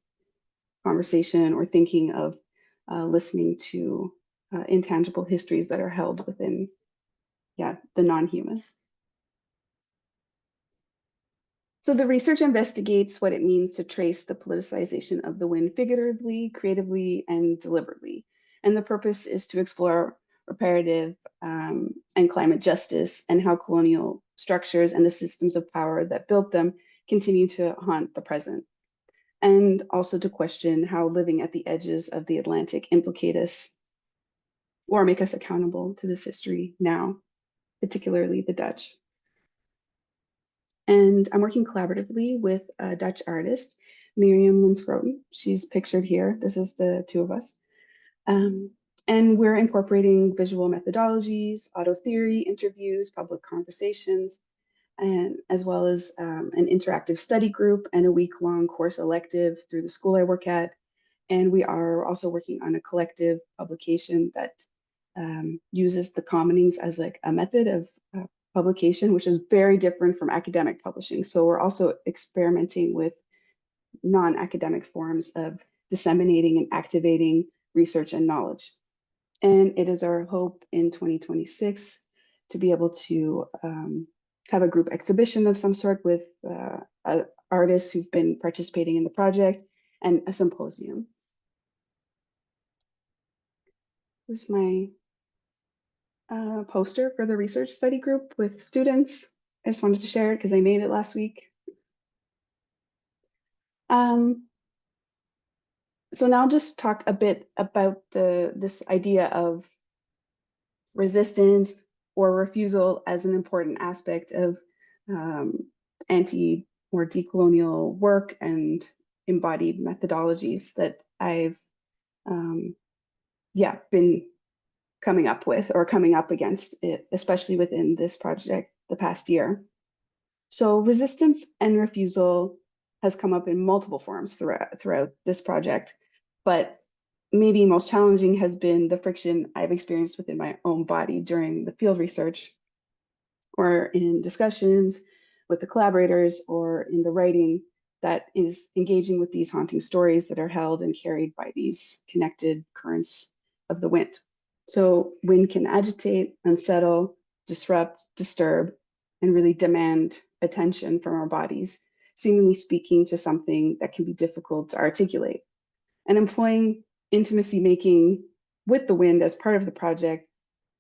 conversation or thinking of listening to intangible histories that are held within, the non-human. So the research investigates what it means to trace the politicization of the wind figuratively, creatively, and deliberately. And the purpose is to explore reparative and climate justice and how colonial structures and the systems of power that built them continue to haunt the present. And also to question how living at the edges of the Atlantic implicate us or make us accountable to this history now, particularly the Dutch. And I'm working collaboratively with a Dutch artist, Miriam Linscroten. She's pictured here. This is the two of us. And we're incorporating visual methodologies, auto theory, interviews, public conversations, and as well as an interactive study group and a week-long course elective through the school I work at. And we are also working on a collective publication that uses the commonings as like a method of publication, which is very different from academic publishing. So we're also experimenting with non-academic forms of disseminating and activating research and knowledge. And it is our hope in 2026 to be able to have a group exhibition of some sort with artists who've been participating in the project and a symposium. This is my poster for the research study group with students. I just wanted to share it because I made it last week. So now I'll just talk a bit about this idea of resistance or refusal as an important aspect of anti or decolonial work and embodied methodologies that I've been coming up with or coming up against it, especially within this project the past year. So resistance and refusal has come up in multiple forms throughout this project, but maybe most challenging has been the friction I've experienced within my own body during the field research or in discussions with the collaborators or in the writing that is engaging with these haunting stories that are held and carried by these connected currents of the wind. So wind can agitate, unsettle, disrupt, disturb, and really demand attention from our bodies, seemingly speaking to something that can be difficult to articulate. And employing intimacy making with the wind as part of the project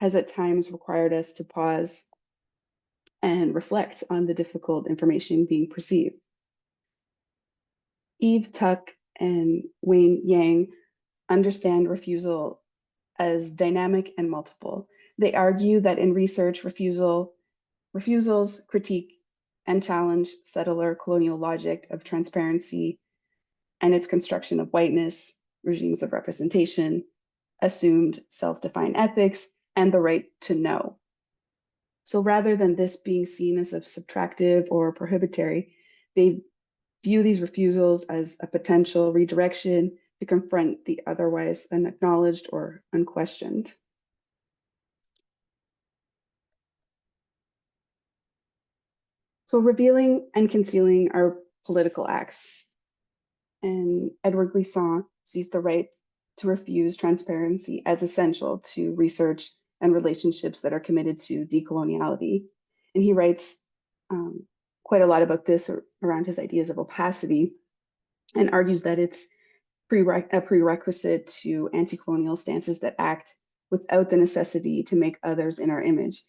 has at times required us to pause and reflect on the difficult information being perceived. Eve Tuck and Wayne Yang understand refusal as dynamic and multiple. They argue that in research, refusals critique and challenge settler colonial logic of transparency and its construction of whiteness, regimes of representation, assumed self-defined ethics, and the right to know. So rather than this being seen as a subtractive or prohibitory, they view these refusals as a potential redirection to confront the otherwise unacknowledged or unquestioned. So revealing and concealing are political acts. And Edward Glissant sees the right to refuse transparency as essential to research and relationships that are committed to decoloniality. And he writes quite a lot about this around his ideas of opacity and argues that it's a prerequisite to anti-colonial stances that act without the necessity to make others in our image,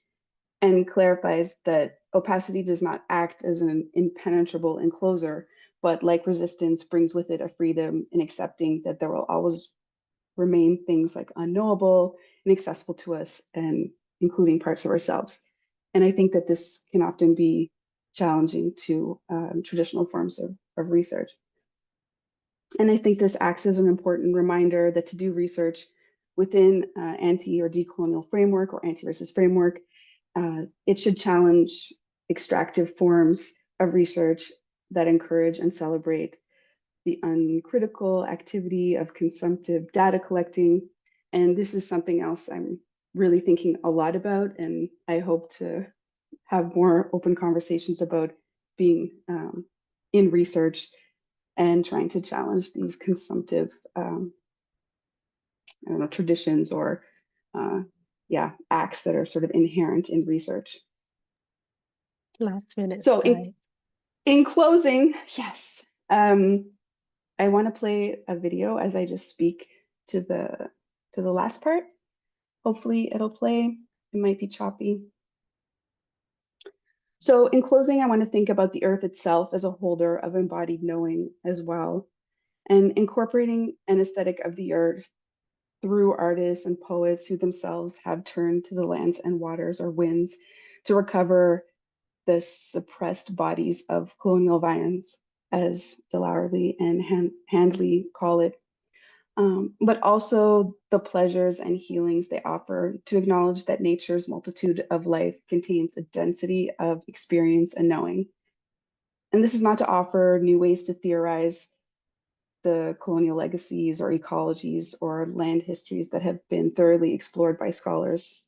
and clarifies that opacity does not act as an impenetrable enclosure, but like resistance brings with it a freedom in accepting that there will always remain things like unknowable, inaccessible to us, and including parts of ourselves. And I think that this can often be challenging to traditional forms of research. And I think this acts as an important reminder that to do research within anti or decolonial framework or anti-racist framework, it should challenge extractive forms of research that encourage and celebrate the uncritical activity of consumptive data collecting. And this is something else I'm really thinking a lot about, and I hope to have more open conversations about being in research and trying to challenge these consumptive traditions or acts that are sort of inherent in research. Last minute. So in closing, yes, I want to play a video as I just speak to the last part. Hopefully it'll play. It might be choppy. So in closing, I want to think about the earth itself as a holder of embodied knowing as well, and incorporating an aesthetic of the earth through artists and poets who themselves have turned to the lands and waters or winds to recover the suppressed bodies of colonial violence, as Delarley and Handley call it, but also the pleasures and healings they offer to acknowledge that nature's multitude of life contains a density of experience and knowing. And this is not to offer new ways to theorize the colonial legacies or ecologies or land histories that have been thoroughly explored by scholars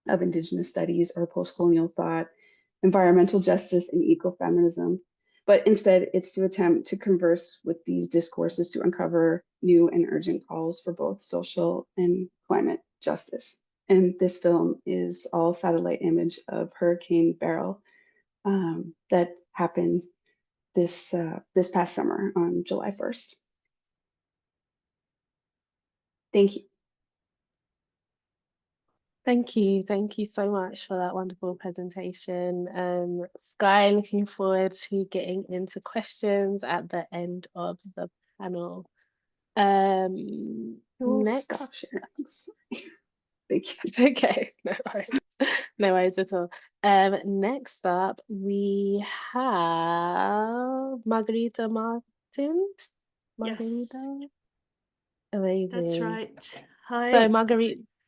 of Indigenous studies or post-colonial thought, environmental justice, and ecofeminism. But instead, it's to attempt to converse with these discourses to uncover new and urgent calls for both social and climate justice. And this film is all satellite image of Hurricane Beryl that happened this past summer on July 1st. Thank you. Thank you so much for that wonderful presentation. Sky, looking forward to getting into questions at the end of the panel. Next, stop sharing. Sorry. Thank you. it's okay, no worries. No worries at all. Next up, we have Margarita Martins. Margarita? Yes, Amazing. that's right. So Hi.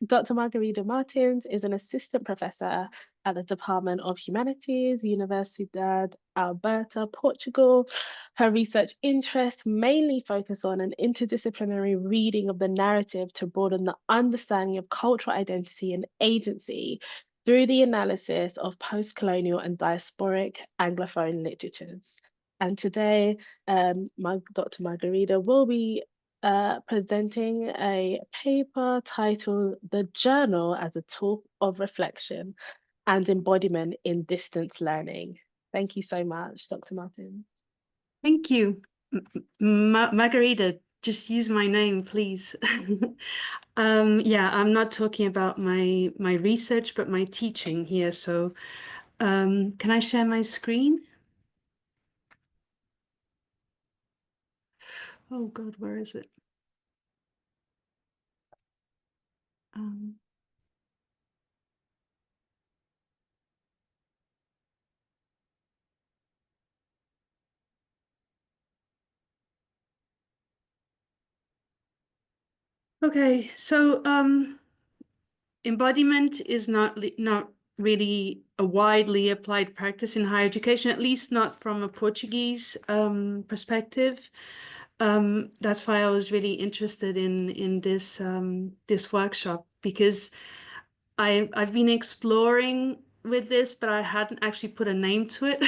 Dr. Margarita Martins is an assistant professor at the Department of Humanities, Universidade Alberta, Portugal. Her research interests mainly focus on an interdisciplinary reading of the narrative to broaden the understanding of cultural identity and agency through the analysis of post-colonial and diasporic Anglophone literatures. And today, Dr. Margarita will be presenting a paper titled The Journal as a Tool of Reflection and Embodiment in Distance Learning. Thank you so much, Dr. Martins. Thank you. Margarita, just use my name, please. Yeah, I'm not talking about my research, but my teaching here. So can I share my screen? Oh God, where is it? Okay, so embodiment is not really a widely applied practice in higher education, at least not from a Portuguese perspective. That's why I was really interested in this this workshop, because I've been exploring with this, but I hadn't actually put a name to it.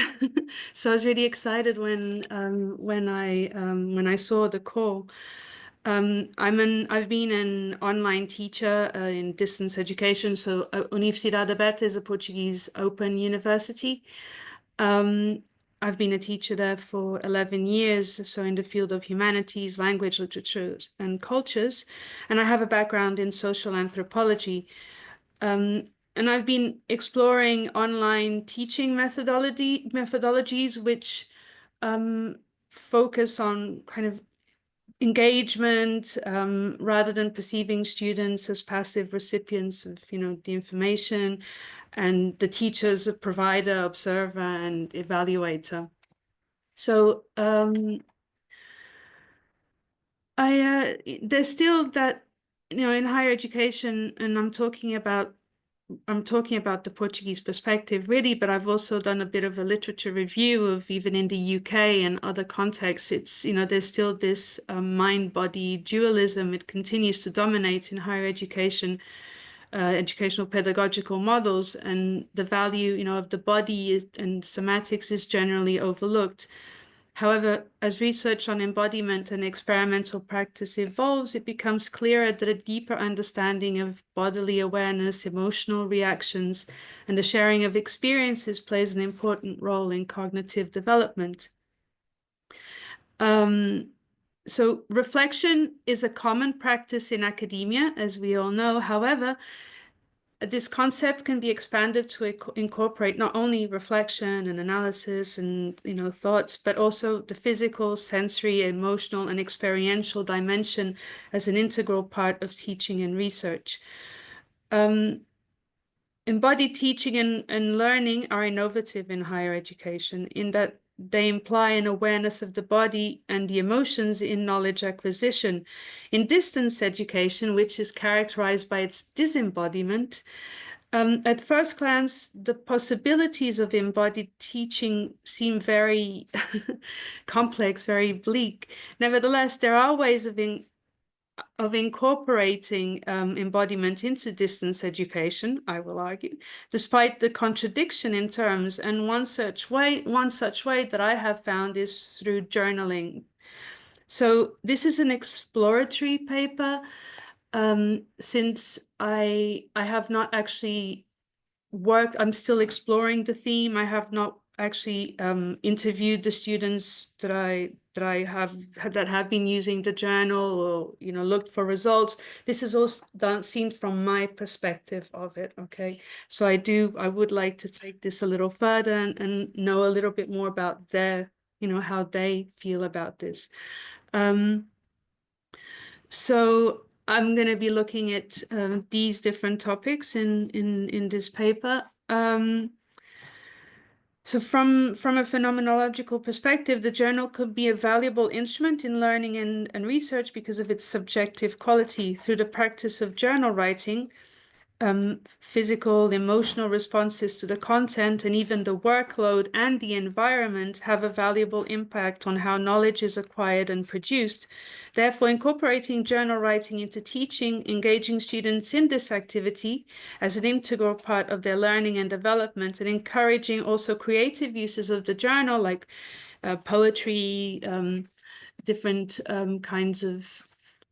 So I was really excited when I saw the call. I've been an online teacher in distance education. So Universidade Aberta is a Portuguese open university. I've been a teacher there for 11 years, so in the field of humanities, language, literature, and cultures. And I have a background in social anthropology. And I've been exploring online teaching methodologies which focus on kind of engagement rather than perceiving students as passive recipients of, the information, and the teacher as a provider, observer, and evaluator. So there's still that, in higher education, and I'm talking about the Portuguese perspective, really, but I've also done a bit of a literature review of even in the UK and other contexts. It's, there's still this mind-body dualism. It continues to dominate in higher education, educational pedagogical models, and the value, of the body and somatics is generally overlooked. However, as research on embodiment and experimental practice evolves, it becomes clearer that a deeper understanding of bodily awareness, emotional reactions, and the sharing of experiences plays an important role in cognitive development. So reflection is a common practice in academia, as we all know. However, this concept can be expanded to incorporate not only reflection and analysis and thoughts, but also the physical, sensory, emotional, and experiential dimension as an integral part of teaching and research. Embodied teaching and learning are innovative in higher education in that they imply an awareness of the body and the emotions in knowledge acquisition. In distance education, which is characterized by its disembodiment, at first glance, the possibilities of embodied teaching seem very complex, very bleak. Nevertheless, there are ways of incorporating embodiment into distance education, I will argue, despite the contradiction in terms. And one such way that I have found is through journaling. So this is an exploratory paper. Since I have not actually worked, I'm still exploring the theme. I have not actually interviewed the students that have been using the journal or looked for results. This is also seen from my perspective of it. Okay, so I would like to take this a little further and know a little bit more about their how they feel about this. So I'm going to be looking at these different topics in this paper. So from a phenomenological perspective, the journal could be a valuable instrument in learning and research because of its subjective quality. Through the practice of journal writing, physical, emotional responses to the content and even the workload and the environment have a valuable impact on how knowledge is acquired and produced. Therefore, incorporating journal writing into teaching, engaging students in this activity as an integral part of their learning and development, and encouraging also creative uses of the journal like poetry, different kinds of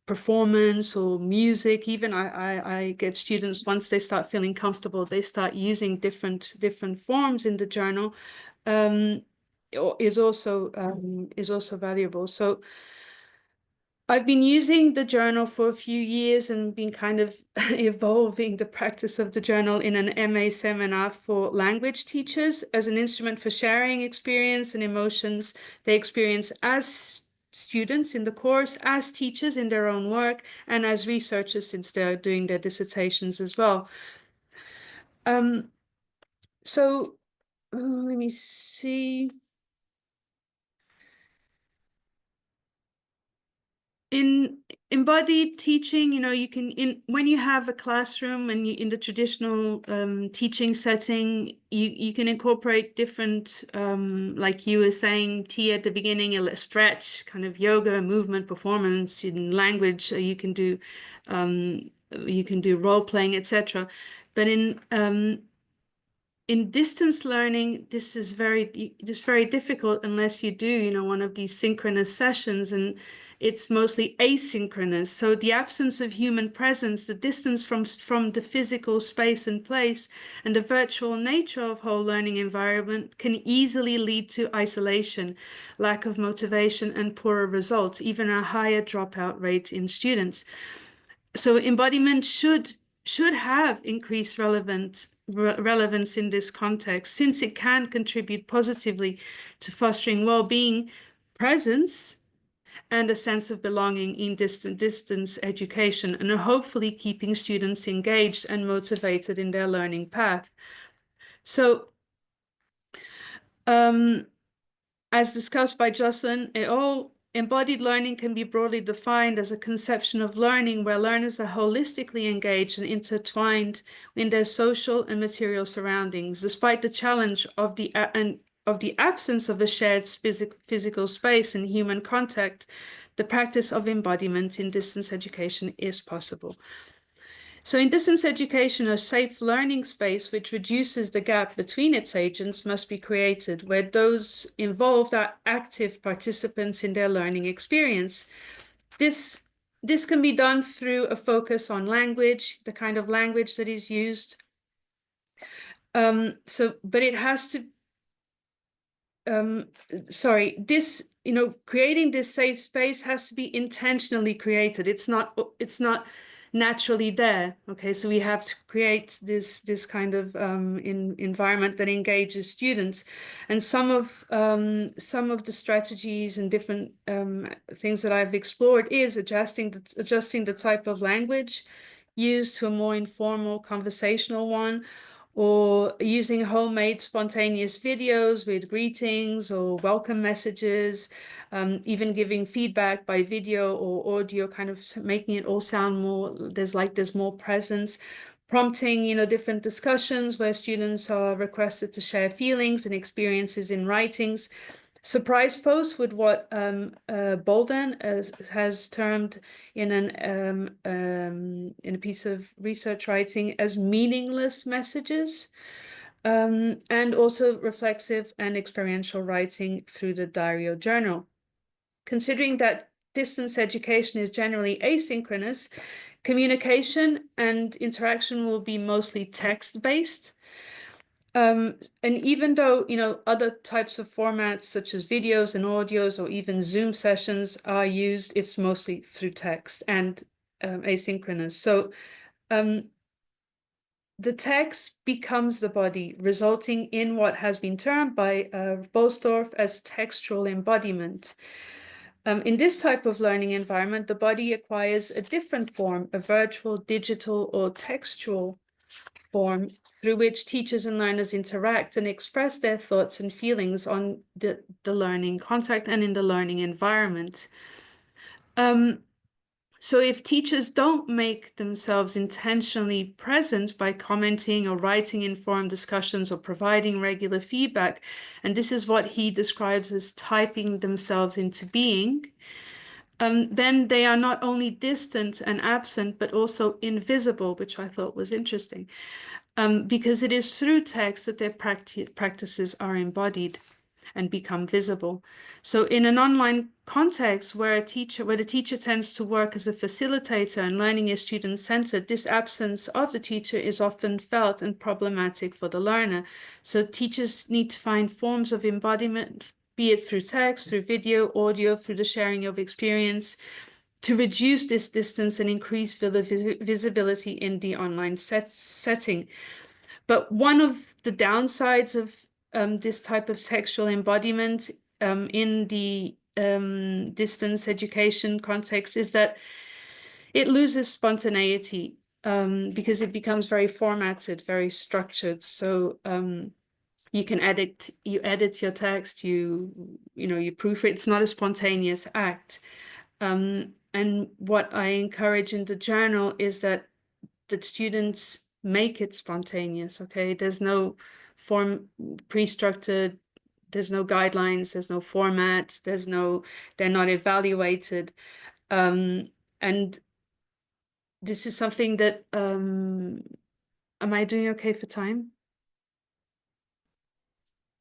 performance or music. Even I get students, once they start feeling comfortable, they start using different forms in the journal, is also valuable. So I've been using the journal for a few years and been kind of evolving the practice of the journal in an MA seminar for language teachers as an instrument for sharing experience and emotions they experience as students in the course, as teachers in their own work, and as researchers since they're doing their dissertations as well. So let me see. In embodied teaching, you can, when you have a classroom and in the traditional teaching setting, you can incorporate different, like you were saying, T at the beginning, a stretch, kind of yoga, movement, performance. In language, you can do role playing, etc. But in distance learning, this is very difficult unless you do, one of these synchronous sessions, and it's mostly asynchronous. So the absence of human presence, the distance from the physical space and place, and the virtual nature of whole learning environment can easily lead to isolation, lack of motivation, and poorer results, even a higher dropout rate in students. So embodiment should have increased relevance in this context, since it can contribute positively to fostering well-being, presence, and a sense of belonging in distance education, and hopefully keeping students engaged and motivated in their learning path. So, as discussed by Jocelyn et al., embodied learning can be broadly defined as a conception of learning where learners are holistically engaged and intertwined in their social and material surroundings, despite the challenge of the absence of a shared physical space and human contact. The practice of embodiment in distance education is possible. So in distance education, a safe learning space which reduces the gap between its agents must be created, where those involved are active participants in their learning experience. This can be done through a focus on language, the kind of language that is used. But it has to, creating this safe space has to be intentionally created. It's not naturally there. Okay, so we have to create this kind of environment that engages students, and some of the strategies and different things that I've explored is adjusting the type of language used to a more informal conversational one, or using homemade spontaneous videos with greetings or welcome messages, even giving feedback by video or audio, kind of making it all sound more, there's more presence, prompting, different discussions where students are requested to share feelings and experiences in writings. Surprise posts with what Bolden has termed in a piece of research writing as meaningless messages, and also reflexive and experiential writing through the diary or journal. Considering that distance education is generally asynchronous, communication and interaction will be mostly text-based. And even though, other types of formats such as videos and audios or even Zoom sessions are used, it's mostly through text and asynchronous. So the text becomes the body, resulting in what has been termed by Bolstorff as textual embodiment. In this type of learning environment, the body acquires a different form, a virtual, digital, or textual form through which teachers and learners interact and express their thoughts and feelings on the learning contact and in the learning environment. So if teachers don't make themselves intentionally present by commenting or writing informed discussions or providing regular feedback, and this is what he describes as typing themselves into being, then they are not only distant and absent, but also invisible, which I thought was interesting. Because it is through text that their practices are embodied and become visible. So in an online context where the teacher tends to work as a facilitator and learning is student-centered, this absence of the teacher is often felt and problematic for the learner. So teachers need to find forms of embodiment, be it through text, through video, audio, through the sharing of experience, to reduce this distance and increase visibility in the online setting. But one of the downsides of this type of textual embodiment in the distance education context is that it loses spontaneity because it becomes very formatted, very structured. So you edit your text, you proofread. It's not a spontaneous act. And what I encourage in the journal is that students make it spontaneous. Okay, there's no form pre-structured, there's no guidelines, there's no format, they're not evaluated. And this is something that am I doing okay for time?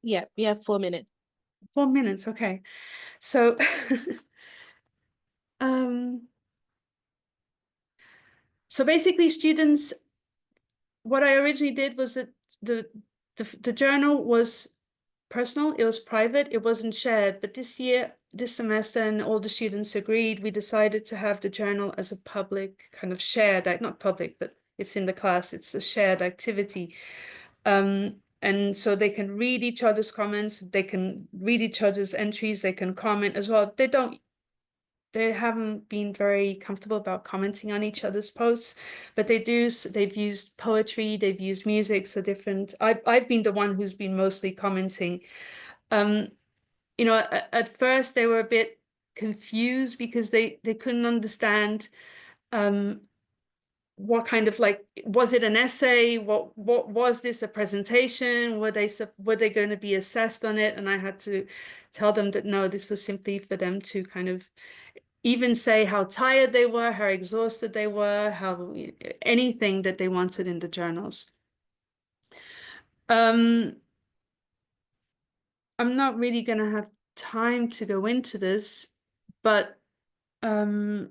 Yeah, we have 4 minutes. 4 minutes, okay. So so basically students, what I originally did was that the journal was personal, it was private, it wasn't shared. But this semester, and all the students agreed, we decided to have the journal as a public kind of shared, not public, but it's in the class, it's a shared activity. And so they can read each other's comments, they can read each other's entries, they can comment as well. They haven't been very comfortable about commenting on each other's posts, but they've used poetry, they've used music, so different. I've been the one who's been mostly commenting. At first they were a bit confused because they couldn't understand what kind of, was it an essay? What was this, a presentation? Were they going to be assessed on it? And I had to tell them that no, this was simply for them to kind of even say how tired they were, how exhausted they were, anything that they wanted in the journals. I'm not really going to have time to go into this, but with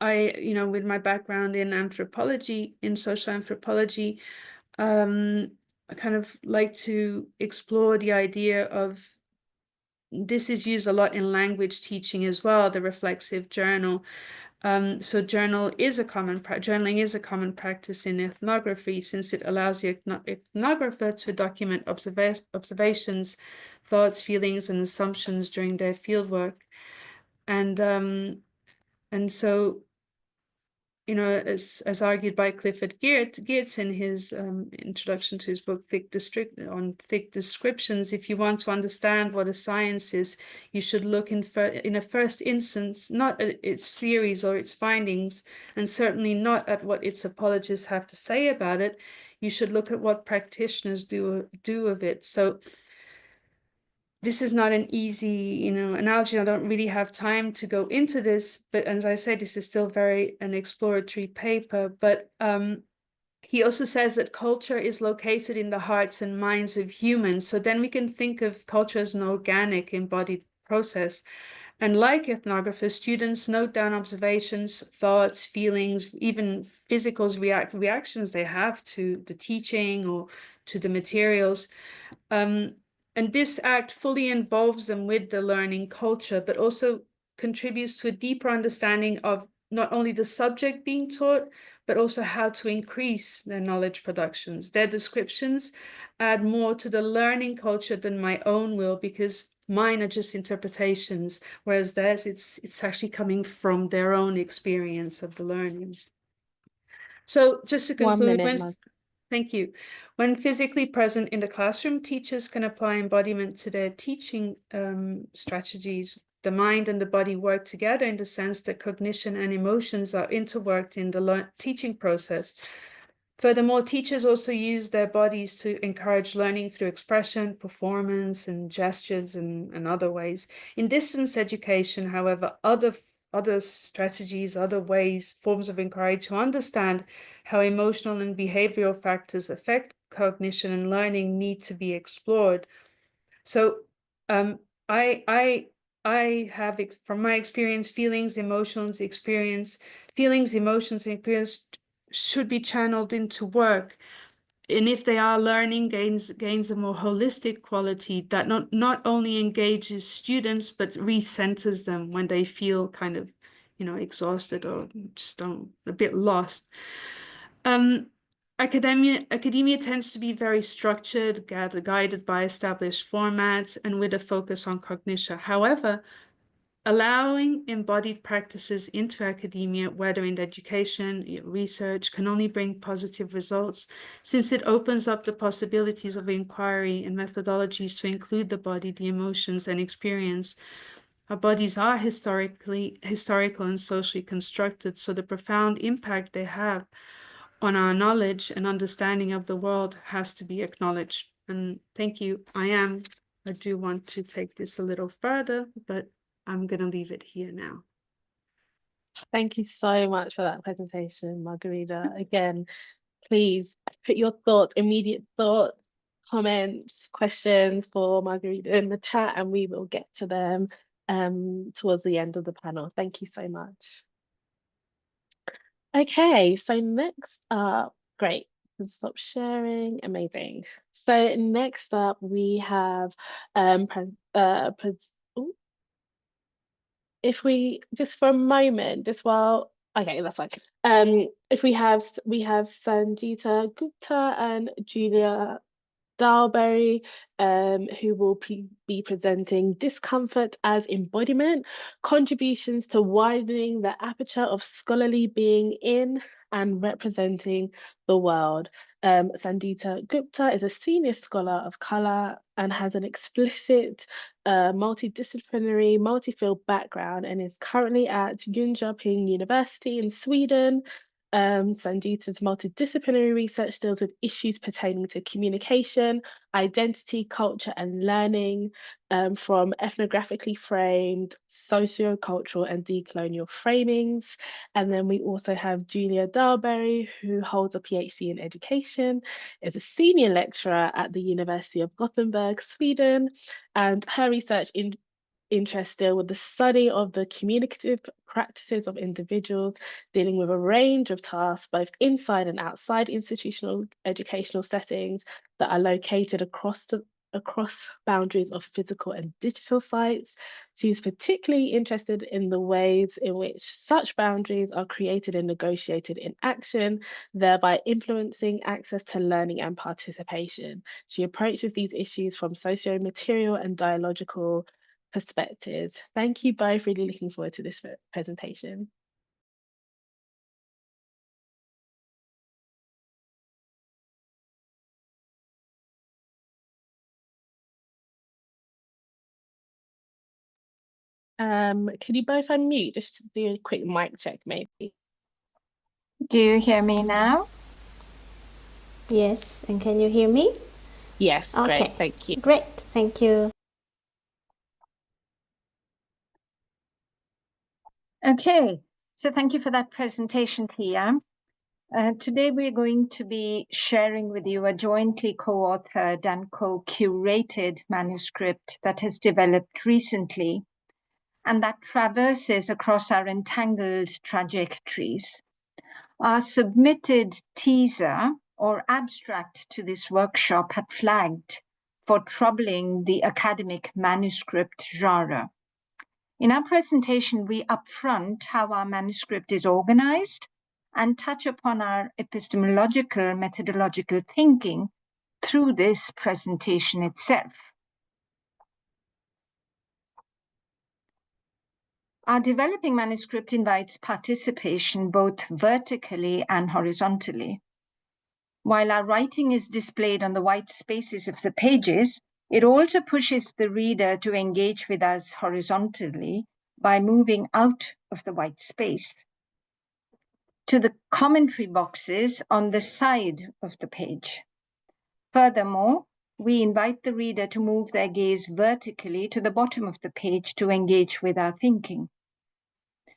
my background in anthropology, in social anthropology, I kind of like to explore the idea of, this is used a lot in language teaching as well, the reflexive journal. So journaling is a common practice in ethnography, since it allows the ethnographer to document observations, thoughts, feelings, and assumptions during their fieldwork. And so, you know, as argued by Clifford Geertz in his introduction to his book, Thick Descriptions, if you want to understand what a science is, you should look in a first instance, not at its theories or its findings, and certainly not at what its apologists have to say about it. You should look at what practitioners do of it. So this is not an easy, analogy. I don't really have time to go into this, but as I say, this is still an exploratory paper. But he also says that culture is located in the hearts and minds of humans. So then we can think of culture as an organic, embodied process. And like ethnographers, students note down observations, thoughts, feelings, even physical reactions they have to the teaching or to the materials. And this act fully involves them with the learning culture, but also contributes to a deeper understanding of not only the subject being taught, but also how to increase their knowledge productions. Their descriptions add more to the learning culture than my own will, because mine are just interpretations, whereas theirs, it's actually coming from their own experience of the learning. So just to conclude, thank you. When physically present in the classroom, teachers can apply embodiment to their teaching strategies. The mind and the body work together in the sense that cognition and emotions are interworked in the teaching process. Furthermore, teachers also use their bodies to encourage learning through expression, performance, and gestures, and other ways. In distance education, however, other strategies, other ways, forms of inquiry to understand how emotional and behavioral factors affect cognition and learning need to be explored. So I have, from my experience, feelings, emotions, experience should be channeled into work. And if they are learning, gains a more holistic quality that not only engages students, but recenters them when they feel kind of, exhausted or just a bit lost. Academia tends to be very structured, guided by established formats, and with a focus on cognition. However, allowing embodied practices into academia, whether in education, research, can only bring positive results, since it opens up the possibilities of inquiry and methodologies to include the body, the emotions, and experience. Our bodies are historical and socially constructed, so the profound impact they have on our knowledge and understanding of the world has to be acknowledged. And thank you. I do want to take this a little further, but I'm going to leave it here now. Thank you so much for that presentation, Margarita. Again, please put your thoughts, immediate thoughts, comments, questions for Margarita in the chat, and we will get to them towards the end of the panel. Thank you so much. Okay, so next up, great. Stop sharing, amazing. So next up we have if we just for a moment, just while okay, that's fine. If we have Sangeeta Gupta and Julia Dalberry, who will be presenting Discomfort as Embodiment, Contributions to Widening the Aperture of Scholarly Being in and Representing the World. Sangeeta Gupta is a senior scholar of colour and has an explicit multidisciplinary, multi-field background, and is currently at Jönköping University in Sweden. Sangeeta's multidisciplinary research deals with issues pertaining to communication, identity, culture, and learning, from ethnographically framed, socio-cultural, and decolonial framings. And then we also have Julia Dalberry, who holds a PhD in education, is a senior lecturer at the University of Gothenburg, Sweden, and her research interests deal with the study of the communicative practices of individuals dealing with a range of tasks, both inside and outside institutional educational settings that are located across across boundaries of physical and digital sites. She's particularly interested in the ways in which such boundaries are created and negotiated in action, thereby influencing access to learning and participation. She approaches these issues from socio-material and dialogical perspectives. Thank you both. Really looking forward to this presentation. Can you both unmute just to do a quick mic check, maybe? Do you hear me now? Yes, and can you hear me? Yes, okay. Great, thank you. Great, thank you. Okay, so thank you for that presentation, Tia. Today we're going to be sharing with you a jointly co-authored and co-curated manuscript that has developed recently and that traverses across our entangled trajectories. Our submitted teaser or abstract to this workshop had flagged for troubling the academic manuscript genre. In our presentation, we upfront how our manuscript is organized and touch upon our epistemological methodological thinking through this presentation itself. Our developing manuscript invites participation both vertically and horizontally. While our writing is displayed on the white spaces of the pages, it also pushes the reader to engage with us horizontally by moving out of the white space to the commentary boxes on the side of the page. Furthermore, we invite the reader to move their gaze vertically to the bottom of the page to engage with our thinking.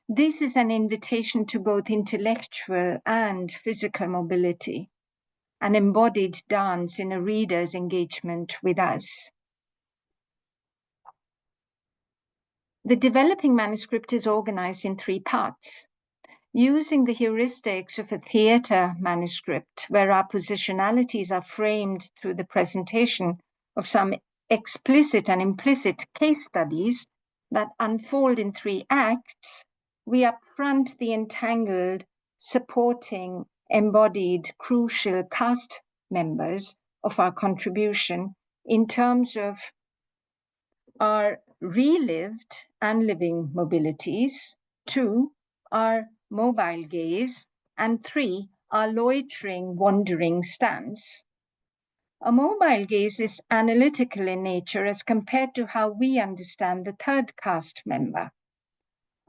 This is an invitation to both intellectual and physical mobility, an embodied dance in a reader's engagement with us. The developing manuscript is organized in 3 parts. Using the heuristics of a theatre manuscript, where our positionalities are framed through the presentation of some explicit and implicit case studies that unfold in 3 acts, we upfront the entangled, supporting, embodied, crucial cast members of our contribution in terms of our relived and living mobilities, 2, our mobile gaze, and 3, our loitering, wandering stance. A mobile gaze is analytical in nature as compared to how we understand the third cast member.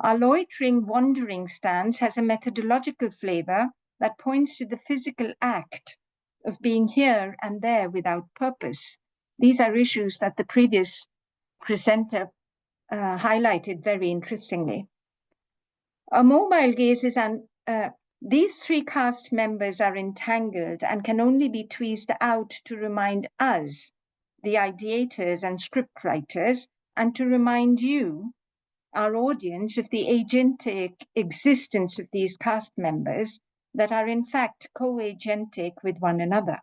Our loitering, wandering stance has a methodological flavor that points to the physical act of being here and there without purpose. These are issues that the previous presenter highlighted very interestingly. A mobile gaze is these 3 cast members are entangled and can only be tweezed out to remind us, the ideators and scriptwriters, and to remind you, our audience, of the agentic existence of these cast members that are in fact co-agentic with one another.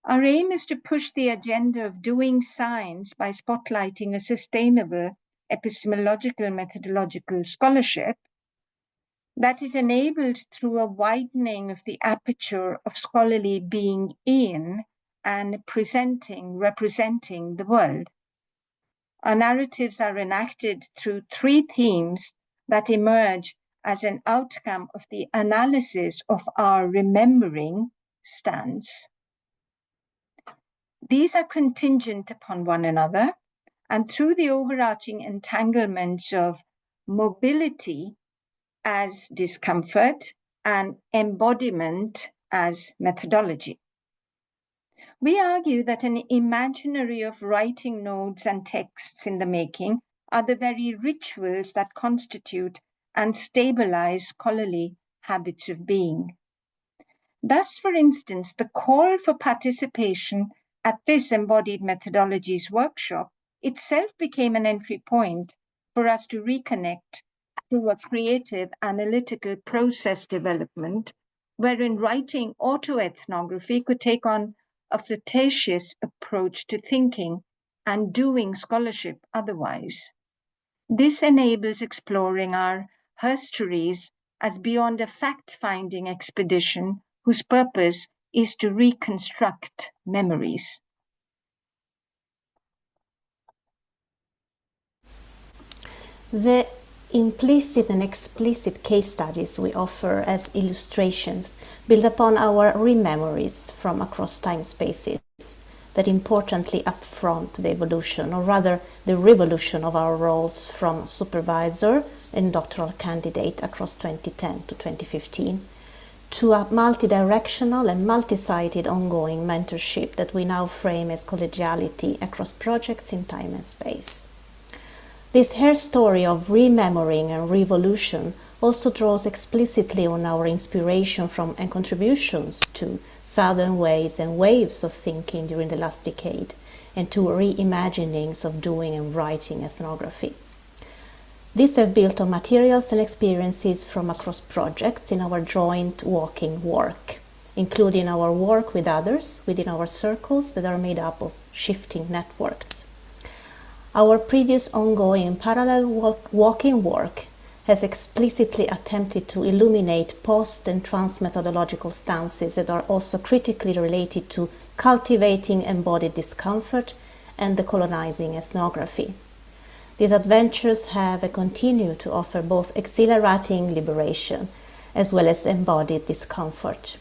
Our aim is to push the agenda of doing science by spotlighting a sustainable epistemological methodological scholarship that is enabled through a widening of the aperture of scholarly being in and representing the world. Our narratives are enacted through 3 themes that emerge as an outcome of the analysis of our remembering stance. These are contingent upon one another, and through the overarching entanglements of mobility as discomfort and embodiment as methodology. We argue that an imaginary of writing nodes and texts in the making are the very rituals that constitute and stabilize scholarly habits of being. Thus, for instance, the call for participation at this Embodied Methodologies workshop itself became an entry point for us to reconnect to a creative analytical process development, wherein writing autoethnography could take on a flirtatious approach to thinking and doing scholarship otherwise. This enables exploring our histories as beyond a fact-finding expedition whose purpose is to reconstruct memories. The implicit and explicit case studies we offer as illustrations build upon our rememories from across time spaces that importantly upfront the evolution, or rather the revolution of our roles from supervisor and doctoral candidate across 2010 to 2015 to a multidirectional and multi-sided ongoing mentorship that we now frame as collegiality across projects in time and space. This hair story of remembering and revolution also draws explicitly on our inspiration from and contributions to southern ways and waves of thinking during the last decade, and to reimaginings of doing and writing ethnography. These have built on materials and experiences from across projects in our joint walking work, including our work with others within our circles that are made up of shifting networks. Our previous ongoing parallel walking work has explicitly attempted to illuminate post and trans-methodological stances that are also critically related to cultivating embodied discomfort and decolonizing ethnography. These adventures have and continue to offer both exhilarating liberation as well as embodied discomfort.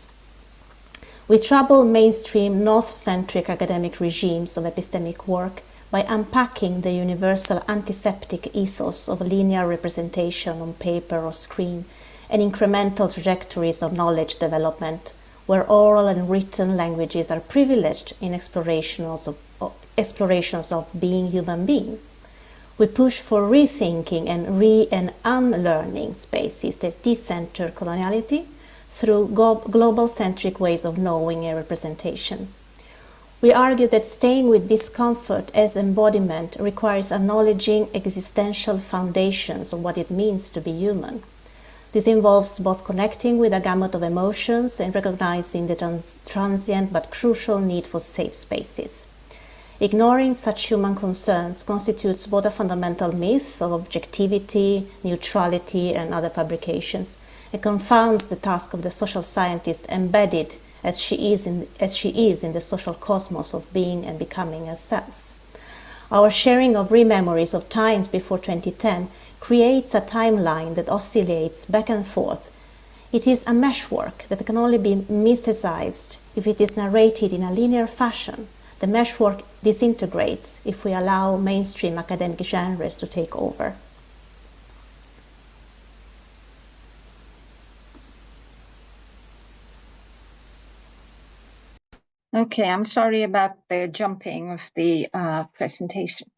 We trouble mainstream North-centric academic regimes of epistemic work by unpacking the universal antiseptic ethos of linear representation on paper or screen and incremental trajectories of knowledge development, where oral and written languages are privileged in explorations of being human being. We push for rethinking and unlearning spaces that decenter coloniality through global-centric ways of knowing and representation. We argue that staying with discomfort as embodiment requires acknowledging existential foundations of what it means to be human. This involves both connecting with a gamut of emotions and recognizing the transient but crucial need for safe spaces. Ignoring such human concerns constitutes both a fundamental myth of objectivity, neutrality, and other fabrications, and confounds the task of the social scientist embedded as she is in the social cosmos of being and becoming herself. Our sharing of rememories of times before 2010 creates a timeline that oscillates back and forth. It is a meshwork that can only be mythicized if it is narrated in a linear fashion. The meshwork disintegrates if we allow mainstream academic genres to take over. Okay, I'm sorry about the jumping of the presentation.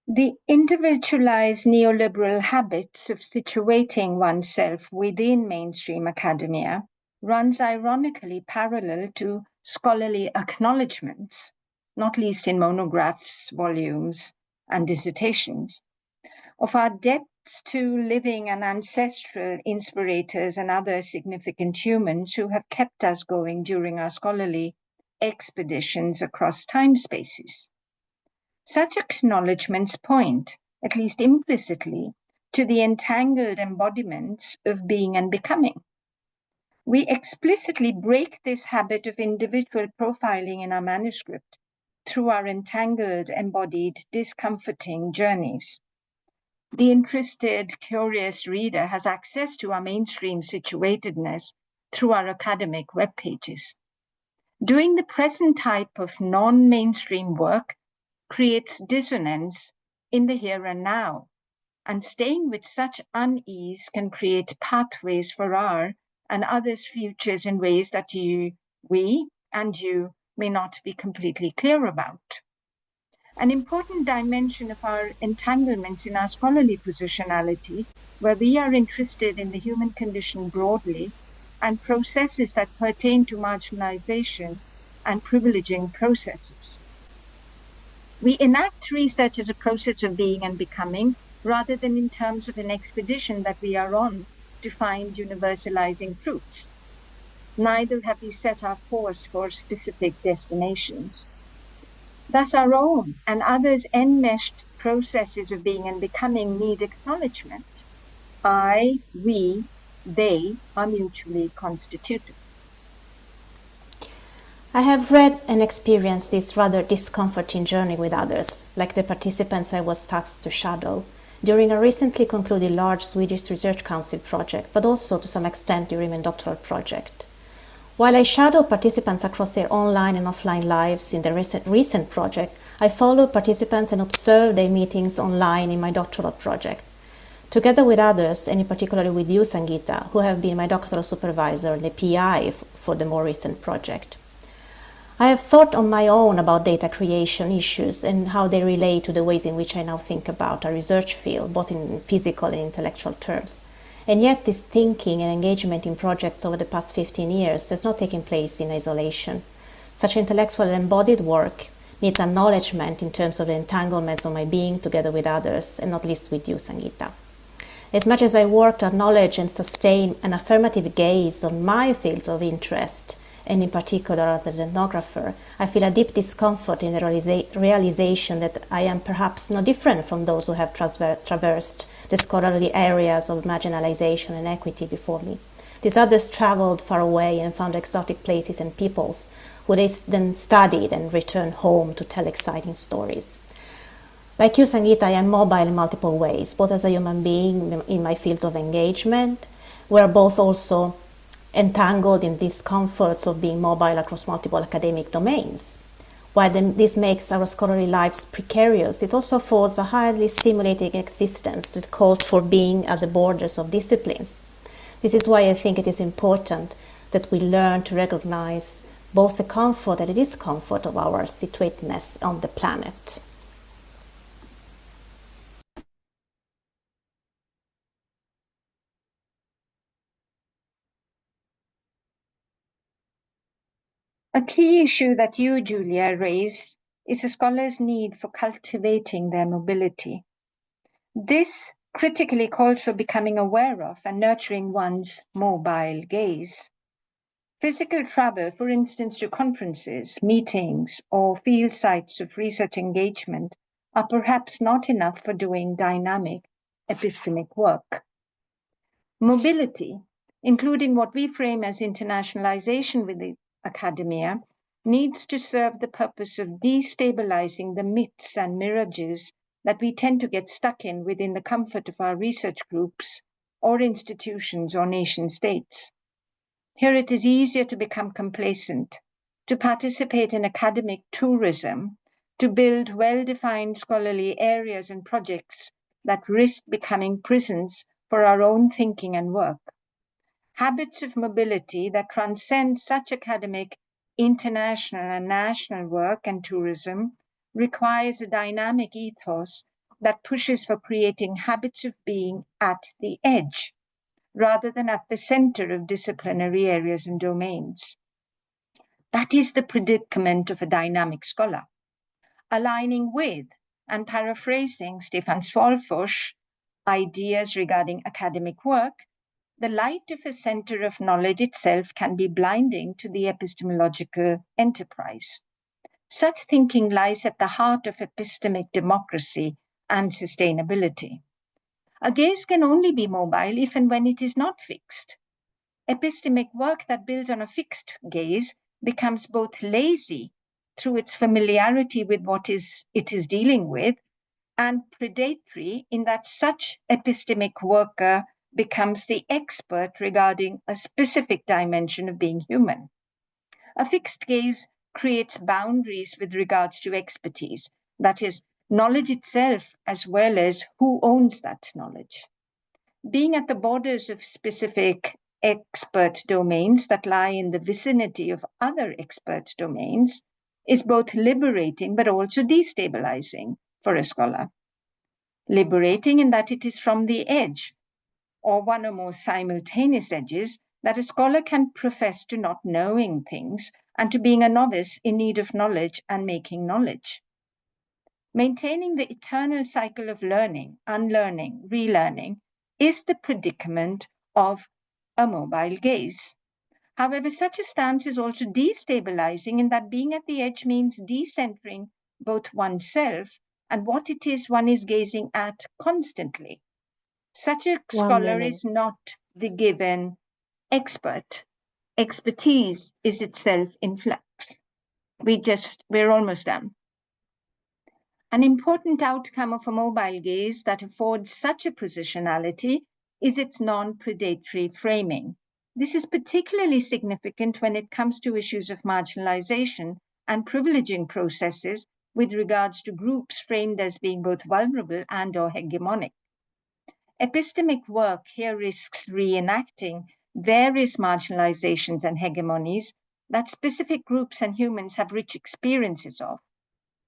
The individualized neoliberal habit of situating oneself within mainstream academia runs ironically parallel to scholarly acknowledgements, not least in monographs, volumes, and dissertations, of our debt to living and ancestral inspirators and other significant humans who have kept us going during our scholarly expeditions across time spaces. Such acknowledgements point, at least implicitly, to the entangled embodiments of being and becoming. We explicitly break this habit of individual profiling in our manuscript through our entangled, embodied, discomforting journeys. The interested, curious reader has access to our mainstream situatedness through our academic web pages. Doing the present type of non-mainstream work creates dissonance in the here and now, and staying with such unease can create pathways for our and others' futures in ways that we and you may not be completely clear about. An important dimension of our entanglements in our scholarly positionality, where we are interested in the human condition broadly and processes that pertain to marginalization and privileging processes. We enact research as a process of being and becoming, rather than in terms of an expedition that we are on to find universalizing truths. Neither have we set our course for specific destinations. Thus, our own and others' enmeshed processes of being and becoming need acknowledgement. I, we, they are mutually constitutive. I have read and experienced this rather discomforting journey with others, like the participants I was tasked to shadow, during a recently concluded large Swedish Research Council project, but also to some extent during my doctoral project. While I shadow participants across their online and offline lives in the recent project, I follow participants and observe their meetings online in my doctoral project. Together with others, and in particular with you, Sangeeta, who have been my doctoral supervisor and the PI for the more recent project. I have thought on my own about data creation issues and how they relate to the ways in which I now think about our research field, both in physical and intellectual terms. And yet this thinking and engagement in projects over the past 15 years has not taken place in isolation. Such intellectual and embodied work needs acknowledgement in terms of the entanglements of my being together with others, and not least with you, Sangeeta. As much as I work to acknowledge and sustain an affirmative gaze on my fields of interest, and in particular as an ethnographer, I feel a deep discomfort in the realization that I am perhaps no different from those who have traversed the scholarly areas of marginalization and equity before me. These others traveled far away and found exotic places and peoples, who they then studied and returned home to tell exciting stories. Like you, Sangeeta, I am mobile in multiple ways, both as a human being in my fields of engagement. We're both also entangled in these comforts of being mobile across multiple academic domains. While this makes our scholarly lives precarious, it also affords a highly stimulating existence that calls for being at the borders of disciplines. This is why I think it is important that we learn to recognize both the comfort and the discomfort of our situateness on the planet. A key issue that you, Julia, raised is a scholar's need for cultivating their mobility. This critically calls for becoming aware of and nurturing one's mobile gaze. Physical travel, for instance, to conferences, meetings, or field sites of research engagement, are perhaps not enough for doing dynamic epistemic work. Mobility, including what we frame as internationalization within academia, needs to serve the purpose of destabilizing the myths and mirages that we tend to get stuck in within the comfort of our research groups or institutions or nation states. Here it is easier to become complacent, to participate in academic tourism, to build well-defined scholarly areas and projects that risk becoming prisons for our own thinking and work. Habits of mobility that transcend such academic, international and national work and tourism requires a dynamic ethos that pushes for creating habits of being at the edge, rather than at the center of disciplinary areas and domains. That is the predicament of a dynamic scholar. Aligning with and paraphrasing Stefan Svalfor's ideas regarding academic work, the light of a center of knowledge itself can be blinding to the epistemological enterprise. Such thinking lies at the heart of epistemic democracy and sustainability. A gaze can only be mobile if and when it is not fixed. Epistemic work that builds on a fixed gaze becomes both lazy through its familiarity with what it is dealing with, and predatory in that such epistemic worker becomes the expert regarding a specific dimension of being human. A fixed gaze creates boundaries with regards to expertise, that is, knowledge itself as well as who owns that knowledge. Being at the borders of specific expert domains that lie in the vicinity of other expert domains is both liberating but also destabilizing for a scholar. Liberating in that it is from the edge, or one or more simultaneous edges, that a scholar can profess to not knowing things and to being a novice in need of knowledge and making knowledge. Maintaining the eternal cycle of learning, unlearning, relearning is the predicament of a mobile gaze. However, such a stance is also destabilizing in that being at the edge means decentering both oneself and what it is one is gazing at constantly. Such a scholar is not the given expert. Expertise is itself in flux. We're almost done. An important outcome of a mobile gaze that affords such a positionality is its non-predatory framing. This is particularly significant when it comes to issues of marginalization and privileging processes with regards to groups framed as being both vulnerable and/or hegemonic. Epistemic work here risks reenacting various marginalizations and hegemonies that specific groups and humans have rich experiences of.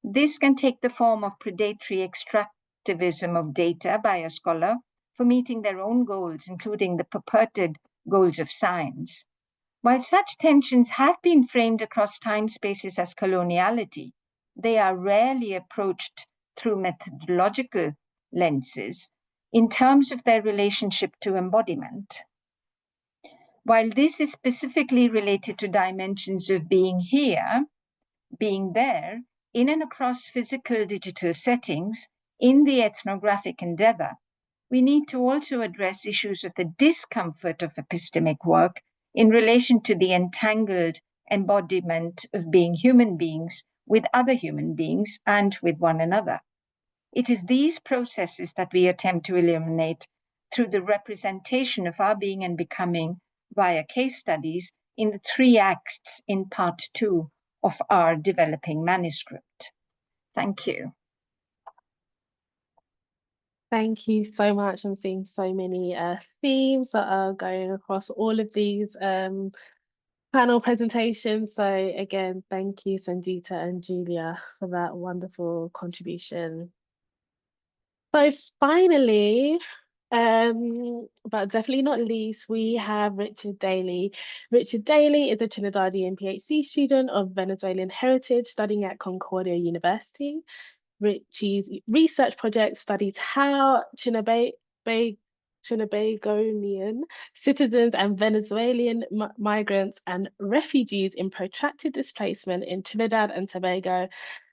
This can take the form of predatory extractivism of data by a scholar for meeting their own goals, including the purported goals of science. While such tensions have been framed across time spaces as coloniality, they are rarely approached through methodological lenses in terms of their relationship to embodiment. While this is specifically related to dimensions of being here, being there, in and across physical digital settings, in the ethnographic endeavor, we need to also address issues of the discomfort of epistemic work in relation to the entangled embodiment of being human beings with other human beings and with one another. It is these processes that we attempt to illuminate through the representation of our being and becoming via case studies in the 3 acts in part 2 of our developing manuscript. Thank you. Thank you so much. I'm seeing so many themes that are going across all of these panel presentations. So again, thank you, Sanjita and Julia, for that wonderful contribution. So finally, but definitely not least, we have Richard Daly. Richard Daly is a Trinidadian PhD student of Venezuelan heritage studying at Concordia University. Richie's research project studies how Trinbagonian citizens and Venezuelan migrants and refugees in protracted displacement in Trinidad and Tobago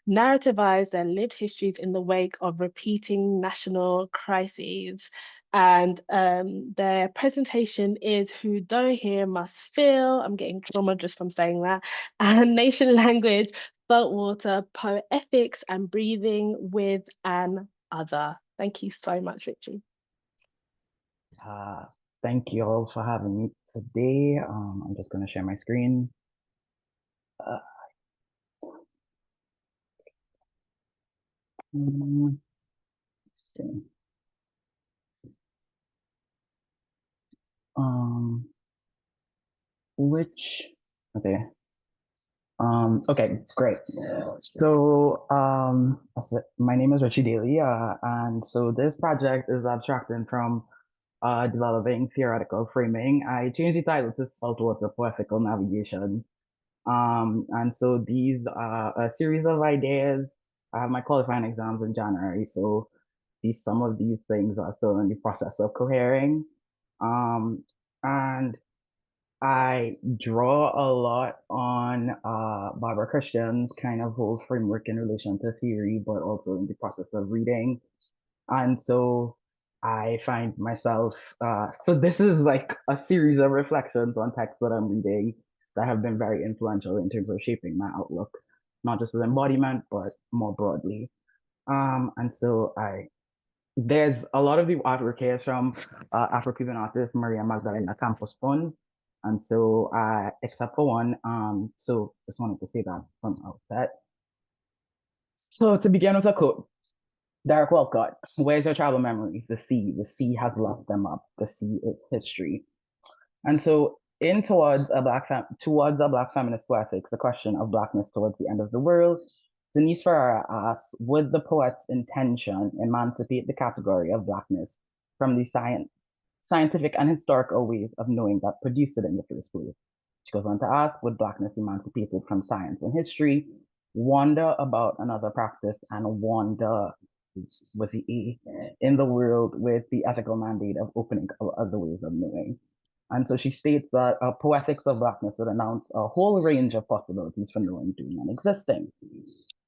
narrativize their lived histories in the wake of repeating national crises. And their presentation is Who Don't Hear Must Feel. I'm getting trauma just from saying that. And nation language, saltwater, poetics, and breathing with an other. Thank you so much, Richie. Thank you all for having me today. I'm just going to share my screen. Okay. Okay, great. So, my name is Richie Daly, and so this project is abstracting from developing theoretical framing. I changed the title to Saltwater Poetical Navigation. And so these are a series of ideas. I have my qualifying exams in January, so some of these things are still in the process of cohering. And I draw a lot on Barbara Christian's kind of whole framework in relation to theory, but also in the process of reading. And so I find myself, so this is like a series of reflections on texts that I'm reading that have been very influential in terms of shaping my outlook, not just as embodiment, but more broadly. And so there's a lot of the artwork here from Afro-Cuban artist Maria Magdalena Campos Pons. And so, except for one, so just wanted to say that from outset. So to begin with a quote, Derek Walcott, where's your travel memory? The sea has locked them up. The sea is history. And so towards a black feminist poetics, the question of blackness towards the end of the world, Denise Ferrara asks, would the poet's intention emancipate the category of blackness from the scientific and historical ways of knowing that produced it in the first place? She goes on to ask, would blackness emancipate it from science and history, wonder about another practice, and wander with the E in the world with the ethical mandate of opening other ways of knowing? And so she states that poetics of Blackness would announce a whole range of possibilities for knowing, doing, and existing.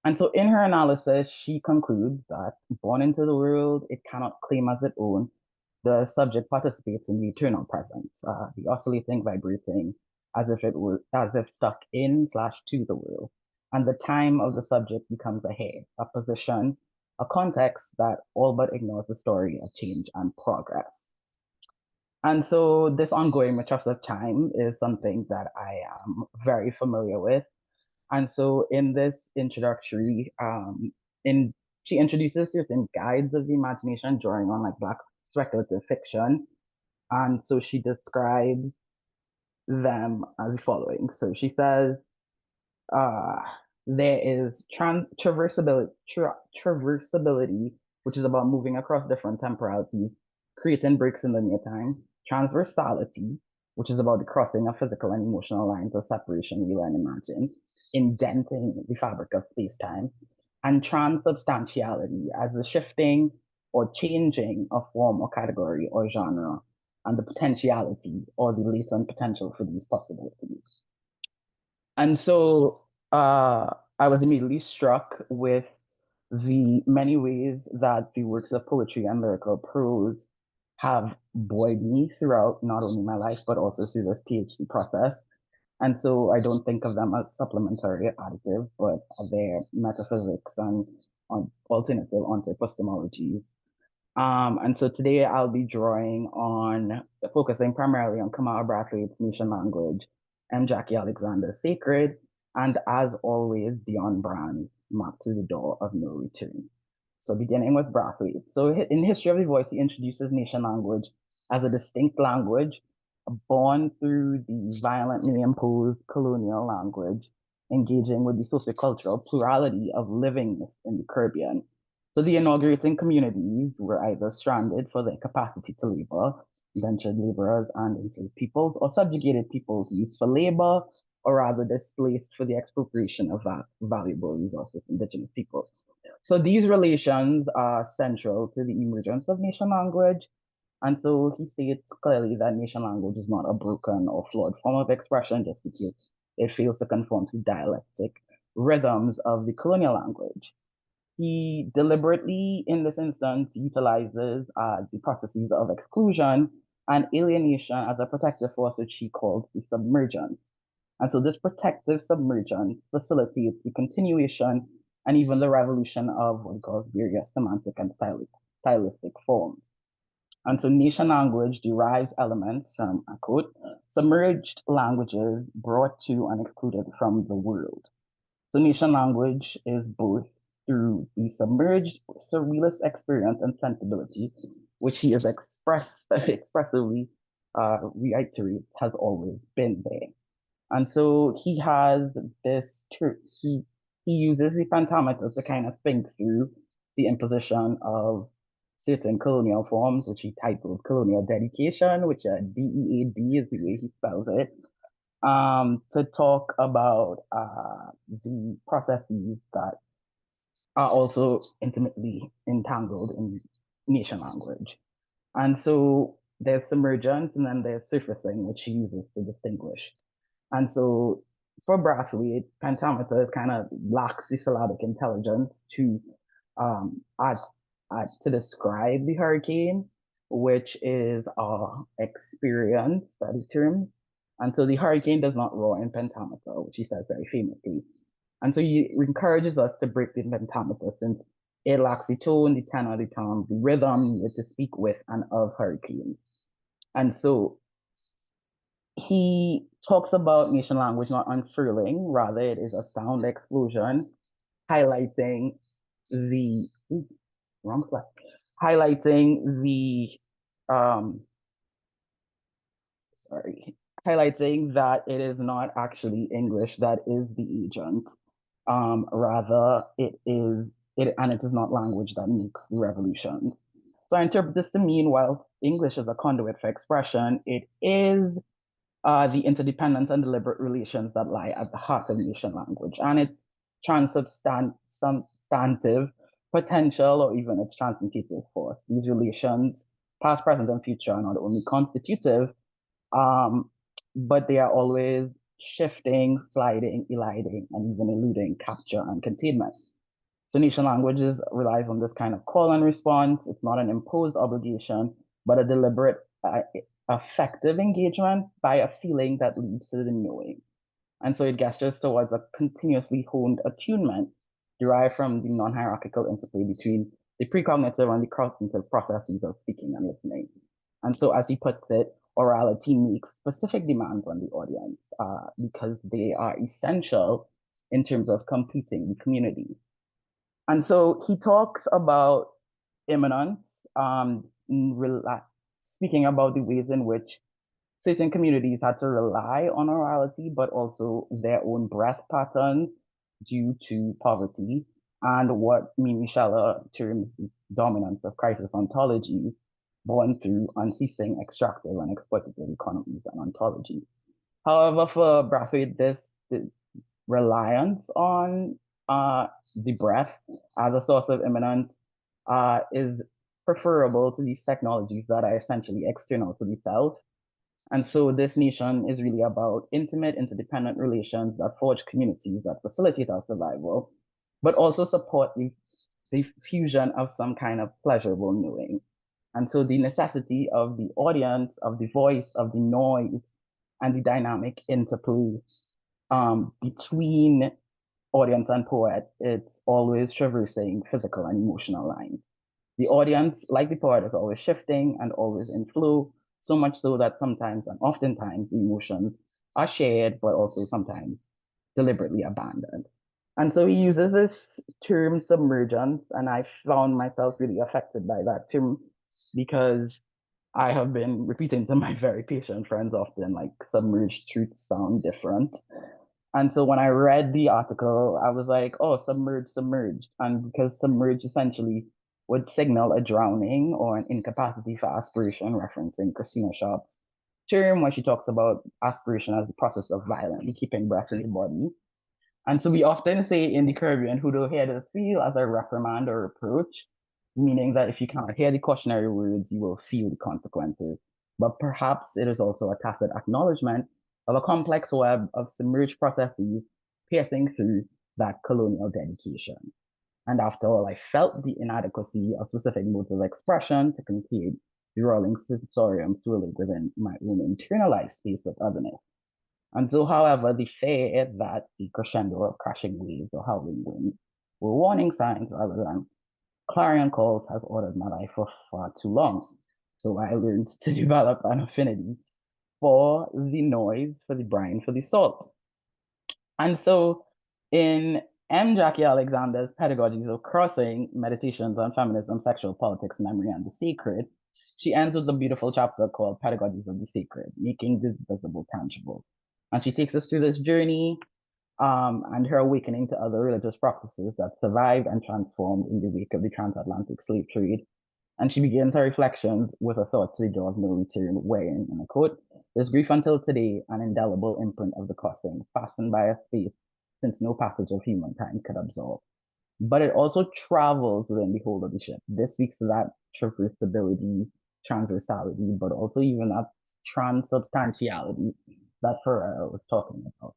And so in her analysis, she concludes that born into the world, it cannot claim as its own. The subject participates in the eternal presence, the oscillating, vibrating, as if stuck in/to the world. And the time of the subject becomes a here, a position, a context that all but ignores the story of change and progress. And so this ongoing mistrust of time is something that I am very familiar with. And so in this introductory, she introduces certain guides of the imagination, drawing on like Black speculative fiction. And so she describes them as the following. So she says, there is traversability, which is about moving across different temporalities, creating breaks in the near time. Transversality, which is about the crossing of physical and emotional lines of separation, real and imagined, indenting the fabric of space-time. And transubstantiality as the shifting or changing of form or category or genre, and the potentiality or the latent potential for these possibilities. And so I was immediately struck with the many ways that the works of poetry and lyrical prose have buoyed me throughout not only my life, but also through this PhD process. And so I don't think of them as supplementary, additive, but they're metaphysics and alternative onto epistemologies. And so today I'll be focusing primarily on Kamau Brathwaite's Nation Language and Jackie Alexander's Sacred, and as always, Dion Brand's Map to the Door of No Return. So beginning with Brathwaite. So in History of the Voice, he introduces Nation Language as a distinct language born through the violently imposed colonial language, engaging with the sociocultural plurality of livingness in the Caribbean. So the inaugurating communities were either stranded for their capacity to labor, indentured laborers and enslaved peoples, or subjugated peoples used for labor, or rather displaced for the expropriation of valuable resources, indigenous peoples. So these relations are central to the emergence of nation language. And so he states clearly that nation language is not a broken or flawed form of expression just because it fails to conform to dialectic rhythms of the colonial language. He deliberately, in this instance, utilizes the processes of exclusion and alienation as a protective force, which he calls the submergence. And so this protective submergence facilitates the continuation and even the revolution of what he calls various semantic and stylistic forms. And so nation language derives elements from, I quote, submerged languages brought to and excluded from the world. So nation language is both through the submerged surrealist experience and sensibility, which he is expressively reiterates has always been there. And so he has this, he uses the pentameter to kind of think through the imposition of certain colonial forms, which he titled colonial dedication, which DEAD is the way he spells it, to talk about the processes that are also intimately entangled in nation language. And so there's submergence and then there's surfacing, which he uses to distinguish. And so for Brathwaite, pentameter kind of lacks the syllabic intelligence to describe the hurricane, which is experience study term. And so the hurricane does not roar in pentameter, which he says very famously. And so he encourages us to break the pentameter since it lacks the tone, the tenor, the tone, the rhythm needed to speak with and of hurricanes. And so he talks about nation language not unfurling, rather it is a sound explosion, highlighting the highlighting that it is not actually English that is the agent. Rather it is not language that makes the revolution. So I interpret this to mean while English is a conduit for expression, it is the interdependent and deliberate relations that lie at the heart of nation language and its substantive potential or even its transmutative force. These relations, past, present, and future, are not only constitutive But they are always shifting, sliding, eliding, and even eluding capture and containment. So nation languages relies on this kind of call and response. It's not an imposed obligation, but a deliberate, effective engagement by a feeling that leads to the knowing. And so it gestures towards a continuously honed attunement derived from the non-hierarchical interplay between the precognitive and the cognitive processes of speaking and listening. And so, as he puts it, orality makes specific demands on the audience because they are essential in terms of completing the community. And so he talks about immanence, speaking about the ways in which certain communities had to rely on orality, but also their own breath patterns due to poverty, and what Mimi Scheller terms the dominance of crisis ontologies born through unceasing extractive and exploitative economies and ontologies. However, for Brathwaite, this reliance on the breath as a source of immanence is preferable to these technologies that are essentially external to the self. And so this nation is really about intimate, interdependent relations that forge communities that facilitate our survival, but also support the fusion of some kind of pleasurable knowing. And so the necessity of the audience, of the voice, of the noise, and the dynamic interplay between audience and poet, it's always traversing physical and emotional lines. The audience, like the poet, is always shifting and always in flow, so much so that sometimes and oftentimes the emotions are shared, but also sometimes deliberately abandoned. And so he uses this term submergence, and I found myself really affected by that term because I have been repeating to my very patient friends often, like, submerged truths sound different. And so when I read the article, I was like, oh, submerged, submerged. And because submerged essentially would signal a drowning or an incapacity for aspiration, referencing Christina Sharp's term when she talks about aspiration as the process of violently keeping breath in the body. And so we often say in the Caribbean, who do hear this feel, as a reprimand or reproach, meaning that if you can't hear the cautionary words, you will feel the consequences. But perhaps it is also a tacit acknowledgement of a complex web of submerged processes piercing through that colonial dedication. And after all, I felt the inadequacy of specific modes of expression to contain the rolling sensorium swirling within my own internalized space of otherness. And so, however, the fear that the crescendo of crashing waves or howling winds were warning signs rather than clarion calls has ordered my life for far too long. So I learned to develop an affinity for the noise, for the brine, for the salt. And so in M. Jackie Alexander's Pedagogies of Crossing, Meditations on Feminism, Sexual Politics, Memory, and the Sacred, she ends with a beautiful chapter called Pedagogies of the Sacred, Making the Visible Tangible. And she takes us through this journey and her awakening to other religious practices that survived and transformed in the wake of the transatlantic slave trade. And she begins her reflections with a thought to the door of no return, wherein, and I quote, "There's grief until today, an indelible imprint of the crossing, fastened by a space since no passage of humankind could absorb." But it also travels within the whole of the ship. This speaks to that traversability, transversality, but also even that transubstantiality that Ferrer was talking about.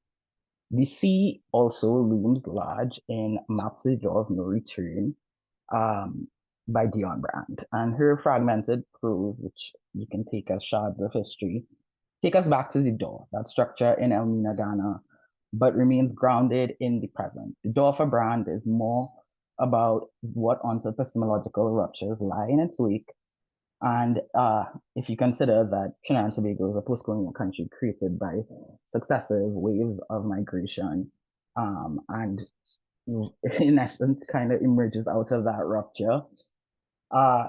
The sea also looms large in Maps to the Door of No Return by Dion Brand. And her fragmented prose, which you can take as shards of history, take us back to the door, that structure in Elmina, Ghana, but remains grounded in the present. The door for Brand is more about what onto epistemological ruptures lie in its wake. And if you consider that Trinidad and Tobago is a post-colonial country created by successive waves of migration, and in essence kind of emerges out of that rupture,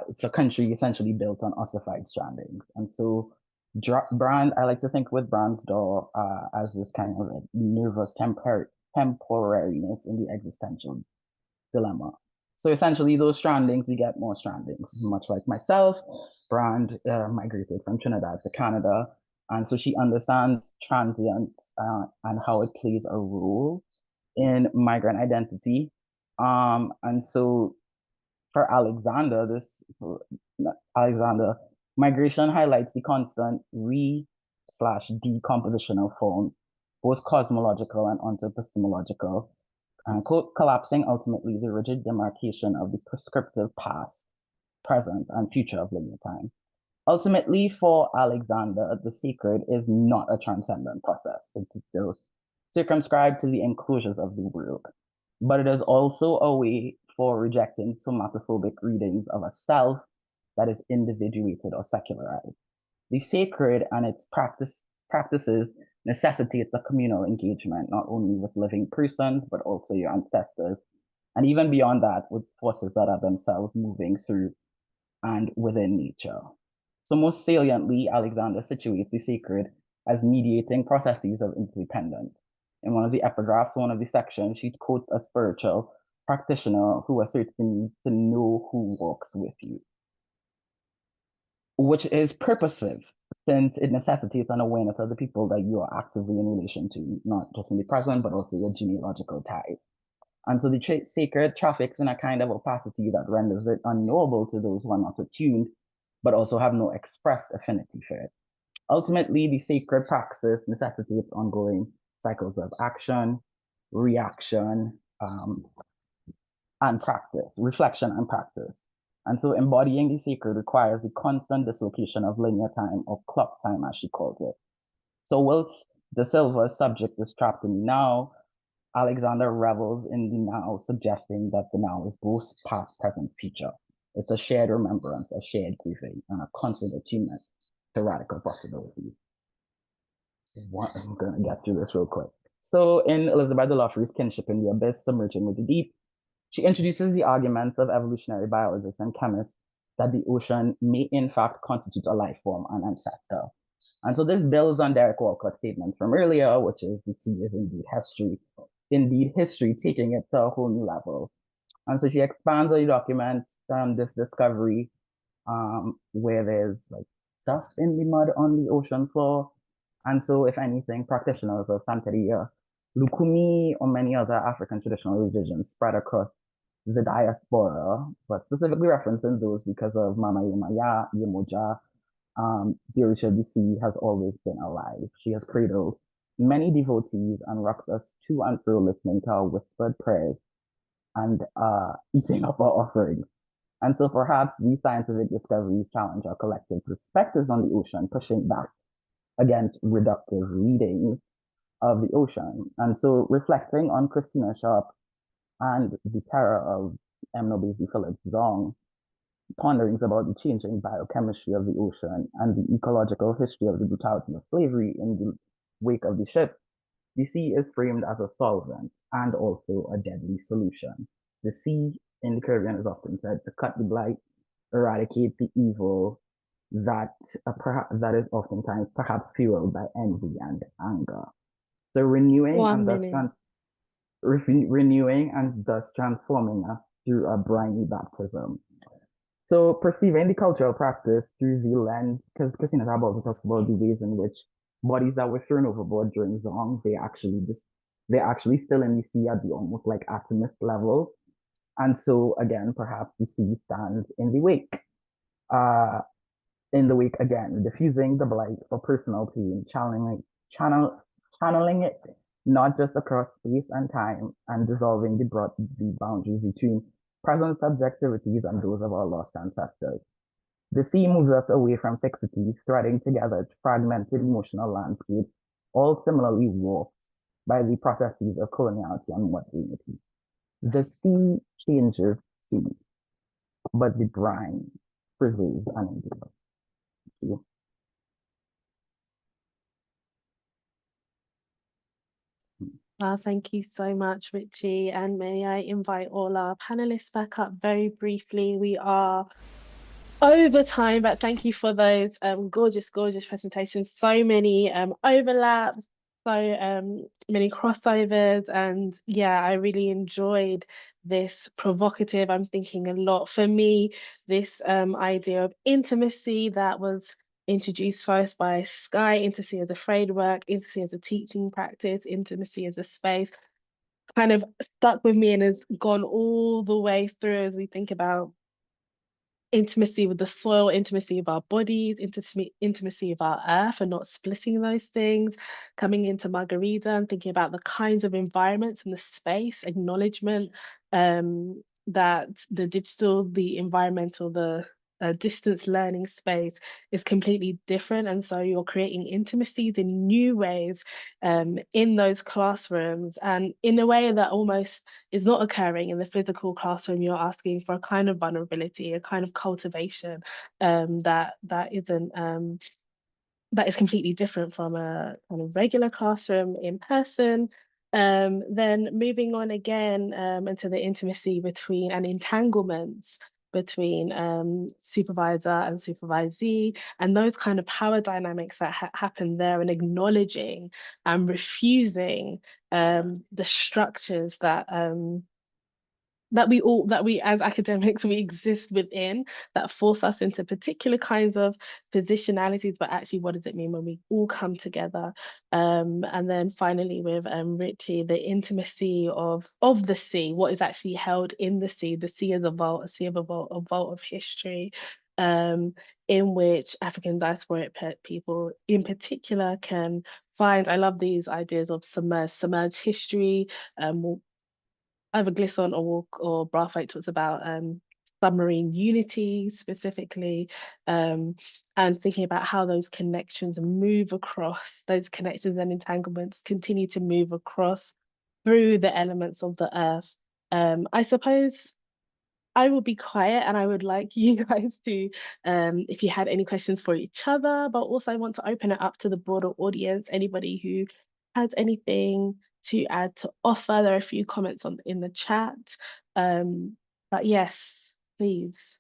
it's a country essentially built on ossified strandings. And so Brand, I like to think with Brand's door as this kind of like nervous temporariness in the existential dilemma. So essentially those strandings, we get more strandings, much like myself. Brand migrated from Trinidad to Canada. And so she understands transience and how it plays a role in migrant identity. And so for Alexander, migration highlights the constant decompositional forms, both cosmological and ontoepistemological, and collapsing ultimately the rigid demarcation of the prescriptive past, present, and future of linear time. Ultimately, for Alexander, the sacred is not a transcendent process. It's still circumscribed to the enclosures of the world, but it is also a way for rejecting somatophobic readings of a self that is individuated or secularized. The sacred and its practices necessitates a communal engagement, not only with living persons, but also your ancestors, and even beyond that, with forces that are themselves moving through and within nature. So most saliently, Alexander situates the sacred as mediating processes of interdependence. In one of the epigraphs, one of the sections, she quotes a spiritual practitioner who asserts the need to know who walks with you, which is purposive, since it necessitates an awareness of the people that you are actively in relation to, not just in the present, but also your genealogical ties. And so the sacred traffics in a kind of opacity that renders it unknowable to those who are not attuned, but also have no expressed affinity for it. Ultimately, the sacred praxis necessitates ongoing cycles of action, reaction, and practice, reflection and practice. And so embodying the sacred requires the constant dislocation of linear time, or clock time, as she calls it. So whilst De Silva's subject is trapped in the now, Alexander revels in the now, suggesting that the now is both past, present, future. It's a shared remembrance, a shared grieving, and a constant attunement to radical possibilities. I'm going to get through this real quick. So in Elizabeth de Lofre's Kinship in the Abyss, Submerging with the Deep, she introduces the arguments of evolutionary biologists and chemists that the ocean may in fact constitute a life form and ancestor. And so this builds on Derek Walcott's statement from earlier, which is the sea is indeed history, taking it to a whole new level. And so she expands on the document this discovery where there's like stuff in the mud on the ocean floor. And so if anything, practitioners of Santeria, Lukumi, or many other African traditional religions spread across the diaspora, but specifically referencing those because of Mama Yemaya, Yemoja, the Orisha DC has always been alive. She has cradled many devotees and rocked us to and fro listening to our whispered prayers and eating up our offerings. And so perhaps these scientific discoveries challenge our collective perspectives on the ocean, pushing back against reductive readings of the ocean. And so reflecting on Christina Sharp and the terror of M. Nobesi Phillips Zong, ponderings about the changing biochemistry of the ocean and the ecological history of the brutality of slavery in the wake of the ship, the sea is framed as a solvent and also a deadly solution. The sea in the Caribbean is often said to cut the blight, eradicate the evil that is oftentimes perhaps fueled by envy and anger. So renewing and thus transforming us through a briny baptism. So perceiving the cultural practice through the lens, because Christina also talks about the ways in which bodies that were thrown overboard during Zong, they're actually still in the sea at the almost like atomist level. And so again, perhaps the sea stands in the wake. Again, diffusing the blight for personal pain, channeling it not just across space and time, and dissolving the boundaries between present subjectivities and those of our lost ancestors. The sea moves us away from fixity, threading together fragmented emotional landscapes, all similarly warped by the processes of coloniality and modernity. The sea changes sea, but the brine preserves and endures. Thank you. Well, thank you so much, Richie. And may I invite all our panelists back up very briefly. We are over time, but thank you for those gorgeous presentations. So many overlaps, so many crossovers, and yeah, I really enjoyed this provocative. I'm thinking a lot for me, this idea of intimacy that was introduced first by Sky, intimacy as a framework, intimacy as a teaching practice, intimacy as a space, kind of stuck with me and has gone all the way through as we think about intimacy with the soil, intimacy of our bodies, intimacy of our earth, and not splitting those things. Coming into Margarita and thinking about the kinds of environments and the space, acknowledgement that the digital, the environmental, the distance learning space is completely different. And so you're creating intimacies in new ways in those classrooms, and in a way that almost is not occurring in the physical classroom. You're asking for a kind of vulnerability, a kind of cultivation that is completely different from a kind of regular classroom in person. Then moving on again into the intimacy between and entanglements between supervisor and supervisee, and those kind of power dynamics that happen there, and acknowledging and refusing the structures that we as academics we exist within, that force us into particular kinds of positionalities, but actually what does it mean when we all come together? And then finally with Richie, the intimacy of the sea, what is actually held in the sea as a vault, a vault of history, in which African diasporic people in particular can find. I love these ideas of submerged history. Either Glisson or Brathwaite talks about submarine unity specifically, and thinking about how those connections move across, those connections and entanglements continue to move across through the elements of the earth. I suppose I will be quiet, and I would like you guys to, if you had any questions for each other, but also I want to open it up to the broader audience, anybody who has anything to add, to offer. There are a few comments in the chat, but yes, please.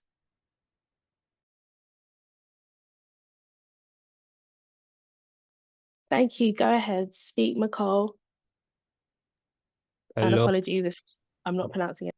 Thank you. Go ahead, speak, Nicole. And Hello. apologies if I'm not pronouncing it.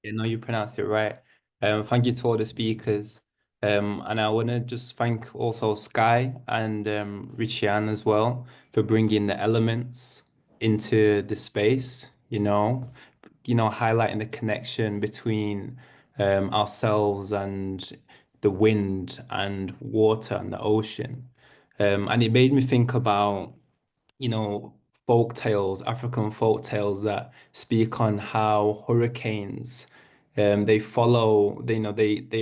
Yeah, no, you pronounced it right. Thank you to all the speakers. And I want to just thank also Sky and Richian as well for bringing the elements into the space, highlighting the connection between ourselves and the wind and water and the ocean. And it made me think about, folk tales, African folk tales that speak on how hurricanes, they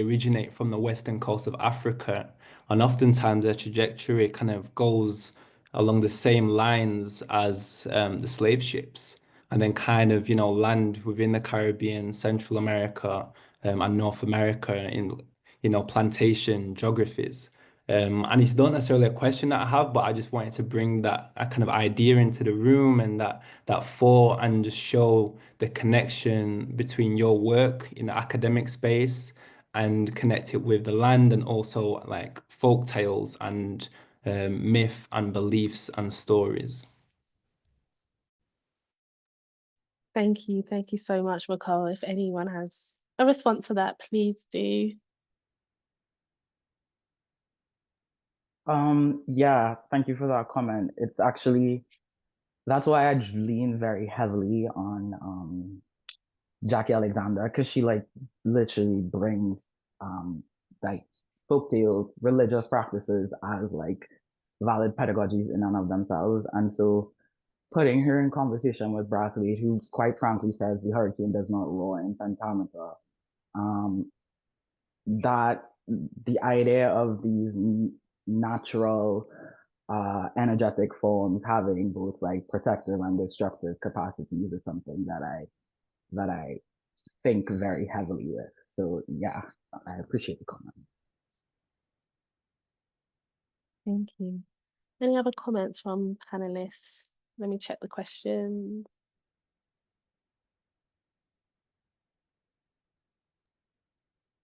originate from the western coast of Africa, and oftentimes their trajectory kind of goes along the same lines as the slave ships, and then kind of land within the Caribbean, Central America, and North America in plantation geographies. And it's not necessarily a question that I have, but I just wanted to bring that kind of idea into the room, and that thought, and just show the connection between your work in the academic space and connect it with the land, and also like folk tales and myth and beliefs and stories. Thank you so much, Nicole. If anyone has a response to that, please do. Yeah, thank you for that comment. It's actually, that's why I lean very heavily on Jackie Alexander, because she like literally brings like folktales, religious practices as like valid pedagogies in and of themselves. And so putting her in conversation with Brathwaite, who quite frankly says the hurricane does not roar in Pentameter, that the idea of these natural energetic forms having both like protective and destructive capacities is something that I think very heavily with. So yeah, I appreciate the comment. Thank you. Any other comments from panelists? Let me check the questions.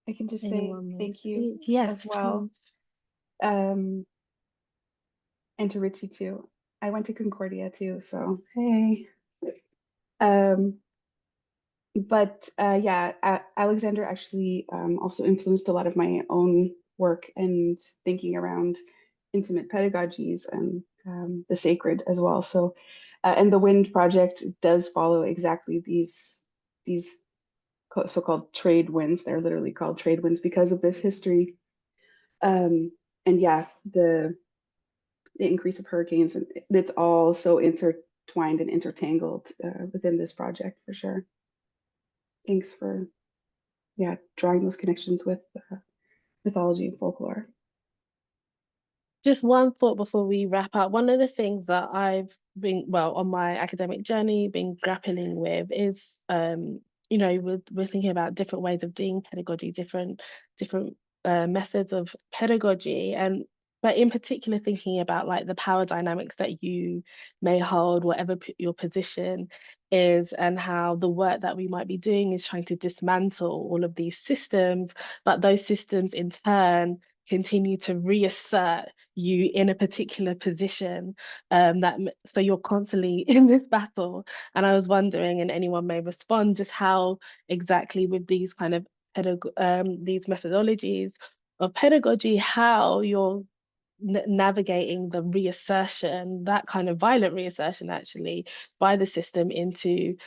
I can just Anyone say thank you yes, as well. And to Richie too. I went to Concordia too, so hey. But yeah, Alexander actually also influenced a lot of my own work and thinking around intimate pedagogies and the sacred as well. So, and the Wind Project does follow exactly these so-called trade winds. They're literally called trade winds because of this history. And yeah, the increase of hurricanes, and it's all so intertwined and intertangled within this project for sure. Thanks for drawing those connections with mythology and folklore. Just one thought before we wrap up. One of the things that I've been, on my academic journey, been grappling with is, we're thinking about different ways of doing pedagogy, different methods of pedagogy, but in particular thinking about like the power dynamics that you may hold, whatever your position is, and how the work that we might be doing is trying to dismantle all of these systems, but those systems in turn continue to reassert you in a particular position, so you're constantly in this battle. And I was wondering, and anyone may respond, just how exactly with these kind of these methodologies of pedagogy, how you're navigating the reassertion, that kind of violent reassertion actually by the system into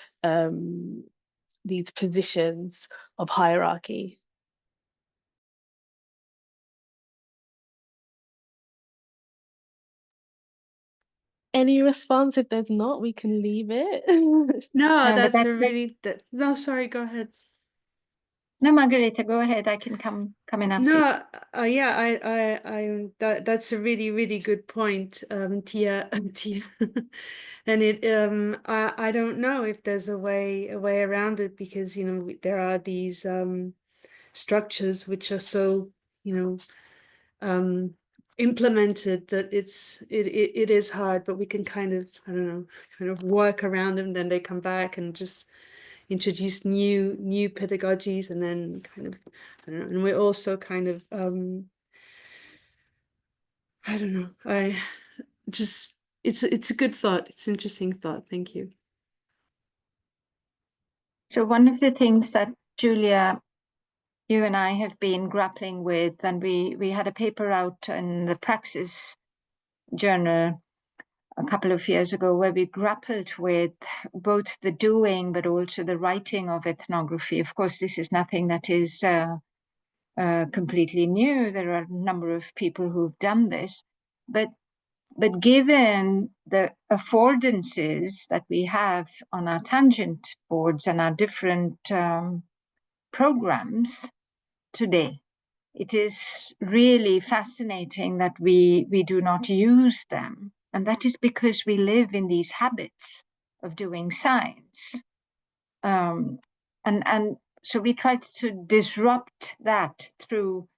these positions of hierarchy. Any response? If there's not, we can leave it. No, that's a really no, sorry, go ahead. No, Margareta, go ahead. I can come in after. No, yeah, that's a really, really good point, Tia. And it, I don't know if there's a way around it, because there are these structures which are so implemented that it is hard, but we can kind of, I don't know, kind of work around them. Then they come back and just introduce new pedagogies, and then kind of, I don't know, and we're also kind of I don't know, it's a good thought, it's an interesting thought. Thank you. So one of the things that Julia, you and I have been grappling with, and we had a paper out in the Praxis journal a couple of years ago where we grappled with both the doing but also the writing of ethnography. Of course, this is nothing that is completely new. There are a number of people who've done this, but given the affordances that we have on our tangent boards and our different programs today, it is really fascinating that we do not use them. And that is because we live in these habits of doing science. And so we tried to disrupt that through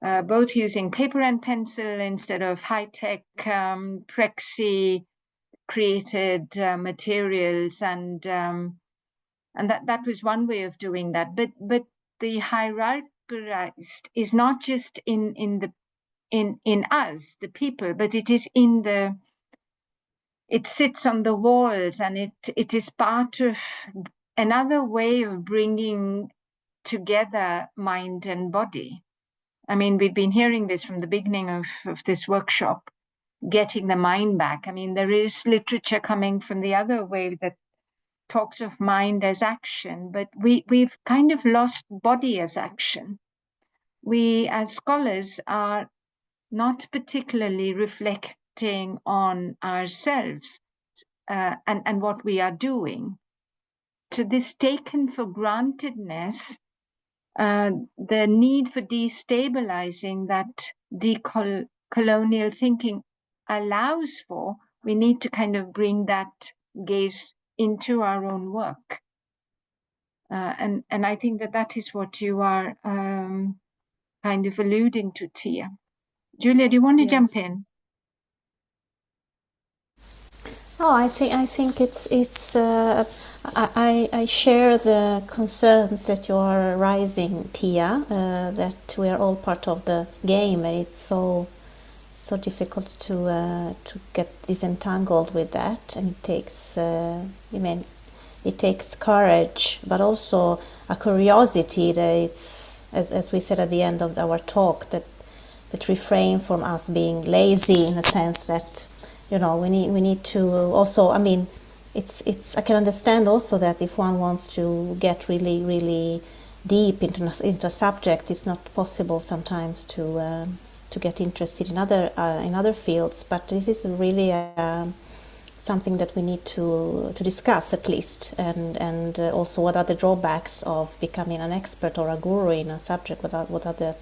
both using paper and pencil instead of high-tech praxis created materials, and that was one way of doing that. But the hierarchized is not just in us, the people, but it is it sits on the walls, and it is part of another way of bringing together mind and body. I mean, we've been hearing this from the beginning of this workshop, getting the mind back. I mean, there is literature coming from the other way that talks of mind as action, but we've kind of lost body as action. We as scholars are not particularly reflecting on ourselves and what we are doing. To this taken for grantedness, the need for destabilizing that decolonial thinking allows for, we need to kind of bring that gaze into our own work. And I think that is what you are kind of alluding to, Tia. Julia, do you want to jump in? Oh, I think it's I share the concerns that you are raising, Tia. That we are all part of the game, and it's so difficult to get disentangled with that, and it takes it takes courage, but also a curiosity that it's, as we said at the end of our talk, that refrain from us being lazy, in a sense that we need to also, I mean, I can understand also that if one wants to get really deep into a subject, it's not possible sometimes to get interested in other fields. But this is really something that we need to discuss at least, and also what are the drawbacks of becoming an expert or a guru in a subject. What are the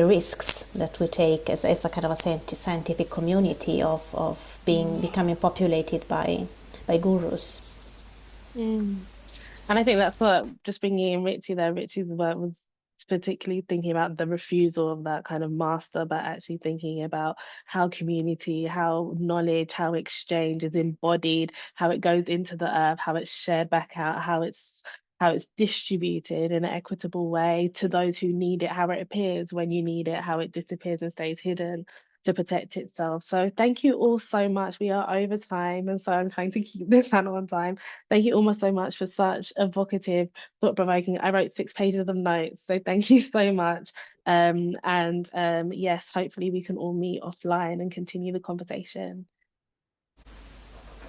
risks that we take as a kind of a scientific community of becoming populated by gurus. And I think that's what, just bringing in Richie there, Richie's work was particularly thinking about the refusal of that kind of master, but actually thinking about how community, how knowledge, how exchange is embodied, how it goes into the earth, how it's shared back out, how it's distributed in an equitable way to those who need it, how it appears when you need it, how it disappears and stays hidden to protect itself. So thank you all so much. We are over time, and so I'm trying to keep this panel on time. Thank you all so much for such evocative, thought-provoking. I wrote 6 pages of notes, so thank you so much. Yes, hopefully we can all meet offline and continue the conversation.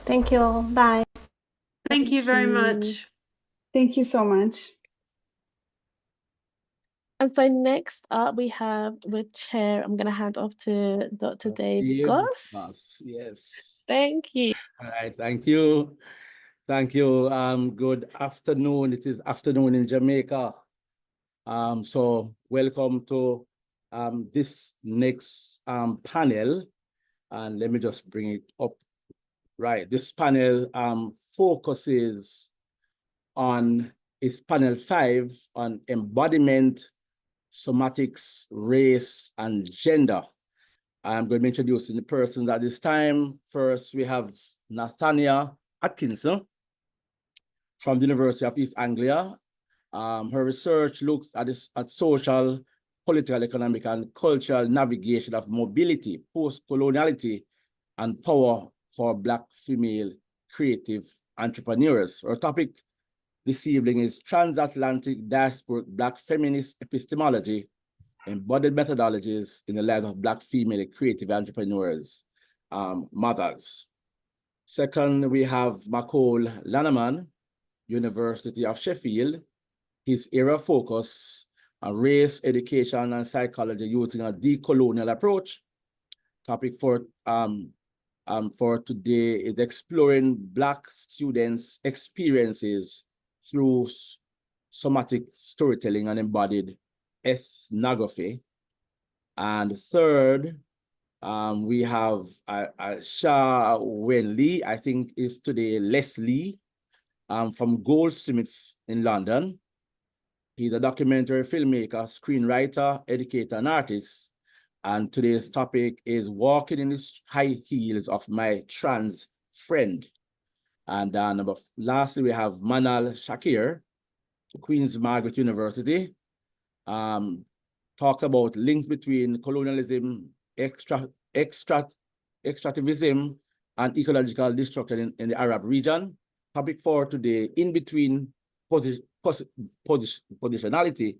Thank you all. Bye. Thank you very much. Thank you so much. And so next up we have the chair. I'm going to hand off to Dr. Dave Goss. Yes. Thank you. All right, thank you. Thank you. Good afternoon. It is afternoon in Jamaica. So welcome to this next panel. And let me just bring it up. Right, this panel focuses on, is panel 5 on embodiment, somatics, race, and gender. I'm going to be introducing the persons at this time. First, we have Nathania Atkinson from the University of East Anglia. Her research looks at social, political, economic, and cultural navigation of mobility, post-coloniality, and power for Black female creative entrepreneurs. Our topic this evening is Transatlantic Diasporic Black Feminist Epistemology, Embodied Methodologies in the Life of Black Female Creative Entrepreneurs, Mothers. Second, we have Macole Lanneman, University of Sheffield. His area of focus on race, education, and psychology using a decolonial approach. Topic for today is exploring Black students' experiences through somatic storytelling and embodied ethnography. And third, we have Sha Wen Lee, I think is today Leslie, from Goldsmith in London. He's a documentary filmmaker, screenwriter, educator, and artist. And today's topic is walking in the high heels of my trans friend. And lastly, we have Manal Shakir, Queen's Margaret University. Talks about links between colonialism, extractivism, and ecological destruction in the Arab region. Topic for today, in between positionality,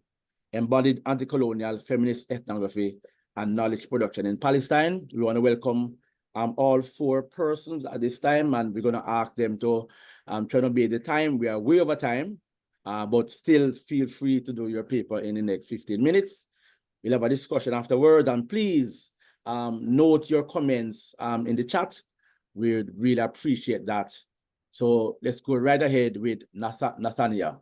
embodied anti-colonial feminist ethnography, and knowledge production in Palestine. We want to welcome all 4 persons at this time, and we're going to ask them to try to be the time. We are way over time, but still feel free to do your paper in the next 15 minutes. We'll have a discussion afterward, and please note your comments in the chat. We'd really appreciate that. So let's go right ahead with Nathania.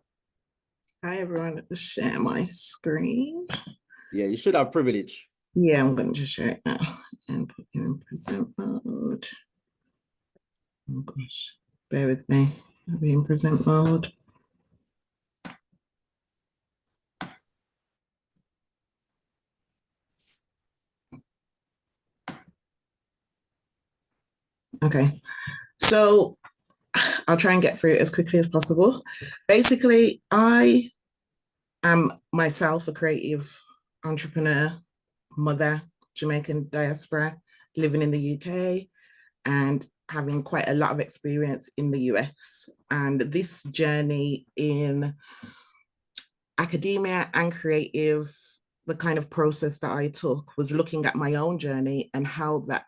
Hi, everyone. Share my screen. Yeah, you should have privilege. Yeah, I'm going to just share it now and put you in present mode. Oh gosh, bear with me. I'll be in present mode. Okay, so I'll try and get through it as quickly as possible. Basically, I am myself a creative entrepreneur, mother, Jamaican diaspora, living in the UK and having quite a lot of experience in the US. And this journey in academia and creative, the kind of process that I took was looking at my own journey and how that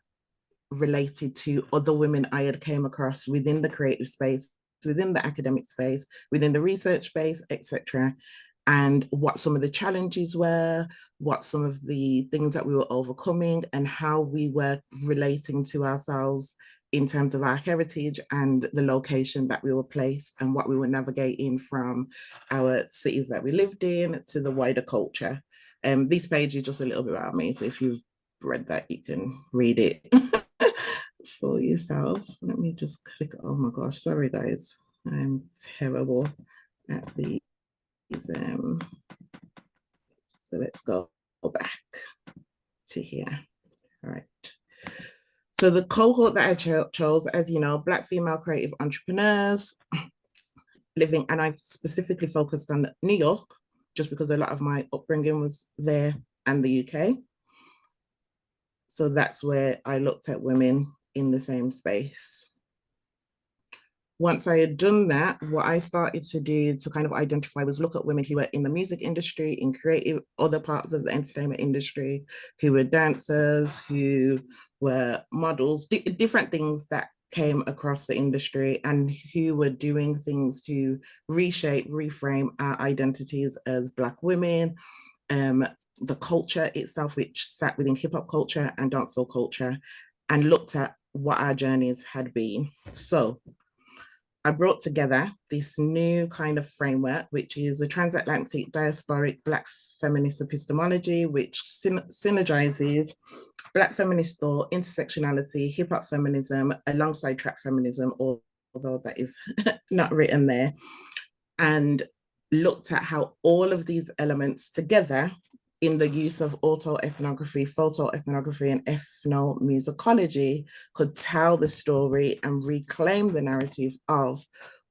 related to other women I had came across within the creative space, within the academic space, within the research space, etc., and what some of the challenges were, what some of the things that we were overcoming, and how we were relating to ourselves in terms of our heritage and the location that we were placed and what we were navigating from our cities that we lived in to the wider culture. This page is just a little bit about me, so if you've read that, you can read it for yourself. Let me just click. Oh my gosh, sorry guys, I'm terrible at these. So let's go back to here. All right. So the cohort that I chose, as you know, Black female creative entrepreneurs living, and I specifically focused on New York, just because a lot of my upbringing was there and the UK. So that's where I looked at women in the same space. Once I had done that, what I started to do to kind of identify was look at women who were in the music industry, in creative, other parts of the entertainment industry, who were dancers, who were models, different things that came across the industry and who were doing things to reshape, reframe our identities as Black women, the culture itself, which sat within hip hop culture and dancehall culture, and looked at what our journeys had been. So I brought together this new kind of framework, which is a transatlantic diasporic Black feminist epistemology, which synergizes Black feminist thought, intersectionality, hip hop feminism, alongside track feminism, although that is not written there, and looked at how all of these elements together in the use of autoethnography, photoethnography, and ethnomusicology could tell the story and reclaim the narrative of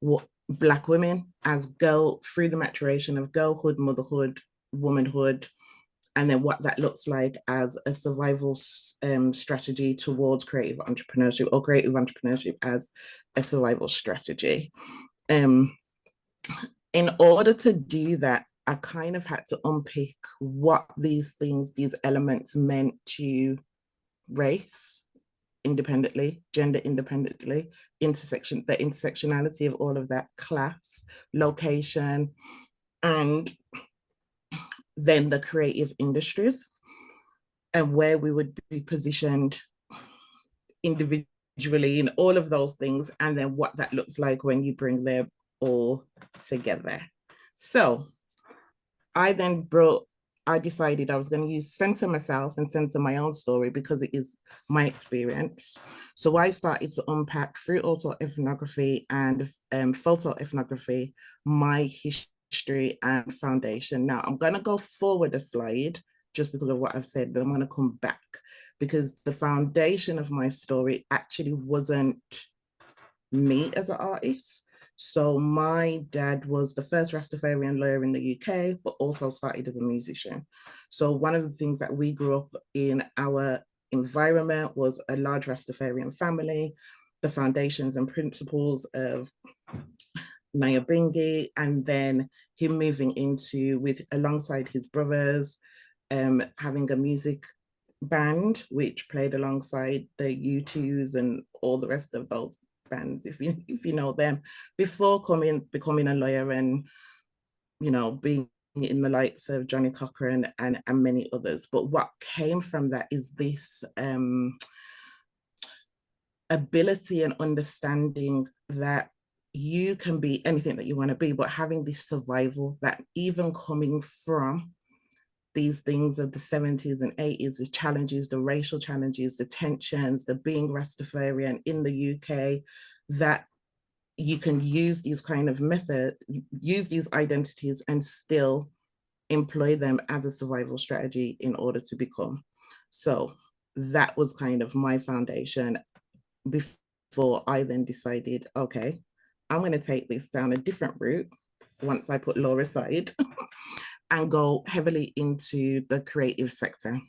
what Black women as through the maturation of girlhood, motherhood, womanhood, and then what that looks like as a survival strategy towards creative entrepreneurship, or creative entrepreneurship as a survival strategy. In order to do that, I kind of had to unpick what these things, these elements meant to race independently, gender independently, the intersectionality of all of that, class, location, and then the creative industries, and where we would be positioned individually in all of those things, and then what that looks like when you bring them all together. So I decided I was going to center myself and center my own story because it is my experience. So I started to unpack through autoethnography and photoethnography my history and foundation. Now I'm going to go forward a slide just because of what I've said, but I'm going to come back because the foundation of my story actually wasn't me as an artist. So my dad was the first Rastafarian lawyer in the UK, but also started as a musician. So one of the things that we grew up in our environment was a large Rastafarian family, the foundations and principles of Nyabingi, and then him moving into, alongside his brothers, having a music band, which played alongside the U2s and all the rest of those bands, if you know them, before becoming a lawyer and, you know, being in the likes of Johnny Cochran and many others. But what came from that is this ability and understanding that you can be anything that you want to be, but having this survival that even coming from these things of the 70s and 80s, the challenges, the racial challenges, the tensions, the being Rastafarian in the UK, that you can use these kind of use these identities and still employ them as a survival strategy in order to become. So that was kind of my foundation before I then decided, okay, I'm going to take this down a different route once I put law aside and go heavily into the creative sector.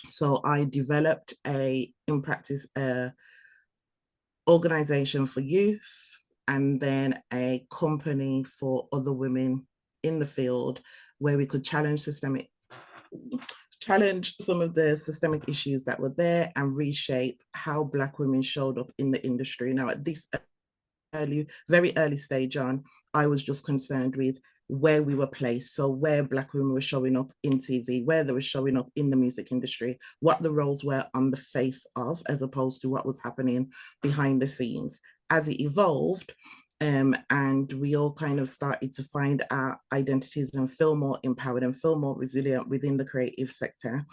So I developed in practice, organization for youth, and then a company for other women in the field where we could challenge systemic challenge some of the systemic issues that were there and reshape how Black women showed up in the industry. Now, at this very early stage on, I was just concerned with where we were placed. So where Black women were showing up in TV, where they were showing up in the music industry, what the roles were on the face of, as opposed to what was happening behind the scenes. As it evolved, and we all kind of started to find our identities and feel more empowered and feel more resilient within the creative sector,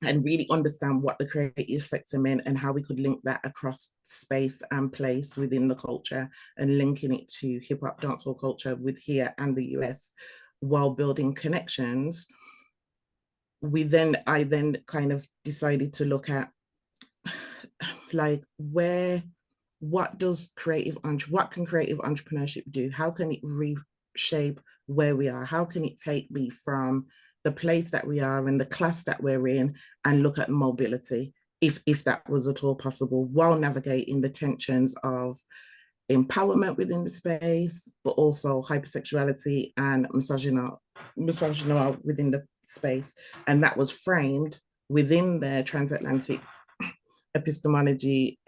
and really understand what the creative sector meant and how we could link that across space and place within the culture, and linking it to hip hop dancehall culture with here and the US, while building connections. I then kind of decided to look at like what can creative entrepreneurship do? How can it reshape where we are? How can it take me from the place that we are and the class that we're in and look at mobility, if that was at all possible, while navigating the tensions of empowerment within the space, but also hypersexuality and misogyny within the space. And that was framed within the transatlantic epistemology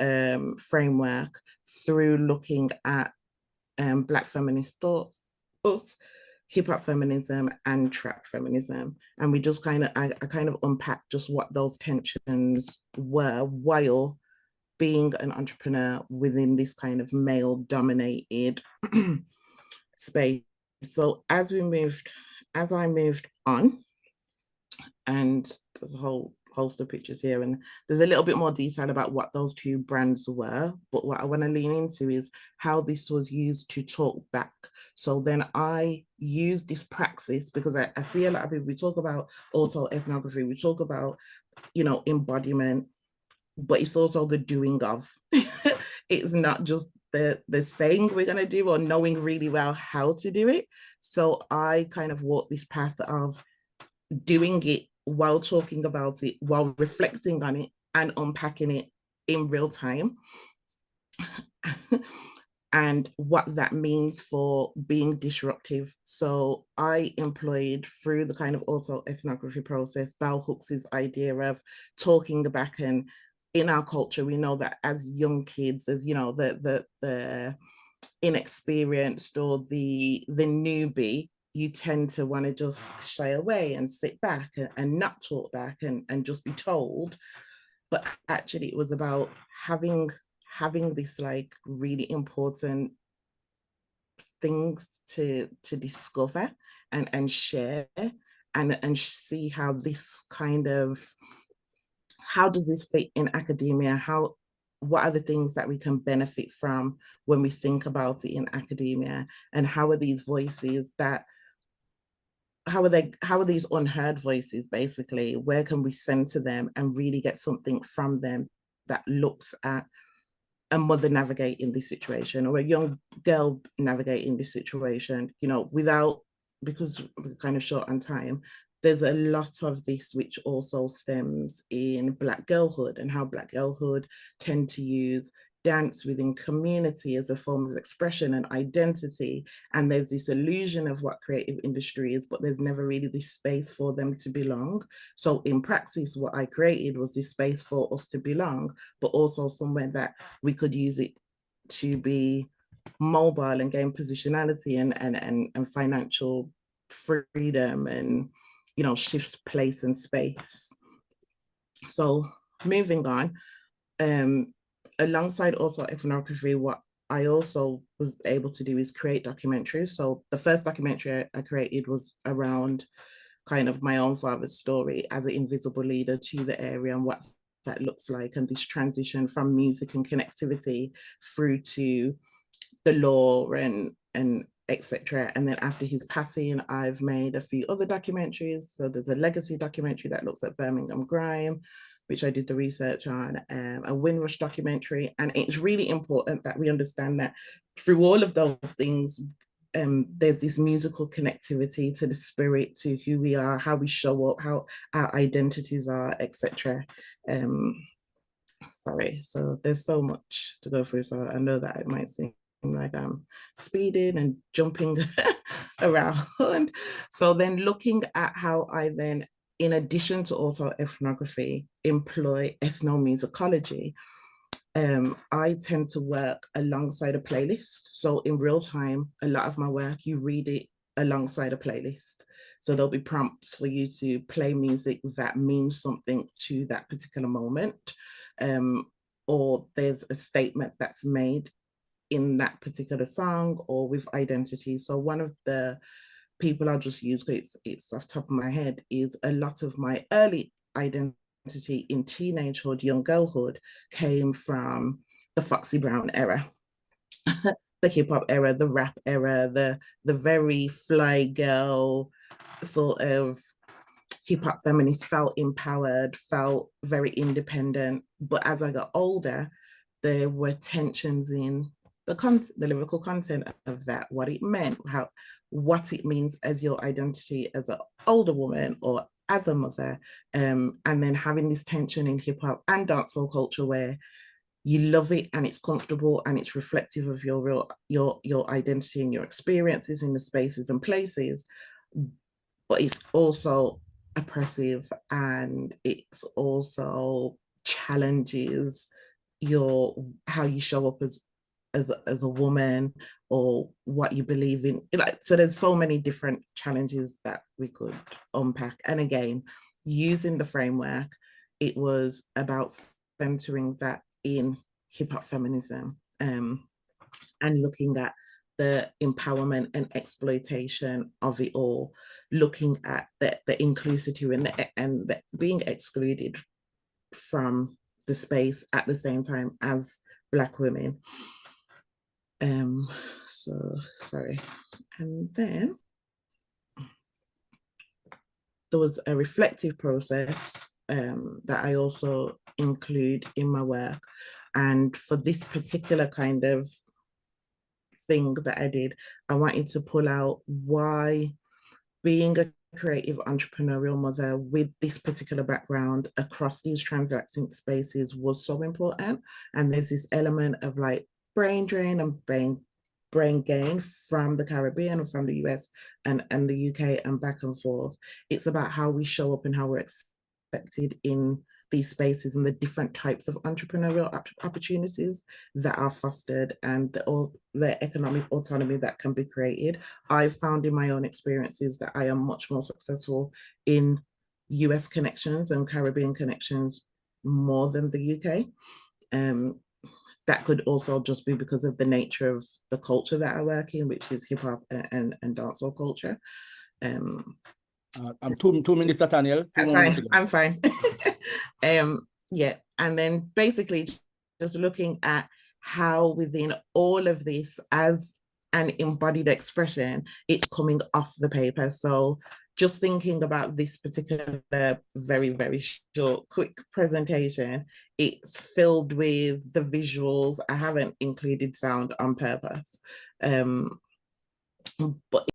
framework through looking at Black feminist thought, hip hop feminism and trap feminism. And we just I kind of unpacked just what those tensions were while being an entrepreneur within this kind of male dominated space. So as I moved on, and there's a whole host of pictures here, and there's a little bit more detail about what those two brands were, but what I want to lean into is how this was used to talk back. So then I use this praxis, because I see a lot of people, we talk about also ethnography, we talk about, embodiment, but it's also the doing of. It's not just the saying we're going to do or knowing really well how to do it. So I kind of walk this path of doing it while talking about it, while reflecting on it and unpacking it in real time. And what that means for being disruptive. So I employed, through the kind of auto-ethnography process, Bell Hooks' idea of talking back. And in our culture, we know that as young kids, as the inexperienced or the newbie, you tend to want to just shy away and sit back and not talk back and just be told. But actually it was about having this like really important things to discover and share and see how this how does this fit in academia? What are the things that we can benefit from when we think about it in academia? And how are these voices how are these unheard voices, basically? Where can we center them and really get something from them that looks at a mother navigating this situation, or a young girl navigating this situation, because we're kind of short on time. There's a lot of this which also stems in Black girlhood, and how Black girlhood tend to use dance within community as a form of expression and identity. And there's this illusion of what creative industry is, but there's never really this space for them to belong. So in praxis, what I created was this space for us to belong, but also somewhere that we could use it to be mobile and gain positionality and financial freedom and, shifts place and space. So moving on, alongside also ethnography, what I also was able to do is create documentaries. So the first documentary I created was around kind of my own father's story as an invisible leader to the area and what that looks like, and this transition from music and connectivity through to the law and etc. And then after his passing, I've made a few other documentaries. So there's a legacy documentary that looks at Birmingham grime, which I did the research on, a Windrush documentary. And it's really important that we understand that through all of those things, there's this musical connectivity to the spirit, to who we are, how we show up, how our identities are, etc. Sorry, so there's so much to go through. So I know that it might seem like I'm speeding and jumping around. So then looking at how I then in addition to also ethnography, employ ethnomusicology. I tend to work alongside a playlist. So in real time, a lot of my work, you read it alongside a playlist. So there'll be prompts for you to play music that means something to that particular moment. Or there's a statement that's made in that particular song or with identity. So one of the people I'll just use, because it's off the top of my head, is a lot of my early identity in teenagehood, young girlhood, came from the Foxy Brown era, the hip hop era, the rap era, the very fly girl sort of hip hop feminist, felt empowered, felt very independent. But as I got older, there were tensions in the lyrical content of that, what it meant, what it means as your identity as an older woman or as a mother, and then having this tension in hip hop and dancehall culture where you love it and it's comfortable and it's reflective of your identity and your experiences in the spaces and places, but it's also oppressive and it's also challenges how you show up as a woman or what you believe in. Like, so there's so many different challenges that we could unpack. And again, using the framework, it was about centering that in hip hop feminism, and looking at the empowerment and exploitation of it all, looking at the inclusivity and the being excluded from the space at the same time as Black women. So sorry. And then there was a reflective process that I also include in my work. And for this particular kind of thing that I did, I wanted to pull out why being a creative entrepreneurial mother with this particular background across these transacting spaces was so important. And there's this element of like brain drain and brain gain from the Caribbean and from the US and the UK and back and forth. It's about how we show up and how we're accepted in these spaces and the different types of entrepreneurial opportunities that are fostered and the economic autonomy that can be created. I've found in my own experiences that I am much more successful in US connections and Caribbean connections more than the UK. That could also just be because of the nature of the culture that I work in, which is hip hop and dancehall culture. I'm 2 minutes, Nathaniel. That's fine. I'm fine. Yeah, and then basically just looking at how within all of this, as an embodied expression, it's coming off the paper. So just thinking about this particular very, very short, quick presentation, it's filled with the visuals. I haven't included sound on purpose, but